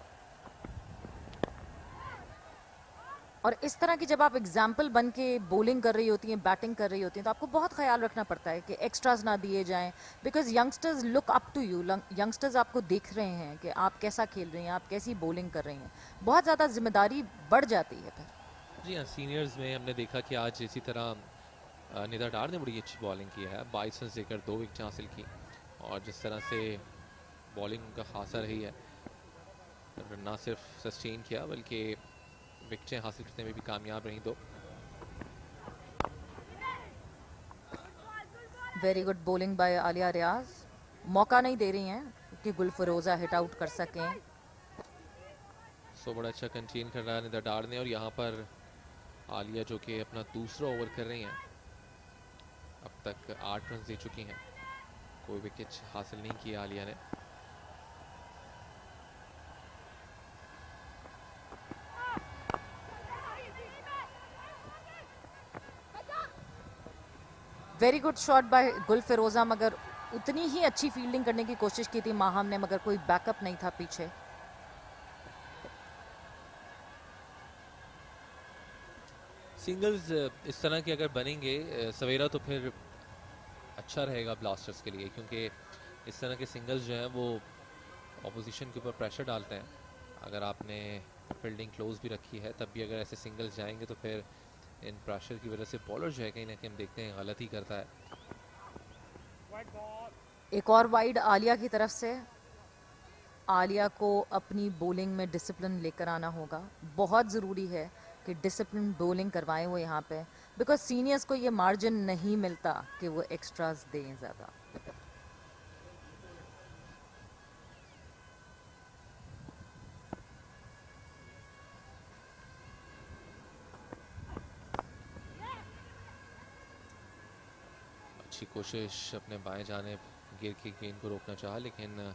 और इस तरह की जब आप एग्जाम्पल बन के बॉलिंग कर रही होती हैं, बैटिंग कर रही होती हैं, तो आपको बहुत ख्याल रखना पड़ता है कि एक्स्ट्राज ना दिए जाएं, because youngsters look up to you. Youngsters आपको देख रहे हैं कि आप कैसा खेल रही हैं, आप कैसी बॉलिंग कर रही हैं। बहुत ज़्यादा जिम्मेदारी बढ़ जाती है फिर। जी हाँ, सीनियर्स में हमने देखा कि आज इसी तरह निदा डार ने बड़ी अच्छी बॉलिंग की है, 22 रन देकर 2 विकेट हासिल की, और जिस तरह से बॉलिंग उनका खासा रही है, ना सिर्फ सस्टेन किया बल्कि विकेटें हासिल करने में भी कामयाब रही दो। Very good bowling by Aliya Riaz. मौका नहीं दे रही हैं कि गुलफरोजा हिट आउट कर सकें। सो बड़ा अच्छा कंटेन कर रहा है निदा डार ने, और यहाँ पर आलिया जो कि अपना दूसरा ओवर कर रही हैं, अब तक 8 रन दे चुकी हैं, कोई विकेट हासिल नहीं किया आलिया ने। वेरी गुड शॉट बाय गुलफिरोजा, मगर उतनी ही अच्छी फील्डिंग करने की कोशिश की थी माहम ने, मगर कोई बैकअप नहीं था पीछे। सिंगल्स इस तरह के अगर बनेंगे सवेरा, तो फिर अच्छा रहेगा ब्लास्टर्स के लिए, क्योंकि इस तरह के सिंगल्स जो हैं वो ऑपोजिशन के ऊपर प्रेशर डालते हैं। अगर आपने फील्डिंग क्लोज भी रखी है, तब भी अगर ऐसे सिंगल्स जाएंगे तो फिर इन प्रेशर की वजह से बॉलर जो है कहीं ना कहीं हम देखते हैं गलत ही करता है। एक और वाइड आलिया की तरफ से। आलिया को अपनी बॉलिंग में डिसिप्लिन लेकर आना होगा। बहुत ज़रूरी है कि डिसिप्लिन बॉलिंग करवाएं वो यहाँ पे, बिकॉज सीनियर्स को ये मार्जिन नहीं मिलता कि वो एक्स्ट्रास दें ज़्यादा। अच्छी कोशिश अपने बाएं जानिब गिर के गेंद को रोकना चाहा, लेकिन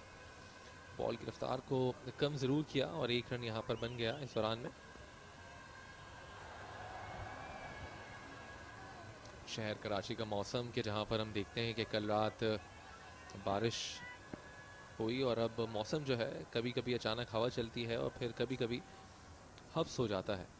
बॉल की रफ्तार को कम ज़रूर किया, और 1 रन यहाँ पर बन गया इस दौरान में। शहर कराची का मौसम के जहाँ पर हम देखते हैं कि कल रात बारिश हुई, और अब मौसम जो है कभी कभी अचानक हवा चलती है और फिर कभी कभी हब्स हो जाता है।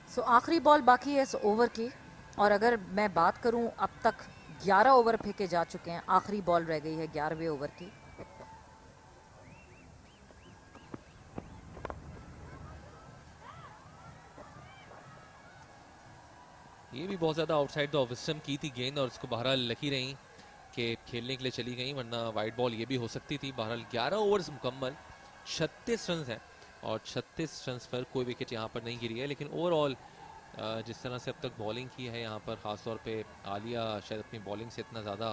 सो आखिरी बॉल बाकी है इस ओवर की, और अगर मैं बात करूं, अब तक 11 ओवर फेंके जा चुके हैं, आखिरी बॉल रह गई है 11वें ओवर की। ये भी बहुत ज़्यादा आउटसाइड द ऑफ स्टंप की थी गेंद, और उसको बहरहाल लकी रही कि खेलने के लिए चली गई, वरना वाइड बॉल ये भी हो सकती थी। बहरहाल 11 ओवर्स मुकम्मल, 36 रन हैं, और 36 रन पर कोई विकेट यहाँ पर नहीं गिरी है। लेकिन ओवरऑल जिस तरह से अब तक बॉलिंग की है यहाँ पर, ख़ासतौर पे आलिया शायद अपनी बॉलिंग से इतना ज़्यादा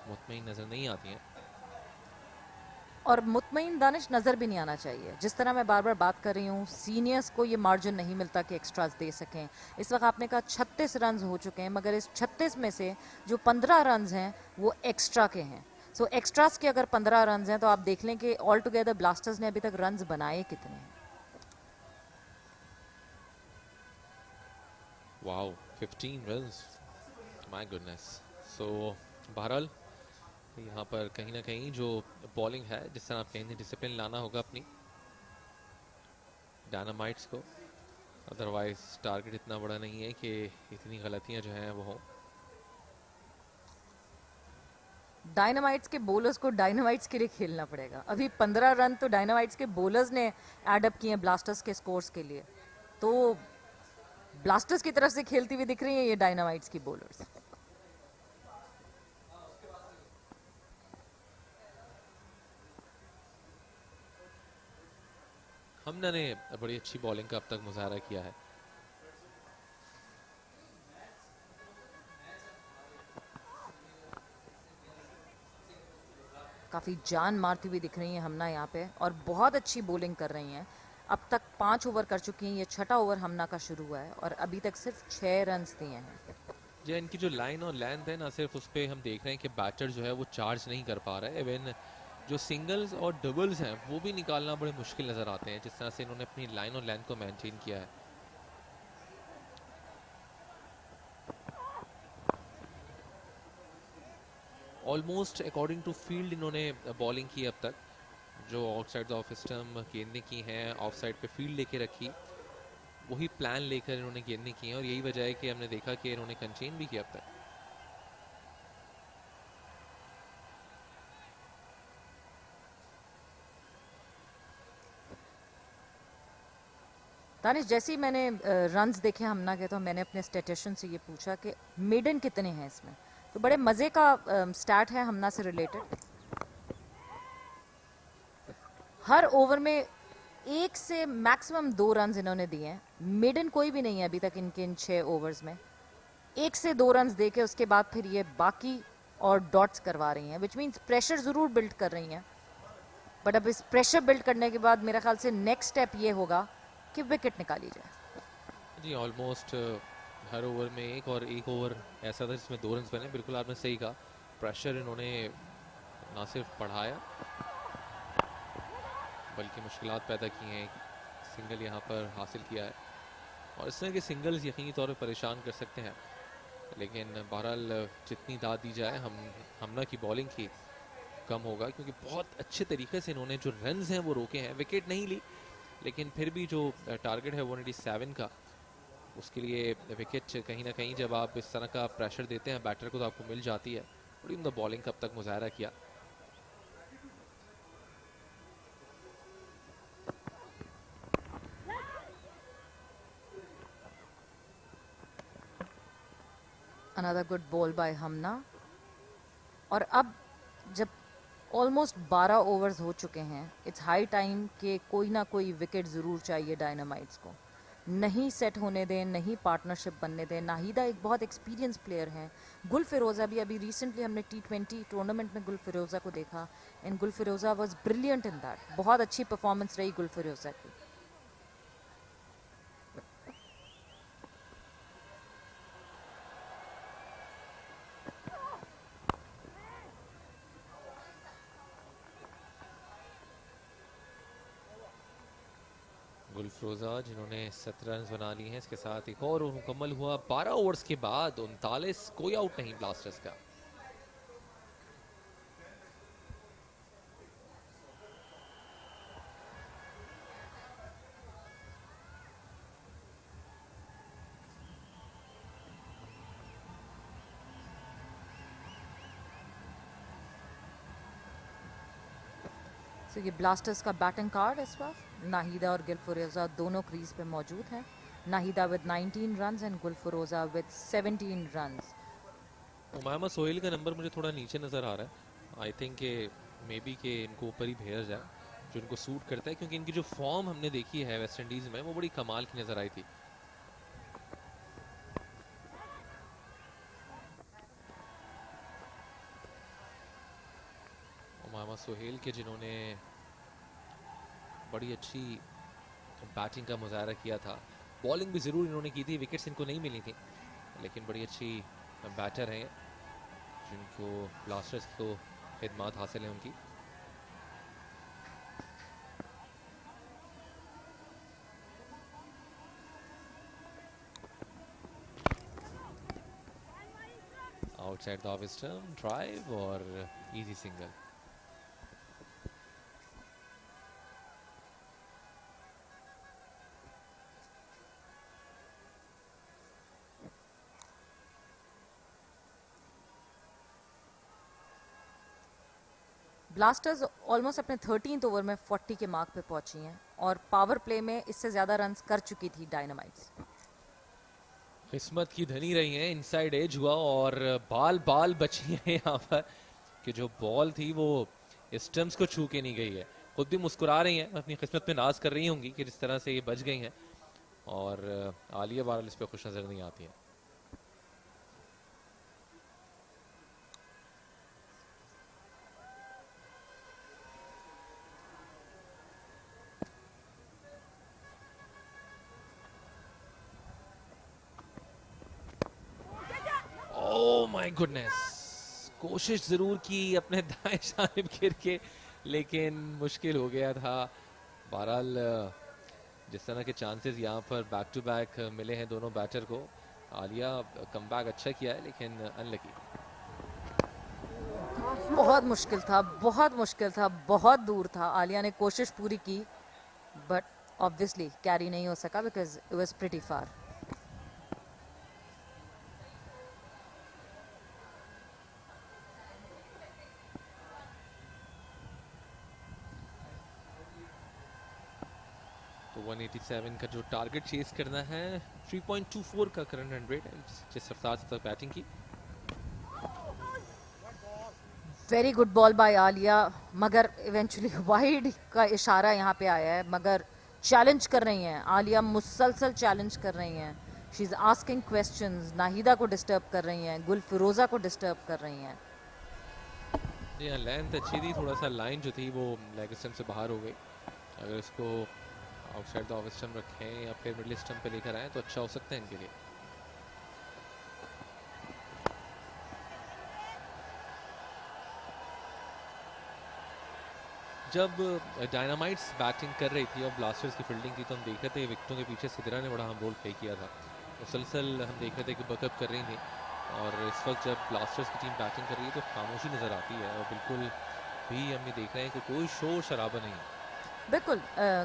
मुतमईन नज़र नहीं आती हैं। और मुतमईन दानिश नज़र भी नहीं आना चाहिए। जिस तरह मैं बार बार बात कर रही हूँ, सीनियर्स को ये मार्जिन नहीं मिलता कि एक्स्ट्रास दे सकें। इस वक्त आपने कहा 36 रन हो चुके हैं, मगर इस 36 में से जो 15 रन हैं वो एक्स्ट्रा के हैं। सो एक्स्ट्रास के अगर 15 रन हैं, तो आप देख लें कि ऑल टुगेदर ब्लास्टर्स ने अभी तक रन बनाए कितने हैं। Wow, 15 runs, my goodness. So बहरहाल यहाँ पर कहीं ना कहीं जो बॉलिंग है, जिस तरह आप कहेंगे, डिसिप्लिन लाना होगा अपनी डायनामाइट्स को, अदरवाइज टारगेट इतना बड़ा नहीं है कि इतनी गलतियां जो हैं वो हों। डायनामाइट्स के बॉलर्स को डायनामाइट्स के लिए खेलना पड़ेगा। अभी 15 रन तो डायनामाइट्स के बॉलर्स ने एडअप किए हैं ब्लास्टर्स के स्कोर्स के लिए, तो ब्लास्टर्स की तरफ से खेलती हुई दिख रही है ये डायनामाइट्स की बॉलर्स। हन्ना ने बड़ी अच्छी बॉलिंग का अब तक मुजाहरा किया है। काफ़ी जान मारती हुई दिख रही हैं हमना यहाँ पे और बहुत अच्छी बॉलिंग कर रही हैं। अब तक 5 ओवर कर चुकी हैं, ये छठा ओवर हमना का शुरू हुआ है और अभी तक सिर्फ 6 रन्स दिए हैं। जो इनकी जो लाइन और लेंथ है ना, सिर्फ उस पर हम देख रहे हैं कि बैटर जो है वो चार्ज नहीं कर पा रहा है। इवन जो सिंगल्स और डबल्स हैं वो भी निकालना बड़े मुश्किल नज़र आते हैं, जिस तरह से इन्होंने अपनी लाइन और लेंथ को मेंटेन किया है। ऑलमोस्ट अकॉर्डिंग टू फील्ड इन्होंने बॉलिंग की अब तक। जो आउटसाइड ऑफ स्टंप गेंदें की हैं, ऑफ साइड पे फील्ड लेके रखी, वही प्लान लेकर इन्होंने गेंदें की हैं और यही वजह है कि हमने देखा कि इन्होंने कंटेन भी किया अब तक। दानिश, जैसे ही मैंने रन्स देखे हमना के तो मैंने अपने स्टैटिशियन से ये पूछा कि मेडन कितने हैं इसमें, तो बड़े मज़े का स्टैट है हमना से रिलेटेड। हर ओवर में 1 से मैक्सिमम 2 रन्स इन्होंने दिए हैं। मेडन कोई भी नहीं है अभी तक इनके इन 6 ओवर्स में। 1 से 2 रन्स दे के उसके बाद फिर ये बाकी और डॉट्स करवा रही हैं, विच मीन्स प्रेशर ज़रूर बिल्ड कर रही हैं। बट अब इस प्रेशर बिल्ड करने के बाद मेरा ख्याल से नेक्स्ट स्टेप ये होगा कि विकेट निकाली जाए। जी ऑलमोस्ट हर ओवर में एक ओवर ऐसा था जिसमें 2 रन बने। बिल्कुल आपने सही कहा, प्रेशर इन्होंने ना सिर्फ बढ़ाया बल्कि मुश्किलात पैदा की हैं। सिंगल यहाँ पर हासिल किया है और इस तरह के सिंगल्स यकीनी तौर पर परेशान कर सकते हैं, लेकिन बहरहाल जितनी दाद दी जाए हमना की बॉलिंग की कम होगा, क्योंकि बहुत अच्छे तरीके से इन्होंने जो रन्स हैं वो रोके हैं। विकेट नहीं ली, लेकिन फिर भी जो टारगेट है 187 का, उसके लिए विकेट कहीं ना कहीं जब आप इस तरह का प्रेशर देते हैं बैटर को तो आपको मिल जाती है। बड़ी उम्दा बॉलिंग कब तक मुजाहरा किया। अनदर गुड बॉल बाय हमना। और अब जब ऑलमोस्ट 12 ओवर्स हो चुके हैं, इट्स हाई टाइम कि कोई ना कोई विकेट ज़रूर चाहिए डायनामाइट्स को। नहीं सेट होने दें, नहीं पार्टनरशिप बनने दें। नाहिदा एक बहुत एक्सपीरियंस प्लेयर हैं। गुल फिरोज़ा भी, अभी रिसेंटली हमने T20 टूर्नामेंट में गुल फिरोज़ा को देखा, एंड गुल फिरोज़ा वाज ब्रिलियंट इन दैट। बहुत अच्छी परफॉर्मेंस रही गुल फिरोज़ा की। गुलफरोजा जिन्होंने 17 रन बना लिए हैं, इसके साथ एक और मुकम्मल हुआ 12 ओवर्स के बाद 39। कोई आउट नहीं ब्लास्टर्स का। तो ये ब्लास्टर्स का बैटिंग कार्ड इस बार नाहिदा और गुलफरोजा दोनों क्रीज पे मौजूद हैं। Nahida with 19 runs and Gulfaroza with 17 runs. Umama Sohail का नंबर मुझे थोड़ा नीचे नज़र आ रहा है। आई थिंक मे बी के इनको ऊपर ही भेजा जाए, जो इनको सूट करता है, क्योंकि इनकी जो फॉर्म हमने देखी है वेस्ट इंडीज़ में वो बड़ी कमाल की नज़र आई थी। उमामा सोहेल के जिन्होंने बड़ी अच्छी बैटिंग का मुजाहरा किया था, बॉलिंग भी ज़रूर इन्होंने की थी, विकेट्स इनको नहीं मिली थी, लेकिन बड़ी अच्छी बैटर हैं जिनको ब्लास्टर्स को खिदमात हासिल है उनकी। Outside the off stump drive और इजी सिंगल। ब्लास्टर्स ऑलमोस्ट अपने 13th ओवर में 40 के मार्क पे पहुंची हैं और पावर प्ले में इससे ज़्यादा रन्स कर चुकी थी डायनामाइट्स। किस्मत की धनी रही हैं, इनसाइड एज हुआ और बाल बाल बची है यहाँ पर कि जो बॉल थी वो स्टंप्स को छू के नहीं गई है। खुद भी मुस्कुरा रही हैं, अपनी किस्मत में नाज कर रही होंगी कि जिस तरह से ये बच गई हैं, और आलिया बहरहाल इस पर खुश नजर नहीं आती है। ओह माय गुडनेस, कोशिश जरूर की अपने दाएं जानिब गिर के, लेकिन मुश्किल हो गया था। बहरहाल जिस तरह के चांसेस यहाँ पर बैक टू बैक मिले हैं दोनों बैटर को, आलिया कमबैक अच्छा किया है लेकिन अनलकी। बहुत मुश्किल था, बहुत मुश्किल था, बहुत दूर था। आलिया ने कोशिश पूरी की बट ऑब्वियसली कैरी नहीं हो सका बिकॉज इट वाज प्रीटी फार। तो 187 का जो टारगेट चेस करना है, 3.24 का करंट रन रेट है जिस रफ्तार से बैटिंग की। Very good ball bye Alia, मगर इवेंचुअली वाइड का इशारा यहाँ पे आया है, मगर चैलेंज कर रही हैं आलिया, मुसलसल चैलेंज कर रही हैं। She is asking questions, Nahida को डिस्टर्ब कर रही हैं, गुल फिरोजा को डिस्टर्ब कर रही हैं। जी हाँ, लेंथ अच्छी थी, थोड़ा सा लाइन जो थी वो लेग स्टंप से बाहर हो गई। अगर इसको आउटसाइड द ऑफ स्टंप रखें या फिर मिडिल स्टंप पे लेकर आए तो अच्छा हो सकता है इनके लिए। जब डायनामाइट्स बैटिंग कर रही थी और ब्लास्टर्स की फील्डिंग की तो हम देख रहे थे विकेटों के पीछे सिदरा ने बड़ा हम रोल प्ले किया था। मुसलसल हम देख रहे थे कि बैकअप कर रही थी, और इस वक्त जब ब्लास्टर्स की टीम बैटिंग कर रही है तो खामोशी नजर आती है और बिल्कुल भी हम ये देख रहे हैं कि कोई शोर शराबा नहीं है। बिल्कुल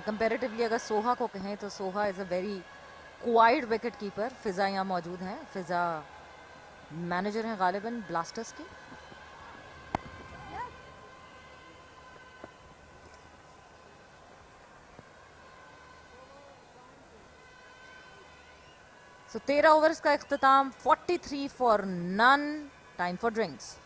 कंपैरेटिवली अगर सोहा को कहें तो Soha is a very quite wicket keeper. Fiza यहाँ मौजूद हैं, फिजा मैनेजर हैं गालिबन ब्लास्टर्स की। सो 13 ओवर्स का इख्तिताम, 43 for none, time for drinks.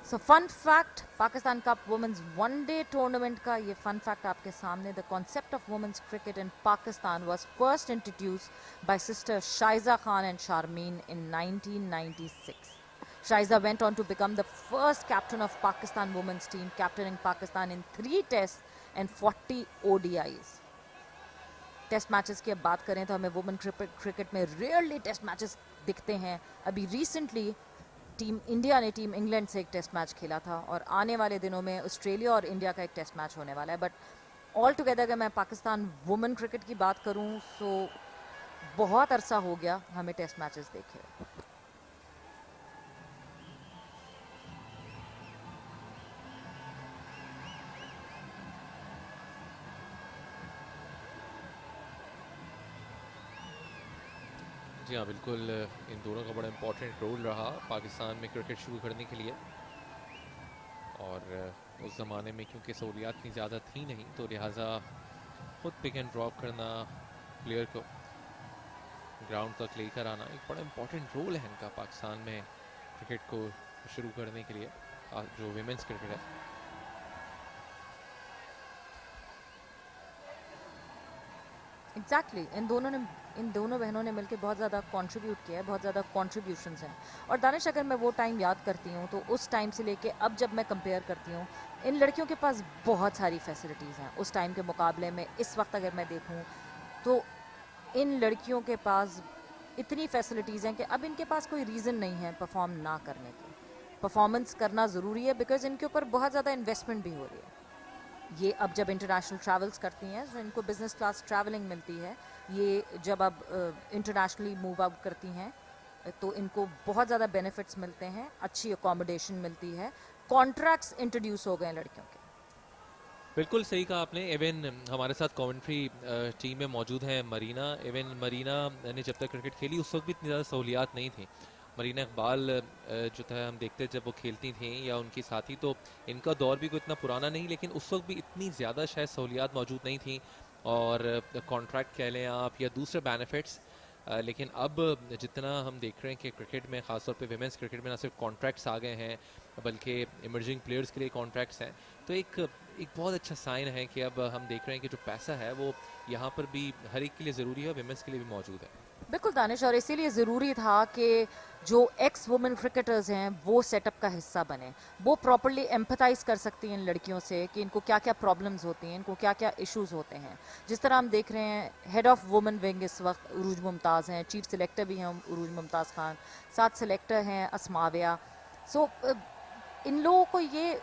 So fun fact, Pakistan cup women's one day tournament का ये फन फैक्ट आपके सामने। The concept of women's cricket in Pakistan was first introduced by sister Shaiza Khan and Sharmeen in 1996. Shaiza went on to become the first captain of Pakistan women's team, captaining Pakistan in 3 tests and 40 ODIs. Test matches की अब बात करें तो हमें women cricket में rarely test matches दिखते हैं। अभी रिसेंटली टीम इंडिया ने टीम इंग्लैंड से एक टेस्ट मैच खेला था, और आने वाले दिनों में ऑस्ट्रेलिया और इंडिया का एक टेस्ट मैच होने वाला है। बट ऑल टुगेदर अगर मैं पाकिस्तान वुमेन क्रिकेट की बात करूं तो बहुत अरसा हो गया हमें टेस्ट मैचेस देखे। जी हाँ, बिल्कुल इन दोनों का बड़ा इम्पोर्टेंट रोल रहा पाकिस्तान में क्रिकेट शुरू करने के लिए। और उस ज़माने में क्योंकि सहूलियात इतनी ज़्यादा थी नहीं, तो लिहाजा खुद पिक एंड ड्रॉप करना, प्लेयर को ग्राउंड तक लेकर आना, एक बड़ा इम्पोर्टेंट रोल है इनका पाकिस्तान में क्रिकेट को शुरू करने के लिए, जो विमेंस क्रिकेट है। एग्जैक्टली इन दोनों बहनों ने मिलकर बहुत ज़्यादा कंट्रीब्यूट किया है, बहुत ज़्यादा कंट्रीब्यूशंस हैं। और दानिश, अगर मैं वो टाइम याद करती हूँ तो उस टाइम से लेके अब जब मैं कंपेयर करती हूँ, इन लड़कियों के पास बहुत सारी फैसिलिटीज़ हैं उस टाइम के मुकाबले में। इस वक्त अगर मैं देखूँ तो इन लड़कियों के पास इतनी फैसिलिटीज़ हैं कि अब इनके पास कोई रीज़न नहीं है परफॉर्म ना करने की। परफॉर्मेंस करना ज़रूरी है बिकॉज इनके ऊपर बहुत ज़्यादा इन्वेस्टमेंट भी हो रही है। ये अब जब इंटरनेशनल ट्रैवल्स करती हैं तो इनको बिजनेस क्लास ट्रैवलिंग मिलती है। ये जब अब इंटरनेशनली मूव आउट करती हैं तो इनको बहुत ज़्यादा बेनिफिट्स मिलते हैं, अच्छी अकोमोडेशन मिलती है, कॉन्ट्रैक्ट्स इंट्रोड्यूस हो गए लड़कियों के। बिल्कुल सही कहा आपने। इवन हमारे साथ कमेंट्री टीम में मौजूद हैं मरीना। इवन मरीना ने जब तक क्रिकेट खेली उस वक्त भी इतनी ज़्यादा सहूलियात नहीं थी, मरीना इकबाल जो था हम देखते जब वो खेलती थी या उनकी साथी, तो इनका दौर भी कोई इतना पुराना नहीं, लेकिन उस वक्त भी इतनी ज़्यादा शायद सहूलियात मौजूद नहीं थी और कॉन्ट्रैक्ट कह लें आप या दूसरे बेनिफिट्स। लेकिन अब जितना हम देख रहे हैं कि क्रिकेट में ख़ासतौर पे विमेंस क्रिकेट में ना सिर्फ कॉन्ट्रैक्ट्स आ गए हैं बल्कि इमर्जिंग प्लेयर्स के लिए कॉन्ट्रैक्ट्स हैं, तो एक बहुत अच्छा साइन है कि अब हम देख रहे हैं कि जो पैसा है वो यहाँ पर भी हर एक के लिए ज़रूरी है और विमेंस के लिए भी मौजूद है। बिल्कुल दानिश, और इसीलिए ज़रूरी था कि जो एक्स वुमेन क्रिकेटर्स हैं वो सेटअप का हिस्सा बने, वो प्रॉपरली एम्पथाइज कर सकती हैं इन लड़कियों से कि इनको क्या क्या प्रॉब्लम्स होती हैं, इनको क्या क्या इश्यूज होते हैं। जिस तरह हम देख रहे हैं हेड ऑफ वुमेन विंग इस वक्त उरूज मुमताज़ हैं, चीफ सिलेक्टर भी हैं उरूज मुमताज़ खान, 7 सिलेक्टर हैं अस्माविया। सो इन लोगों को ये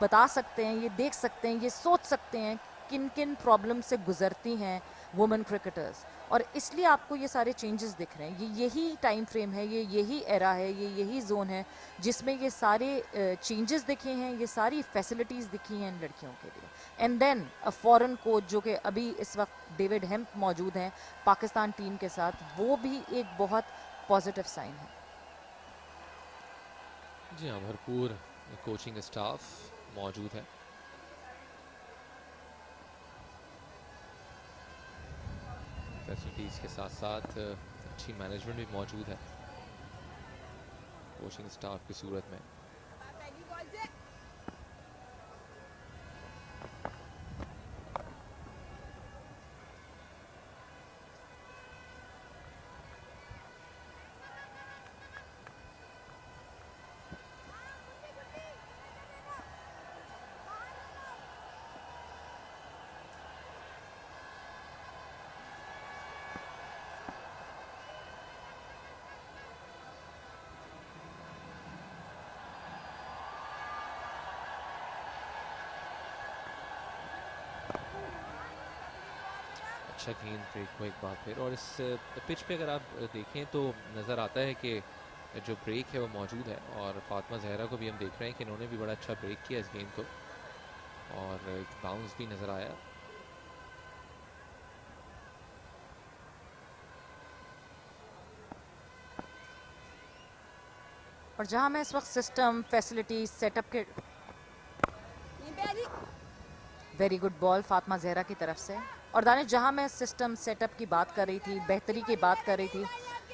बता सकते हैं, ये देख सकते हैं, ये सोच सकते हैं किन किन प्रॉब्लम से गुजरती हैं वुमेन क्रिकेटर्स, और इसलिए आपको ये सारे चेंजेस दिख रहे हैं। ये यही टाइम फ्रेम है, ये यही एरा है, ये यही जोन है जिसमें ये सारे चेंजेस दिखे हैं, ये सारी फैसिलिटीज़ दिखी हैं इन लड़कियों के लिए। And then a foreign coach जो कि अभी इस वक्त डेविड हेम्प मौजूद हैं पाकिस्तान टीम के साथ, वो भी एक बहुत पॉजिटिव साइन है। जी हाँ, भरपूर कोचिंग स्टाफ मौजूद है। फैसिलिटीज़ के साथ साथ अच्छी मैनेजमेंट भी मौजूद है कोचिंग स्टाफ की सूरत में। अच्छा गेंद ब्रेक को एक बार फिर, और इस पिच पे अगर आप देखें तो नज़र आता है कि जो ब्रेक है वो मौजूद है, और फातिमा जहरा को भी हम देख रहे हैं कि इन्होंने भी बड़ा अच्छा ब्रेक किया इस गेंद को और एक बाउंस भी नज़र आया। और जहां मैं इस वक्त सिस्टम फैसिलिटी सेटअप के very good ball Fatima Zahra की तरफ से, और दानिश जहां मैं सिस्टम सेटअप की बात कर रही थी, बेहतरी की बात कर रही थी,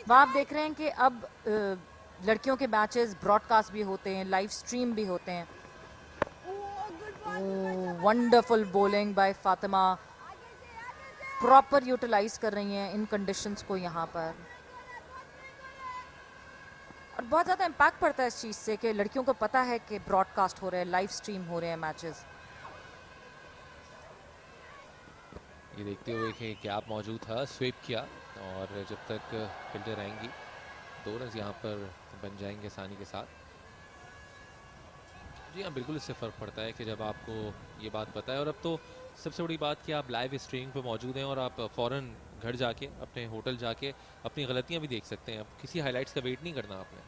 वहाँ आप देख रहे हैं कि अब लड़कियों के मैचेस ब्रॉडकास्ट भी होते हैं, लाइव स्ट्रीम भी होते हैं। Wonderful bowling by Fatima, proper utilize कर रही हैं इन कंडीशंस को यहाँ पर, और बहुत ज़्यादा इम्पैक्ट पड़ता है इस चीज़ से कि लड़कियों को पता है कि ब्रॉडकास्ट हो रहे हैं, लाइव स्ट्रीम हो रहे हैं मैचेस। ये देखते हुए कि गैप मौजूद था, स्वीप किया, और जब तक फील्डर आएंगी 2 रन यहाँ पर बन जाएंगे आसानी के साथ। जी हाँ, बिल्कुल इससे फ़र्क पड़ता है कि जब आपको ये बात पता है, और अब तो सबसे बड़ी बात कि आप लाइव स्ट्रीमिंग पे मौजूद हैं और आप फ़ौरन घर जाके अपने होटल जाके अपनी गलतियाँ भी देख सकते हैं। अब किसी हाइलाइट्स का वेट नहीं करना आपने।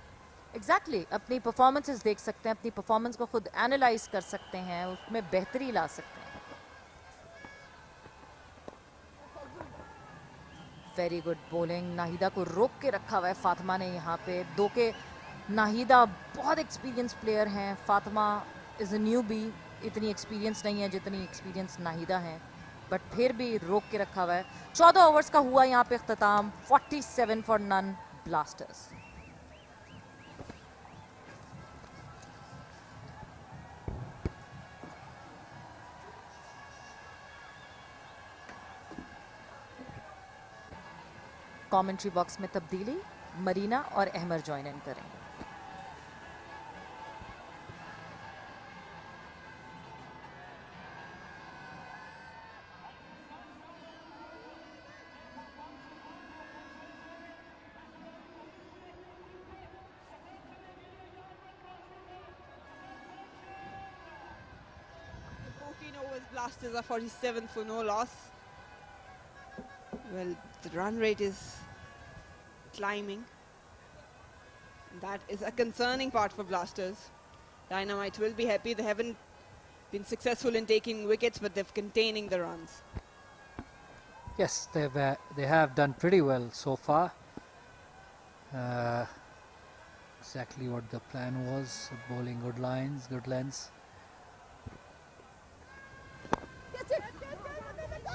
एग्जैक्टली अपनी परफॉर्मेंसेस देख सकते हैं, अपनी परफॉर्मेंस को खुद एनालाइज कर सकते हैं, उसमें बेहतरी ला सकते हैं। वेरी गुड बॉलिंग, नाहिदा को रोक के रखा हुआ है फातिमा ने यहाँ पे। दो के नाहिदा बहुत एक्सपीरियंस प्लेयर हैं, फातिमा इज़ अ न्यूबी, इतनी एक्सपीरियंस नहीं है जितनी एक्सपीरियंस नाहिदा हैं, बट फिर भी रोक के रखा हुआ है। 14 ओवर्स का हुआ यहाँ पे इख्तिताम, 47 for none Blasters. Commentary box में तब्दीली, मरीना और अहमर ज्वाइन इन करेंगे। Blasters are 47 for no loss. Well, the run rate is climbing. That is a concerning part for Blasters. Dynamites will be happy. They haven't been successful in taking wickets, but they're containing the runs. Yes, they have done pretty well so far. exactly what the plan was. Bowling good lines, good lengths.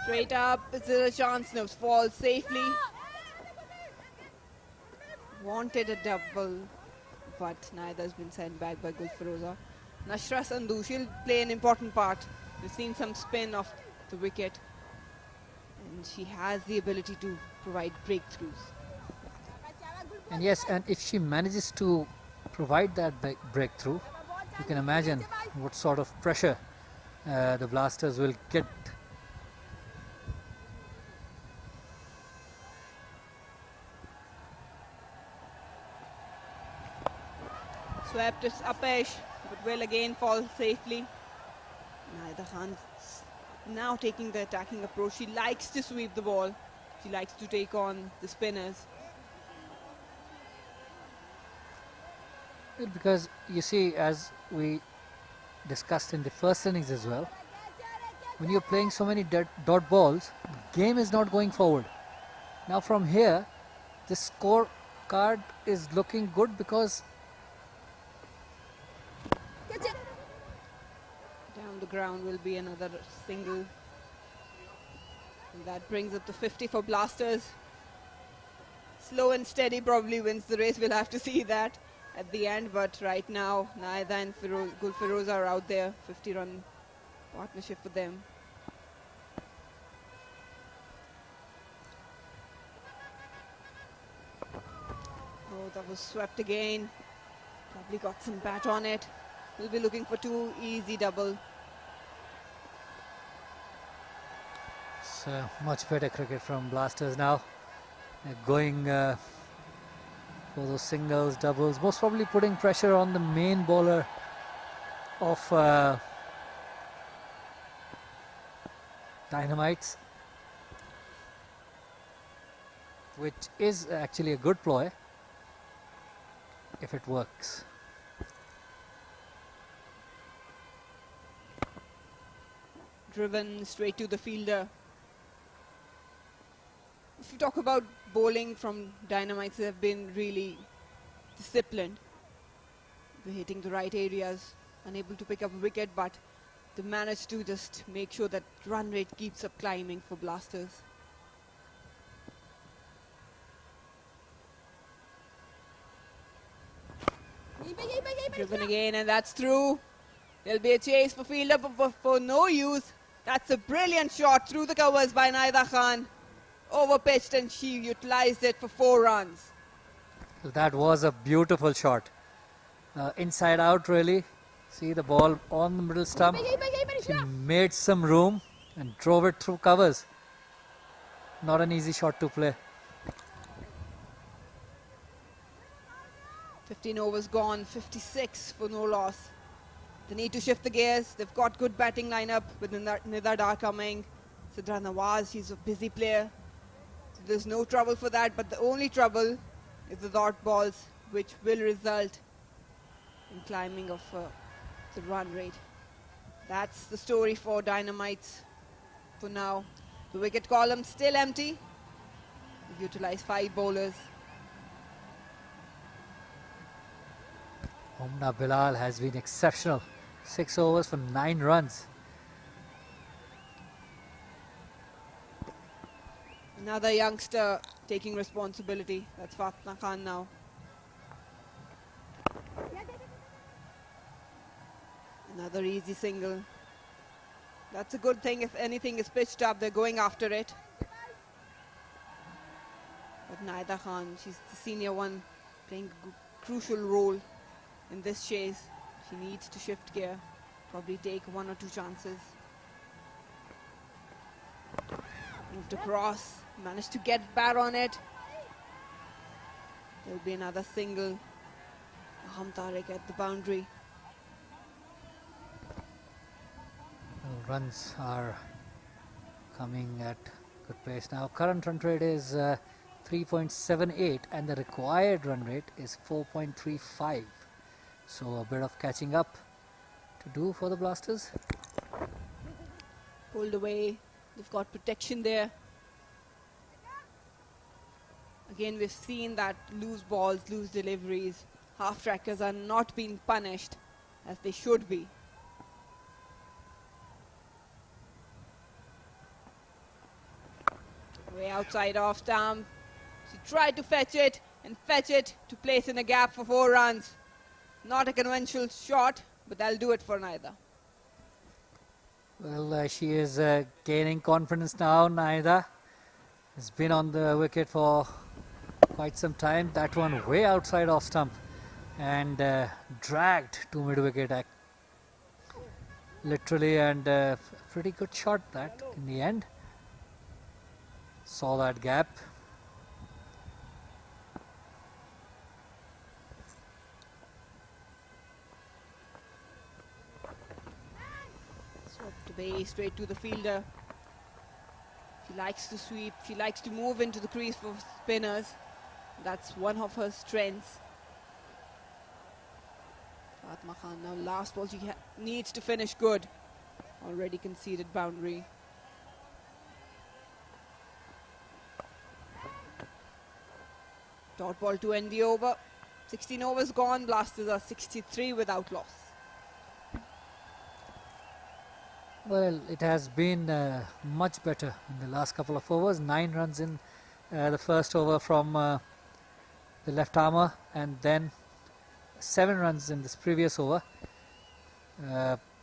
Straight up, is there a chance? No, falls safely. Wanted a double, but neither has been sent back by Gulfiroza. Nashra Sandhu, she'll play an important part. We've seen some spin off the wicket, and she has the ability to provide breakthroughs. And yes, and if she manages to provide that breakthrough, you can imagine what sort of pressure the Blasters will get. Swept is Apesh, but will again fall safely. Naida Khan now taking the attacking approach. She likes to sweep the ball. She likes to take on the spinners. Because you see, as we discussed in the first innings as well, when you're playing so many dot balls, the game is not going forward. Now from here, the scorecard is looking good because Down the ground will be another single. And that brings up to 50 for Blasters. Slow and steady probably wins the race. We'll have to see that at the end. But right now, Naida and Gulfiroza are out there. 50-run partnership for them. Oh, that was swept again. Probably got some bat on it. We'll be looking for two easy double. it's much better cricket from Blasters now. They're going for those singles, doubles, most probably putting pressure on the main bowler of Dynamites, which is actually a good ploy if it works. Driven straight to the fielder. If you talk about bowling from Dynamites, they have been really disciplined. They're hitting the right areas, unable to pick up a wicket, but they managed to just make sure that run rate keeps up climbing for Blasters. Driven again, and that's through. There'll be a chase for fielder, but for no use. That's a brilliant shot through the covers by Naida Khan. Overpitched, and she utilized it for 4 runs. That was a beautiful shot. Inside out really. See the ball on the middle stump. She made some room and drove it through covers. Not an easy shot to play. 15 overs gone, 56 for no loss. They need to shift the gears. They've got good batting lineup with Nidar Dar coming. Sidra Nawaz, she's a busy player. So there's no trouble for that, but the only trouble is the dot balls, which will result in climbing of the run rate. That's the story for Dynamites for now. The wicket column still empty. We've utilized 5 bowlers. Omna Bilal has been exceptional. 6 overs for 9 runs. Another youngster taking responsibility. That's Fatma Khan now. Another easy single. That's a good thing. If anything is pitched up, they're going after it. But Naida Khan, she's the senior one, playing a crucial role in this chase. She needs to shift gear, probably take 1 or 2 chances. Moved across, managed to get bat on it. There'll be another single. Aham Tariq at the boundary. Runs are coming at good pace now. Current run rate is 3.78 and the required run rate is 4.35. So a bit of catching up to do for the Blasters. Pulled away. They've got protection there. Again, we've seen that loose balls, loose deliveries, half-trackers are not being punished as they should be. Way outside off stump. She tried to fetch it to place in a gap for 4 runs. Not a conventional shot, but that'll do it for Naida. Well, she is gaining confidence now. Naida has been on the wicket for quite some time. That one way outside off stump and dragged to mid wicket literally, and pretty good shot that in the end. Saw that gap. Swept away straight to the fielder. She likes to sweep. She likes to move into the crease for spinners. That's one of her strengths. Fatma Khan now last ball. She needs to finish good. Already conceded boundary. Dot ball to end the over. 16 overs gone. Blasters are 63 without loss. Well, it has been much better in the last couple of overs. 9 runs in the first over from the left armour, and then 7 runs in this previous over.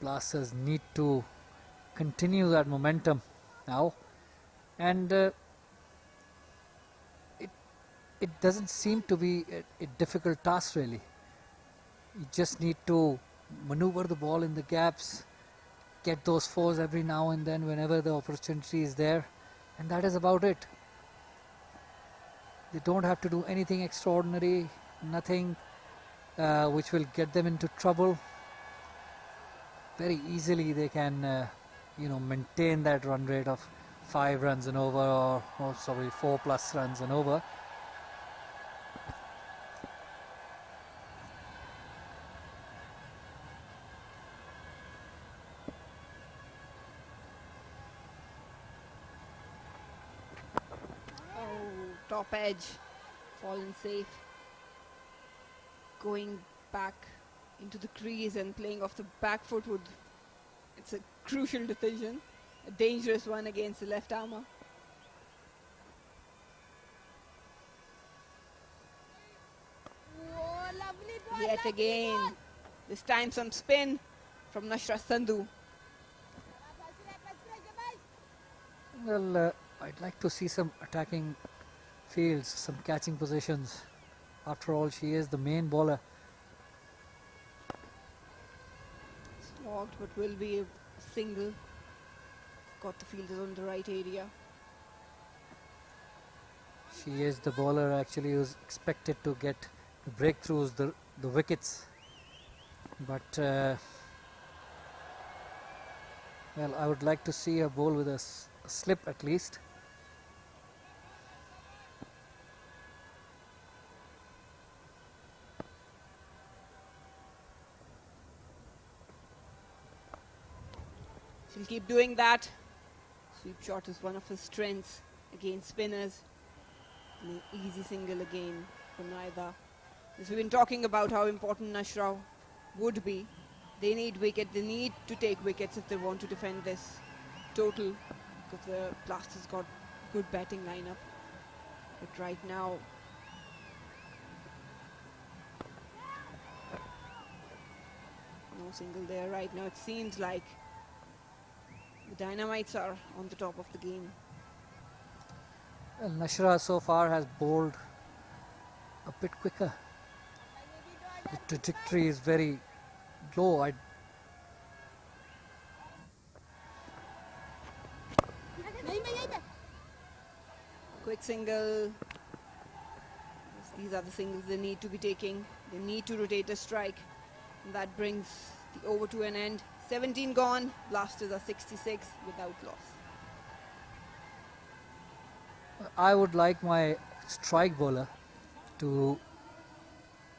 Blasters need to continue that momentum now, and it doesn't seem to be a difficult task really. You just need to maneuver the ball in the gaps, get those 4s every now and then whenever the opportunity is there, and that is about it. They don't have to do anything extraordinary, nothing which will get them into trouble. Very easily they can maintain that run rate of 5 runs and over, or sorry, 4+ runs and over. Top edge, fallen safe. Going back into the crease and playing off the back foot it's a crucial decision, a dangerous one against the left armour. Whoa, lovely ball, Yet lovely again, ball. this time some spin from Nashra Sandhu. Well, I'd like to see some attacking fields, some catching positions. After all, she is the main bowler. Slogged, but will be a single. Got the fielders on the right area. She is the bowler actually who's expected to get the breakthroughs, the wickets. But well, I would like to see a bowl with a slip at least. She'll keep doing that. Sweep shot is one of her strengths against spinners. An easy single again for Naida. As we've been talking about how important Nashra would be. They need wicket. They need to take wickets if they want to defend this total, because the Blasters got good batting lineup. But right now, no single there. Right now, it seems like the Dynamites are on the top of the game. Well, Nashra so far has bowled a bit quicker. The trajectory is very low. Quick single. These are the singles they need to be taking. They need to rotate a strike. And that brings the over to an end. 17 gone. Blasters are 66 without loss. I would like my strike bowler to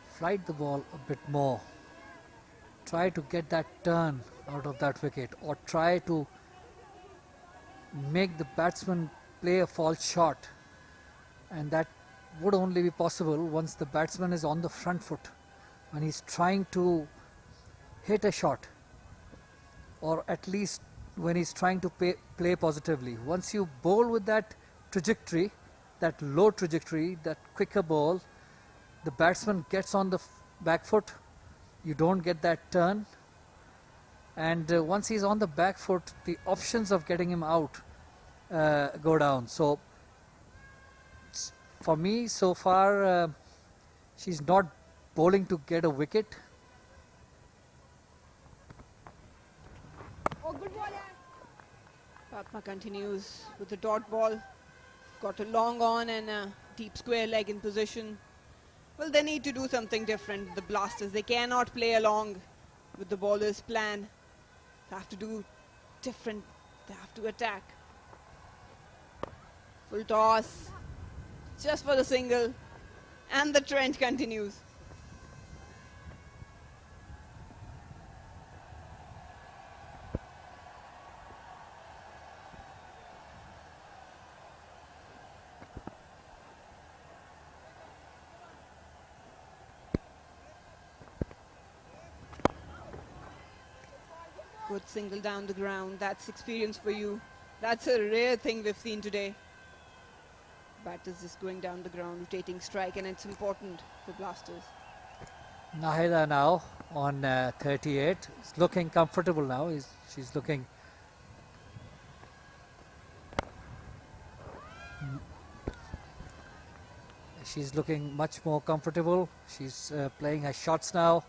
flight the ball a bit more. Try to get that turn out of that wicket, or try to make the batsman play a false shot, and that would only be possible once the batsman is on the front foot. when he's trying to hit a shot, or at least when he's trying to play positively. Once you bowl with that trajectory, that low trajectory, that quicker ball, the batsman gets on the back foot, you don't get that turn, and once he's on the back foot, the options of getting him out go down. So for me, so far, she's not bowling to get a wicket. Oh, good ball, yeah. Fatma continues with the dot ball. Got a long on and a deep square leg in position. Well, they need to do something different, the Blasters. They cannot play along with the bowler's plan. They have to do different. They have to attack. Full toss. Just for the single. And the trend continues. Good single down the ground. That's experience for you. That's a rare thing we've seen today. Batters just going down the ground, rotating strike, and it's important for Blasters. Nahida now on 38. It's looking comfortable now. She's looking. She's looking much more comfortable. She's playing her shots now.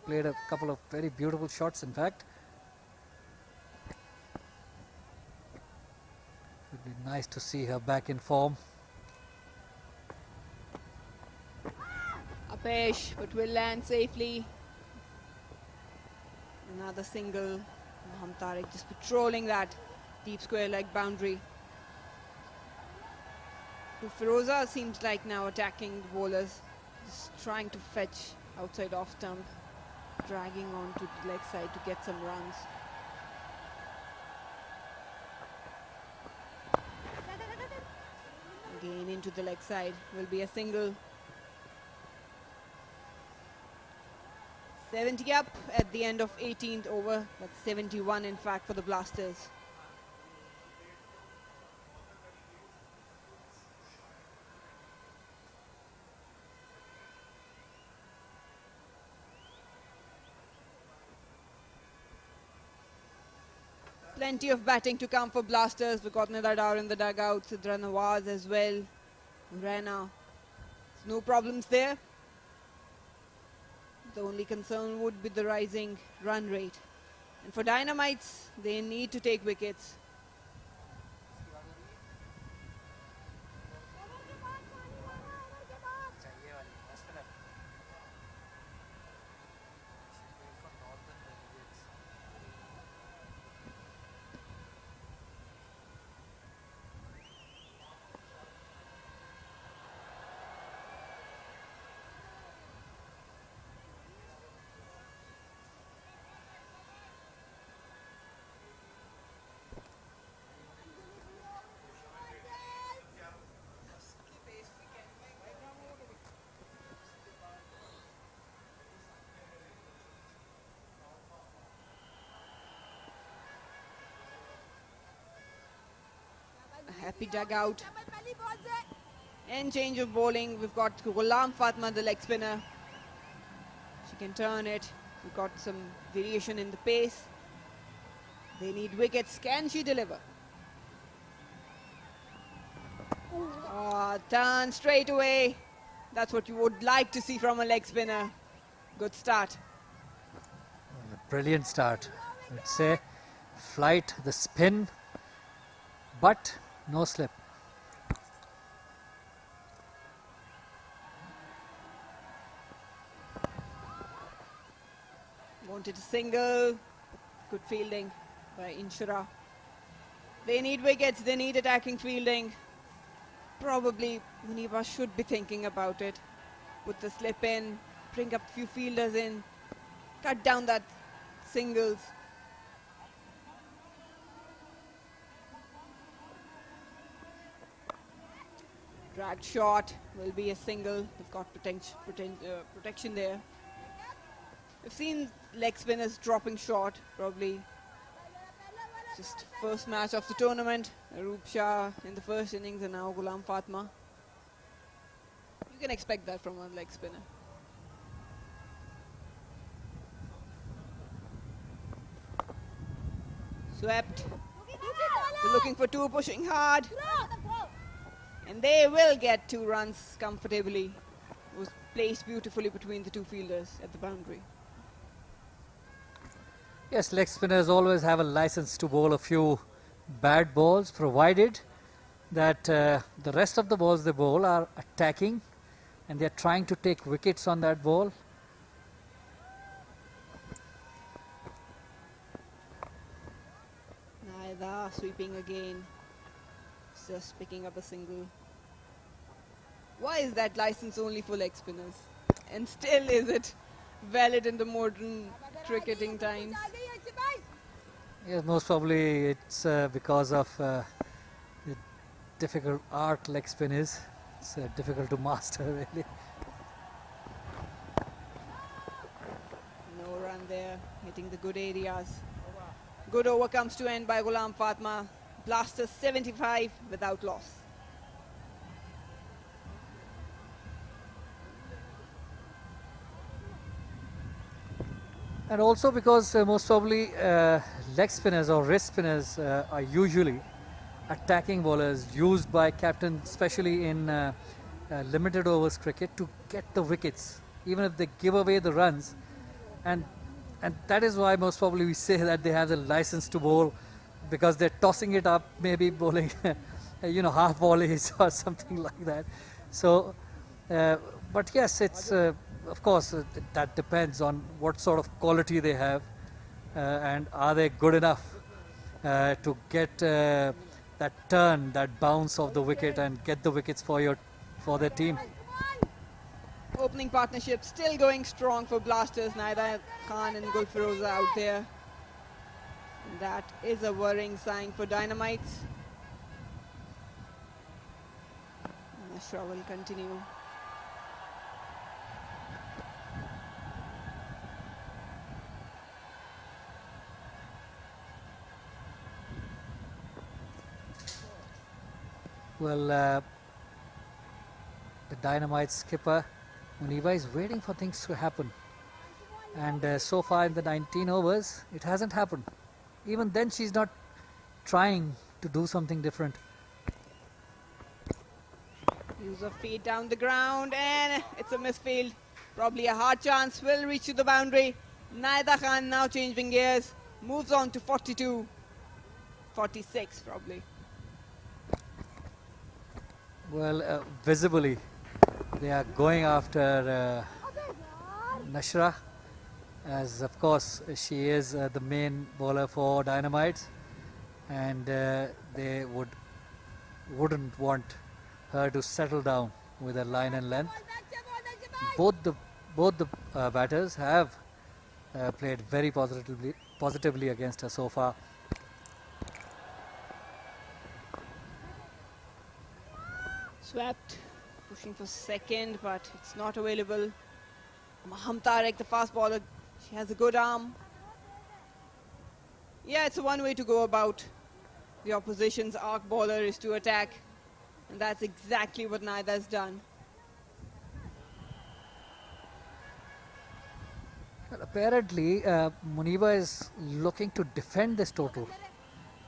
Played a couple of very beautiful shots, in fact. Would be nice to see her back in form. A pesh, but will land safely. Another single. Mohammad Tariq just patrolling that deep square leg boundary. Firoza seems like now attacking the bowlers, just trying to fetch outside off stump, dragging on to the leg side to get some runs. Again into the leg side, will be a single. 70 up at the end of 18th over. That's 71 in fact for the Blasters. Plenty of batting to come for Blasters. We've got Nida Dar in the dugout, Sidra Nawaz as well, Rana. No problems there. The only concern would be the rising run rate. And for Dynamites, they need to take wickets. A happy dugout. And change of bowling. We've got Ghulam Fatma, the leg spinner. She can turn it. We've got some variation in the pace. They need wickets. Can she deliver? Turn straight away. That's what you would like to see from a leg spinner. Good start. Brilliant start. I'd say flight, the spin, but no slip. Wanted a single. Good fielding by Inshira. They need wickets. They need attacking fielding. Probably Muniba should be thinking about it. Put the slip in, bring up a few fielders in, cut down that singles. Dragged shot will be a single. They've got protection there. We've seen leg spinners dropping short, probably just first match of the tournament. Arup Shah in the first innings and now Ghulam Fatma. You can expect that from a leg spinner. Swept. They're looking for two, pushing hard. And they will get 2 runs comfortably. It was placed beautifully between the two fielders at the boundary. Yes, leg spinners always have a license to bowl a few bad balls, provided that the rest of the balls they bowl are attacking and they are trying to take wickets on that ball. Naida sweeping again, just picking up a single. Why is that license only for leg spinners? And still is it valid in the modern cricketing times? Yes, most probably it's because of the difficult art leg spin is. It's difficult to master really. No run there, hitting the good areas. Good over comes to end by Ghulam Fatma. Blasters 75 without loss. And also because most probably leg spinners or wrist spinners are usually attacking bowlers used by captains, especially in limited overs cricket, to get the wickets, even if they give away the runs. And that is why most probably we say that they have the license to bowl, because they're tossing it up, maybe bowling, half volleys or something like that. So, but yes, it's of course that depends on what sort of quality they have, and are they good enough to get that turn, that bounce of the wicket, and get the wickets for their team. Opening partnership still going strong for Blasters. Naida Khan and Gulfiroza out there. And that is a worrying sign for Dynamites. And the show will continue. Well, the Dynamite skipper Muniva is waiting for things to happen, and so far in the 19 overs it hasn't happened. Even then she's not trying to do something different. Use of feet down the ground, and it's a misfield. Probably a hard chance, will reach to the boundary. Naida Khan now changing gears, moves on to 42, 46 probably. Well, visibly they are going after Nashra, as of course she is the main bowler for Dynamites, and they wouldn't want her to settle down with a line and length. Both the batters have played very positively against her so far. Swept, pushing for second, but it's not available. Maham Tarek, the fast bowler, she has a good arm. Yeah, it's one way to go about the opposition's arc bowler is to attack, and that's exactly what Naida's done. Well, apparently, Muniba is looking to defend this total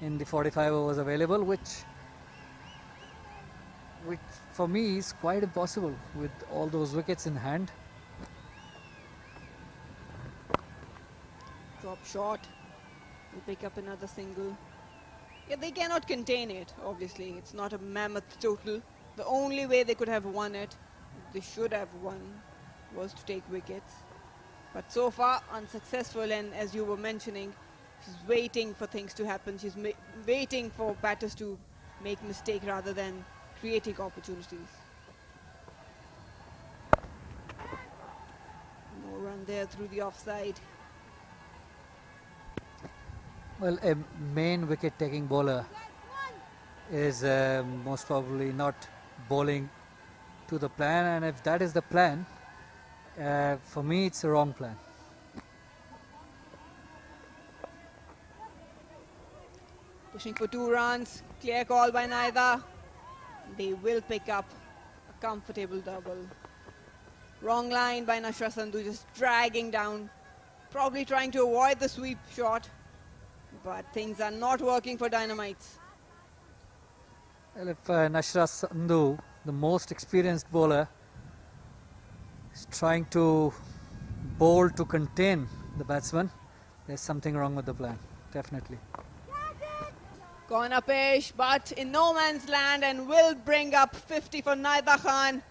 in the 45 overs available, which for me is quite impossible with all those wickets in hand. Drop shot, will pick up another single. Yeah, they cannot contain it, obviously. It's not a mammoth total. The only way they could have won it, they should have won, was to take wickets. But so far, unsuccessful, and as you were mentioning, she's waiting for things to happen. She's waiting for batters to make mistake rather than creating opportunities. No run there through the offside. Well, a main wicket taking bowler is most probably not bowling to the plan, and if that is the plan, for me it's a wrong plan. Pushing for 2 runs. Clear call by Naida. They will pick up a comfortable double. Wrong line by Nashra Sandhu, just dragging down. Probably trying to avoid the sweep shot. But things are not working for Dynamites. Well, if Nashra Sandhu, the most experienced bowler, is trying to bowl to contain the batsman, there's something wrong with the plan, definitely. Corner pitch, but in no man's land, and will bring up 50 for Naida Khan.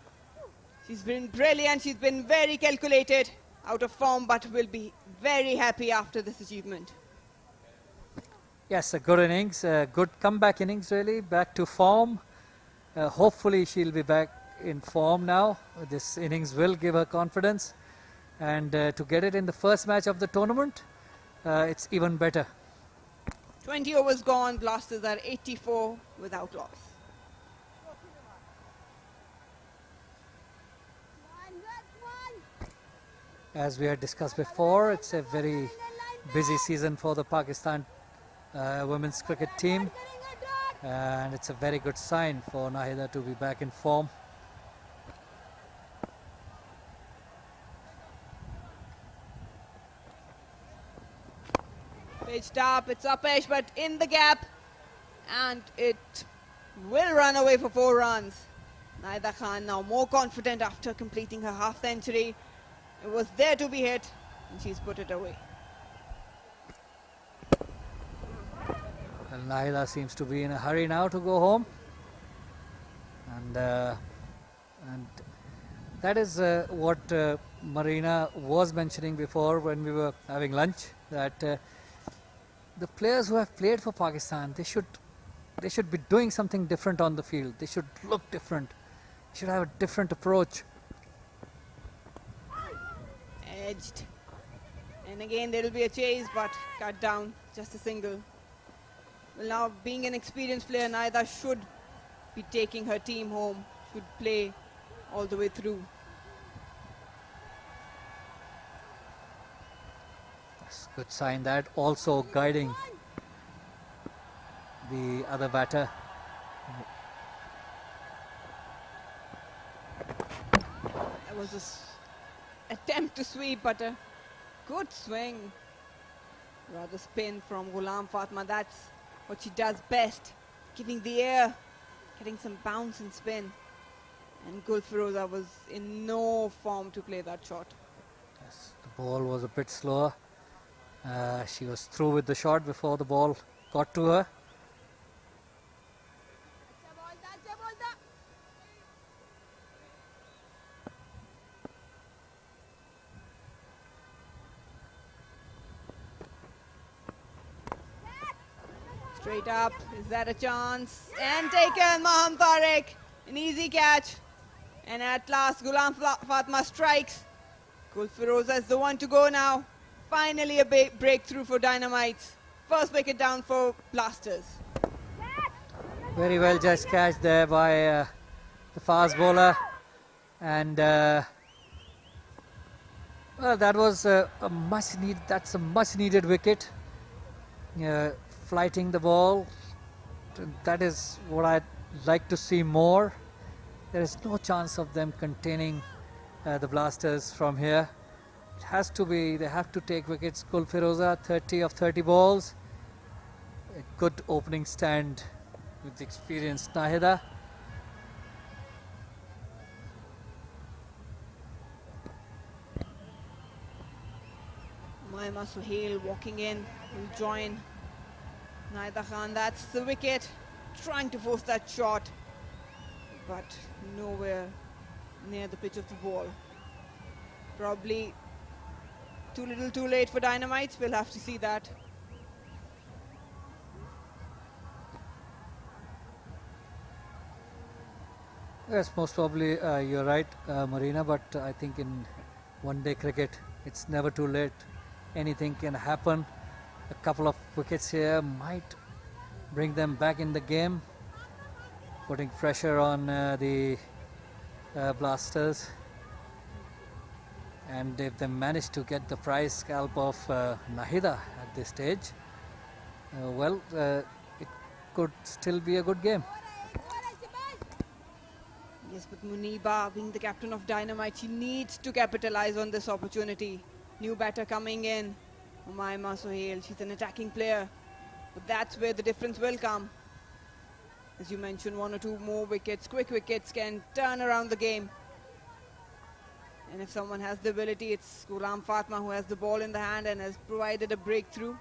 She's been brilliant, she's been very calculated, out of form, but will be very happy after this achievement. Yes, a good innings, a good comeback innings really, back to form. Hopefully she'll be back in form now. This innings will give her confidence, and to get it in the first match of the tournament, it's even better. 20 overs gone, Blasters are 84 without loss. As we had discussed before, it's a very busy season for the Pakistan women's cricket team, and it's a very good sign for Nahida to be back in form. Pitched up, it's Upesh, but in the gap, and it will run away for 4 runs. Naida Khan now more confident after completing her half century. It was there to be hit, and she's put it away. And Nahida seems to be in a hurry now to go home, and that is what Marina was mentioning before when we were having lunch, that the players who have played for Pakistan, they should be doing something different on the field. They should look different. They should have a different approach. Edged. And again there will be a chase, but cut down, just a single. Well, now being an experienced player, Naida should be taking her team home, should play all the way through. That's a good sign, that also guiding the other batter. That was an attempt to sweep, but a good swing. Rather spin from Ghulam Fatma. That's what she does best, giving the air, getting some bounce and spin. And Gul Firoza was in no form to play that shot. Yes, the ball was a bit slower. She was through with the shot before the ball got to her. Straight up, is that a chance? And taken, Maham Tariq, an easy catch. And at last, Ghulam Fatma strikes. Gul Firoza is the one to go now. Finally a breakthrough for Dynamites. First wicket down for Blasters. Very well just catch there by the fast bowler. And well, that was a much needed wicket. Flighting the ball, that is what I'd like to see more. There is no chance of them containing the Blasters from here. It has to be, they have to take wickets. Gul Firoza, 30 of 30 balls. A good opening stand with the experienced Nahida. Maima Suhail walking in, will join Naida Khan. That's the wicket, trying to force that shot, but nowhere near the pitch of the ball. Probably too little too late for Dynamites. We'll have to see that. Yes, most probably you're right, Marina, but I think in one-day cricket, it's never too late. Anything can happen. A couple of wickets here might bring them back in the game, putting pressure on the Blasters. And if they manage to get the prize scalp of Nahida at this stage, well, it could still be a good game. Yes, but Muniba, being the captain of Dynamite, she needs to capitalize on this opportunity. New batter coming in, Umaima Sohail. She's an attacking player, but that's where the difference will come. As you mentioned, 1 or 2 more wickets, quick wickets can turn around the game. And if someone has the ability, it's Ghulam Fatma who has the ball in the hand and has provided a breakthrough.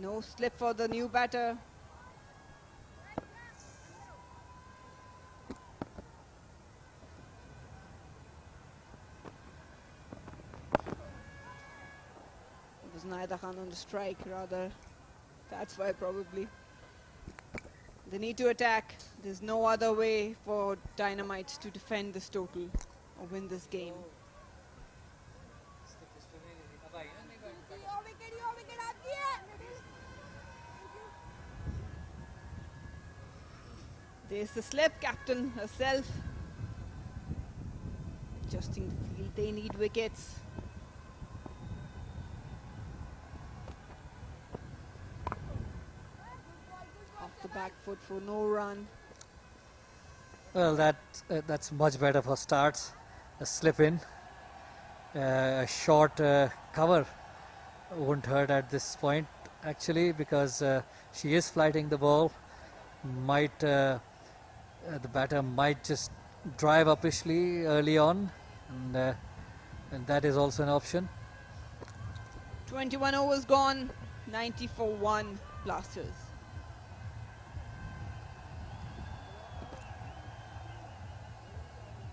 No slip for the new batter. It was Naida Khan on the strike, rather. That's why probably. They need to attack. There's no other way for Dynamites to defend this total or win this game. There's the slip, captain herself. Adjusting the field. They need wickets. Off the back foot for no run. Well, that's much better for starts. A slip in, a short cover won't hurt at this point actually, because she is flighting the ball. Might the batter might just drive uppishly early on, and that is also an option. 21 overs gone, 90 for 1 Blasters.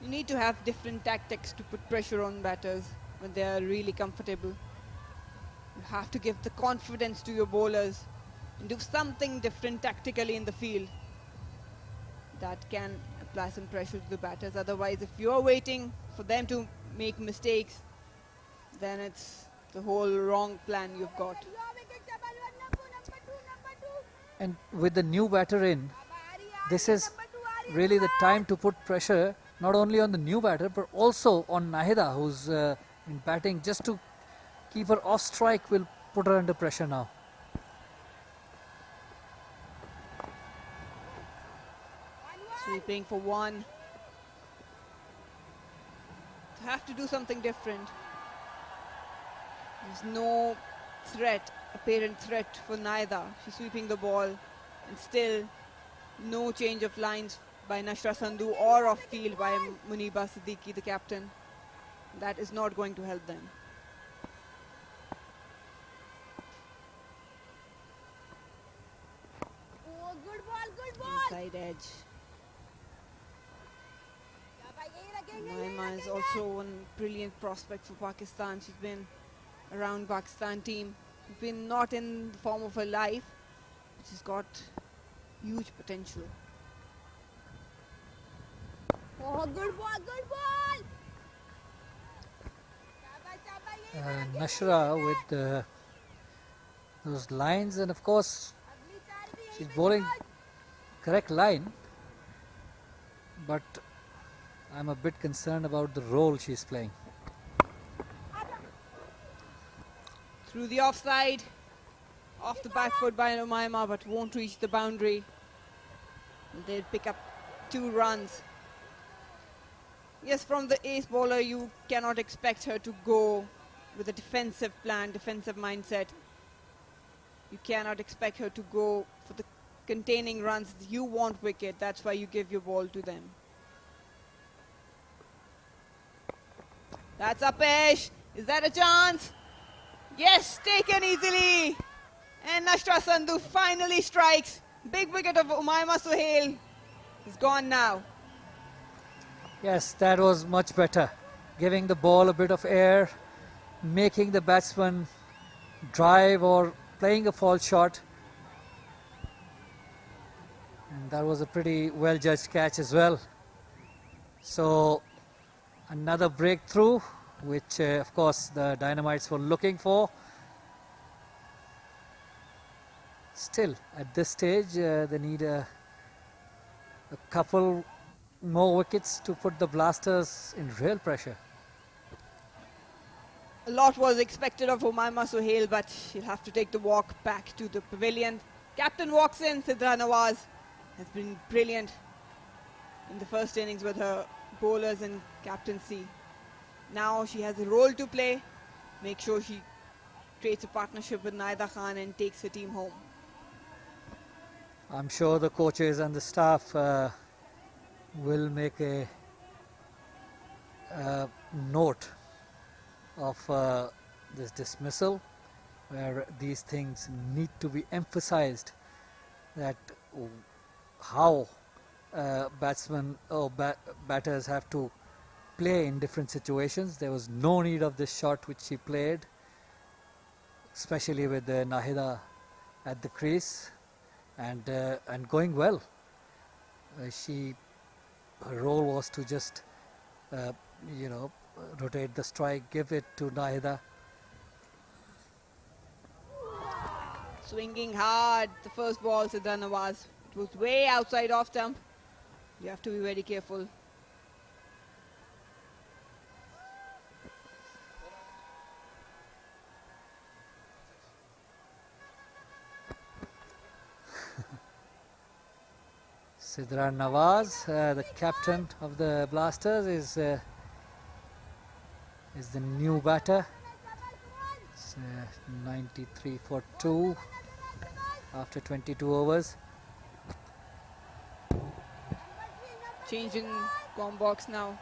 You need to have different tactics to put pressure on batters when they are really comfortable. You have to give the confidence to your bowlers and do something different tactically in the field that can apply some pressure to the batters. Otherwise, if you're waiting for them to make mistakes, then it's the whole wrong plan you've got. And with the new batter in, this is really the time to put pressure not only on the new batter but also on Nahida, who's in batting. Just to keep her off strike will put her under pressure now. Sweeping for 1. They have to do something different. There's no threat, apparent threat for neither. She's sweeping the ball and still no change of lines by Nashra Sandhu or off field by Muniba Siddiqui, the captain. That is not going to help them. Oh, good ball. Inside edge. Naima is also one brilliant prospect for Pakistan. She's been around Pakistan team. Been not in the form of her life, but she's got huge potential. Oh, good ball. Nashra with those lines, and of course she's bowling correct line, but I'm a bit concerned about the role she's playing. Through the offside, off the back foot by Umaima, but won't reach the boundary. They'll pick up 2 runs. Yes, from the ace bowler, you cannot expect her to go with a defensive plan, defensive mindset. You cannot expect her to go for the containing runs. You want wicket, that's why you give your ball to them. That's Apesh. Is that a chance? Yes, taken easily. And Nashra Sandhu finally strikes. Big wicket of Umaima Sohail is gone now. Yes, that was much better. Giving the ball a bit of air, making the batsman drive or playing a false shot. And that was a pretty well judged catch as well. So another breakthrough, which of course the Dynamites were looking for. Still, at this stage, they need a a couple more wickets to put the Blasters in real pressure. A lot was expected of Umaima Sohail, but she'll have to take the walk back to the pavilion. Captain walks in. Sidra Nawaz has been brilliant in the first innings with her bowlers and captaincy. Now she has a role to play. Make sure she creates a partnership with Naida Khan and takes her team home. I'm sure the coaches and the staff will make a note of this dismissal, where these things need to be emphasized, that how batsmen or batters have to play in different situations. There was no need of this shot which she played, especially with Nahida at the crease and going well. Her role was to just rotate the strike, give it to Nahida. Swinging hard, the first ball, Sidra Nawaz. It was way outside off stump. You have to be very careful. Sidra Nawaz, the captain of the Blasters, is the new batter. It's 93 for 2 after 22 overs. Change in comp box now.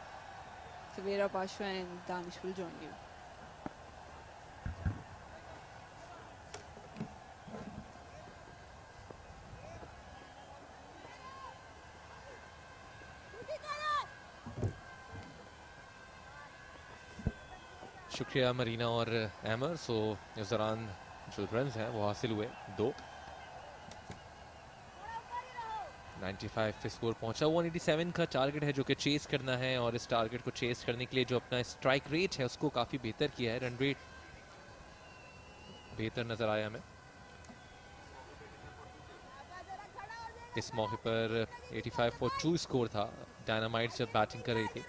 Savera Pasha and Danish will join you. शुक्रिया मरीना और एमर. सो इस दौरान जो runs हैं वो हासिल हुए 2. 95 पे स्कोर पहुंचा. 187 का टारगेट है जो कि चेस करना है, और इस टारगेट को चेस करने के लिए जो अपना स्ट्राइक रेट है उसको काफ़ी बेहतर किया है. रन रेट बेहतर नज़र आया हमें. इस मौके पर 85 for 2 स्कोर था डायनामाइट्स जब बैटिंग कर रही थी.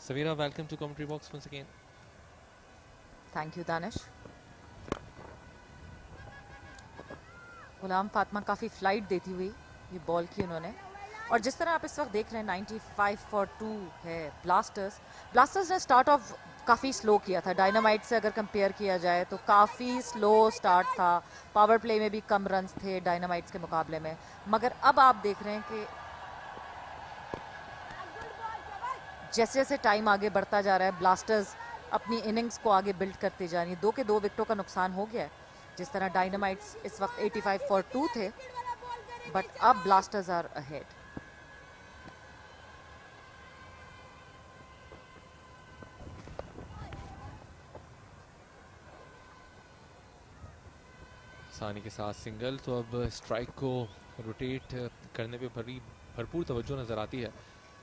Savira, welcome to commentary box once again. Thank you Danish. Ghulam Fatima काफ़ी फ्लाइट देती हुई ये बॉल की उन्होंने, और जिस तरह आप इस वक्त देख रहे हैं 95 for 2 है ब्लास्टर्स ने स्टार्ट ऑफ काफ़ी स्लो किया था. डायनामाइट से अगर कंपेयर किया जाए तो काफ़ी स्लो स्टार्ट था. पावर प्ले में भी कम रन्स थे डायनामाइट्स के मुकाबले में, मगर अब आप देख रहे हैं कि जैसे जैसे टाइम आगे बढ़ता जा रहा है ब्लास्टर्स अपनी इनिंग्स को आगे बिल्ड करते जा रही है. 2 के 2 विकेटों का नुकसान हो गया है. जिस तरह डायनामाइट्स इस वक्त 85 for 2 थे, बट अब ब्लास्टर्स आर अहेड. सानी के साथ सिंगल. तो अब स्ट्राइक को रोटेट करने पे भरपूर तवज्जो नज़र आती है,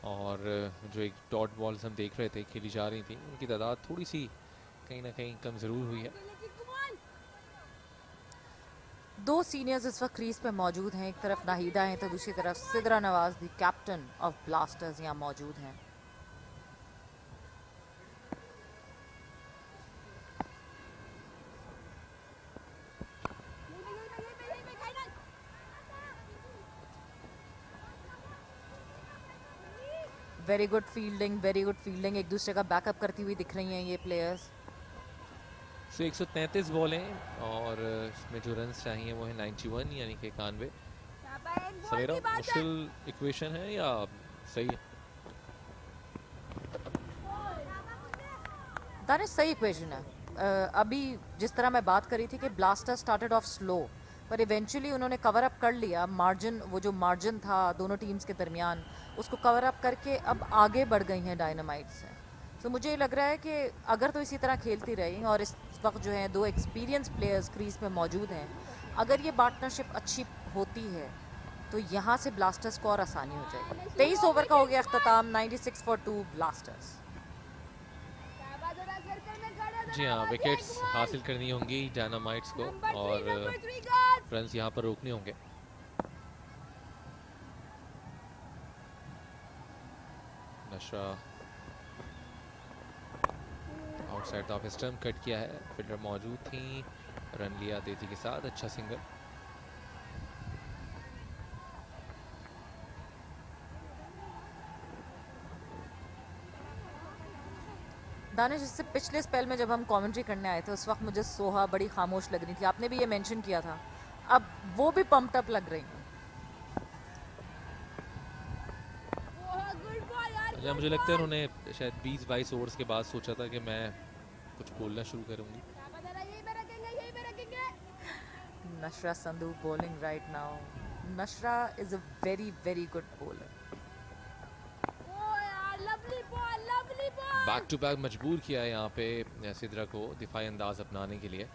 और जो एक डॉट बॉल्स हम देख रहे थे खेली जा रही थी उनकी तादाद थोड़ी सी कहीं ना कहीं कम ज़रूर हुई है. 2 सीनियर्स इस वक्त क्रीज पे मौजूद हैं. एक तरफ नाहिदा हैं तो दूसरी तरफ Sidra Nawaz the captain of blasters यहाँ मौजूद हैं. Very good fielding. एक दूसरे का बैकअप करती हुई दिख रही हैं ये प्लेयर्स. सो 133 बॉलें, और इसमें जो रन्स चाहिए वो है 91 यानी कि 91. सवेरा, मुश्किल इक्वेशन है या सही है? दानिश सही इक्वेशन है. अभी जिस तरह मैं बात करी थी कि ब्लास्टर स्टार्टेड ऑफ स्लो, पर इवेंचुअली उन्होंने कवर अप कर लिया मार्जिन. वो जो मार्जिन था दोनों टीम्स के दरमियान उसको कवर अप करके अब आगे बढ़ गई हैं डायनामाइट से. तो मुझे लग रहा है कि अगर तो इसी तरह खेलती रही, और इस वक्त जो है 2 एक्सपीरियंस प्लेयर्स क्रीज में मौजूद हैं, अगर ये पार्टनरशिप अच्छी होती है तो यहाँ से ब्लास्टर्स को और आसानी हो जाएगी. 23 ओवर का हो गया अख्ताम. 96 for 2 ब्लास्टर्स. जी हाँ, विकेट्स हासिल करनी होंगी डायनामाइट्स को, और रन्स यहाँ पर रोकने होंगे. नशरा आउटसाइड ऑफ स्टंप कट किया है, फील्डर मौजूद थी, रन लिया तेजी के साथ, अच्छा सिंगल। दानिश, इससे पिछले स्पेल में जब हम कमेंट्री करने आए थे उस वक्त मुझे सोहा बड़ी खामोश लग रही थी, आपने भी ये मेंशन किया था, अब वो भी पम्प्ड अप लग रही हैं। या मुझे लगता है उन्होंने शायद 20-22 ओवर्स के बाद सोचा था कि मैं कुछ बोलना शुरू करूंगी। Nashra Sandhu bowling right now. Nashra is a very very good bowler. Back to back मजबूर किया है यहाँ पे सिद्रा को दिफाई अंदाज अपनाने के लिए।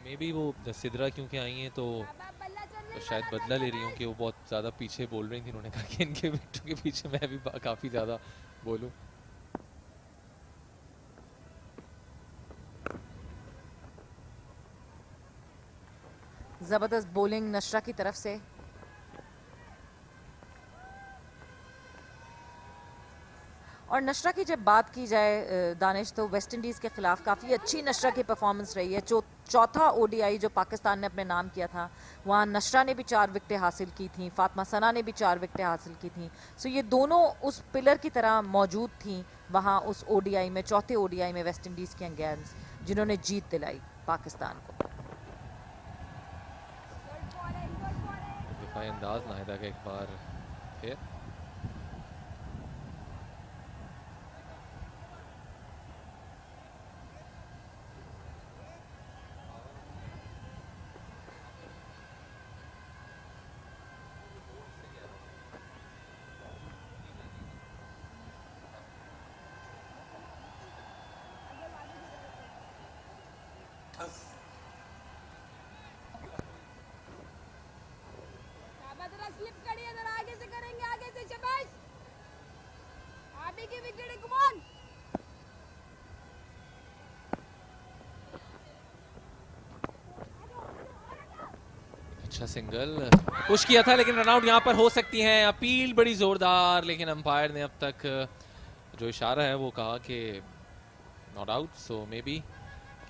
मे बी वो सिद्रा क्योंकि आई हैं तो शायद बदला ले रही हूँ कि वो बहुत ज़्यादा पीछे बोल रही थी, उन्होंने कहा कि इनके विकेटों के पीछे मैं भी काफ़ी ज़्यादा बोलूँ। जबरदस्त बॉलिंग नशरा की तरफ से। और नशरा की जब बात की जाए दानिश, तो वेस्ट इंडीज़ के खिलाफ काफ़ी अच्छी नशरा की परफॉर्मेंस रही है। चौथा ओडीआई जो पाकिस्तान ने अपने नाम किया था, वहाँ नशरा ने भी 4 विकेटें हासिल की थी, फातिमा सना ने भी 4 विकेटें हासिल की थी। सो ये दोनों उस पिलर की तरह मौजूद थी वहाँ उस ओडीआई में, चौथे ओडीआई में वेस्ट इंडीज़ के अगेंस्ट, जिन्होंने जीत दिलाई पाकिस्तान को। दिफाई अंदाज नाहिदा का एक बार फिर। स्लिप करिए, इधर आगे से करेंगे, आगे से शाबाश, आगे की विकेट है, कम ऑन। अच्छा सिंगल पुश किया था लेकिन रनआउट यहाँ पर हो सकती है। अपील बड़ी जोरदार, लेकिन अंपायर ने अब तक जो इशारा है वो कहा कि not out. So may be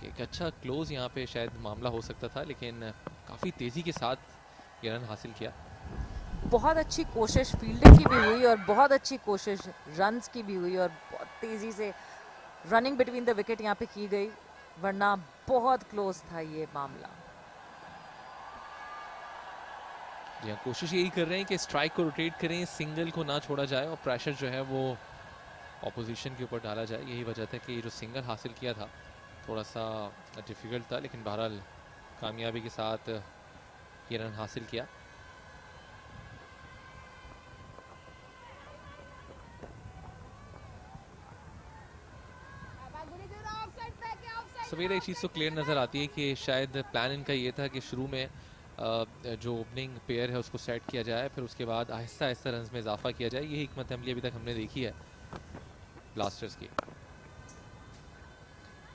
एक अच्छा क्लोज यहाँ पे शायद मामला हो सकता था, लेकिन काफ़ी तेज़ी के साथ ये रन हासिल किया। बहुत अच्छी कोशिश फील्डिंग की भी हुई और बहुत अच्छी कोशिश रन्स की भी हुई और बहुत तेज़ी से रनिंग बिटवीन द विकेट यहाँ पे की गई, वरना बहुत क्लोज था ये मामला। यहाँ कोशिश यही कर रहे हैं कि स्ट्राइक को रोटेट करें, सिंगल को ना छोड़ा जाए और प्रेशर जो है वो ऑपोजिशन के ऊपर डाला जाए। यही वजह था कि जो सिंगल हासिल किया था थोड़ा सा डिफ़िकल्ट था, लेकिन बहरहाल कामयाबी के साथ ये रन हासिल किया। सवेरे एक चीज़ तो क्लियर नज़र आती है कि शायद प्लान इनका ये था कि शुरू में जो ओपनिंग पेयर है उसको सेट किया जाए, फिर उसके बाद आहिस्ता आहिस्ता रन्स में इजाफा किया जाए। यही हिकमत अमली अभी तक हमने देखी है ब्लास्टर्स की।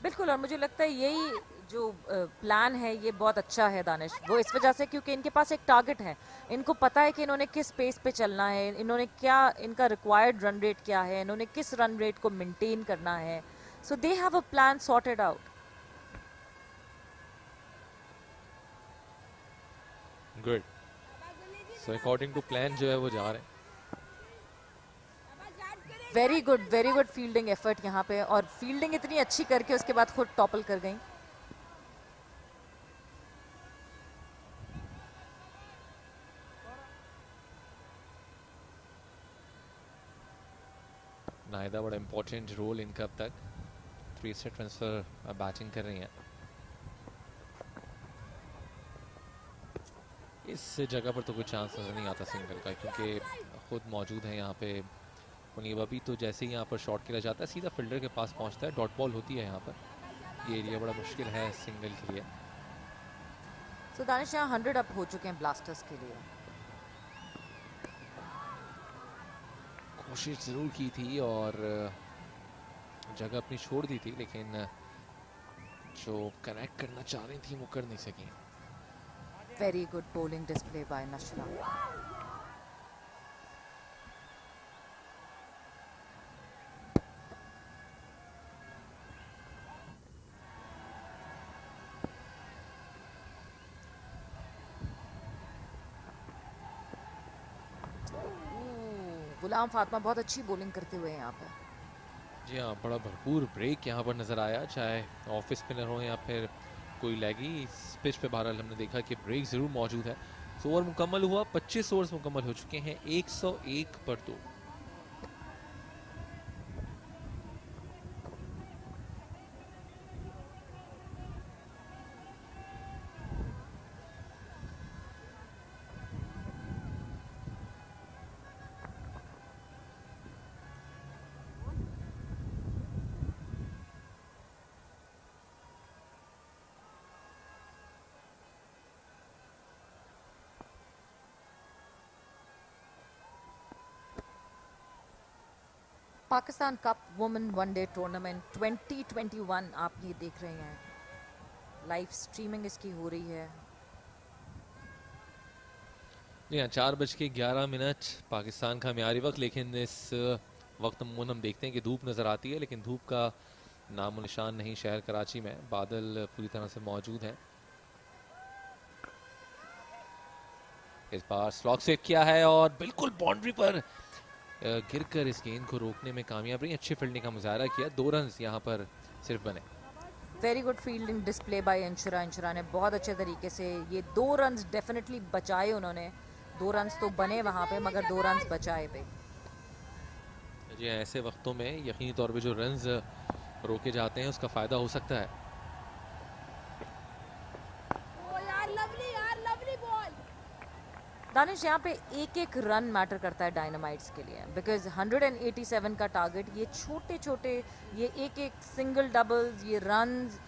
बिल्कुल, और मुझे लगता है यही जो प्लान है ये बहुत अच्छा है दानिश, वो इस वजह से क्योंकि इनके पास एक टारगेट है, इनको पता है कि इन्होंने किस पेस पे चलना है, इन्होंने क्या, इनका रिक्वायर्ड रन रेट क्या है, इन्होंने किस रन रेट को मेंटेन करना है। So they have a plan sorted out. Good, so according to plan जो है वो जा रहे हैं। वेरी गुड फील्डिंग एफर्ट यहाँ पे, और फील्डिंग इतनी अच्छी करके उसके बाद खुद टॉपल कर गई। नाहिदा बड़ा इंपॉर्टेंट रोल इनका अब तक, 3 से ट्रांसफर बैटिंग कर रही हैं। इस जगह पर तो कोई चांस नजर नहीं आता सिंगल का, क्योंकि खुद मौजूद है यहाँ पे मुनीब। अभी तो जैसे ही यहाँ पर शॉट खेला जाता है सीधा फील्डर के पास पहुँचता है, डॉट बॉल होती है यहाँ पर। ये एरिया बड़ा मुश्किल है सिंगल के लिए। सो दानिश यहाँ 100 अप हो चुके हैं ब्लास्टर्स के लिए। कोशिश ज़रूर की थी और जगह अपनी छोड़ दी थी, लेकिन जो कनेक्ट करना चाह रही थी वो कर नहीं सकी। Very good bowling display by Nashra. गुलाम फातिमा बहुत अच्छी बॉलिंग करते हुए हैं यहाँ पे। जी हाँ, बड़ा भरपूर ब्रेक यहाँ पर नज़र आया, चाहे ऑफ स्पिनर हो या फिर कोई लैगी। इस पिच पे बहरहाल हमने देखा कि ब्रेक ज़रूर मौजूद है। तो ओवर मुकम्मल हुआ, 25 ओवर्स मुकम्मल हो चुके हैं, 101 पर 2। Pakistan cup women one day tournament 2021 आप ये देख रहे हैं, लाइव स्ट्रीमिंग इसकी हो रही है। जी हाँ, 4:11 पाकिस्तान का म्यारी वक्त, लेकिन इस वक्त हम देखते हैं कि धूप नज़र आती है, लेकिन धूप का नामो निशान नहीं शहर कराची में। बादल पूरी तरह से मौजूद हैं। इस बार स्लॉग सेव किया है और बिल्कुल बाउंड्री पर गिरकर इस गेंद को रोकने में कामयाब रही। अच्छी फील्डिंग का मुजाहरा किया, 2 रन यहाँ पर सिर्फ बने। Very good fielding display bye Anshura. Anshura ने बहुत अच्छे तरीके से ये 2 रन डेफिनेटली बचाए उन्होंने। 2 रन तो बने वहां पे, मगर 2 रन बचाए पे। जी हाँ, ऐसे वक्तों में यकीनी तौर पे जो रन्स रोके जाते हैं उसका फ़ायदा हो सकता है। दानिश, यहाँ पे एक एक रन मैटर करता है डायनामाइट्स के लिए, बिकॉज 187 का टारगेट, ये छोटे छोटे, ये एक एक सिंगल डबल्स, ये रन्स,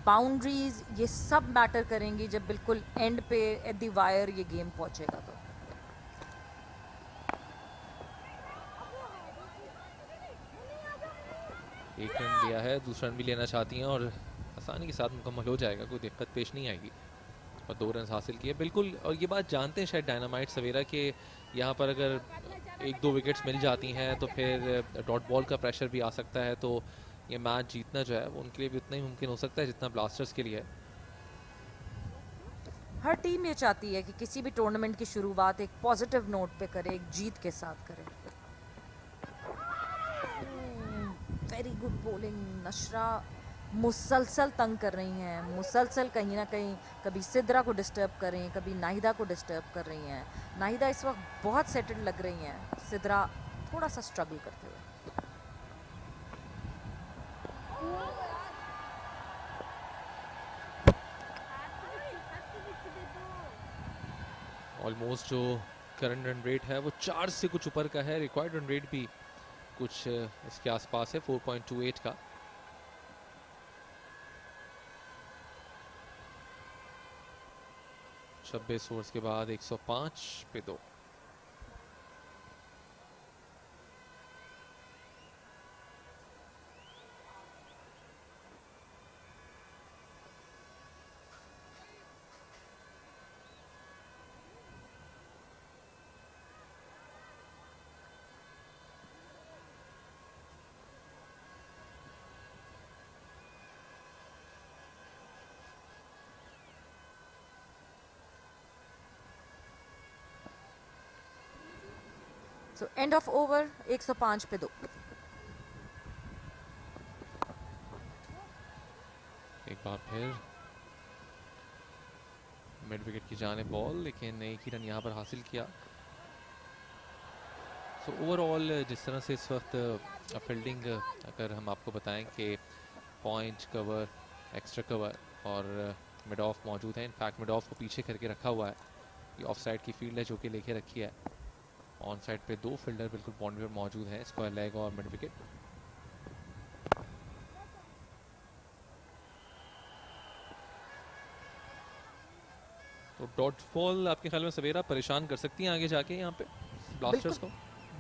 बाउंड्रीज, ये सब मैटर करेंगी जब बिल्कुल एंड पे एट द वायर ये गेम पहुंचेगा। तो एक रन लिया है, दूसरा रन भी लेना चाहती हैं और आसानी के साथ मुकम्मल हो जाएगा, कोई दिक्कत पेश नहीं आएगी। और 2 रन हासिल किए बिल्कुल। और ये बात जानते हैं शायद डायनामाइट सवेरा के, यहाँ पर अगर 1-2 विकेट्स मिल जाती हैं तो फिर डॉट बॉल का प्रेशर भी आ सकता है, तो ये मैच जीतना जो है वो उनके लिए भी उतना ही मुमकिन हो सकता है जितना ब्लास्टर्स के लिए है। हर टीम ये चाहती है कि किसी भी टूर्नामेंट की शुरुआत एक पॉजिटिव नोट पे करे, एक जीत के साथ करे। Very good bowling. नशरा मुसलसल तंग कर रही हैं, मुसलसल कहीं ना कहीं कभी सिद्रा को डिस्टर्ब कर रही हैं, कभी नाहिदा को डिस्टर्ब कर रही हैं। नाहिदा इस वक्त बहुत सेटल्ड लग रही हैं, सिद्रा थोड़ा सा स्ट्रगल करते हुए। ऑलमोस्ट जो करंट रन रेट है वो 4 से कुछ ऊपर का है। रिक्वायर्ड रन रेट भी कुछ इसके आसपास है, 4.28 का। छब्बीस ओवर्स के बाद 105 पे 2। सो एंड ऑफ ओवर 105 पे 2। एक बार फिर मिड विकेट की जाने बॉल, लेकिन एक ही रन यहाँ पर हासिल किया। सो ओवरऑल जिस तरह से इस वक्त फील्डिंग अगर हम आपको बताएं कि पॉइंट कवर, एक्स्ट्रा कवर और मिड ऑफ मौजूद है। इनफैक्ट मिड ऑफ को पीछे करके रखा हुआ है। ये ऑफ साइड की फील्ड है जो कि लेके रखी है। ऑन साइड पे 2 फील्डर बिल्कुल बाउंड्री पर मौजूद हैं, स्क्वायर लेग और मिड विकेट। तो डॉट बॉल आपके ख्याल में सवेरा परेशान कर सकती हैं आगे जाके यहाँ पे ब्लास्टर्स को?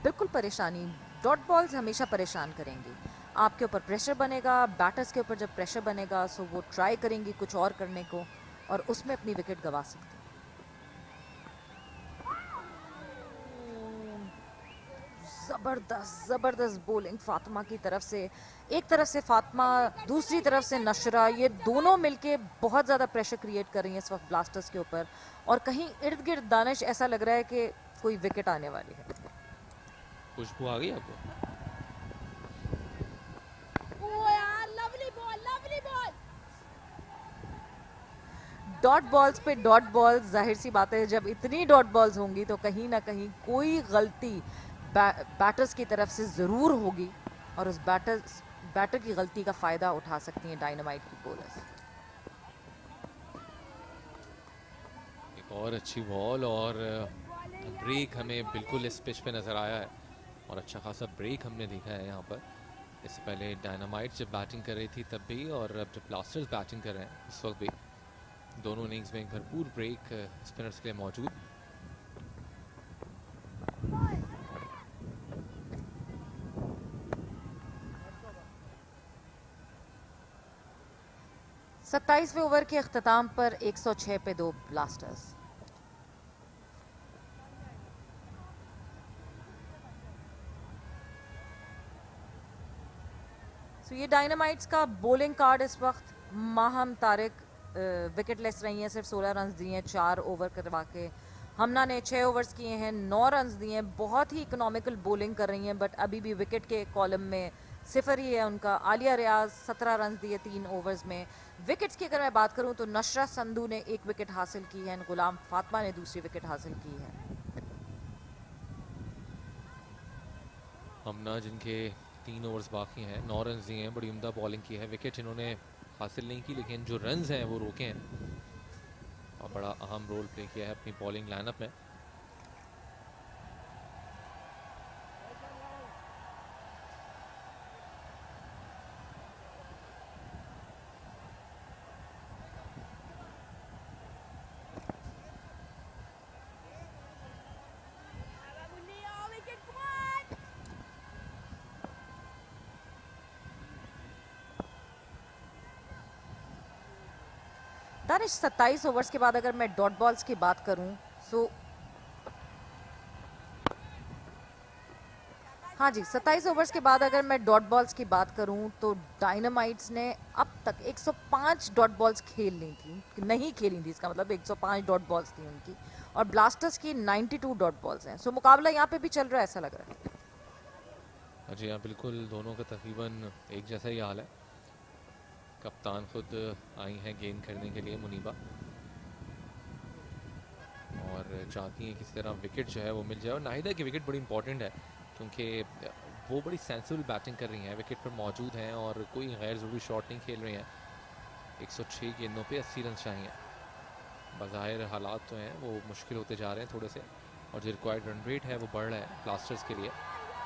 बिल्कुल परेशानी, डॉट बॉल्स हमेशा परेशान करेंगी। आपके ऊपर प्रेशर बनेगा, बैटर्स के ऊपर जब प्रेशर बनेगा सो वो ट्राई करेंगी कुछ और करने को और उसमें अपनी विकेट गंवा सकती हैं। जबरदस्त बोलिंग फातिमा की तरफ से। एक तरफ से फातिमा, दूसरी तरफ से नशरा, ये दोनों मिलके बहुत ज़्यादा प्रेशर क्रिएट कर रही हैं इस वक्त ब्लास्टर्स के ऊपर और कहीं इर्द गिर्द दानिश ऐसा लग रहा है कि कोई विकेट आने वाली है। खुशबू आ गई आपको? ओ यार लवली बॉल डॉट बॉल्स पे डॉट बॉल्स, जाहिर सी बात है जब इतनी डॉट बॉल्स होंगी तो कहीं ना कहीं कोई गलती बैटर्स की तरफ से ज़रूर होगी और उस बैटर की गलती का फ़ायदा उठा सकती हैं डायनामाइट की बॉलर्स। एक और अच्छी बॉल और ब्रेक हमें बिल्कुल इस पिच पे नज़र आया है और अच्छा खासा ब्रेक हमने देखा है यहाँ पर। इससे पहले डायनामाइट्स जब बैटिंग कर रही थी तब भी और अब जब ब्लास्टर्स बैटिंग कर रहे हैं इस वक्त भी, दोनों इनिंग्स में एक भरपूर ब्रेक स्पिनर्स के लिए मौजूद। सत्ताईसवें ओवर के अख्ताम पर 106 पे 2 ब्लास्टर्स। तो ये डायनामाइट्स का बॉलिंग कार्ड इस वक्त। माहम तारिक विकेटलेस रही हैं, सिर्फ 16 रन दिए हैं 4 ओवर करवा के। हमना ने 6 ओवर्स किए हैं, 9 रन दिए हैं, बहुत ही इकोनॉमिकल बॉलिंग कर रही हैं बट अभी भी विकेट के कॉलम में 0 ही है उनका। आलिया रियाज 17 रन दिए 3 ओवर्स में। विकेट्स की अगर मैं बात करूं तो नशरा संधू ने 1 विकेट हासिल की है, गुलाम फातिमा ने दूसरी विकेट हासिल की है। हमना जिनके 3 ओवर्स बाकी हैं, 9 रन दिए हैं, बड़ी उम्दा बॉलिंग की है। विकेट इन्होंने हासिल नहीं की लेकिन जो रन्स हैं वो रोके हैं और बड़ा अहम रोल प्ले किया है अपनी बॉलिंग लाइनअप में। दानिश 27 ओवर्स के बाद अगर मैं डॉट बॉल्स की बात करूं तो हाँ जी, 27 ओवर्स के बाद अगर मैं डॉट बॉल्स की बात करूं तो डायनामाइट्स ने अब तक 105 डॉट बॉल्स नहीं खेली थी, इसका मतलब 105 डॉट बॉल्स थी उनकी और ब्लास्टर्स की 92 डॉट बॉल्स हैं। सो मुकाबला यहाँ पे भी चल रहा है ऐसा लग रहा है। जी हाँ, बिल्कुल दोनों का तकरीबन एक जैसा ही हाल है। कप्तान खुद आई हैं गेंद करने के लिए मुनीबा और चाहती हैं किसी तरह विकेट जो है वो मिल जाए और नाहिदा की विकेट बड़ी इंपॉर्टेंट है क्योंकि वो बड़ी सेंसिबल बैटिंग कर रही हैं, विकेट पर मौजूद हैं और कोई गैर ज़रूरी शॉट नहीं खेल रही हैं। 106 गेंदों पे 80 रन चाहिए। बज़ाहिर हालात तो हैं वो मुश्किल होते जा रहे हैं थोड़े से और जो रिक्वायर्ड रन रेट है वो बढ़ रहा है ब्लास्टर्स के लिए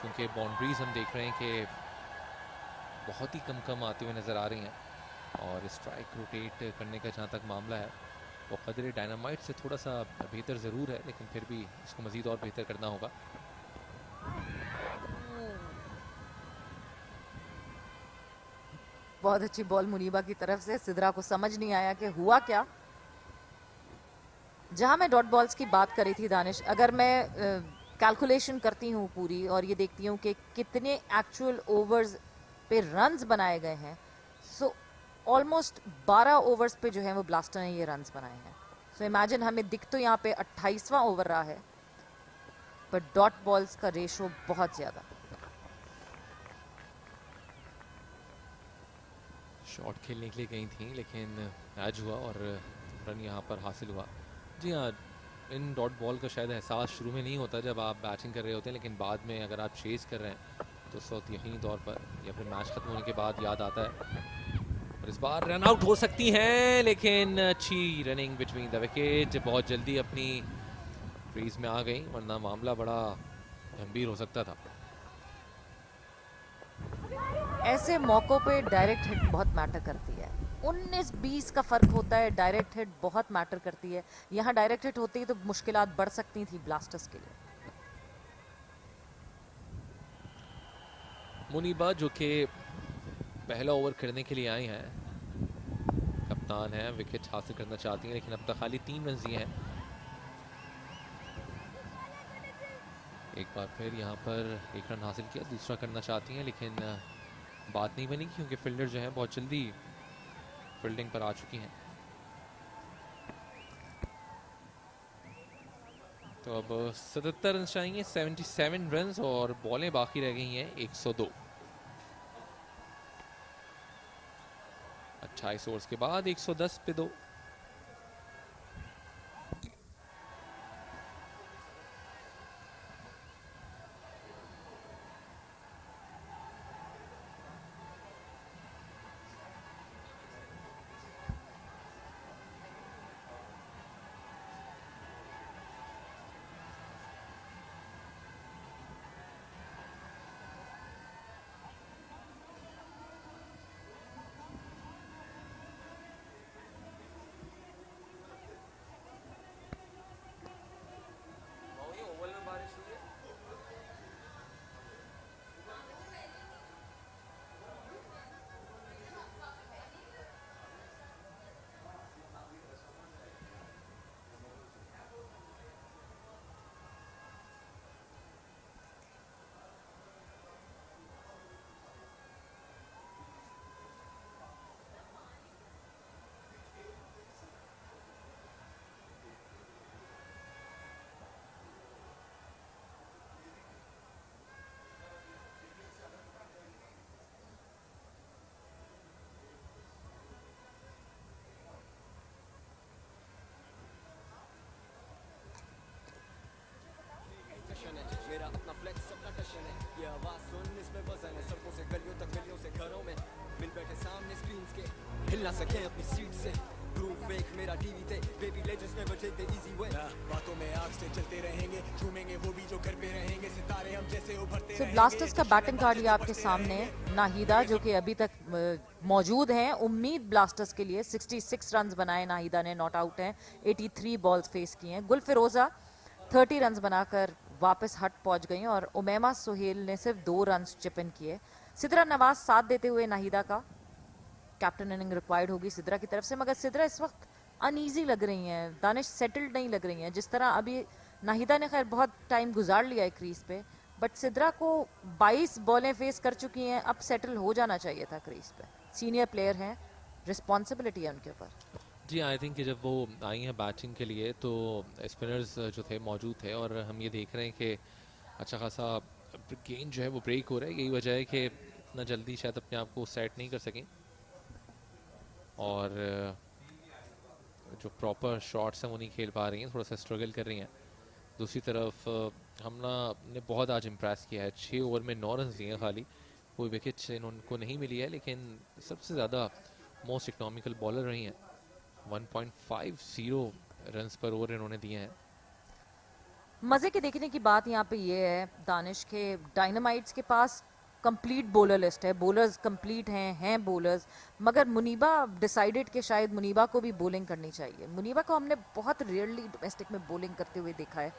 क्योंकि बाउंड्रीज हम देख रहे हैं कि बहुत ही कम आती हुई नज़र आ रही हैं और स्ट्राइक रोटेट करने का जहाँ तक मामला है वो कदर डायनामाइट से थोड़ा सा बेहतर ज़रूर है लेकिन फिर भी इसको मज़ीद और बेहतर करना होगा। बहुत अच्छी बॉल मुनीबा की तरफ से। सिद्रा को समझ नहीं आया कि हुआ क्या। जहां मैं डॉट बॉल्स की बात करी थी दानिश, अगर मैं कैलकुलेशन करती हूँ पूरी और ये देखती हूँ कि कितने एक्चुअल ओवर्स पे रन्स बनाए गए हैं, सो ऑलमोस्ट 12 ओवर्स पे जो है वो ब्लास्टर ने ये रन्स बनाए हैं। सो इमेजिन, हमें दिख तो यहाँ पे 28वां ओवर रहा है पर डॉट बॉल्स का रेशो बहुत ज़्यादा। शॉट खेलने के लिए गई थी लेकिन मैच हुआ और रन यहाँ पर हासिल हुआ। जी हाँ, इन डॉट बॉल का शायद एहसास शुरू में नहीं होता जब आप बैटिंग कर रहे होते हैं लेकिन बाद में अगर आप चेज़ कर रहे हैं तो उस वक्त यकीनी तौर पर या फिर मैच खत्म होने के बाद याद आता है। और इस बार रन आउट हो सकती हैं लेकिन अच्छी रनिंग बिटवीन द विकेट, बहुत जल्दी अपनी क्रीज में आ गई वरना मामला बड़ा गंभीर हो सकता था। ऐसे मौकों पे डायरेक्ट हिट बहुत मैटर करती है। 19-20 का फर्क होता है, डायरेक्ट हिट बहुत मैटर करती है। यहाँ डायरेक्ट हिट होती तो मुश्किलात बढ़ सकती थी ब्लास्टर्स के लिए। मुनीबा जो कि पहला ओवर खेलने के लिए आए हैं। कप्तान है, विकेट हासिल करना चाहती हैं लेकिन अब तक खाली 3 रन दिए हैं। एक बार फिर यहाँ पर 1 रन हासिल किया, दूसरा करना चाहती हैं लेकिन बात नहीं बनी क्योंकि फील्डर जो है बहुत जल्दी फील्डिंग पर आ चुकी हैं। तो अब 77 रन चाहिए, 77 रन और बॉलें बाकी रह गई हैं 102। 28 ओवर्स के बाद 110 पे 2। मेरा अपना फ्लेक्स अपना टशन है, ये आवाज सुन इसमें वजन है, सड़कों से गलियों तक गलियों से घरों में मिल बैठे सामने स्क्रीन के, हिल ना सके अपनी सीट से। ग्रूव वेक मेरा टीवी थे, baby legends never take the easy way, बातों में आग से चलते रहेंगे, झूमेंगे वो भी जो घर पे रहेंगे, सितारे हम जैसे उभरते रहेंगे। ब्लास्टर्स का बैटिंग कार्ड आपके सामने, नाहिदा जो कि अभी तक मौजूद हैं, उम्मीद ब्लास्टर्स के लिए 66 रन बनाए नाहिदा ने, नॉट आउट हैं, 83 बॉल्स फेस किए हैं। गुल फिरोजा 30 रन बनाकर वापस हट पहुंच गई और उमैमा सुहेल ने सिर्फ 2 रन चिप इन किए। सिद्रा नवाज साथ देते हुए नाहिदा का, कैप्टन इनिंग रिक्वायर्ड होगी सिद्रा की तरफ से, मगर सिद्रा इस वक्त अनईजी लग रही हैं, दानिश सेटल्ड नहीं लग रही हैं। जिस तरह अभी नाहिदा ने खैर बहुत टाइम गुजार लिया है क्रीज पे, बट सिद्रा को 22 बॉलें फेस कर चुकी हैं, अब सेटल हो जाना चाहिए था क्रीज पे। सीनियर प्लेयर हैं, रिस्पॉन्सिबिलिटी है उनके ऊपर। जी आई थिंक कि जब वो आई हैं बैटिंग के लिए तो स्पिनर्स जो थे मौजूद थे और हम ये देख रहे हैं कि अच्छा खासा गेंद जो है वो ब्रेक हो रहा है। यही वजह है कि इतना जल्दी शायद अपने आप को सेट नहीं कर सकें और जो प्रॉपर शॉट्स हैं वो नहीं खेल पा रही हैं, थोड़ा सा स्ट्रगल कर रही हैं। दूसरी तरफ हमना ने बहुत आज इम्प्रेस किया है, 6 ओवर में 9 रन दिए खाली, कोई विकेट इनको नहीं मिली है लेकिन सबसे ज़्यादा मोस्ट इकोनॉमिकल बॉलर रही हैं। 1.50 रन्स पर ओवर इन्होंने दिए हैं। मजे के देखने की बात यहाँ पे ये है दानिश के, डायनामाइट्स के पास कंप्लीट बॉलर लिस्ट है, बॉलर्स कंप्लीट हैं बॉलर्स, मगर मुनीबा डिसाइडेड कि शायद मुनीबा को भी बॉलिंग करनी चाहिए। मुनीबा को हमने बहुत रेयरली डोमेस्टिक में बॉलिंग करते हुए देखा है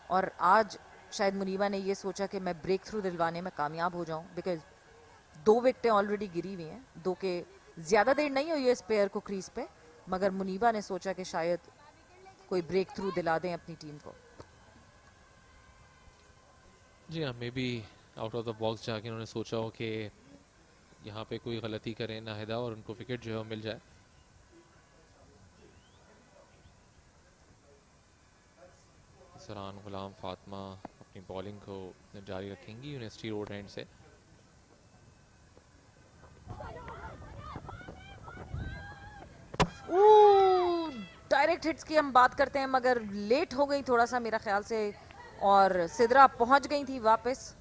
और आज शायद मुनीबा ने ये सोचा कि मैं ब्रेक थ्रू दिलवाने में कामयाब हो जाऊं, बिकॉज 2 विकेटें ऑलरेडी गिरी हुई हैं, 2 के ज़्यादा देर नहीं हुई है इस पेयर को क्रीज पे, मगर मुनीबा ने सोचा कि शायद कोई ब्रेक थ्रू दिला दें अपनी टीम को। जी हाँ, may be out of the box जाके उन्होंने सोचा हो कि यहाँ पे कोई गलती करें नाहिदा और उनको विकेट जो है मिल जाए। इस दौरान गुलाम फातिमा अपनी बॉलिंग को जारी रखेंगी यूनिवर्सिटी रोड एंड से। डायरेक्ट हिट्स की हम बात करते हैं मगर लेट हो गई थोड़ा सा मेरा ख्याल से, और सिद्रा पहुंच गई थी वापस।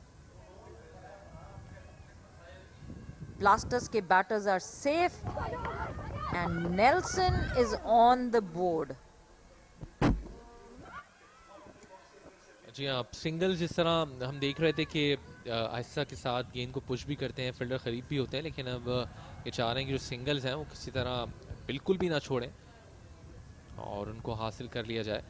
ब्लास्टर्स के batters are safe and Nelson is on the board. जी हाँ, सिंगल जिस तरह हम देख रहे थे कि आहिस्ता के साथ गेंद को पुश भी करते हैं, फील्डर करीब भी होते हैं, लेकिन अब ये चाह रहे हैं कि जो सिंगल्स हैं वो किसी तरह बिल्कुल भी ना छोड़ें और उनको हासिल कर लिया जाए।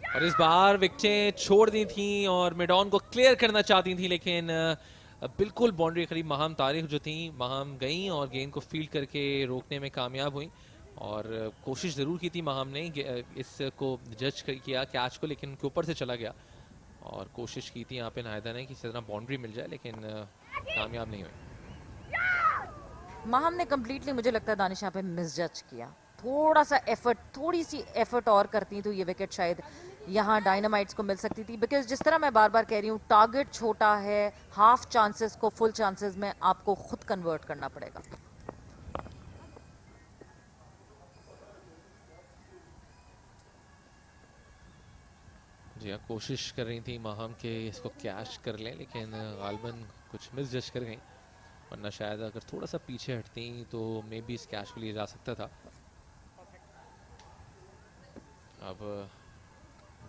और इस बार विकेटें छोड़ दी थी और मिडॉन को क्लियर करना चाहती थी, लेकिन बिल्कुल बाउंड्री करीब माहम तारिक जो थी, माहम गई और गेंद को फील्ड करके रोकने में कामयाब हुई। और कोशिश ज़रूर की थी माहम ने इसको जज किया कैच को, लेकिन उनके ऊपर से चला गया। और कोशिश की थी यहाँ पे नाहिदा ने कि इस तरह बाउंड्री मिल जाए, लेकिन कामयाब नहीं हुई। माहम ने कम्प्लीटली मुझे लगता है दानिश यहाँ पे मिसजज किया। थोड़ा सा एफर्ट, थोड़ी सी एफर्ट और करती तो ये विकेट शायद यहाँ डायनामाइट्स को मिल सकती थी। बिकॉज जिस तरह मैं बार बार कह रही हूँ, टारगेट छोटा है, हाफ चांसेस को फुल चांसेस में आपको खुद कन्वर्ट करना पड़ेगा। जी हाँ, कोशिश कर रही थी माहम के इसको कैच कर लें, लेकिन गालबन कुछ मिस जज कर गई। वरना शायद अगर थोड़ा सा पीछे हटती तो मे बी इस कैच को लिया जा सकता था। अब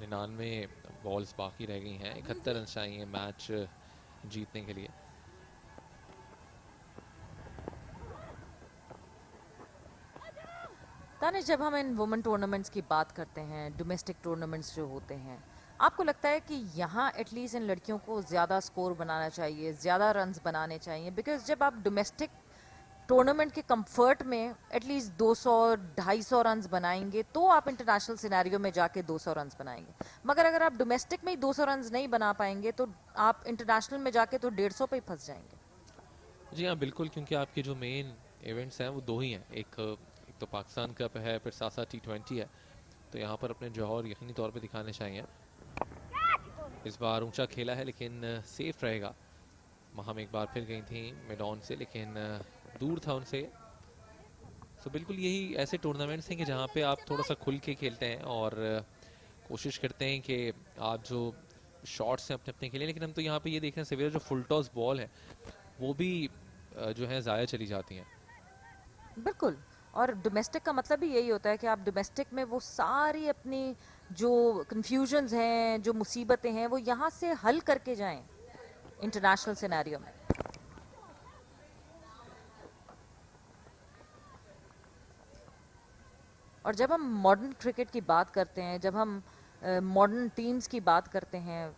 99 बॉल्स बाकी रह गई हैं, 71 रन चाहिए मैच जीतने के लिए। तानिश, जब हम इन वुमेन टूर्नामेंट्स की बात करते हैं, डोमेस्टिक टूर्नामेंट्स जो होते हैं, आपको लगता है कि यहाँ एटलीस्ट इन लड़कियों को ज़्यादा स्कोर बनाना चाहिए, ज़्यादा रन्स बनाने चाहिए? बिकॉज जब आप डोमेस्टिक टूर्नामेंट के कंफर्ट में एटलीस्ट 200-250 रन्स बनाएंगे तो आप इंटरनेशनल सिनेरियो में जाके 200 रन्स बनाएंगे। मगर अगर आप डोमेस्टिक में ही 200 रन्स नहीं बना पाएंगे तो आप इंटरनेशनल में जाके तो 150 पे ही फंस जाएंगे। जी हाँ, बिल्कुल, क्योंकि आपके जो मेन इवेंट्स हैं वो दो ही हैं। एक तो पाकिस्तान कप है, फिर साथ साथ T20 है। तो यहाँ पर अपने जौहर यकीनी तौर पे दिखाने चाहिए। इस बार ऊंचा खेला है लेकिन सेफ रहेगा। हम एक बार फिर गई थी मिडॉन से, लेकिन दूर था उनसे। तो बिल्कुल यही ऐसे टूर्नामेंट्स हैं कि जहाँ पे आप थोड़ा सा खुल के खेलते हैं और कोशिश करते हैं कि आप जो शॉट्स हैं अपने अपने खेलें। लेकिन हम तो यहाँ पे ये देख रहे हैं सवेरे जो फुल टॉस बॉल है वो भी जो है ज़ाया चली जाती हैं। बिल्कुल, और डोमेस्टिक का मतलब ही यही होता है कि आप डोमेस्टिक में वो सारी अपनी जो कंफ्यूजन्स हैं, जो मुसीबतें हैं, वो यहाँ से हल करके जाएं इंटरनेशनल सिनेरियो में। और जब हम मॉडर्न क्रिकेट की बात करते हैं, जब हम मॉडर्न टीम्स की बात करते हैं,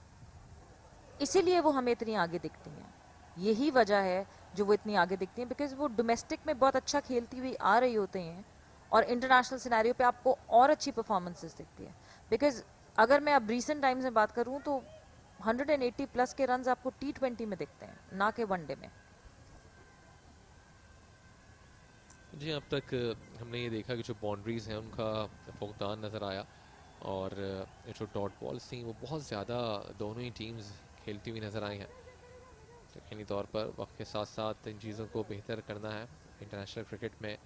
इसीलिए वो हमें इतनी आगे दिखती हैं। यही वजह है जो वो इतनी आगे दिखती हैं, बिकॉज वो डोमेस्टिक में बहुत अच्छा खेलती हुई आ रही होते हैं और इंटरनेशनल सिनेरियो पे आपको और अच्छी परफॉर्मेंसेस दिखती है। बिकॉज अगर मैं अब रिसेंट टाइम्स में बात करूं तो 180 प्लस के रन्स आपको T20 में दिखते हैं, ना कि वनडे में। जी, अब तक हमने ये देखा कि जो बाउंड्रीज हैं उनका फुकदान नज़र आया और जो डॉट बॉल्स थी वो बहुत ज़्यादा दोनों ही टीम्स खेलती हुई नज़र आई हैं। यकीनी तौर पर वक्त के साथ साथ इन चीज़ों को बेहतर करना है। इंटरनेशनल क्रिकेट में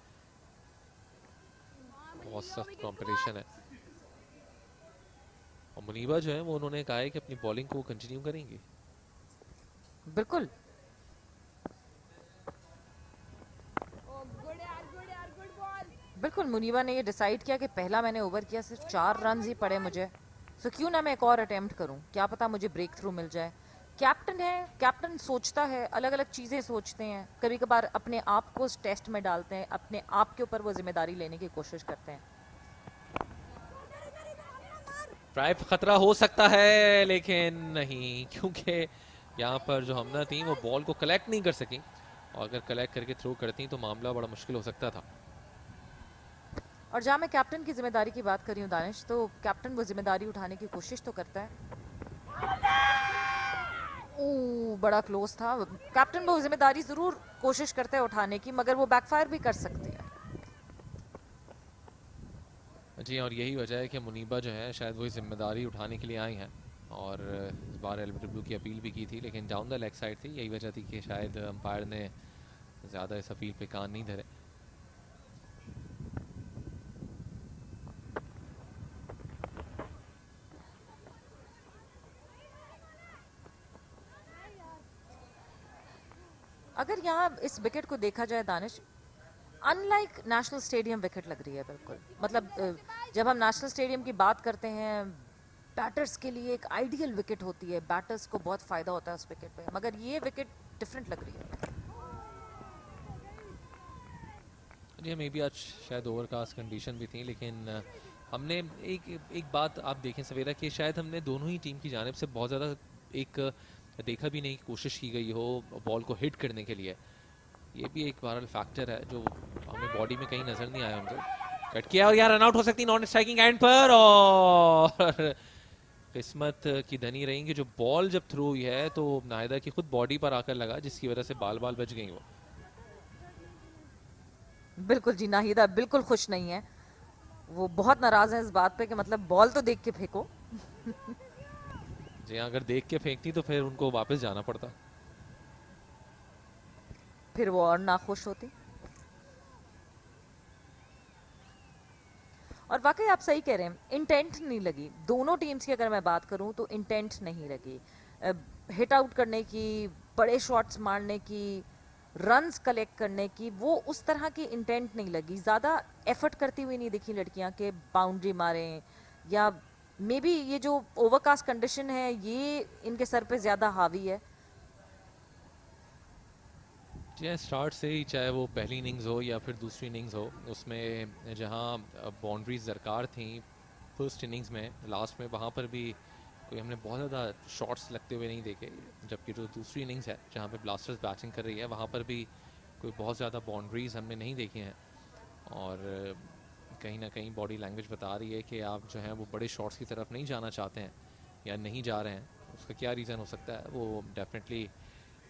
बहुत सख्त कंपटीशन है और मुनीबा जो है वो उन्होंने कहा है कि अपनी बॉलिंग को कंटिन्यू करेंगी। बिल्कुल, बिल्कुल मुनीबा ने ये डिसाइड किया कि पहला मैंने ओवर किया, सिर्फ 4 रन ही पड़े मुझे, सो क्यों ना मैं एक और अटेम्प्ट करूं, क्या पता मुझे ब्रेक थ्रू मिल जाए। कैप्टन है, कैप्टन सोचता है, अलग अलग चीज़ें सोचते हैं, कभी कभार अपने आप को उस टेस्ट में डालते हैं, अपने आप के ऊपर वो जिम्मेदारी लेने की कोशिश करते हैं। ड्राइव खतरा हो सकता है लेकिन नहीं, क्योंकि यहाँ पर जो हमला थी वो बॉल को कलेक्ट नहीं कर सकी और अगर कलेक्ट करके थ्रो करती तो मामला बड़ा मुश्किल हो सकता था। और जहाँ मैं कैप्टन की जिम्मेदारी की बात कर रही हूँ दानिश, तो कैप्टन वो जिम्मेदारी उठाने की कोशिश तो करता है। बड़ा क्लोज था। कैप्टन वो जिम्मेदारी जरूर कोशिश करता है उठाने की, मगर वो बैकफायर भी कर सकती है। जी, और यही वजह है कि मुनीबा जो है शायद वही जिम्मेदारी उठाने के लिए आई हैं और इस बार LBW की अपील भी की थी, लेकिन डाउन द लेग साइड थी। यही वजह थी कि शायद अंपायर ने ज़्यादा इस अपील पे कान नहीं धरे। अगर यहाँ इस विकेट को देखा जाए Danish, unlike national stadium wicket लग रही है बिल्कुल। मतलब जब हम नेशनल स्टेडियम की बात करते हैं, बैटर्स के लिए एक आइडियल विकेट होती है, बैटर्स को बहुत फायदा होता है उस विकेट पे, मगर ये विकेट डिफरेंट लग रही है। जी, मे बी आज शायद ओवरकास्ट कंडीशन भी थी, लेकिन हमने एक बात आप देखें सवेरा कि शायद हमने दोनों ही टीम की जानिब से बहुत ज़्यादा एक देखा भी नहीं, कोशिश की गई हो बॉल को हिट करने के लिए। ये भी एक बहरहाल फैक्टर है जो हमें बॉडी में कहीं नज़र नहीं आया उनको। कट किया और यार रन आउट हो सकती नॉन स्ट्राइकिंग एंड पर, और किस्मत की धनी रहेंगे जो बॉल जब थ्रो हुई है तो नाहिदा की खुद बॉडी पर आकर लगा, जिसकी वजह से बाल बाल बच गई वो। बिल्कुल जी, नाहिदा बिल्कुल खुश नहीं है, वो बहुत नाराज है इस बात पे कि मतलब बॉल तो देख के फेंको। जी हाँ, अगर देख के फेंकती तो फिर उनको वापस जाना पड़ता। फिर वो और ना खुश होती। और वाकई आप सही कह रहे हैं, इंटेंट नहीं लगी दोनों टीम्स की। अगर मैं बात करूं तो इंटेंट नहीं लगी हिट आउट करने की, बड़े शॉट्स मारने की, रन्स कलेक्ट करने की, वो उस तरह की इंटेंट नहीं लगी। ज़्यादा एफर्ट करती हुई नहीं दिखी लड़कियां कि बाउंड्री मारें, या मे बी ये जो ओवरकास्ट कंडीशन है ये इनके सर पे ज़्यादा हावी है। जी स्टार्ट से ही, चाहे वो पहली इनिंग्स हो या फिर दूसरी इनिंग्स हो, उसमें जहाँ बाउंड्रीज दरकार थी फर्स्ट इनिंग्स में, लास्ट में वहाँ पर भी कोई हमने बहुत ज़्यादा शॉट्स लगते हुए नहीं देखे। जबकि जो दूसरी इनिंग्स है जहाँ पे ब्लास्टर्स बैटिंग कर रही है, वहाँ पर भी कोई बहुत ज़्यादा बाउंड्रीज हमने नहीं देखी हैं। और कहीं ना कहीं बॉडी लैंग्वेज बता रही है कि आप जो हैं वो बड़े शॉट्स की तरफ नहीं जाना चाहते हैं या नहीं जा रहे हैं। उसका क्या रीज़न हो सकता है, वो डेफिनेटली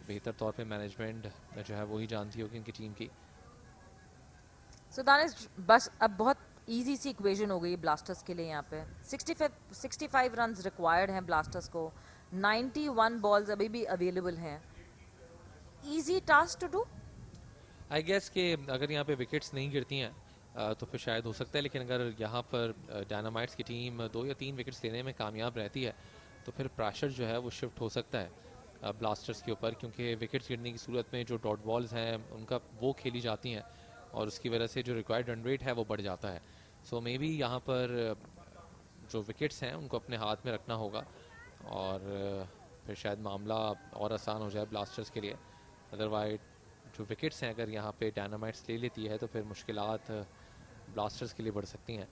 बेहतर तौर पे मैनेजमेंट जो है वही जानती होगी उनकी टीम की। सो दानिश, बस अब बहुत इजी सी इक्वेशन हो गई है ब्लास्टर्स के लिए। यहाँ पे 65 रन्स रिक्वायर्ड हैं ब्लास्टर्स को, 91 बॉल्स अभी भी अवेलेबल हैं। Easy task to do. I guess कि अगर यहाँ पे विकेट्स नहीं गिरती हैं तो फिर शायद हो सकता है, लेकिन अगर यहाँ पर डायनामाइट्स की टीम 2 या 3 विकेट्स लेने में कामयाब रहती है तो फिर प्रेशर जो है वो शिफ्ट हो सकता है ब्लास्टर्स के ऊपर, क्योंकि विकेट्स गिरने की सूरत में जो डॉट बॉल्स हैं उनका वो खेली जाती हैं और उसकी वजह से जो रिक्वायर्ड रन रेट है वो बढ़ जाता है। सो मे बी यहाँ पर जो विकेट्स हैं उनको अपने हाथ में रखना होगा और फिर शायद मामला और आसान हो जाए ब्लास्टर्स के लिए। अदरवाइज जो विकेट्स हैं अगर यहाँ पे डायनामाइट्स ले लेती है तो फिर मुश्किलात ब्लास्टर्स के लिए बढ़ सकती हैं।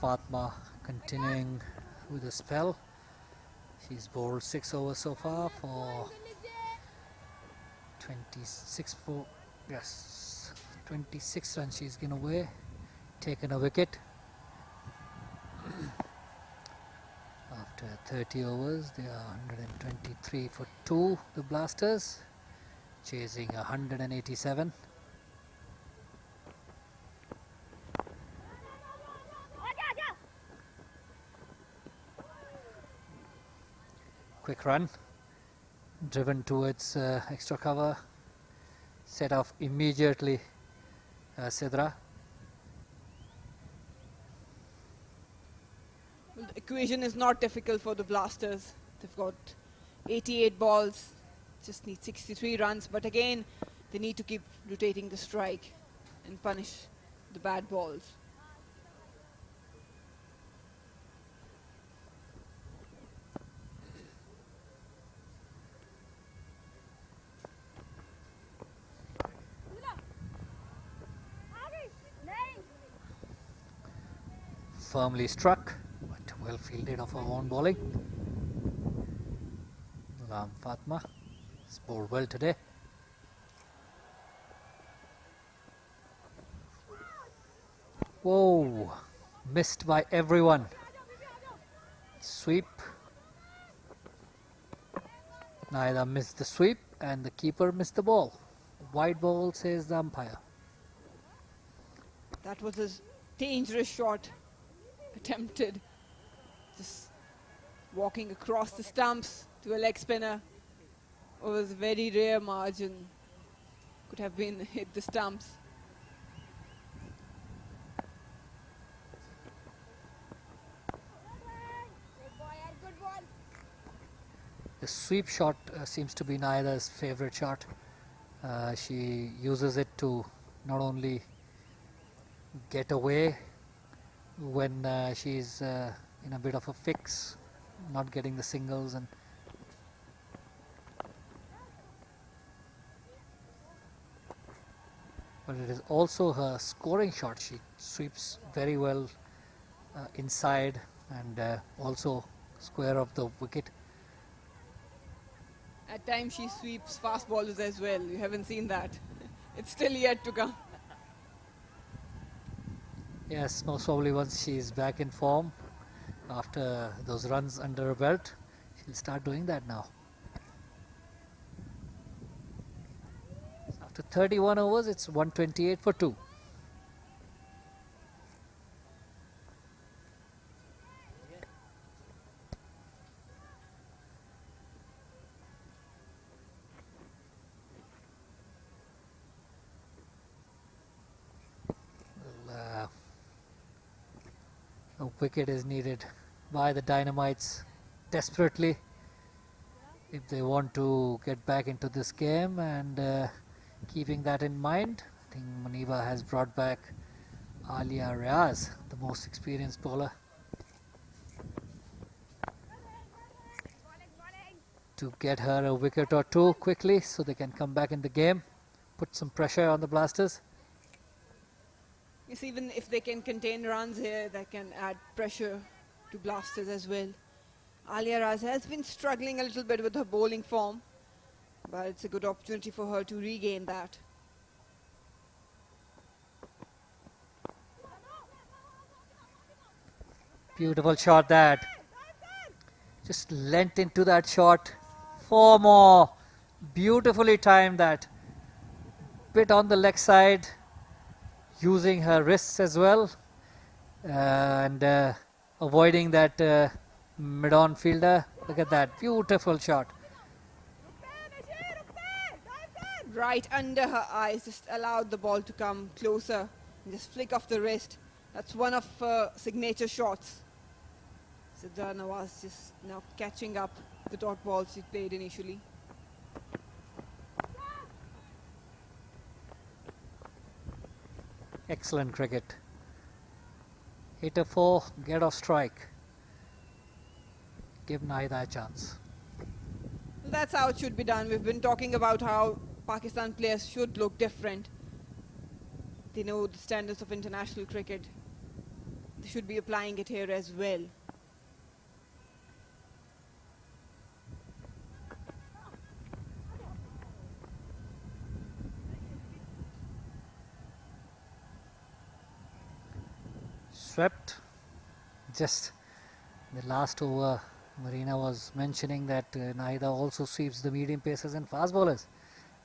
Fatma continuing with the spell. She's bowled 6 overs so far for 26 26 runs she's given away, taken a wicket. After 30 overs, they are 123 for 2, the Blasters, chasing 187. Quick run, driven towards extra cover, set off immediately Sidra. Well, the equation is not difficult for the Blasters. They've got 88 balls, just need 63 runs, but again, they need to keep rotating the strike and punish the bad balls. firmly struck, but well fielded of her own bowling. Fatma has bowled well today. Whoa, missed by everyone. Sweep. Neither missed the sweep and the keeper missed the ball. Wide ball, says the umpire. That was a dangerous shot attempted. Just walking across the stumps to a leg spinner. It was a very rare margin. Could have been hit the stumps. The sweep shot seems to be Naida's favorite shot. She uses it to not only get away when she's in a bit of a fix, not getting the singles, and but it is also her scoring shot. She sweeps very well inside and also square of the wicket. At times she sweeps fast bowlers as well. You haven't seen that. It's still yet to come. Yes, most probably once she's back in form after those runs under her belt, she'll start doing that now. After 31 overs, it's 128 for 2. A wicket is needed by the Dynamites desperately if they want to get back into this game, and keeping that in mind, I think Muniba has brought back Alia Riaz, the most experienced bowler, to get her a wicket or two quickly so they can come back in the game, put some pressure on the Blasters. Yes, even if they can contain runs here, they can add pressure to Blasters as well. Alia Raz has been struggling a little bit with her bowling form, but it's a good opportunity for her to regain that. Beautiful shot that. Just lent into that shot. 4 more. Beautifully timed that. Bit on the leg side, using her wrists as well, and avoiding that mid-on fielder. Look at that. Beautiful shot. Right under her eyes, just allowed the ball to come closer. Just flick off the wrist. That's one of her signature shots. Siddha Nawaz just now catching up the dot balls she played initially. Excellent cricket. Hit a 4, get off strike. Give Naida a chance. That's how it should be done. We've been talking about how Pakistan players should look different. They know the standards of international cricket. They should be applying it here as well. Swept. Just the last over, Marina was mentioning that Naida also sweeps the medium pacers and fast bowlers,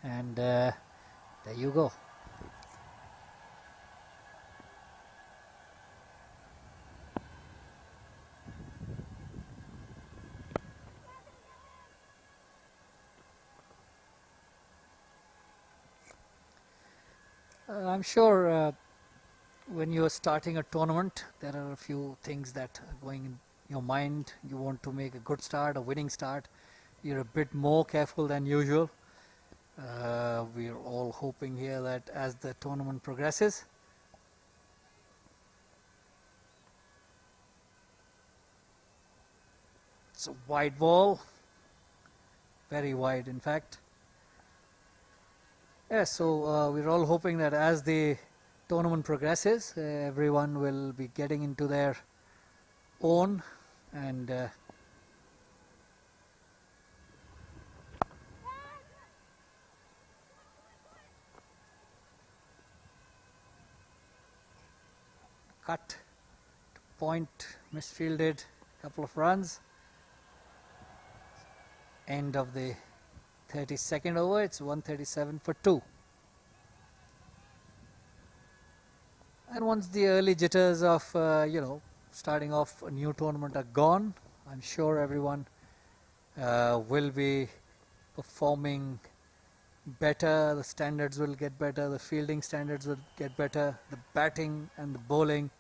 and there you go. I'm sure when you're starting a tournament, there are a few things that are going in your mind. You want to make a good start, a winning start. You're a bit more careful than usual. We're all hoping here that as the tournament progresses, it's a wide ball, very wide in fact. Yes, so we're all hoping that as the tournament progresses, everyone will be getting into their own, and cut to point, misfielded, couple of runs. End of the 32nd over. It's 137 for 2. And once the early jitters of starting off a new tournament are gone, I'm sure everyone will be performing better. The standards will get better, the fielding standards will get better, the batting and the bowling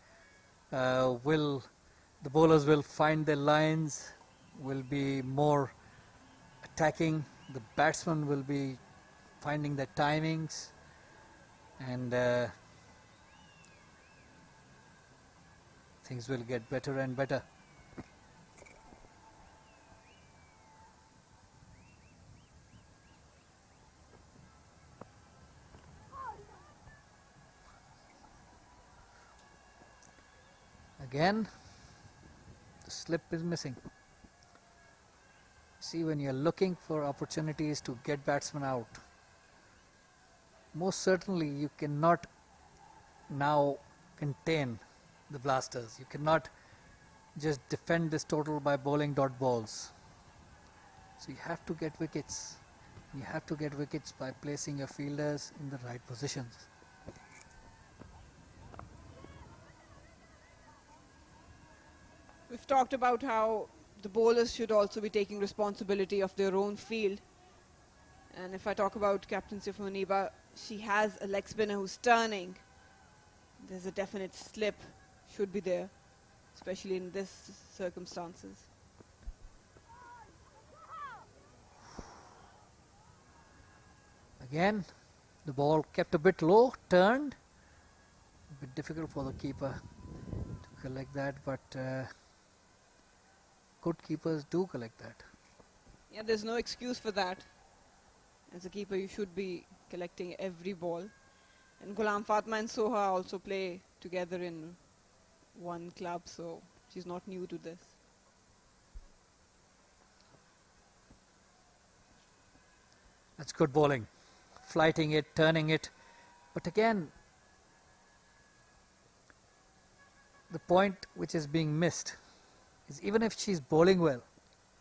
the bowlers will find their lines, will be more attacking, the batsmen will be finding their timings, and things will get better and better. Again, the slip is missing. See, when you're looking for opportunities to get batsmen out, most certainly you cannot now contain the blasters. You cannot just defend this total by bowling dot balls. So you have to get wickets. You have to get wickets by placing your fielders in the right positions. We've talked about how the bowlers should also be taking responsibility of their own field. And if I talk about captaincy for Muniba, she has a leg spinner who's turning. There's a definite slip, should be there, especially in this circumstances. Again, the ball kept a bit low, turned. A bit difficult for the keeper to collect that, but good keepers do collect that. Yeah, there's no excuse for that. As a keeper, you should be collecting every ball. And Ghulam Fatma and Soha also play together in one club, so she's not new to this. That's good bowling. Flighting it, turning it. But again, the point which is being missed is even if she's bowling well,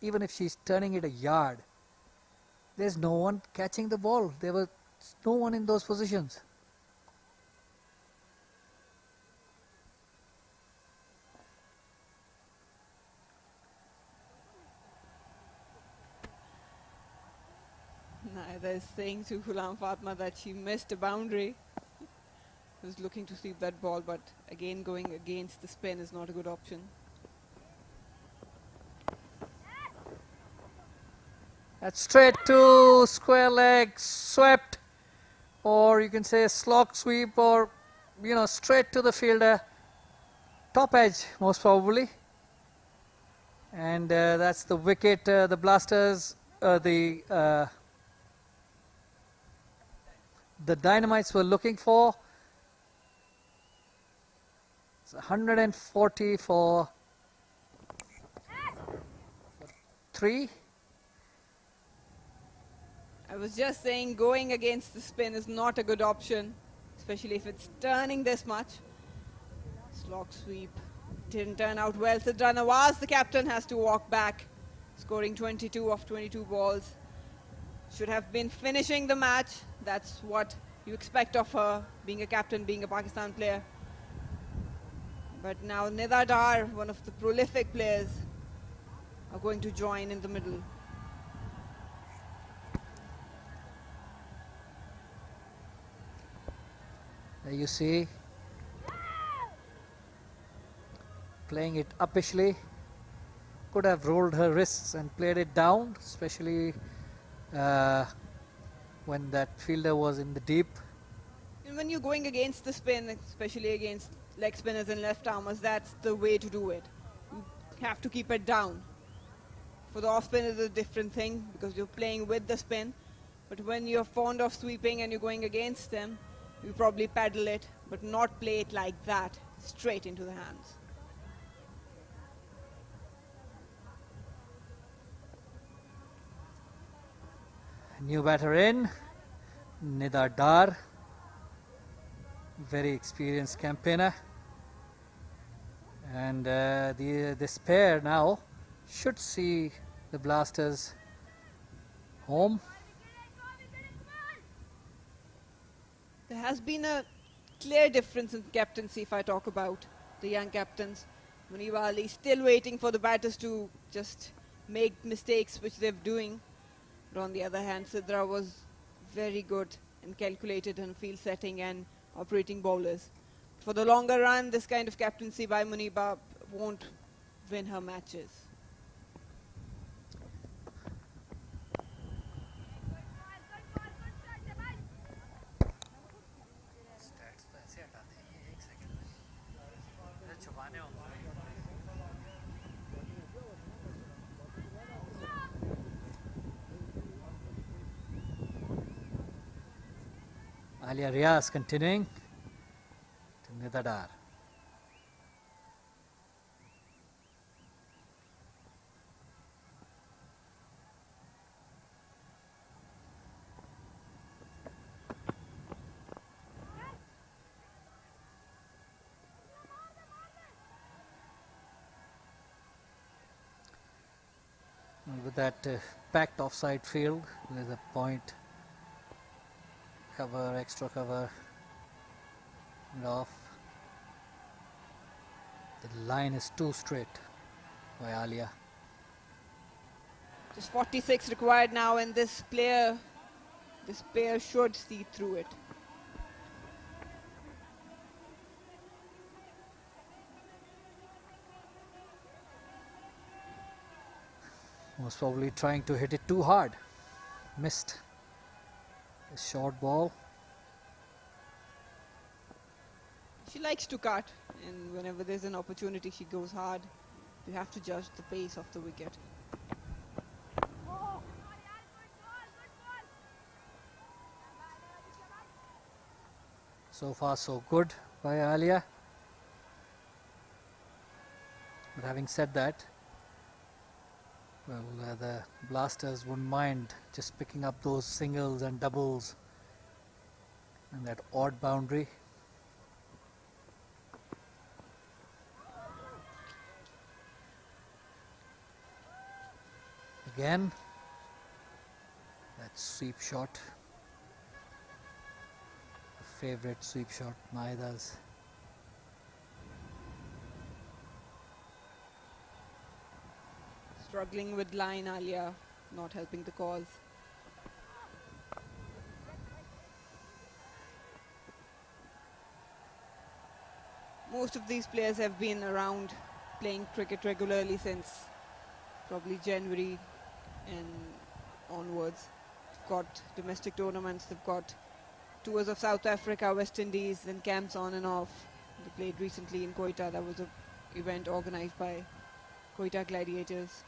even if she's turning it a yard, there's no one catching the ball. There was no one in those positions. Neither is saying to Ghulam Fatma that she missed a boundary. Was looking to sweep that ball, but again going against the spin is not a good option. That's straight to square leg, swept, or you can say slog sweep, or straight to the fielder, top edge most probably. And that's the wicket the blasters, the Dynamites were looking for. It's 140 for 3. I was just saying going against the spin is not a good option, especially if it's turning this much. Slog sweep didn't turn out well. Sidra Nawaz, the captain, has to walk back, scoring 22 of 22 balls. Should have been finishing the match. That's what you expect of her, being a captain, being a Pakistan player. But now Nida Dar, one of the prolific players, are going to join in the middle. There you see, playing it uppishly. Could have rolled her wrists and played it down, especially when that fielder was in the deep. And when you're going against the spin, especially against leg spinners and left armers, that's the way to do it. You have to keep it down. For the off spin is a different thing because you're playing with the spin. But when you're fond of sweeping and you're going against them, you probably paddle it, but not play it like that, straight into the hands. New batter in, Nida Dar, very experienced campaigner, and this pair now should see the Blasters home. There has been a clear difference in captaincy if I talk about the young captains. Munib Ali still waiting for the batters to just make mistakes, which they're doing. But on the other hand, Sidra was very good and calculated in field setting and operating bowlers. For the longer run, this kind of captaincy by Muniba won't win her matches. Alia Riaz continuing to Nida Dar. With that packed offside field, there's a point, cover, extra cover, and off. The line is too straight by Alia. Just 46 required now, and this pair should see through it. Was probably trying to hit it too hard. Missed. A short ball. She likes to cut, and whenever there's an opportunity, she goes hard. You have to judge the pace of the wicket. So far so good by Alia. But having said that, well, the Blasters wouldn't mind just picking up those singles and doubles and that odd boundary. Again, that sweep shot, a favorite sweep shot, Maeda's. Struggling with line, Alia, not helping the cause. Most of these players have been around playing cricket regularly since probably January and onwards. They've got domestic tournaments, they've got tours of South Africa, West Indies, and camps on and off. They played recently in Quetta. That was an event organized by Quetta Gladiators.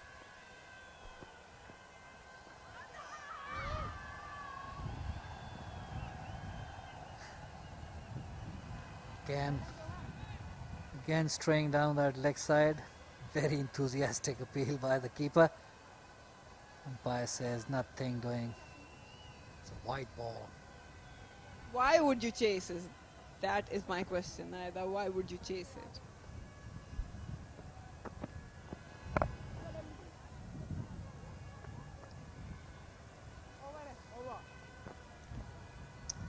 Again straying down that leg side. Very enthusiastic appeal by the keeper. Umpire says nothing doing. It's a white ball. Why would you chase it? That is my question. Either why would you chase it?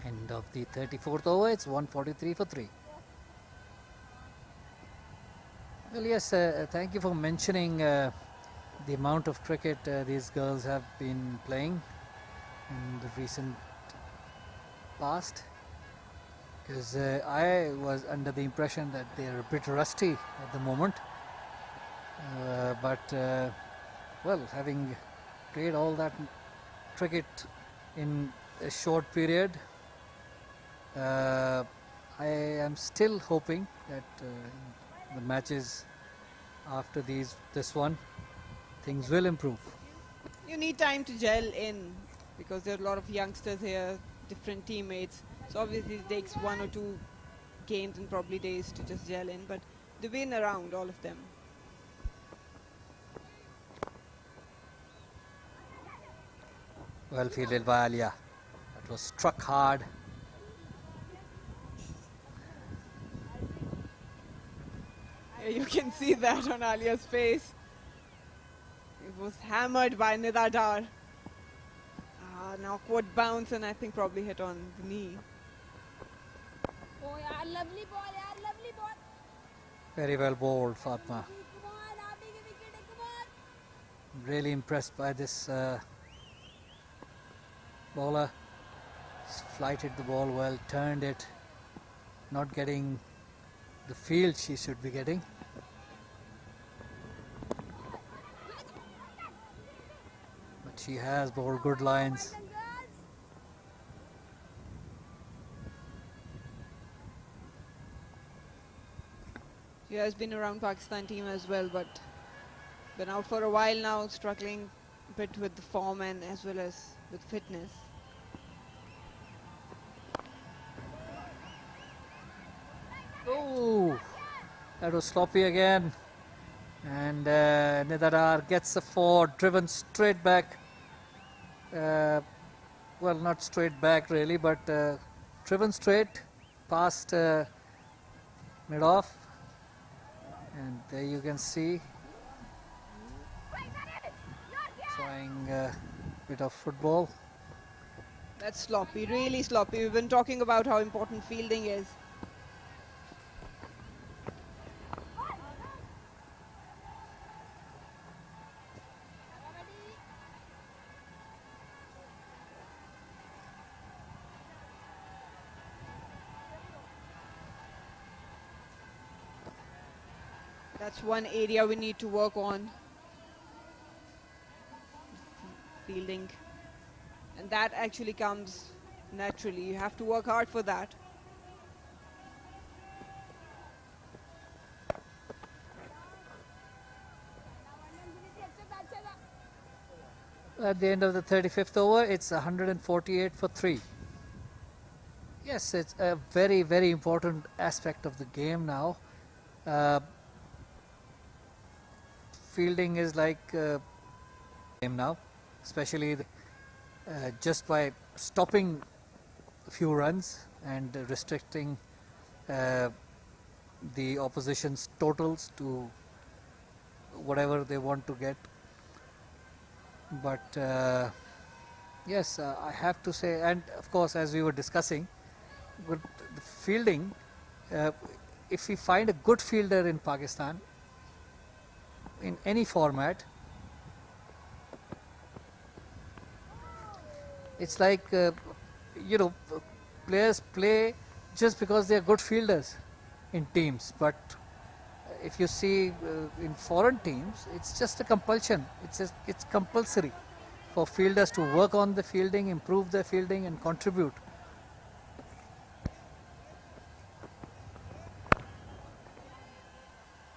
End of the 34th over. It's 143 for 3. Well, yes, thank you for mentioning the amount of cricket these girls have been playing in the recent past. Because I was under the impression that they're a bit rusty at the moment. Well, having played all that cricket in a short period, I am still hoping that the matches after this one, things will improve. You need time to gel in because there are a lot of youngsters here, different teammates. So obviously it takes 1 or 2 games and probably days to just gel in, but they've been around, all of them. Well fielded by Alia. That was struck hard. Yeah, you can see that on Alia's face. It was hammered by Nidadar. An awkward bounce and I think probably hit on the knee. Oh यार lovely ball यार lovely ball. Very well bowled, Fatma. Come on आप ही की wicket है come on. Really impressed by this bowler. Flighted the ball well, turned it, not getting the field she should be getting. But she has bowled good lines. She has been around Pakistan team as well, but been out for a while now, struggling a bit with the form and as well as with fitness. Oh, that was sloppy again. And Nidadar gets the 4, driven straight back. Well, not straight back really, but driven straight past mid-off. And there you can see trying a bit of football. That's sloppy, really sloppy. We've been talking about how important fielding is. That's one area we need to work on. Fielding. And that actually comes naturally. You have to work hard for that. At the end of the 35th over, it's 148 for 3. Yes, it's a very, very important aspect of the game now. Fielding is like game now, especially just by stopping a few runs and restricting the opposition's totals to whatever they want to get. But yes, I have to say, and of course, as we were discussing, with the fielding, if we find a good fielder in Pakistan, in any format, it's like, you know, players play just because they are good fielders in teams. But if you see in foreign teams, it's just a compulsion. It's compulsory for fielders to work on the fielding, improve their fielding and contribute.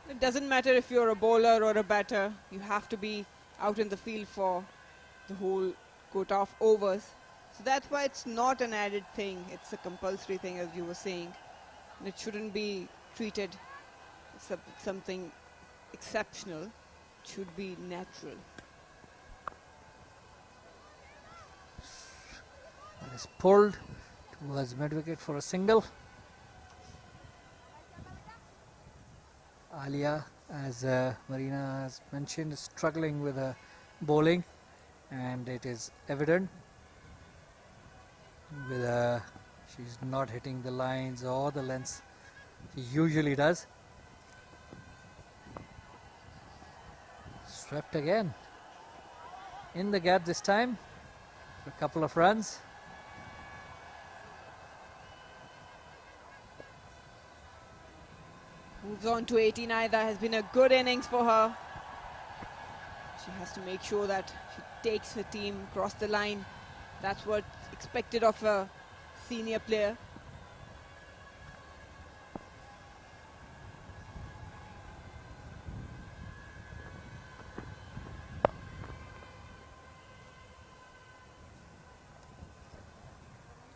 It doesn't matter if you're a bowler or a batter, you have to be out in the field for the whole quota of overs. So that's why it's not an added thing, it's a compulsory thing, as you were saying. And it shouldn't be treated as something exceptional, it should be natural. That is pulled towards mid-wicket for a single. Alia, as Marina has mentioned, is struggling with her bowling, and it is evident with she's not hitting the lines or the lengths she usually does. Swept again in the gap this time for a couple of runs. Moves on to 89. That has been a good innings for her. She has to make sure that she takes her team across the line. That's what's expected of a senior player.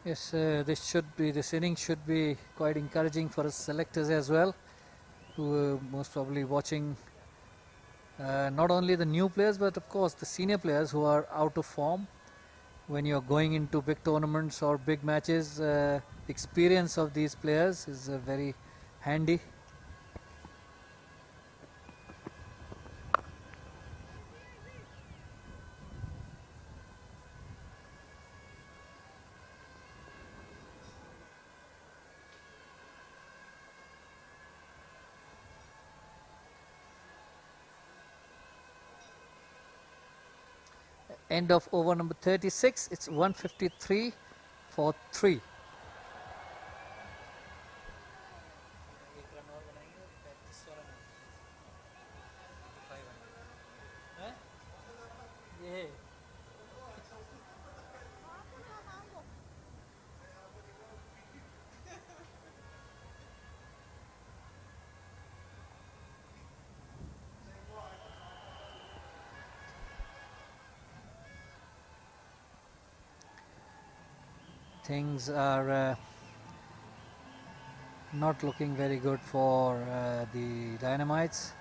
Yes, this inning should be quite encouraging for us selectors as well, who are most probably watching not only the new players but of course the senior players who are out of form when you're going into big tournaments or big matches, experience of these players is very handy. End of over number 36. It's 153 for 3. Things are not looking very good for the Dynamites.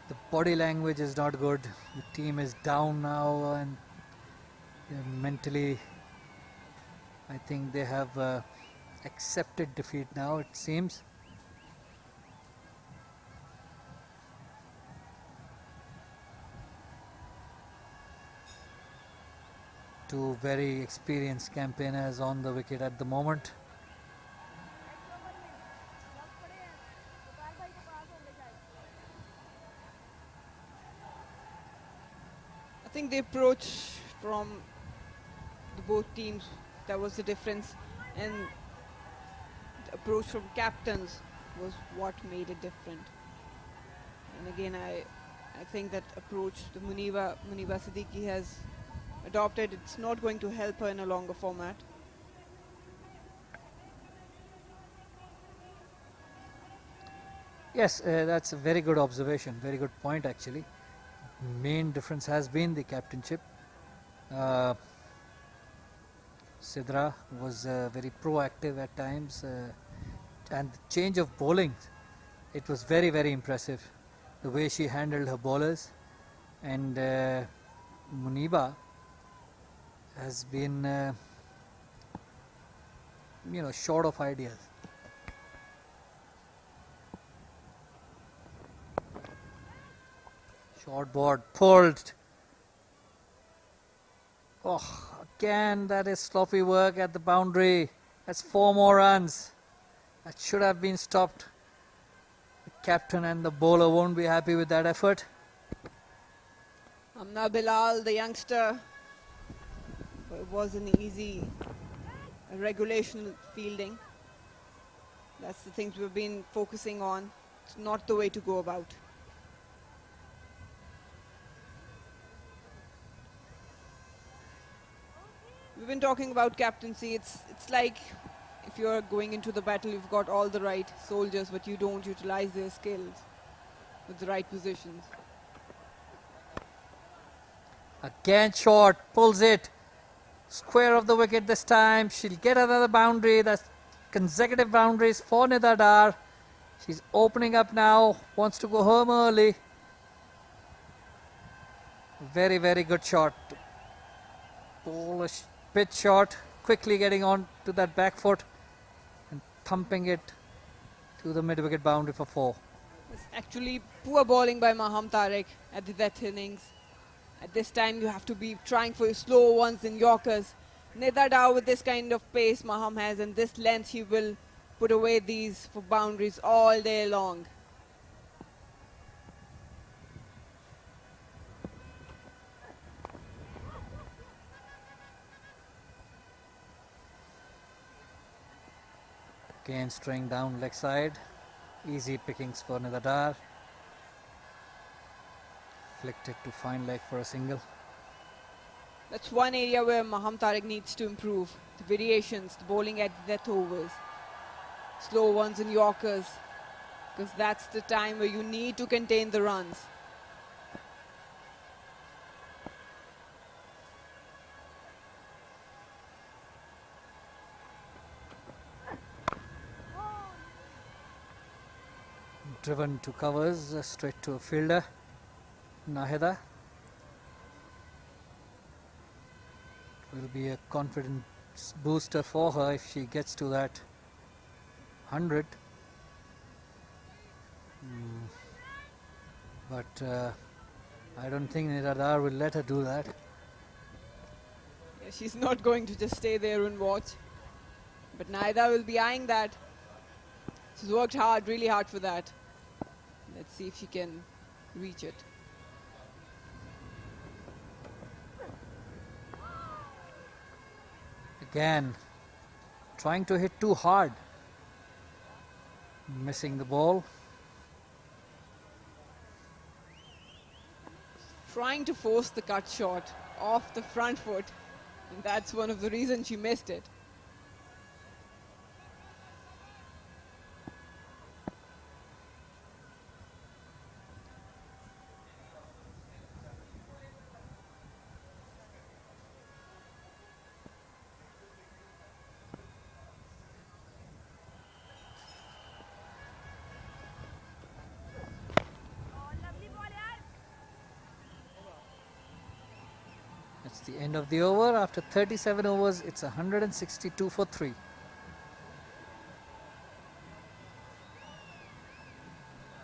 The body language is not good. The team is down now, and mentally, I think they have accepted defeat now, it seems. Two very experienced campaigners on the wicket at the moment. I think the approach from the both teams, that was the difference, and the approach from captains was what made it different. And again, I think that approach the Muniba Siddiqui has adopted, it's not going to help her in a longer format. Yes, that's a very good observation, very good point actually. Main difference has been the captainship. Sidra was very proactive at times, and the change of bowling, it was very, very impressive. The way she handled her bowlers, and Muniba has been, short of ideas. Short board pulled. Oh, again, that is sloppy work at the boundary. That's 4 more runs. That should have been stopped. The captain and the bowler won't be happy with that effort. Amna Bilal, the youngster, it was an easy regulation fielding. That's the things we've been focusing on. It's not the way to go about. We've been talking about captaincy. It's like if you're going into the battle, you've got all the right soldiers, but you don't utilize their skills with the right positions. Again short, pulls it. Square of the wicket this time. She'll get another boundary. That's consecutive boundaries for Nida Dar. She's opening up now, wants to go home early. Very, very good shot. Polish pitch shot, quickly getting on to that back foot and thumping it to the mid-wicket boundary for 4. It's actually poor bowling by Maham Tariq at the death innings. At this time, you have to be trying for your slow ones and Yorkers. Nida Dar with this kind of pace Maham has and this length, he will put away these for boundaries all day long. Again straying down leg side. Easy pickings for Nida Dar. Flicked it to fine leg for a single. That's one area where Maham Tariq needs to improve. The variations, the bowling at death overs, slow ones and Yorkers, because that's the time where you need to contain the runs. Driven to covers, straight to a fielder. Nahida. It will be a confidence booster for her if she gets to that 100. But I don't think Niradhar will let her do that. Yeah, she's not going to just stay there and watch. But Naida will be eyeing that. She's worked hard, really hard for that. Let's see if she can reach it. Again, trying to hit too hard. Missing the ball. Trying to force the cut shot off the front foot. And that's one of the reasons she missed it. It's the end of the over. After 37 overs, it's 162 for 3.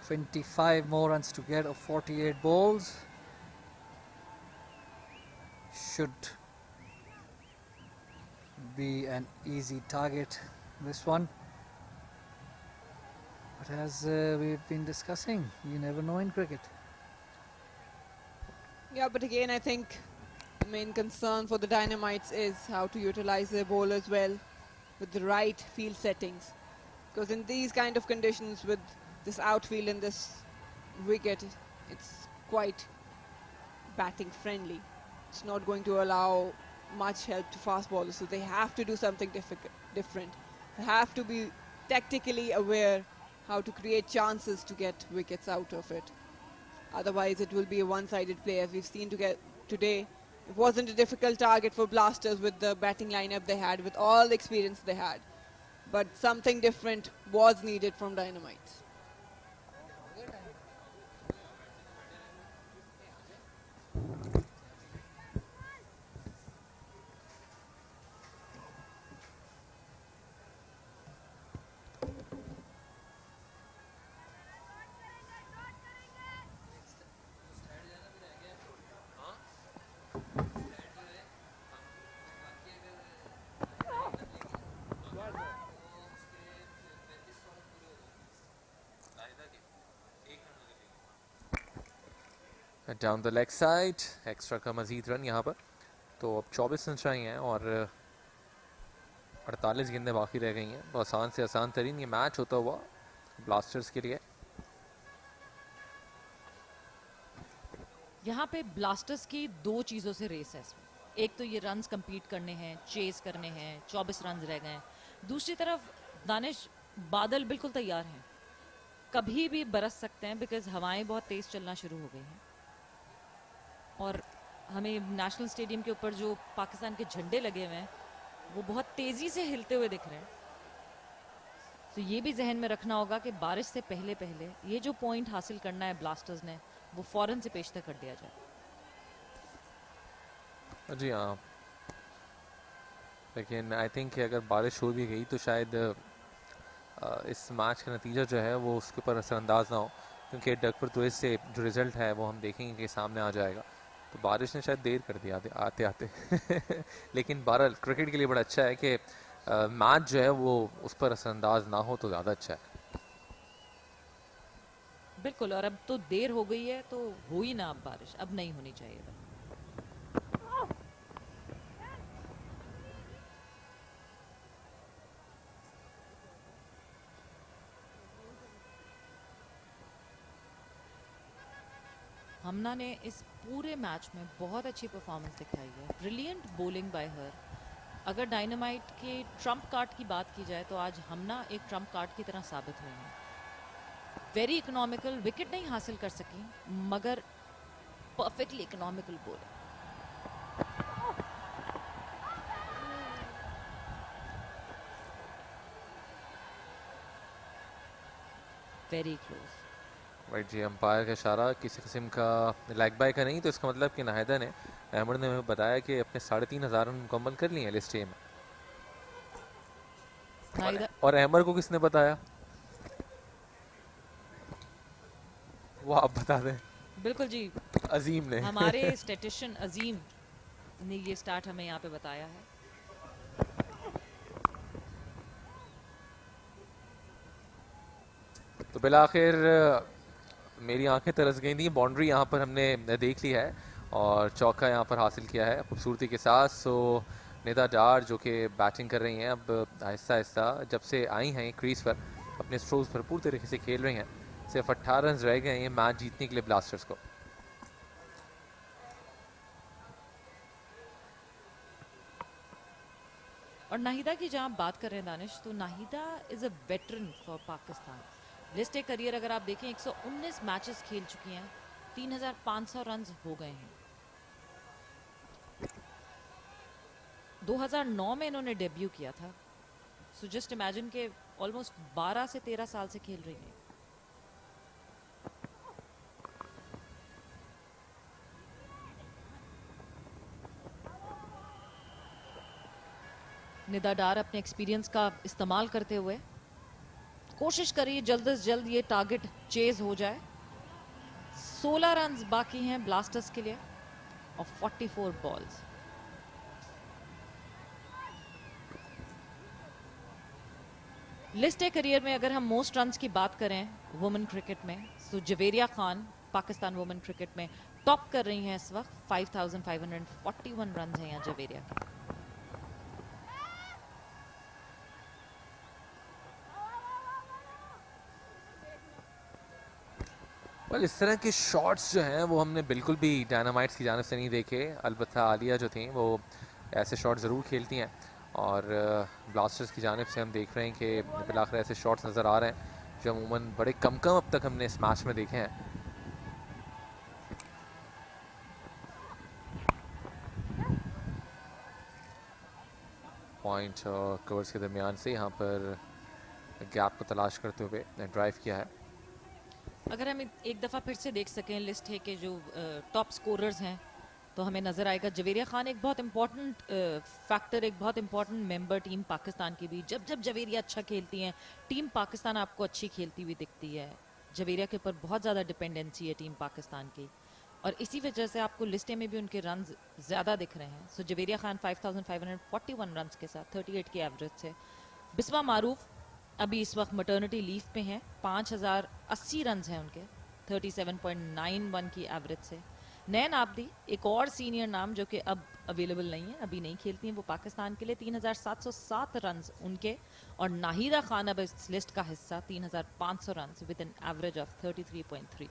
"25 more runs to get of 48 balls. Should be an easy target, this one. But as we've been discussing, you never know in cricket. Yeah, but again, I think the main concern for the Dynamites is how to utilize their bowlers well with the right field settings. Because in these kind of conditions with this outfield and this wicket, it's quite batting friendly. It's not going to allow much help to fast bowlers, so they have to do something different. They have to be tactically aware how to create chances to get wickets out of it. Otherwise, it will be a one-sided play, as we've seen today. It wasn't a difficult target for Blasters with the batting lineup they had, with all the experience they had. But something different was needed from Dynamites. Down the leg side, extra का मजीद run यहाँ पर। तो अब 24 run चाहिए हैं और 48 गेंदें बाकी रह गई हैं। तो आसान से आसान तरीन ये मैच होता हुआ ब्लास्टर्स के लिए। यहाँ पे ब्लास्टर्स की दो चीज़ों से रेस है इसमें। एक तो ये रन्स compete करने हैं, चेस करने हैं, 24 रन रह गए हैं। दूसरी तरफ दानिश, बादल बिल्कुल तैयार हैं, कभी भी बरस सकते हैं बिकॉज हवाएं बहुत तेज चलना शुरू हो गई हैं। और हमें नेशनल स्टेडियम के ऊपर जो पाकिस्तान के झंडे लगे हुए हैं वो बहुत तेजी से हिलते हुए दिख रहे हैं। तो ये भी जहन में रखना होगा कि बारिश से पहले पहले ये जो पॉइंट हासिल करना है ब्लास्टर्स ने, वो फौरन से पेश तक कर दिया जाए। जी हाँ, लेकिन आई थिंक अगर बारिश हो भी गई तो शायद इस मैच का नतीजा जो है वो उसके ऊपर असरअंदाज ना हो, क्योंकि डकवर तो इससे जो रिज़ल्ट है वो हम देखेंगे कि सामने आ जाएगा। तो बारिश ने शायद देर कर दिया आते आते लेकिन बहरहाल क्रिकेट के लिए बड़ा अच्छा है कि मैच जो है वो उस पर असरअंदाज ना हो तो ज़्यादा अच्छा है। बिल्कुल, और अब तो देर हो गई है तो हो ही ना अब बारिश, अब नहीं होनी चाहिए। हमना ने इस पूरे मैच में बहुत अच्छी परफॉर्मेंस दिखाई है, ब्रिलियंट बॉलिंग बाय हर। अगर डायनामाइट के ट्रम्प कार्ड की बात की जाए तो आज हमना एक ट्रम्प कार्ड की तरह साबित हुई है। वेरी इकोनॉमिकल, विकेट नहीं हासिल कर सकी मगर perfectly economical bowling. Very close. Right जी, अंपायर का इशारा किसी किस्म का लेग बाय का नहीं, तो इसका मतलब कि नाहिदा ने अहमद ने हमें बताया कि अपने 3,500 रन मुकम्मल कर लिए हैं लिस्ट ए में। नाहिदा और अहमद को किसने बताया, वो आप बता दें। बिल्कुल जी, अजीम ने। हमारे स्टैटिस्टिशियन अजीम ने ये स्टार्ट हमें यहाँ पे बताया है। तो बिलाखिर मेरी आंखें तरस गई थी, बाउंड्री यहाँ पर हमने देख ली है और चौका यहाँ पर हासिल किया है खूबसूरती के साथ। सो निदा डार जो कि बैटिंग कर रही हैं अब आहिस्ता आहिस्ता, जब से आई हैं क्रीज पर अपने स्ट्रोक्स भरपूर तरीके से खेल रही हैं। सिर्फ 18 रन रह गए हैं मैच जीतने के लिए ब्लास्टर्स को। और नाहिदा की जहाँ आप बात कर रहे हैं दानिश, तो Nahida is a veteran for Pakistan. List a career अगर आप देखें 119 मैचेस खेल चुकी हैं, 3,500 रन हो गए हैं। 2009 में इन्होंने डेब्यू किया था। सो जस्ट इमेजिन के ऑलमोस्ट 12 से 13 साल से खेल रही हैं। निदा डार अपने एक्सपीरियंस का इस्तेमाल करते हुए कोशिश करिए जल्द से जल्द ये टारगेट चेज हो जाए। 16 रन बाकी हैं ब्लास्टर्स के लिए और 44 बॉल्स। लिस्ट ए करियर में अगर हम मोस्ट रन्स की बात करें वुमेन क्रिकेट में, तो जवेरिया खान पाकिस्तान वुमेन क्रिकेट में टॉप कर रही हैं इस वक्त। 5,541 रन हैं यहाँ जवेरिया के। well, इस तरह के शॉट्स जो हैं वो हमने बिल्कुल भी डायनामाइट्स की जानिब से नहीं देखे। अलबत्ता आलिया जो थी वो ऐसे शॉट ज़रूर खेलती हैं और ब्लास्टर्स की जानिब से हम देख रहे हैं कि बिलाखिर ऐसे शॉट्स नज़र आ रहे हैं जो अमूमन बड़े कम अब तक हमने इस मैच में देखे हैं। पॉइंट और कवर्स के दरमियान से यहाँ पर गैप को तलाश करते हुए ड्राइव किया है। अगर हम एक दफ़ा फिर से देख सकें लिस्ट है के जो टॉप स्कोरर्स हैं, तो हमें नज़र आएगा जवेरिया खान एक बहुत इंपॉर्टेंट फैक्टर, एक बहुत इंपॉर्टेंट मेंबर टीम पाकिस्तान की भी। जब जवेरिया अच्छा खेलती हैं, टीम पाकिस्तान आपको अच्छी खेलती हुई दिखती है। जवेरिया के ऊपर बहुत ज़्यादा डिपेंडेंसी है टीम पाकिस्तान की और इसी वजह से आपको लिस्टें में भी उनके रन ज़्यादा दिख रहे हैं। सो जवेरिया खान 5,541 रन के साथ 38 की एवरेज से। बिस्मा मारूफ अभी इस वक्त मटर्निटी लीव पे हैं, 5,080 रन हैं उनके 37.91 की एवरेज से। नैन आबदी एक और सीनियर नाम जो कि अब अवेलेबल नहीं है, अभी नहीं खेलती हैं वो पाकिस्तान के लिए, 3,707 रन उनके। और नाहिदा खान अब इस लिस्ट का हिस्सा 3,500 run with an average of 33.33।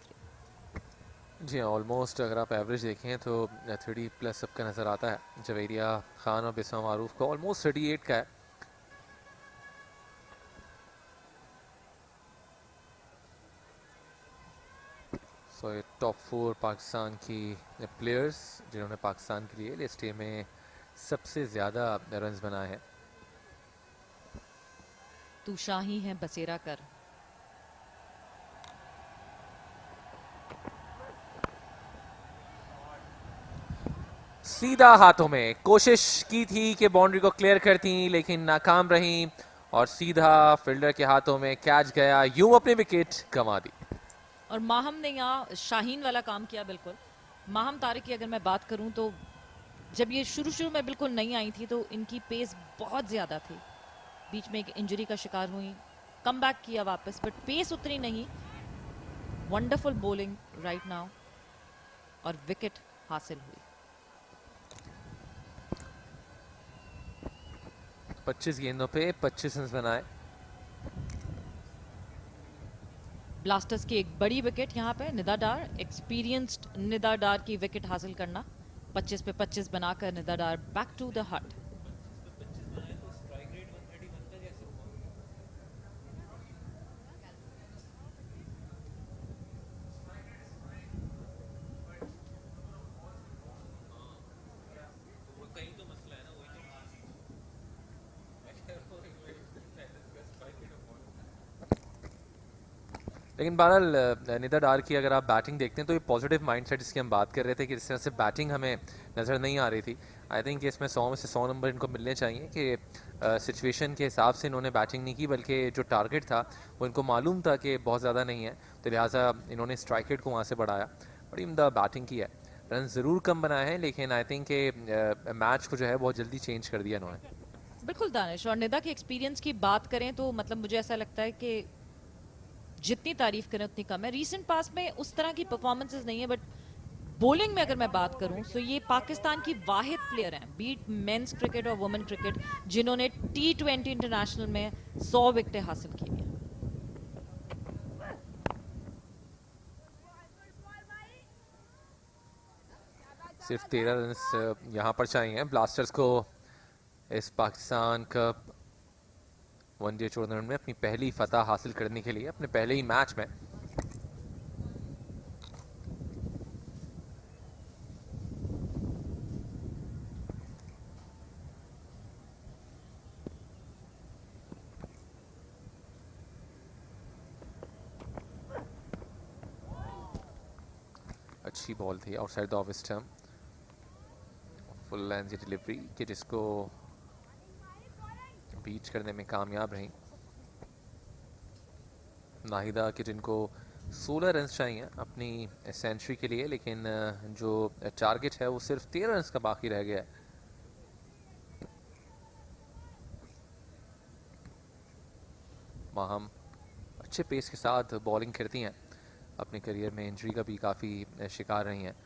जी हाँ, ऑलमोस्ट अगर आप एवरेज देखें तो 30 प्लस सबका नज़र आता है। जवेरिया खान और बिस्मा मारूफ को ऑलमोस्ट 38 का है। सो ये टॉप 4 पाकिस्तान की प्लेयर्स जिन्होंने पाकिस्तान के लिए लिस्ट ए में सबसे ज़्यादा रन्स बनाए हैं। तू शाही है बसेरा कर। सीधा हाथों में कोशिश की थी कि बाउंड्री को क्लियर करती, लेकिन नाकाम रही और सीधा फील्डर के हाथों में कैच गया, यूं अपनी विकेट गंवा दी। और माहम ने यहाँ शाहीन वाला काम किया बिल्कुल। माहम तारिक की अगर मैं बात करूं तो जब ये शुरू में बिल्कुल नहीं आई थी तो इनकी पेस बहुत ज़्यादा थी। बीच में एक इंजरी का शिकार हुई, कम बैक किया वापस, बट पेस उतनी नहीं। वंडरफुल बॉलिंग राइट नाउ और विकेट हासिल हुई। 25 गेंदों पे 25 रन बनाए। ब्लास्टर्स की एक बड़ी विकेट यहाँ पे निदा डार, एक्सपीरियंस्ड निदा डार की विकेट हासिल करना। 25 पे 25 बनाकर निदा डार बैक टू द हट। लेकिन बहरहाल निदा डार की अगर आप बैटिंग देखते हैं तो ये पॉजिटिव माइंडसेट जिसकी हम बात कर रहे थे कि जिस तरह से बैटिंग हमें नज़र नहीं आ रही थी, आई थिंक इसमें 100 में से 100 नंबर इनको मिलने चाहिए कि सिचुएशन के हिसाब से इन्होंने बैटिंग नहीं की, बल्कि जो टारगेट था वो इनको मालूम था कि बहुत ज़्यादा नहीं है, तो लिहाजा इन्होंने स्ट्राइक रेट को वहाँ से बढ़ाया, बड़ी उम्दा बैटिंग की है। रन ज़रूर कम बनाए हैं, लेकिन आई थिंक के मैच को जो है बहुत जल्दी चेंज कर दिया इन्होंने। बिल्कुल दानिश, और निदा के एक्सपीरियंस की बात करें तो मतलब मुझे ऐसा लगता है कि जितनी तारीफ करें उतनी कम है। रीसेंट पास में उस तरह की परफॉर्मेंसेस नहीं है, बट बॉलिंग में अगर मैं बात करूं तो ये पाकिस्तान की वाहिद प्लेयर हैं, बीट मेंस क्रिकेट और वुमेन क्रिकेट, जिन्होंने T20 इंटरनेशनल में 100 विकेटें हासिल की हैं। सिर्फ 13 रन यहाँ पर चाहिए ब्लास्टर्स को इस पाकिस्तान कप वनडे टूर्नामेंट में अपनी पहली फतह हासिल करने के लिए, अपने पहले ही मैच में। अच्छी बॉल थी outside the off stump, full length की डिलीवरी कि जिसको बीच करने में कामयाब रही नाहिदा कि जिनको 16 रन चाहिए अपनी सेंचुरी के लिए, लेकिन जो टारगेट है वो सिर्फ 13 रन का बाकी रह गया है। माहम अच्छे पेस के साथ बॉलिंग करती हैं, अपने करियर में इंजरी का भी काफ़ी शिकार रही हैं।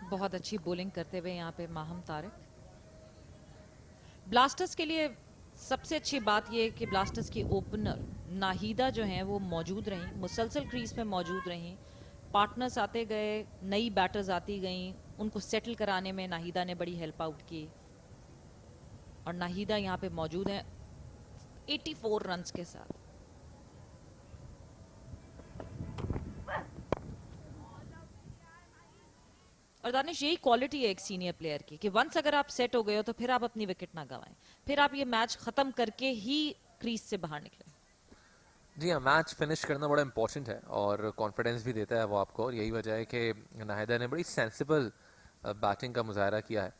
बहुत अच्छी बॉलिंग करते हुए यहाँ पे माहम तारिक। ब्लास्टर्स के लिए सबसे अच्छी बात यह है कि ब्लास्टर्स की ओपनर नाहिदा जो हैं वो मौजूद रहीं, मुसलसल क्रीज पे मौजूद रहीं, पार्टनर्स आते गए, नई बैटर्स आती गईं, उनको सेटल कराने में नाहिदा ने बड़ी हेल्प आउट की, और नाहिदा यहाँ पे मौजूद हैं 84 रन्स के साथ। और दानिश, यही क्वालिटी है एक सीनियर प्लेयर की कि वंस अगर आप सेट हो गए हो तो फिर आप अपनी विकेट ना गंवाएं, फिर आप ये मैच खत्म करके ही क्रीज से बाहर निकलें। जी हाँ, मैच फिनिश करना बड़ा इंपॉर्टेंट है और कॉन्फिडेंस भी देता है वो आपको, और यही वजह है कि नाहिदा ने बड़ी सेंसिबल बैटिंग का मुजाहरा किया है।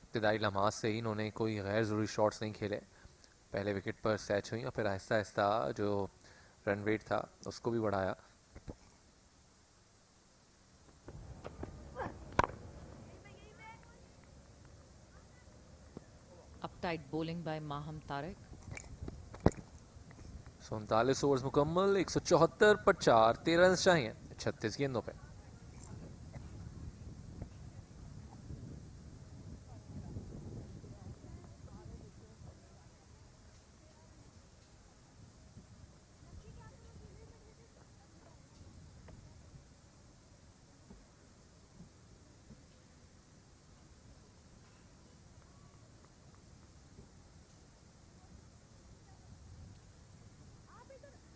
इब्तदाई लम्हात से ही इन्होंने कोई गैर ज़रूरी शॉट्स नहीं खेले, पहले विकेट पर सैच हुई और फिर आहिस्ता आहिस्ता जो रन रेट था उसको भी बढ़ाया। Uptight bowling bye Maham Tariq. 39 overs मुकम्मल, 174 पर 4, 13 रन चाहिए 36 गेंदों पे।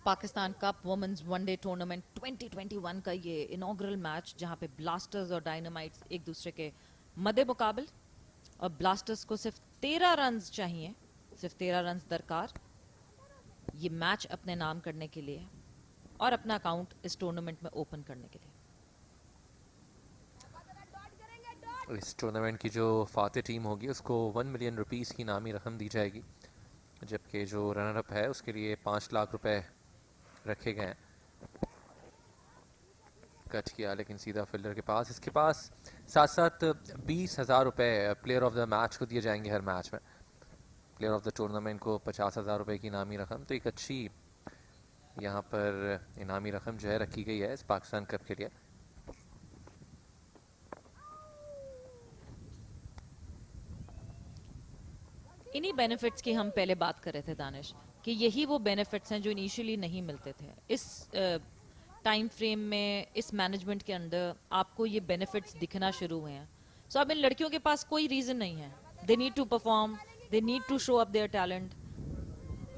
Pakistan cup women's one day tournament 2021 का ये इनॉग्रल मैच, जहां पे ब्लास्टर्स और डायनामाइट्स एक दूसरे के मद्दे मुकाबिल, और ब्लास्टर्स को सिर्फ 13 रन चाहिए, सिर्फ 13 रन दरकार ये मैच अपने नाम करने के लिए और अपना अकाउंट इस टूर्नामेंट में ओपन करने के लिए। इस टूर्नामेंट की जो फाते टीम होगी उसको 1 मिलियन रुपीस की इनामी रकम दी जाएगी, जबकि जो रनर अप है उसके लिए 5 लाख रुपए रखे गए हैं। कट किया लेकिन सीधा फील्डर के पास, इसके पास साथ साथ 20,000 रुपए प्लेयर ऑफ द मैच को दिए जाएंगे हर मैच में। प्लेयर ऑफ द टूर्नामेंट को 50,000 रुपए की इनामी रकम, तो एक अच्छी यहाँ पर इनामी रकम जो है रखी गई है इस पाकिस्तान कप के लिए। इन्हीं बेनिफिट्स की हम पहले बात कर रहे थे दानिश, कि यही वो बेनिफिट्स हैं जो इनिशियली नहीं मिलते थे। इस टाइम फ्रेम में, इस मैनेजमेंट के अंदर आपको ये बेनिफिट्स दिखना शुरू हुए हैं। सो अब इन लड़कियों के पास कोई रीजन नहीं है, they need to perform, they need to show up their talent,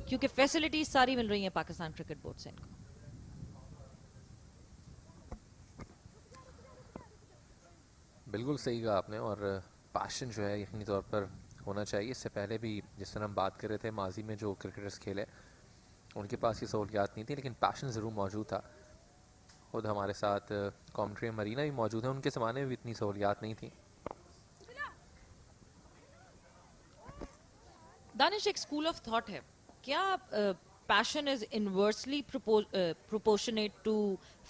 क्योंकि फैसिलिटीज सारी मिल रही हैं पाकिस्तान क्रिकेट बोर्ड से इनको। बिल्कुल सही कहा आपने, और पैशन जो है यकीनी तौर पर होना चाहिए। इससे पहले भी जिस तरह हम बात कर रहे थे माजी में जो क्रिकेटर्स खेले उनके पास ये सहूलियात नहीं थी, लेकिन पैशन ज़रूर मौजूद था। खुद हमारे साथ कॉमेंट्री मरीना भी मौजूद है, उनके ज़माने में भी इतनी सहूलियात नहीं थी। दानिश, एक स्कूल ऑफ थॉट है, क्या passion is inversely proportionate to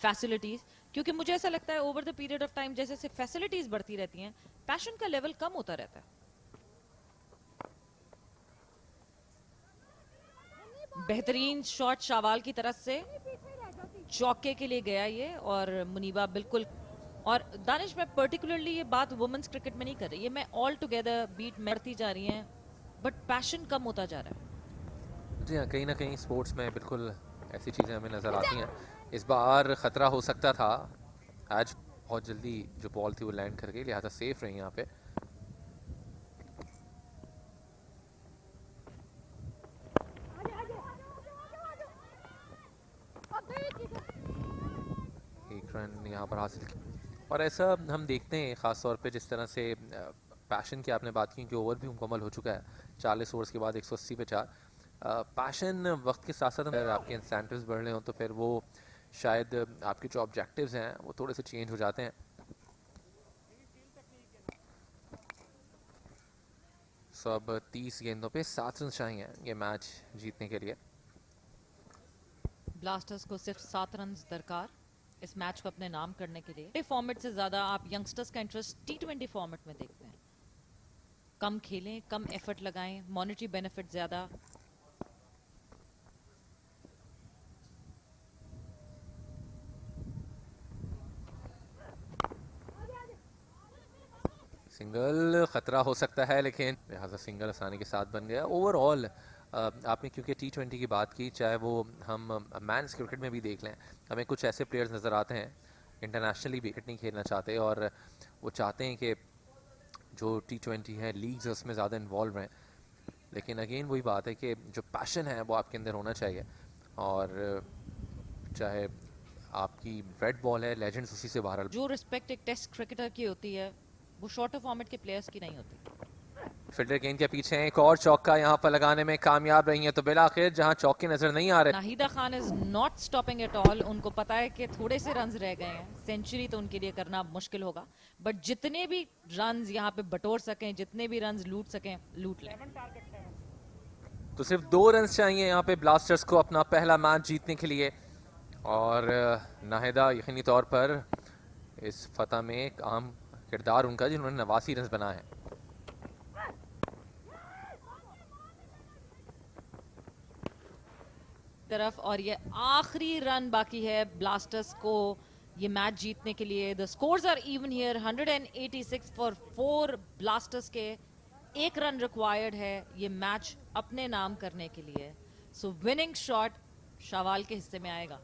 facilities? क्योंकि मुझे ऐसा लगता है over the period of time जैसे जैसे फैसिलिटीज बढ़ती रहती हैं पैशन का लेवल कम होता रहता है। बेहतरीन शॉट शावाल की तरफ से, चौके के लिए गया ये, और मुनीबा बिल्कुल। और दानिश, मैं पर्टिकुलरली ये बात वुमेन्स क्रिकेट में नहीं कर रही है, मैं ऑल टुगेदर बीट मरती जा रही हैं बट पैशन कम होता जा रहा है। जी हाँ, कहीं ना कहीं स्पोर्ट्स में बिल्कुल ऐसी चीज़ें हमें नज़र आती हैं। इस बार ख़तरा हो सकता था, आज बहुत जल्दी जो बॉल थी वो लैंड कर गई, लिहाजा सेफ रही यहाँ पे। एक रन यहाँ पर हासिल किया। और ऐसा हम देखते हैं ख़ास तौर पे जिस तरह से पैशन की आपने बात की कि ओवर भी मुकम्मल हो चुका है, 40 ओवर्स के बाद 180 पे 4। पैशन वक्त के साथ साथ अगर आपके इंसेंटिव्स बढ़ रहे हो तो फिर वो शायद आपके जो ऑब्जेक्टिव्स हैं वो थोड़े से चेंज हो जाते हैं। सो अब 30 गेंदों पे 7 रन चाहिए ये मैच जीतने के लिए। ब्लास्टर्स को सिर्फ 7 रन दरकार इस मैच को अपने नाम करने के लिए। फॉर्मेट से ज्यादा आप यंगस्टर्स का इंटरेस्ट T20 फॉर्मेट में देखते हैं। कम खेलें, कम एफर्ट लगाएं, मॉनेटरी बेनिफिट ज्यादा। सिंगल खतरा हो सकता है, लेकिन लिहाजा सिंगल आसानी के साथ बन गया। ओवरऑल आपने क्योंकि T20 की बात की, चाहे वो हम मैंस क्रिकेट में भी देख लें, हमें कुछ ऐसे प्लेयर्स नज़र आते हैं इंटरनेशनली भी क्रिकेट नहीं खेलना चाहते और वो चाहते हैं कि जो T20 है लीग्स है उसमें ज़्यादा इन्वॉल्व रहें। लेकिन अगेन वही बात है कि जो पैशन है वो आपके अंदर होना चाहिए, और चाहे आपकी रेड बॉल है, लेजेंड्स उसी से बाहर। जो रिस्पेक्ट एक टेस्ट क्रिकेटर की होती है वो शॉर्टर फॉर्मेट के प्लेयर्स की नहीं होती। फील्डर गेंद के पीछे एक और चौका यहाँ पर लगाने में कामयाब रही है, तो बिलाखिर जहाँ चौके नजर नहीं आ रहे। Nahida Khan is not stopping at all. उनको पता है कि थोड़े से रन्स रह गए हैं, सेंचुरी तो उनके लिए करना मुश्किल होगा, बट जितने भी रन्स यहाँ पे बटोर सकें, जितने भी रन्स लूट सकें, लूट लें। तो सिर्फ 2 रन चाहिए यहाँ पे ब्लास्टर्स को अपना पहला मैच जीतने के लिए, और नाहिदा यकीनी तौर पर इस फतह में एक अहम किरदार उनका, जिन्होंने 89 रन बनाए हैं। तरफ और ये आखिरी रन बाकी है ब्लास्टर्स को ये मैच जीतने के लिए। The scores are even here, 186 for 4 Blasters के। 1 रन रिक्वायर्ड है ये मैच अपने नाम करने के लिए। सो विनिंग शॉट शावाल के हिस्से में आएगा।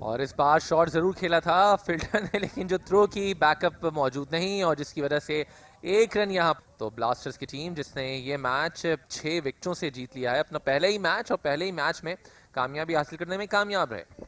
और इस बार शॉट जरूर खेला था फील्डर ने, लेकिन जो थ्रो की बैकअप मौजूद नहीं, और जिसकी वजह से 1 रन यहाँ। तो ब्लास्टर्स की टीम जिसने ये मैच 6 विकेटों से जीत लिया है अपना पहले ही मैच, और पहले ही मैच में कामयाबी हासिल करने में कामयाब रहे।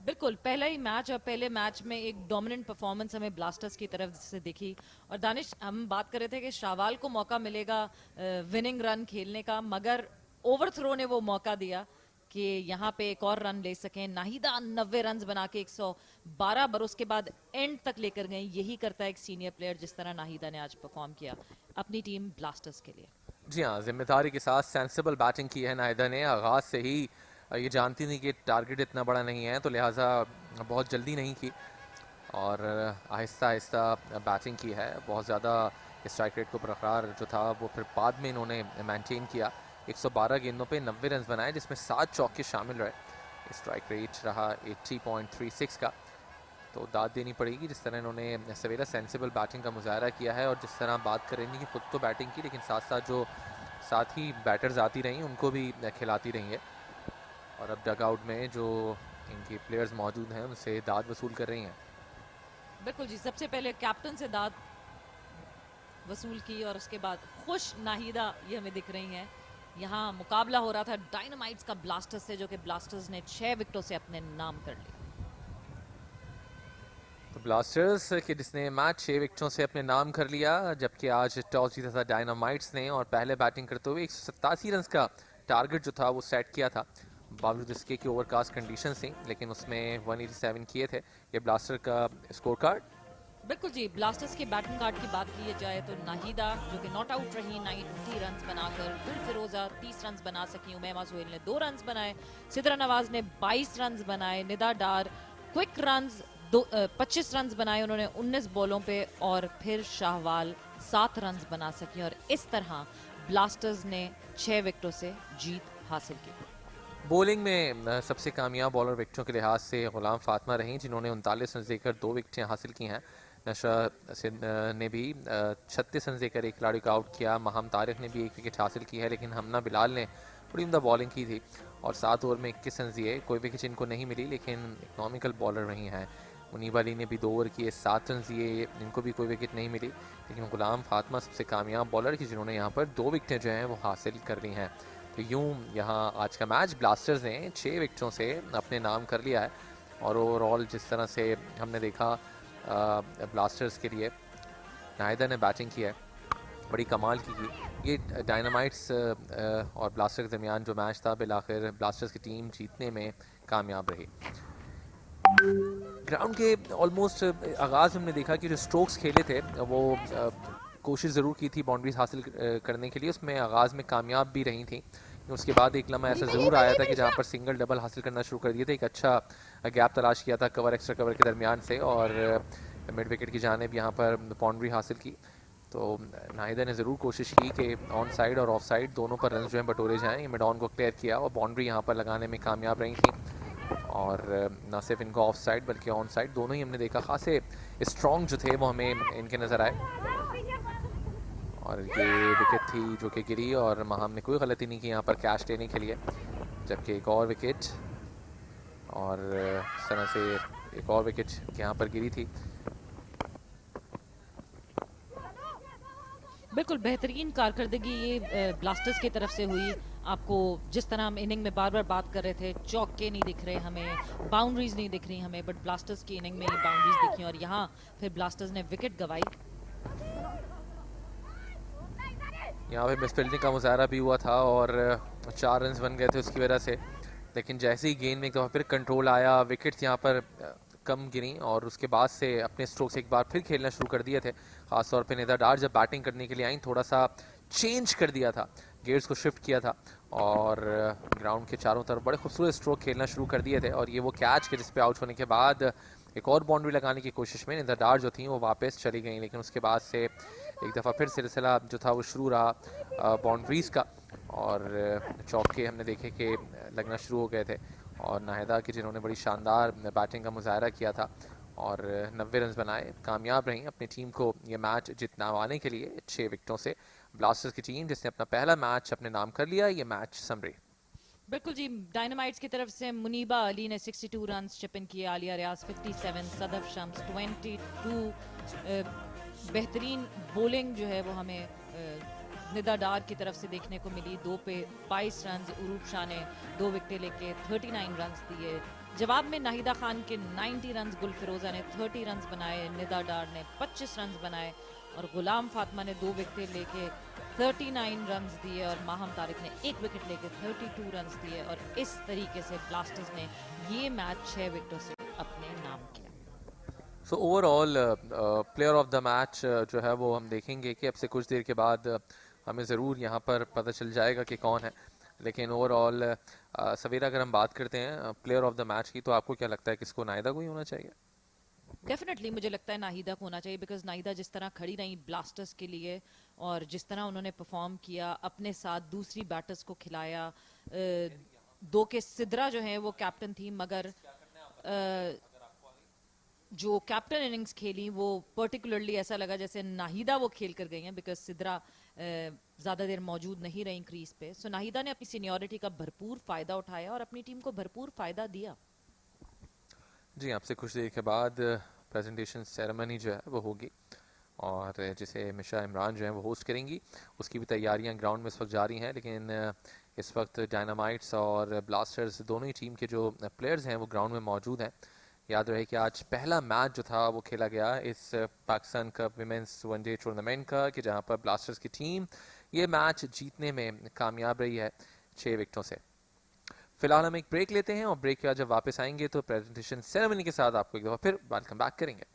बिल्कुल पहला ही मैच, और पहले मैच में एक डोमिनेंट परफॉर्मेंस हमें ब्लास्टर्स की तरफ से दिखी। और दानिश, हम बात कर रहे थे कि शावाल को मौका मिलेगा विनिंग रन खेलने का, मगर ओवर थ्रो ने वो मौका दिया कि यहाँ पे एक और रन ले सकें। नाहिदा 90 रन बना के 112 बरस के बाद एंड तक लेकर गए। यही करता है एक सीनियर प्लेयर, जिस तरह नाहिदा ने आज परफॉर्म किया अपनी टीम ब्लास्टर्स के लिए। जी हाँ, जिम्मेदारी के साथ सेंसिबल बैटिंग की है नाहिदा ने। आगाज से ही ये जानती थी कि टारगेट इतना बड़ा नहीं है, तो लिहाजा बहुत जल्दी नहीं की और आहिस्ता आहिस्ता बैटिंग की है। बहुत ज़्यादा स्ट्राइक रेट को बरकरार जो था वो फिर बाद में इन्होंने मेंटेन किया। 112 गेंदों पे 90 रन बनाए, जिसमें 7 चौके शामिल रहे। स्ट्राइक रेट रहा 80.36 का, तो दाद देनी पड़ेगी जिस तरह इन्होंने सवेरा सेंसिबल बैटिंग का मुजाहरा किया है। और जिस तरह बात करेंगे कि खुद तो बैटिंग की, लेकिन साथ साथ जो साथ ही बैटर्स आती रही उनको भी खिलाती रही है। और अब डगआउट में जो इनकी प्लेयर्स मौजूद हैं उनसे दाद वसूल कर रही हैं। बिल्कुल जी, सबसे पहले कैप्टन से दाद वसूल की और उसके बाद खुश नाहिदा ये हमें दिख रही हैं यहाँ मुकाबला हो रहा था डायनामाइट्स का ब्लास्टर्स से, जो कि ब्लास्टर्स ने 6 विकेटों से अपने नाम कर लिया। तो ब्लास्टर्स के जिसने मैच 6 विकेटों से अपने नाम कर लिया, जबकि आज टॉस जीता था डायनामाइट्स ने और पहले बैटिंग करते हुए 187 रन का टारगेट जो था वो सेट किया था, बावजूद इसके कि ओवरकास्ट कंडीशन थी, लेकिन उसमें 187 किए थे। ये ब्लास्टर का स्कोर कार्ड। बिल्कुल जी, ब्लास्टर्स के बैटिंग कार्ड की बात की जाए तो नाहिदा जो कि नॉट आउट रही 90 रन बनाकर, गुलफिरोजा 30 रन बना सकी, उमैमा सुहेल ने 2 रन बनाए, सिद्रा नवाज ने 22 रन बनाए, निदा डार क्विक रन्स 25 रन बनाए उन्होंने 19 बॉलों पे, और फिर शाहवाल 7 रन बना सकी, और इस तरह ब्लास्टर्स ने 6 विकेटों से जीत हासिल की। बॉलिंग में सबसे कामयाब बॉलर विकेटों के लिहाज से गुलाम फातिमा रहीं, जिन्होंने 39 रन देकर 2 विकेटें हासिल की हैं। नशा ने भी 36 रन देकर एक खिलाड़ी को आउट किया। महम तारिक ने भी 1 विकेट हासिल की है, लेकिन हमना बिलाल ने बड़ी उम्दा बॉलिंग की थी और 7 ओवर में 21 रन दिए। कोई विकेट इनको नहीं मिली, लेकिन इकनॉमिकल बॉलर रही हैं। मुनीब अली ने भी 2 ओवर किए, 7 रन दिए, इनको भी कोई विकेट नहीं मिली, लेकिन गुलाम फातिमा सबसे कामयाब बॉलर की, जिन्होंने यहाँ पर 2 विकेटें जो हैं वो हासिल कर ली हैं। तो यूं यहाँ आज का मैच ब्लास्टर्स ने 6 विकेटों से अपने नाम कर लिया है। और ओवरऑल जिस तरह से हमने देखा ब्लास्टर्स के लिए नाहिदा ने बैटिंग की है, बड़ी कमाल की। ये डायनामाइट्स और ब्लास्टर्स के दरमियान जो मैच था, बिलाखिर ब्लास्टर्स की टीम जीतने में कामयाब रही। ग्राउंड के ऑलमोस्ट आगाज़ में हमने देखा कि जो स्ट्रोक्स खेले थे वो कोशिश ज़रूर की थी बाउंड्रीज हासिल करने के लिए, उसमें आगाज़ में कामयाब भी रही थी। उसके बाद एक लम्हा ऐसा ज़रूर आया था कि जहाँ पर सिंगल डबल हासिल करना शुरू कर दिए थे, एक अच्छा गैप तलाश किया था कवर एक्स्ट्रा कवर के दरमियान से, और मिड विकेट की जानिब यहाँ पर बाउंड्री हासिल की। तो नाहिदा ने ज़रूर कोशिश की कि ऑन साइड और ऑफ साइड दोनों पर रन जो हैं बटोरे जाएँ। ये मिड ऑन को क्लियर किया और बाउंड्री यहाँ पर लगाने में कामयाब रही थी, और ना सिर्फ इनको ऑफ साइड बल्कि ऑन साइड दोनों ही हमने देखा खासे स्ट्रॉन्ग जो थे वो हमें इनके नज़र आए। और ये विकेट थी जो कि गिरी, और महम ने कोई गलती नहीं की यहाँ पर कैच लेने के लिए, जबकि एक और विकेट, और इस तरह से एक और विकेट यहाँ पर गिरी थी। बिल्कुल बेहतरीन कारकर्दगी ये ब्लास्टर्स की तरफ से हुई। आपको जिस तरह हम इनिंग में बार बार बात कर रहे थे, चौके नहीं दिख रहे हमें, बाउंड्रीज नहीं दिख रही हमें, बट ब्लास्टर्स की इनिंग में ही बाउंड्रीज दिखी, और यहाँ फिर ब्लास्टर्स ने विकेट गंवाई। यहाँ पे मिस फील्डिंग का मुजाहरा भी हुआ था और 4 रन बन गए थे उसकी वजह से, लेकिन जैसे ही गेंद में एक दफ़ा फिर कंट्रोल आया, विकेट्स यहाँ पर कम गिरी, और उसके बाद से अपने स्ट्रोक्स एक बार फिर खेलना शुरू कर दिए थे। ख़ासतौर पे निदा डार जब बैटिंग करने के लिए आई, थोड़ा सा चेंज कर दिया था, गेयर्स को शिफ्ट किया था, और ग्राउंड के चारों तरफ बड़े खूबसूरत स्ट्रोक खेलना शुरू कर दिए थे। और ये वो कैच के जिस पे आउट होने के बाद एक और बाउंड्री लगाने की कोशिश में निदा डार जो थी वो वापस चली गई, लेकिन उसके बाद से एक दफ़ा फिर सिलसिला जो था वो शुरू रहा बाउंड्रीज़ का, और चौके हमने देखे कि लगना शुरू हो गए थे। और नाहिदा की जिन्होंने बड़ी शानदार बैटिंग का मुजाहरा किया था और 90 रन बनाए, कामयाब रहीं अपनी टीम को ये मैच जितवाने के लिए 6 विकेटों से। ब्लास्टर्स की टीम जिसने अपना पहला मैच अपने नाम कर लिया। ये मैच समरी। बिल्कुल जी, डायनामाइट्स की तरफ से मुनीबा अली ने 62 रन चिप इन किए, आलिया रियाज 57, सदफ शम्स 22। बेहतरीन बॉलिंग जो है वो हमें निदा डार की तरफ से देखने को मिली, 2 पे 22 रन। उरूप शाह ने 2 विकेटें लेके 39 रन दिए। जवाब में नाहिदा खान के 90 रन, गुलफिरोजा ने 30 रन बनाए, निदा डार ने 25 रन बनाए, और गुलाम फातिमा ने 2 विकेटें लेके 39 रन दिए, और माहम तारिक ने 1 विकेट लेके 32 रन दिए, और इस तरीके से ब्लास्टर्स ने ये मैच 6 विकेटों से अपने नाम किया। So overall player of the match जो है वो हम देखेंगे कि अब से कुछ देर के बाद हमें ज़रूर यहाँ पर पता चल जाएगा कि कौन है, लेकिन ओवरऑल सवेरा अगर हम बात करते हैं प्लेयर ऑफ द मैच की, तो आपको क्या लगता है किसको नाहिदा को ही होना चाहिए? डेफिनेटली मुझे लगता है नाहिदा को होना चाहिए, बिकॉज नाहिदा जिस तरह खड़ी रही ब्लास्टर्स के लिए और जिस तरह उन्होंने परफॉर्म किया, अपने साथ दूसरी बैटर्स को खिलाया। 2 के सिद्रा जो है वो कैप्टन थी, मगर जो कैप्टन इनिंग्स खेली वो पर्टिकुलरली ऐसा लगा जैसे नाहिदा वो खेल कर गई हैं, बिकॉज सिद्रा ज़्यादा देर मौजूद नहीं रही क्रीज पे। सो नाहिदा ने अपनी सीनियरिटी का भरपूर फ़ायदा उठाया और अपनी टीम को भरपूर फ़ायदा दिया। जी, आपसे कुछ देर के बाद प्रेजेंटेशन सेरेमनी जो है वो होगी, और जिसे मिशा इमरान जो है वो होस्ट करेंगी। उसकी भी तैयारियां ग्राउंड में इस वक्त जारी हैं, लेकिन इस वक्त डायनामाइट्स और ब्लास्टर्स दोनों ही टीम के जो प्लेयर्स हैं वो ग्राउंड में मौजूद हैं। याद रहे कि आज पहला मैच जो था वो खेला गया इस Pakistan cup women's one day tournament का, कि जहां पर ब्लास्टर्स की टीम ये मैच जीतने में कामयाब रही है 6 विकेटों से। फिलहाल हम एक ब्रेक लेते हैं और ब्रेक के बाद जब वापस आएंगे तो प्रेजेंटेशन सेरेमनी के साथ आपको एक दफ़ा फिर वेलकम बैक करेंगे।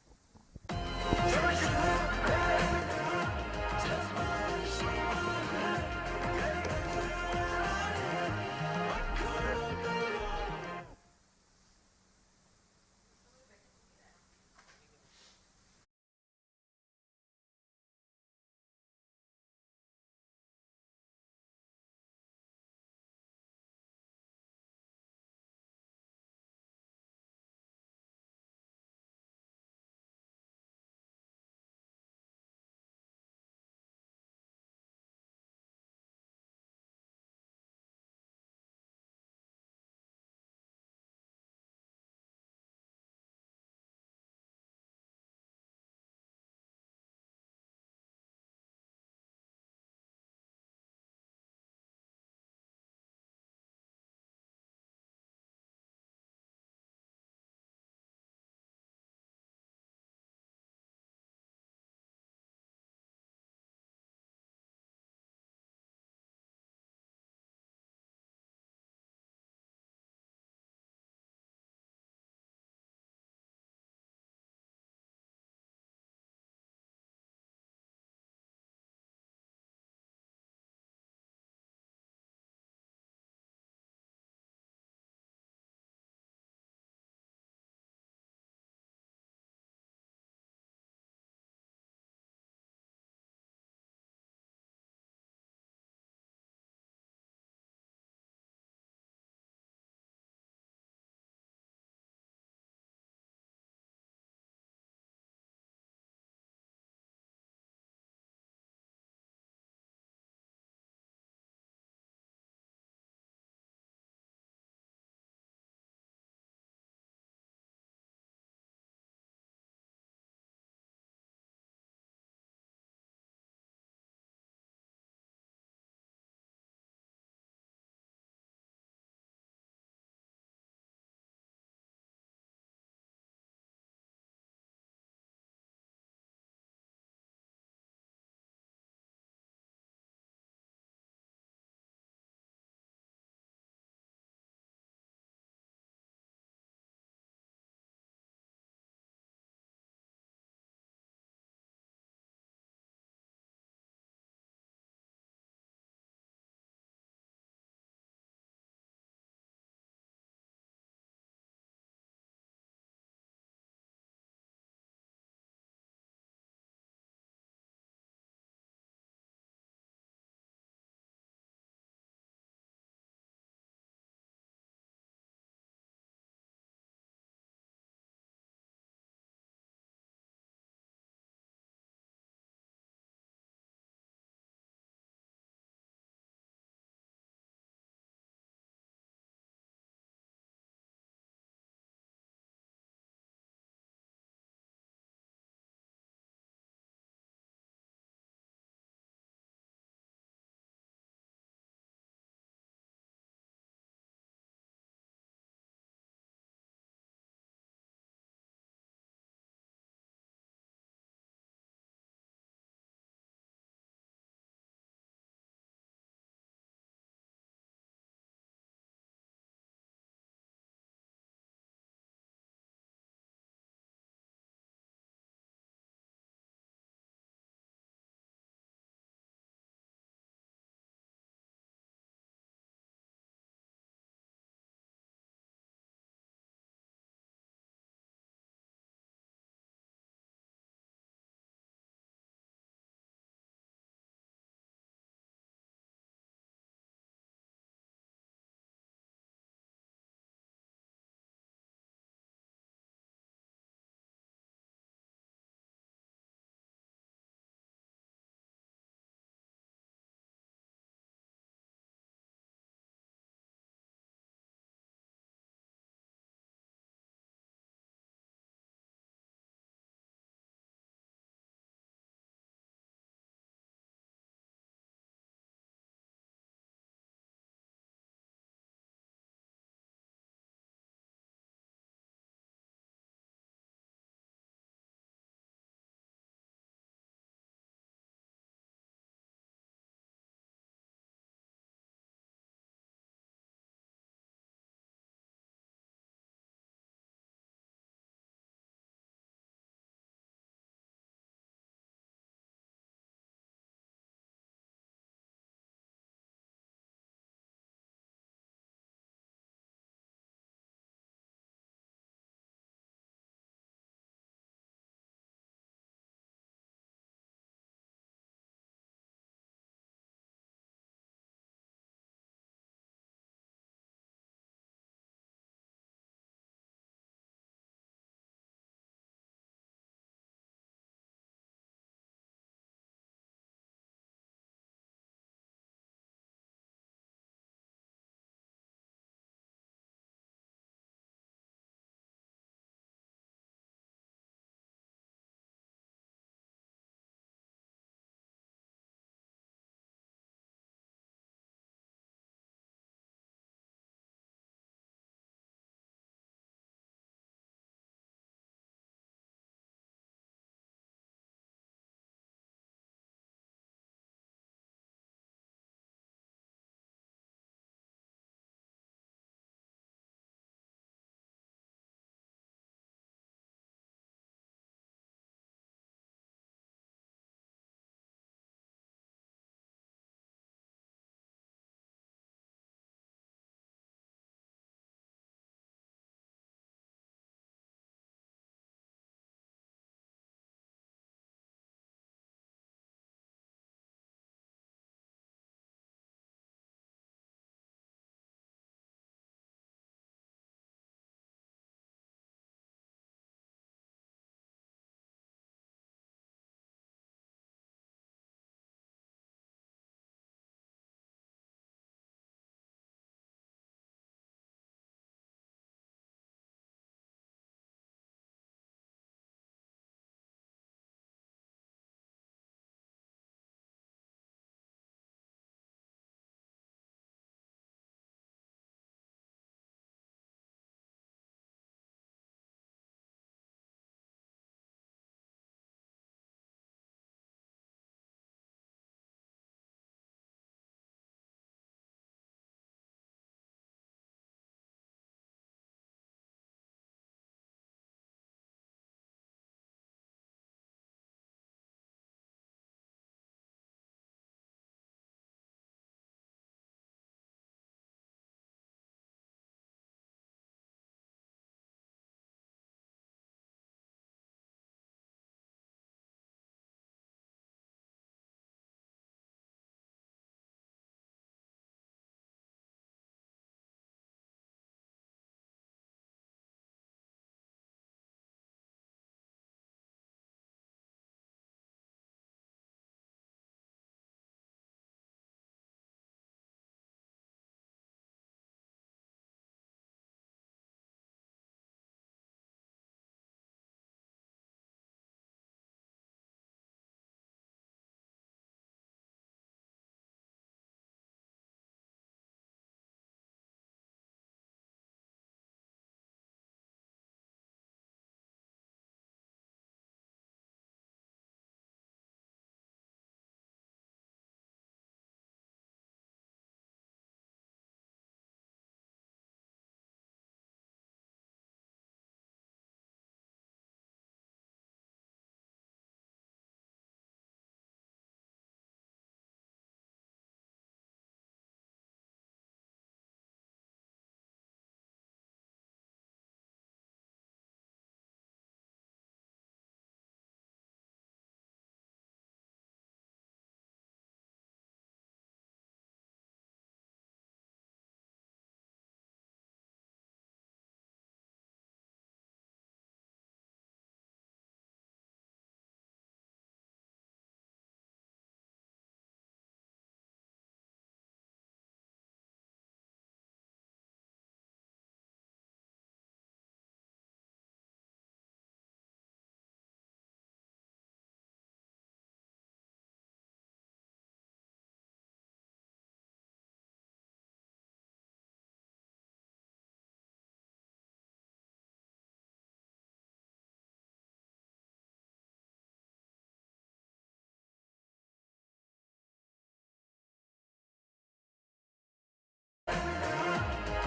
Hello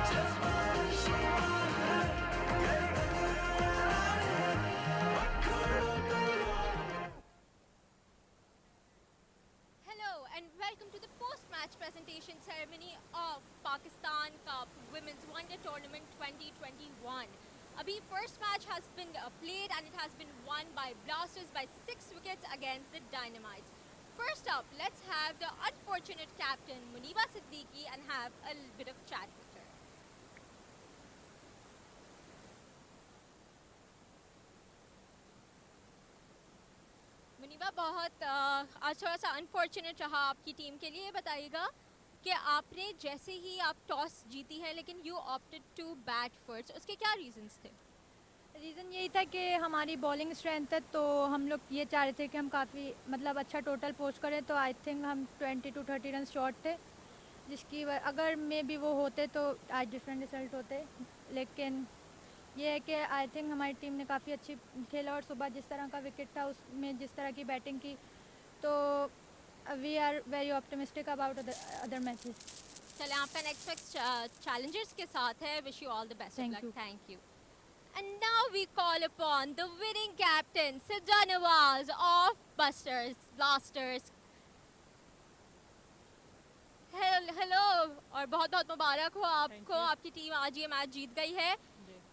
and welcome to the post-match presentation ceremony of Pakistan Cup Women's One Day Tournament 2021. Abhi first match has been played and it has been won by Blasters by 6 wickets against the Dynamites. First up, let's have the unfortunate captain Muniba Siddiqui and have a little bit of chat with her. Muniba बहुत आज थोड़ा सा unfortunate रहा आपकी team के लिए बताइएगा कि आपने जैसे ही आप टॉस जीती है लेकिन you opted to bat first उसके क्या रीजंस थे रीज़न यही था कि हमारी बॉलिंग स्ट्रेंथ है तो हम लोग ये चाह रहे थे कि हम काफ़ी मतलब अच्छा टोटल पोस्ट करें तो आई थिंक हम 20 to 30 रन शॉर्ट थे अगर मे भी वो होते तो आज डिफरेंट रिजल्ट होते लेकिन ये है कि आई थिंक हमारी टीम ने काफ़ी अच्छी खेला और सुबह जिस तरह का विकेट था उसमें जिस तरह की बैटिंग की तो we are very optimistic about other matches चले आपका नेक्स्ट चैलेंजर्स के साथ है wish you all the best Thank you. Thank you And now we call upon the winning captain, Sidra Nawaz of Blasters. Hello और बहुत बहुत मुबारक हो आपको आपकी टीम आज ये मैच जीत गई है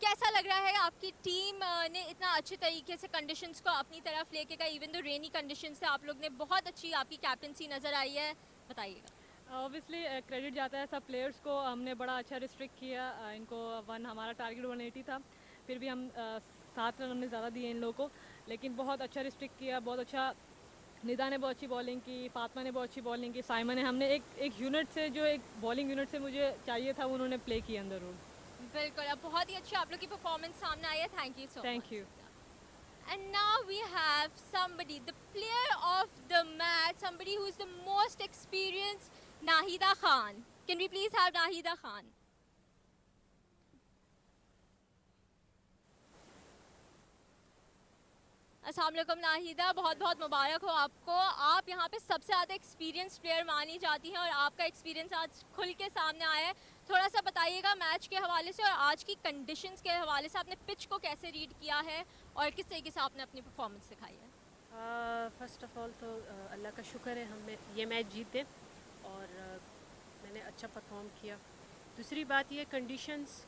कैसा लग रहा है आपकी टीम ने इतना अच्छे तरीके से कंडीशंस को अपनी तरफ लेके गई इवन दो रेनी कंडीशंस थे आप लोग ने बहुत अच्छी आपकी कैप्टनसी नज़र आई है बताइएगा ऑब्वियसली क्रेडिट जाता है सब प्लेयर्स को हमने बड़ा अच्छा रिस्ट्रिक्ट किया इनको हमारा टारगेट 180 था फिर भी हम 7 रन हमने ज़्यादा दिए इन लोगों को लेकिन बहुत अच्छा रिस्ट्रिक्ट किया बहुत अच्छा निदा ने बहुत अच्छी बॉलिंग की फातिमा ने बहुत अच्छी बॉलिंग की साइमा ने हमने एक यूनिट से जो एक बॉलिंग यूनिट से मुझे चाहिए था उन्होंने प्ले किया अंदर रूल बिल्कुल अब बहुत ही अच्छी आप लोग की परफॉर्मेंस सामने आई है thank you so much thank you And now we have somebody, the player of the match, somebody who is the most experienced, Nahida Khan. Can we please have Nahida Khan? अस्सलाम वालेकुम नाहिदा बहुत बहुत मुबारक हो आपको आप यहाँ पे सबसे ज़्यादा एक्सपीरियंस प्लेयर मानी जाती हैं और आपका एक्सपीरियंस आज खुल के सामने आया है थोड़ा सा बताइएगा मैच के हवाले से और आज की कंडीशंस के हवाले से आपने पिच को कैसे रीड किया है और किस तरीके से आपने अपनी परफॉर्मेंस दिखाई है फ़र्स्ट ऑफ़ ऑल तो अल्लाह का शुक्र है हमें ये मैच जीते और मैंने अच्छा परफॉर्म किया दूसरी बात ये कंडीशंस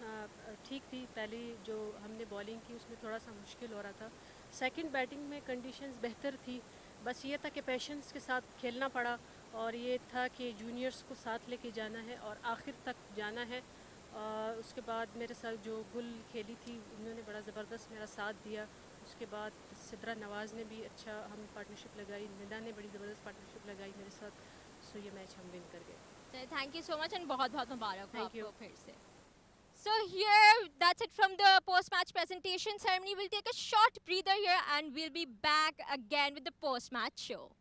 ठीक थी पहली जो हमने बॉलिंग की उसमें थोड़ा सा मुश्किल हो रहा था सेकंड बैटिंग में कंडीशंस बेहतर थी बस ये था कि पेशेंस के साथ खेलना पड़ा और ये था कि जूनियर्स को साथ लेके जाना है और आखिर तक जाना है उसके बाद मेरे साथ जो गुल खेली थी उन्होंने बड़ा ज़बरदस्त मेरा साथ दिया उसके बाद सिद्रा नवाज़ ने भी अच्छा हम पार्टनरशिप लगाई निदा ने बड़ी ज़बरदस्त पार्टनरशिप लगाई मेरे साथ सो ये मैच हम विन कर गए thank you so much and बहुत बहुत मुबारक हो Thank you. आपको फिर से So here, that's it from the post-match presentation ceremony. We'll take a short breather here and we'll be back again with the post-match show.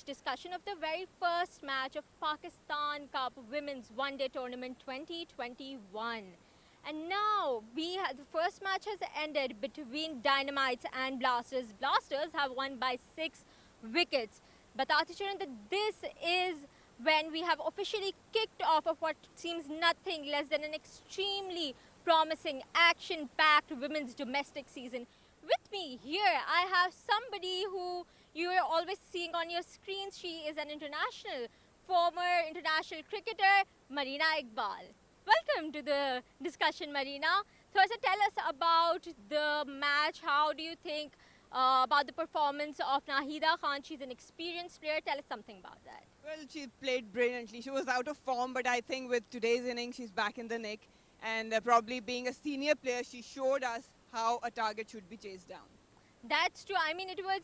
post-match discussion of the very first match of Pakistan Cup Women's One Day Tournament 2021. And now the first match has ended between Dynamites and Blasters. Blasters have won by 6 wickets. Batati Charan, that this is when we have officially kicked off of what seems nothing less than an extremely promising, action-packed women's domestic season. With me here, I have somebody who you are always seeing on your screens. She is an former international cricketer, Marina Iqbal. Welcome to the discussion, Marina. First, tell us about the match. How do you think about the performance of Nahida Khan? She's an experienced player. Tell us something about that. Well, she played brilliantly. She was out of form, but I think with today's innings, she's back in the nick. And probably being a senior player, she showed us how a target should be chased down. That's true. I mean, it was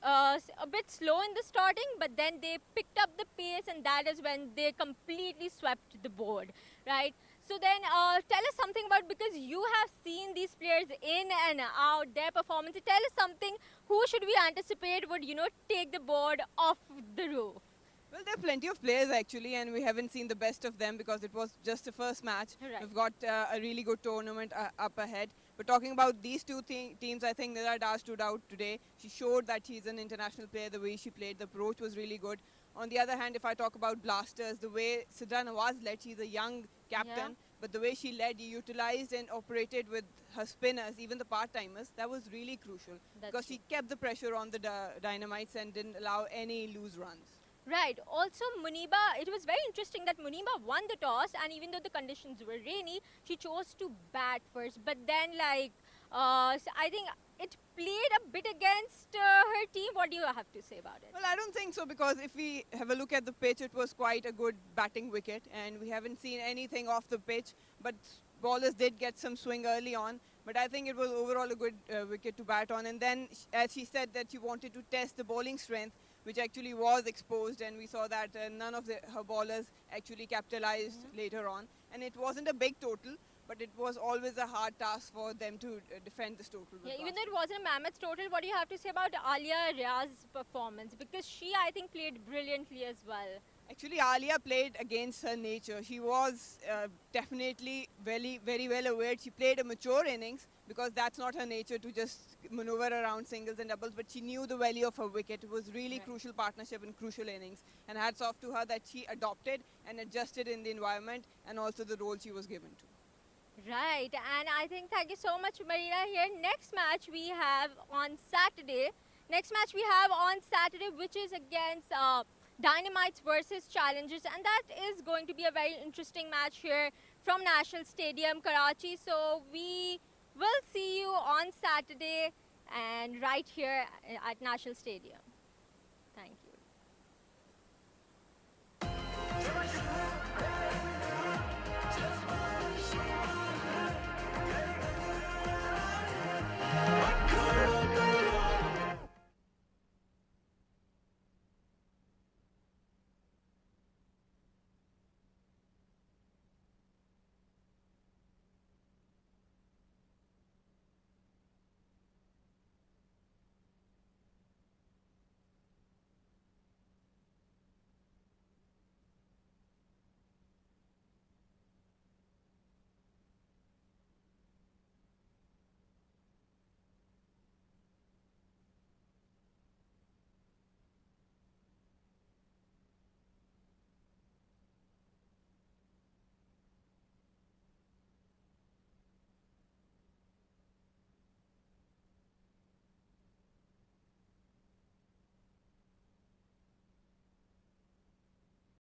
a bit slow in the starting, but then they picked up the pace, and that is when they completely swept the board, right? So then tell us something about, because you have seen these players in and out, their performance. Tell us something, who should we anticipate would, take the board off the roof? Well, there are plenty of players actually, and we haven't seen the best of them because it was just the first match. Right. We've got a really good tournament up ahead. But talking about these two teams, I think Nida Dar stood out today. She showed that she's an international player, the way she played. The approach was really good. On the other hand, if I talk about Blasters, the way Sidra Nawaz led, she's a young captain, but the way she led, utilized and operated with her spinners, even the part-timers, that was really crucial. Because she kept the pressure on the Dynamites and didn't allow any loose runs. Right. Also, Muniba, it was very interesting that Muniba won the toss, and even though the conditions were rainy, she chose to bat first. But then, so I think it played a bit against her team. What do you have to say about it? Well, I don't think so, because if we have a look at the pitch, it was quite a good batting wicket, and we haven't seen anything off the pitch. But bowlers did get some swing early on. But I think it was overall a good wicket to bat on. And then, as she said, that she wanted to test the bowling strength, which actually was exposed, and we saw that none of her bowlers actually capitalized later on. And it wasn't a big total, but it was always a hard task for them to defend this total. Yeah, even though it wasn't a mammoth total, what do you have to say about Alia Riaz's performance? Because she, I think, played brilliantly as well. Actually, Alia played against her nature. She was definitely very, very well aware. She played a mature innings, because that's not her nature to just maneuver around singles and doubles, but she knew the value of her wicket. It was really crucial partnership and crucial innings. And hats off to her that she adopted and adjusted in the environment and also the role she was given to. Right, and I think thank you so much, Marina. Here, next match we have on Saturday. Which is against Dynamites versus Challengers, and that is going to be a very interesting match here from National Stadium, Karachi. So we will see you on Saturday and right here at National Stadium. Thank you.